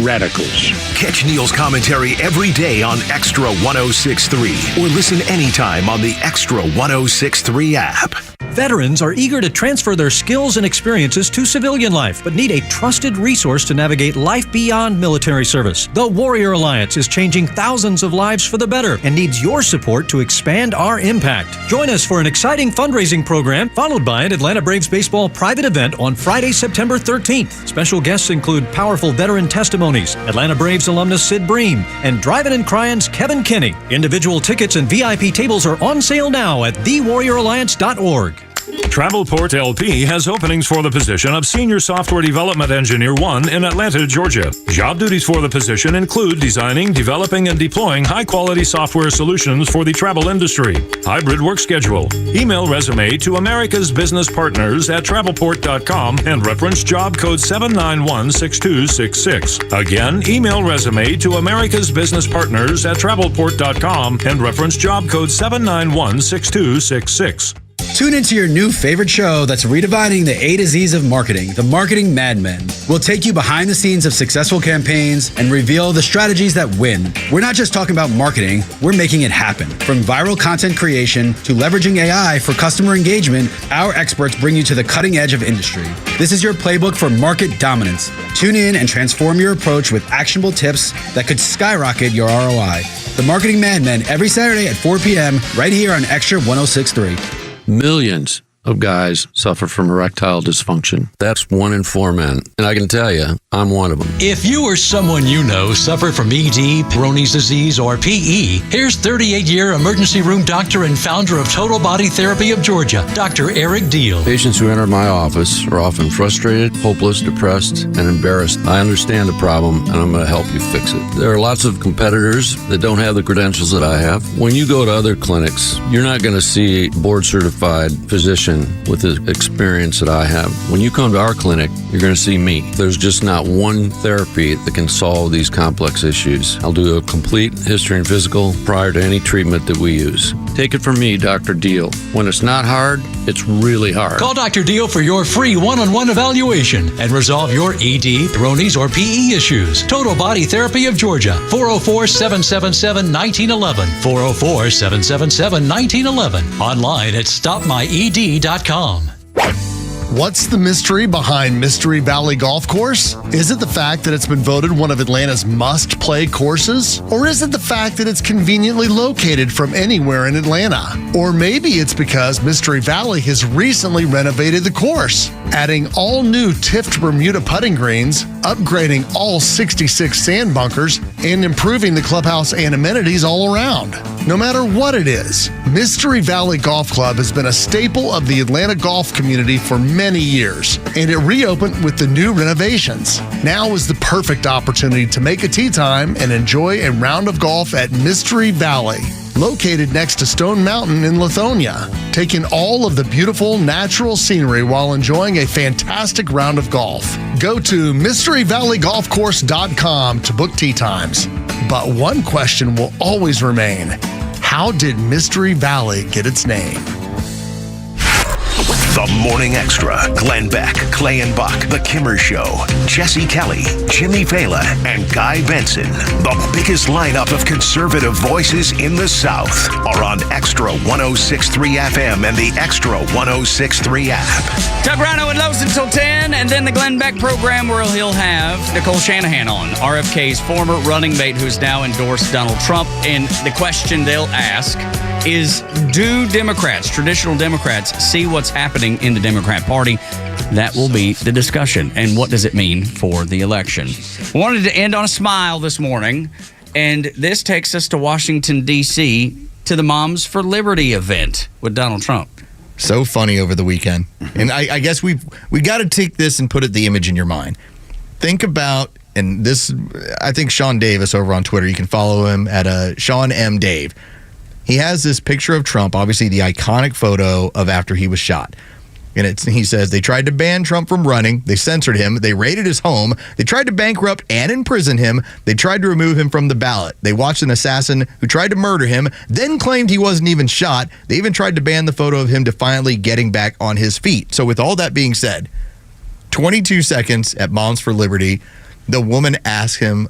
radicals. Catch Neil's commentary every day on Extra 106.3 or listen anytime on the Extra 106.3 app. Veterans are eager to transfer their skills and experiences to civilian life, but need a trusted resource to navigate life beyond military service. The Warrior Alliance is changing thousands of lives for the better and needs your support to expand our impact. Join us for an exciting fundraising program, followed by an Atlanta Braves baseball private event on Friday, September 13th. Special guests include powerful veteran testimonies, Atlanta Braves alumnus Sid Bream, and Drivin' and Cryin's Kevin Kinney. Individual tickets and VIP tables are on sale now at thewarrioralliance.org. Travelport LP has openings for the position of Senior Software Development Engineer 1 in Atlanta, Georgia. Job duties for the position include designing, developing, and deploying high-quality software solutions for the travel industry. Hybrid work schedule. Email resume to America's Business Partners at Travelport.com and reference job code 7916266. Again, email resume to America's Business Partners at Travelport.com and reference job code 7916266. Tune into your new favorite show that's redefining the A to Z's of marketing, The Marketing Madmen. We'll take you behind the scenes of successful campaigns and reveal the strategies that win. We're not just talking about marketing, we're making it happen. From viral content creation to leveraging AI for customer engagement, our experts bring you to the cutting edge of industry. This is your playbook for market dominance. Tune in and transform your approach with actionable tips that could skyrocket your ROI. The Marketing Madmen every Saturday at 4 p.m. right here on Xtra 106.3. Millions of guys suffer from erectile dysfunction. That's 1 in 4 men. And I can tell you, I'm one of them. If you or someone you know suffer from ED, Peyronie's disease, or PE, here's 38-year emergency room doctor and founder of Total Body Therapy of Georgia, Dr. Eric Deal. Patients who enter my office are often frustrated, hopeless, depressed, and embarrassed. I understand the problem, and I'm going to help you fix it. There are lots of competitors that don't have the credentials that I have. When you go to other clinics, you're not going to see a board-certified physician with the experience that I have. When you come to our clinic, you're going to see me. There's just not one therapy that can solve these complex issues. I'll do a complete history and physical prior to any treatment that we use. Take it from me, Dr. Deal. When it's not hard, it's really hard. Call Dr. Deal for your free one-on-one evaluation and resolve your ED, Peyronie's, or PE issues. Total Body Therapy of Georgia, 404-777-1911, 404-777-1911, online at stopmyed.com. What's the mystery behind Mystery Valley Golf Course? Is it the fact that it's been voted one of Atlanta's must-play courses? Or is it the fact that it's conveniently located from anywhere in Atlanta? Or maybe it's because Mystery Valley has recently renovated the course, adding all new tipped Bermuda putting greens, upgrading all 66 sand bunkers, and improving the clubhouse and amenities all around. No matter what it is, Mystery Valley Golf Club has been a staple of the Atlanta golf community for many years, and it reopened with the new renovations. Now is the perfect opportunity to make a tee time and enjoy a round of golf at Mystery Valley, located next to Stone Mountain in Lithonia, taking all of the beautiful natural scenery while enjoying a fantastic round of golf. Go to MysteryValleyGolfCourse.com to book tee times. But one question will always remain: how did Mystery Valley get its name? The Morning Extra. Glenn Beck, Clay and Buck, The Kimmer Show, Jesse Kelly, Jimmy Fala, and Guy Benson. The biggest lineup of conservative voices in the South are on Extra 106.3 FM and the Extra 106.3 app. Doug Rhino and Lowe's until 10, and then the Glenn Beck program where he'll have Nicole Shanahan on, RFK's former running mate who's now endorsed Donald Trump. And the question they'll ask is, do Democrats, traditional Democrats, see what's happening in the Democrat Party? That will be the discussion. And what does it mean for the election? I wanted to end on a smile this morning, and this takes us to Washington, D.C., to the Moms for Liberty event with Donald Trump. So funny over the weekend. And I guess we got to take this and put the image in your mind. Think about, and this, I think Sean Davis over on Twitter, you can follow him at Sean M. Dave. He has this picture of Trump, obviously the iconic photo of after he was shot. And he says they tried to ban Trump from running. They censored him. They raided his home. They tried to bankrupt and imprison him. They tried to remove him from the ballot. They watched an assassin who tried to murder him, then claimed he wasn't even shot. They even tried to ban the photo of him defiantly getting back on his feet. So with all that being said, 22 seconds at Moms for Liberty, the woman asked him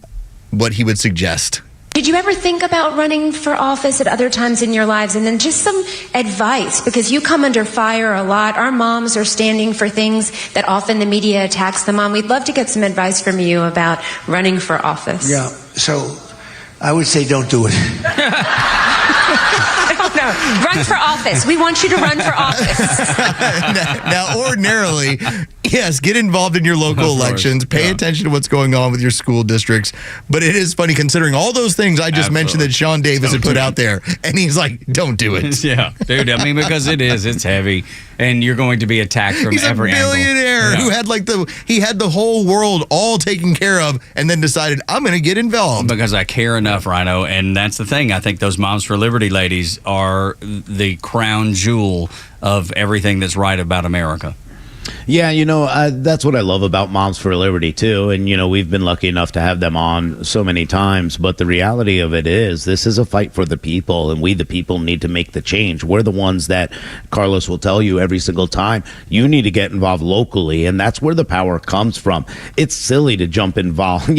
what he would suggest Did you ever think about running for office at other times in your lives? And then just some advice, because you come under fire a lot. Our moms are standing for things that often the media attacks them on. We'd love to get some advice from you about running for office. Yeah, so I would say don't do it. No, run for office. We want you to run for office. Now, ordinarily, yes, get involved in your local elections. Pay attention to what's going on with your school districts. But it is funny considering all those things I just mentioned that Sean Davis had put out there. And he's like, don't do it. Yeah, dude. I mean, because it's heavy. And you're going to be attacked from every angle. He's a billionaire who had he had the whole world all taken care of and then decided, I'm going to get involved. Because I care enough, Rhino. And that's the thing. I think those Moms for Liberty ladies are the crown jewel of everything that's right about America. Yeah, that's what I love about Moms for Liberty, too. And, we've been lucky enough to have them on so many times. But the reality of it is this is a fight for the people, and we, the people, need to make the change. We're the ones that Carlos will tell you every single time, you need to get involved locally, and that's where the power comes from. It's silly to jump involved.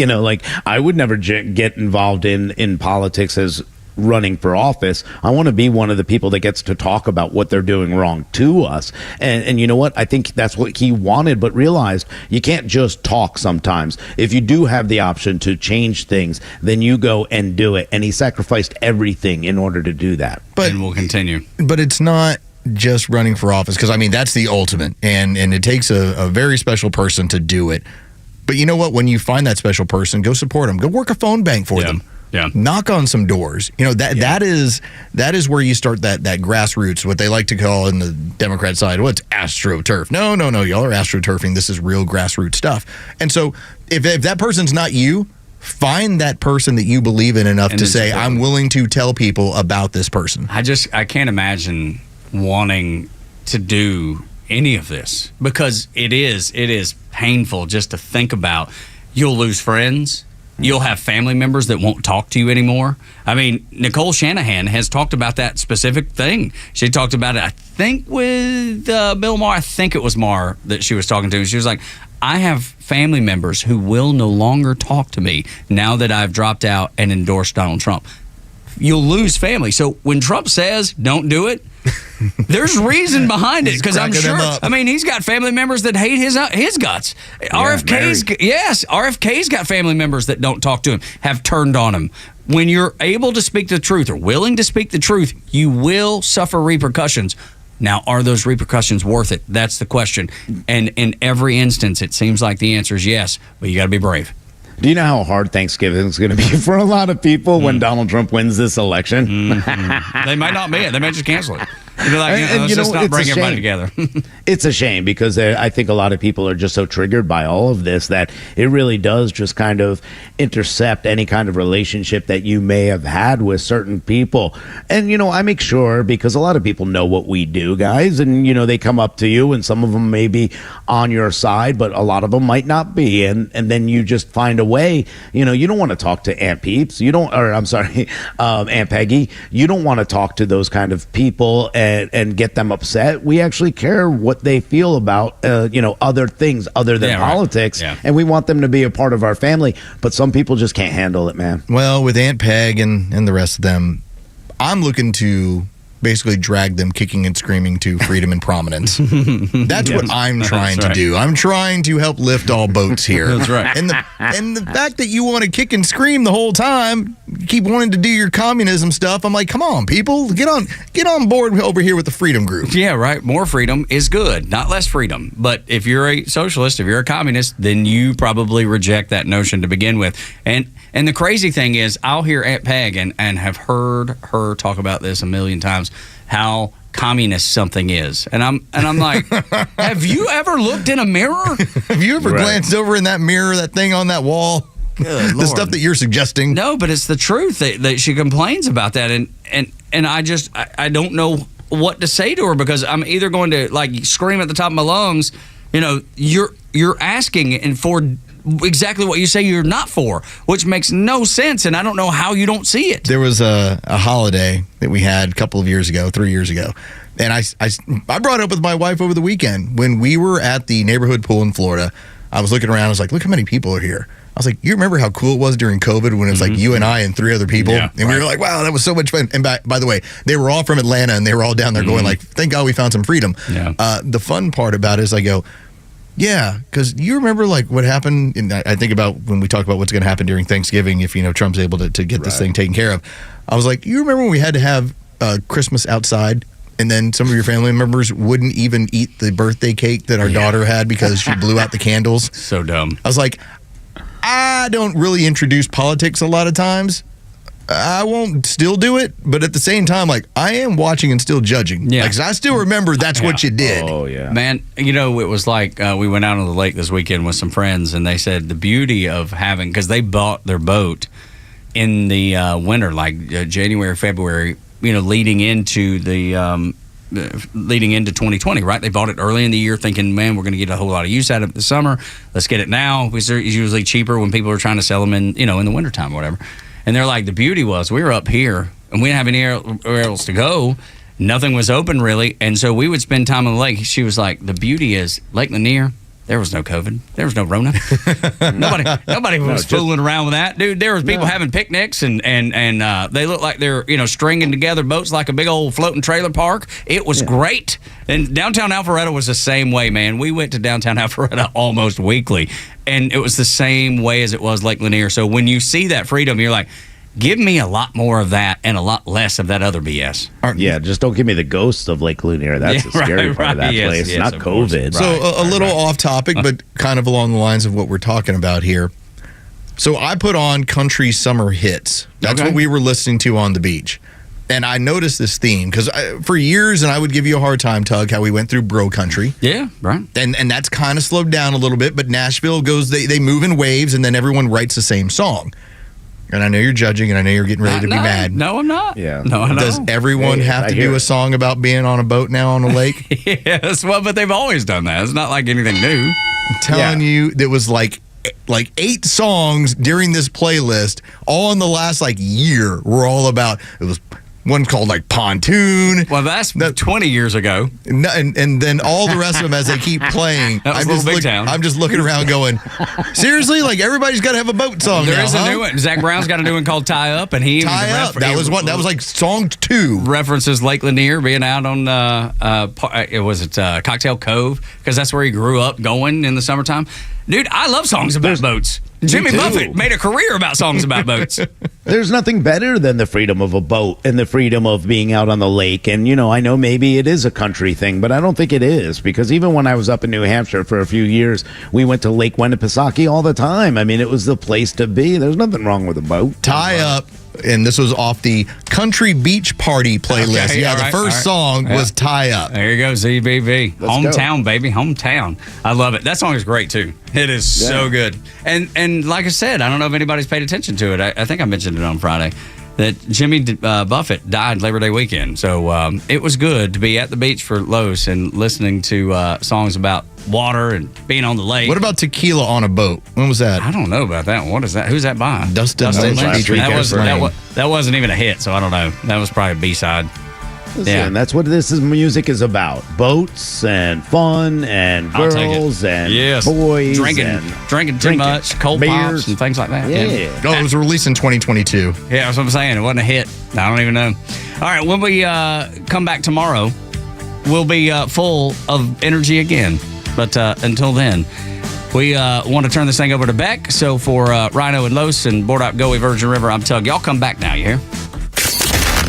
I would never get involved in politics as running for office. I want to be one of the people that gets to talk about what they're doing wrong to us. And you know what? I think that's what he wanted, but realized you can't just talk sometimes. If you do have the option to change things, then you go and do it. And he sacrificed everything in order to do that. And we'll continue. But it's not just running for office, because, that's the ultimate. And it takes a very special person to do it. But you know what? When you find that special person, go support them. Go work a phone bank for them. Yeah. Knock on some doors. That is where you start that grassroots, what they like to call in the Democrat side, what's AstroTurf. No, y'all are AstroTurfing. This is real grassroots stuff. And so if that person's not you, find that person that you believe in enough to say, I'm willing to tell people about this person. I can't imagine wanting to do any of this, because it is painful just to think about. You'll lose friends. You'll have family members that won't talk to you anymore. I mean, Nicole Shanahan has talked about that specific thing. She talked about it, I think, with Bill Maher. I think it was Maher that she was talking to. She was like, I have family members who will no longer talk to me now that I've dropped out and endorsed Donald Trump. You'll lose family. So when Trump says don't do it, there's reason behind it, because I'm sure. He's got family members that hate his guts. Yeah, RFK's got family members that don't talk to him, have turned on him. When you're able to speak the truth or willing to speak the truth, you will suffer repercussions. Now, are those repercussions worth it? That's the question. And in every instance, it seems like the answer is yes, but you got to be brave. Do you know how hard Thanksgiving is going to be for a lot of people when Donald Trump wins this election? They might not be it. They might just cancel it. They'd be like, let's just not bring everybody together. It's a shame, because I think a lot of people are just so triggered by all of this that it really does just kind of intercept any kind of relationship that you may have had with certain people. And, I make sure, because a lot of people know what we do, guys, and, they come up to you, and some of them may be on your side, but a lot of them might not be. And then you just find a way. You don't want to talk to Aunt Peeps. Aunt Peggy. You don't want to talk to those kind of people and get them upset. We actually care what they feel about, other things other than politics. Right. Yeah. And we want them to be a part of our family. But some people just can't handle it, man. Well, with Aunt Peg and the rest of them, I'm looking to basically drag them kicking and screaming to freedom and prominence. That's what I'm trying to do. I'm trying to help lift all boats here. That's right. And the fact that you want to kick and scream the whole time, keep wanting to do your communism stuff, I'm like, come on, people, get on board over here with the freedom group. Yeah, right. More freedom is good, not less freedom. But if you're a socialist, if you're a communist, then you probably reject that notion to begin with. And the crazy thing is, I'll hear Aunt Peg and have heard her talk about this a million times, how communist something is. And I'm like, have you ever looked in a mirror? Have you ever glanced over in that mirror, that thing on that wall? The stuff that you're suggesting? No, but it's the truth that she complains about that. And I don't know what to say to her, because I'm either going to scream at the top of my lungs, you're asking and for exactly what you say you're not for, which makes no sense, and I don't know how you don't see it. There was a holiday that we had a couple of years ago, 3 years ago, and I brought it up with my wife over the weekend when we were at the neighborhood pool in Florida. I was looking around. I was like, look how many people are here. I was like, you remember how cool it was during COVID when it was like you and I and 3 other people? Yeah, and we were like, wow, that was so much fun. And by the way, they were all from Atlanta and they were all down there going like, thank God we found some freedom. Yeah. The fun part about it is I go, yeah, because you remember like what happened, and I think about when we talk about what's going to happen during Thanksgiving if, Trump's able to get this thing taken care of. I was like, you remember when we had to have Christmas outside? And then some of your family members wouldn't even eat the birthday cake that our daughter had because she blew out the candles. So dumb. I was like, I don't really introduce politics a lot of times. I won't still do it, but at the same time, like, I am watching and still judging. Yeah. Like, 'cause I still remember that's what you did. Oh, yeah. Man, it was like we went out on the lake this weekend with some friends, and they said the beauty of having, because they bought their boat in the winter, like January, February, leading into 2020, right? They bought it early in the year thinking, man, we're going to get a whole lot of use out of it this summer. Let's get it now. It's usually cheaper when people are trying to sell them in the wintertime or whatever. And they're like, the beauty was we were up here and we didn't have anywhere else to go. Nothing was open really. And so we would spend time on the lake. She was like, the beauty is Lake Lanier. There was no COVID. There was no Rona. Nobody was fooling around with that, dude. There was people having picnics and they look like they're stringing together boats like a big old floating trailer park. It was great. And downtown Alpharetta was the same way, man. We went to downtown Alpharetta almost weekly, and it was the same way as it was Lake Lanier. So when you see that freedom, you're like, give me a lot more of that and a lot less of that other BS. Yeah, just don't give me the ghost of Lake Lanier. That's the scary part of that place, not COVID. So a little off topic, but kind of along the lines of what we're talking about here. So I put on country summer hits. That's what we were listening to on the beach. And I noticed this theme because for years, and I would give you a hard time, Tug, how we went through bro country. Yeah, right. And that's kind of slowed down a little bit, but Nashville goes, they move in waves, and then everyone writes the same song. And I know you're judging, and I know you're getting ready to be mad. No, I'm not. Yeah. No, I know. Does everyone have to do a song about being on a boat now on a lake? Yes, well, but they've always done that. It's not like anything new. I'm telling you, there was like 8 songs during this playlist, all in the last year, were all about, it was one called Pontoon. Well, that's 20 years ago. And then all the rest of them as they keep playing. That was Big Town. I'm just looking around going, seriously? Everybody's got to have a boat song There now, is a new one. Zach Brown's got a new one called Tie Up, and he Tie Up. That was song 2. References Lake Lanier being out on Cocktail Cove, because that's where he grew up going in the summertime. Dude, I love songs about boats. Jimmy Buffett made a career about songs about boats. There's nothing better than the freedom of a boat and the freedom of being out on the lake. And, I know maybe it is a country thing, but I don't think it is, because even when I was up in New Hampshire for a few years, we went to Lake Winnipesaukee all the time. I mean, it was the place to be. There's nothing wrong with a boat. Tie Up. And this was off the Country Beach Party playlist. Okay, the first song was Tie Up. There you go, ZBV. Hometown, baby. Hometown. I love it. That song is great, too. It is so good. And like I said, I don't know if anybody's paid attention to it. I think I mentioned it on Friday, that Jimmy Buffett died Labor Day weekend. So it was good to be at the beach for Los and listening to songs about water and being on the lake. What about Tequila on a Boat? When was that? I don't know about that one. What is that? Who's that by? Dustin Lynch. Lynch. That wasn't even a hit, so I don't know. That was probably a B-side. Listen, that's what music is about. Boats and fun and girls and boys. Drinking too much, cold pops and things like that. Yeah. Oh, it was released in 2022. Yeah, that's what I'm saying. It wasn't a hit. I don't even know. All right, when we come back tomorrow, we'll be full of energy again. But until then, we want to turn this thing over to Beck. So for Rhino and Los and Board Up Goey Virgin River, I'm Tug. Y'all come back now, you hear?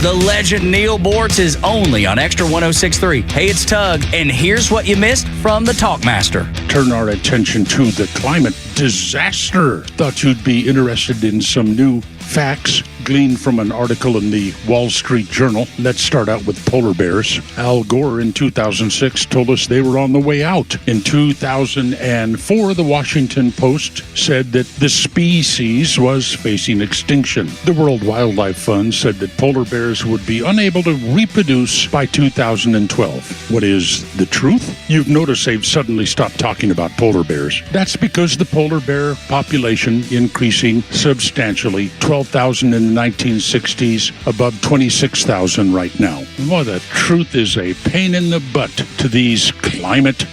The legend Neil Bortz is only on Extra 106.3. Hey, it's Tug, and here's what you missed from the Talkmaster. Turn our attention to the climate disaster. Thought you'd be interested in some new facts gleaned from an article in the Wall Street Journal. Let's start out with polar bears. Al Gore in 2006 told us they were on the way out. In 2004, the Washington Post said that the species was facing extinction. The World Wildlife Fund said that polar bears would be unable to reproduce by 2012. What is the truth? You've noticed they've suddenly stopped talking talking about polar bears. That's because the polar bear population increasing substantially, 12,000 in the 1960s, above 26,000 right now. Well, the truth is a pain in the butt to these climate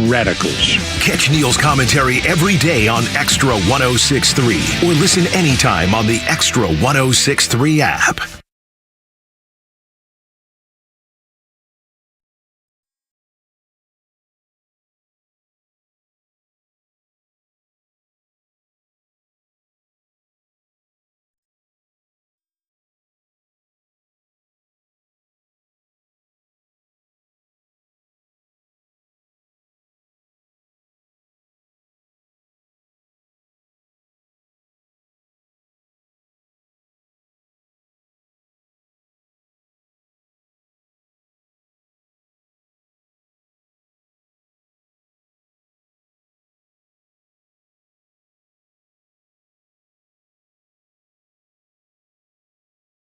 radicals. Catch Neil's commentary every day on Extra 106.3 or listen anytime on the Extra 106.3 app.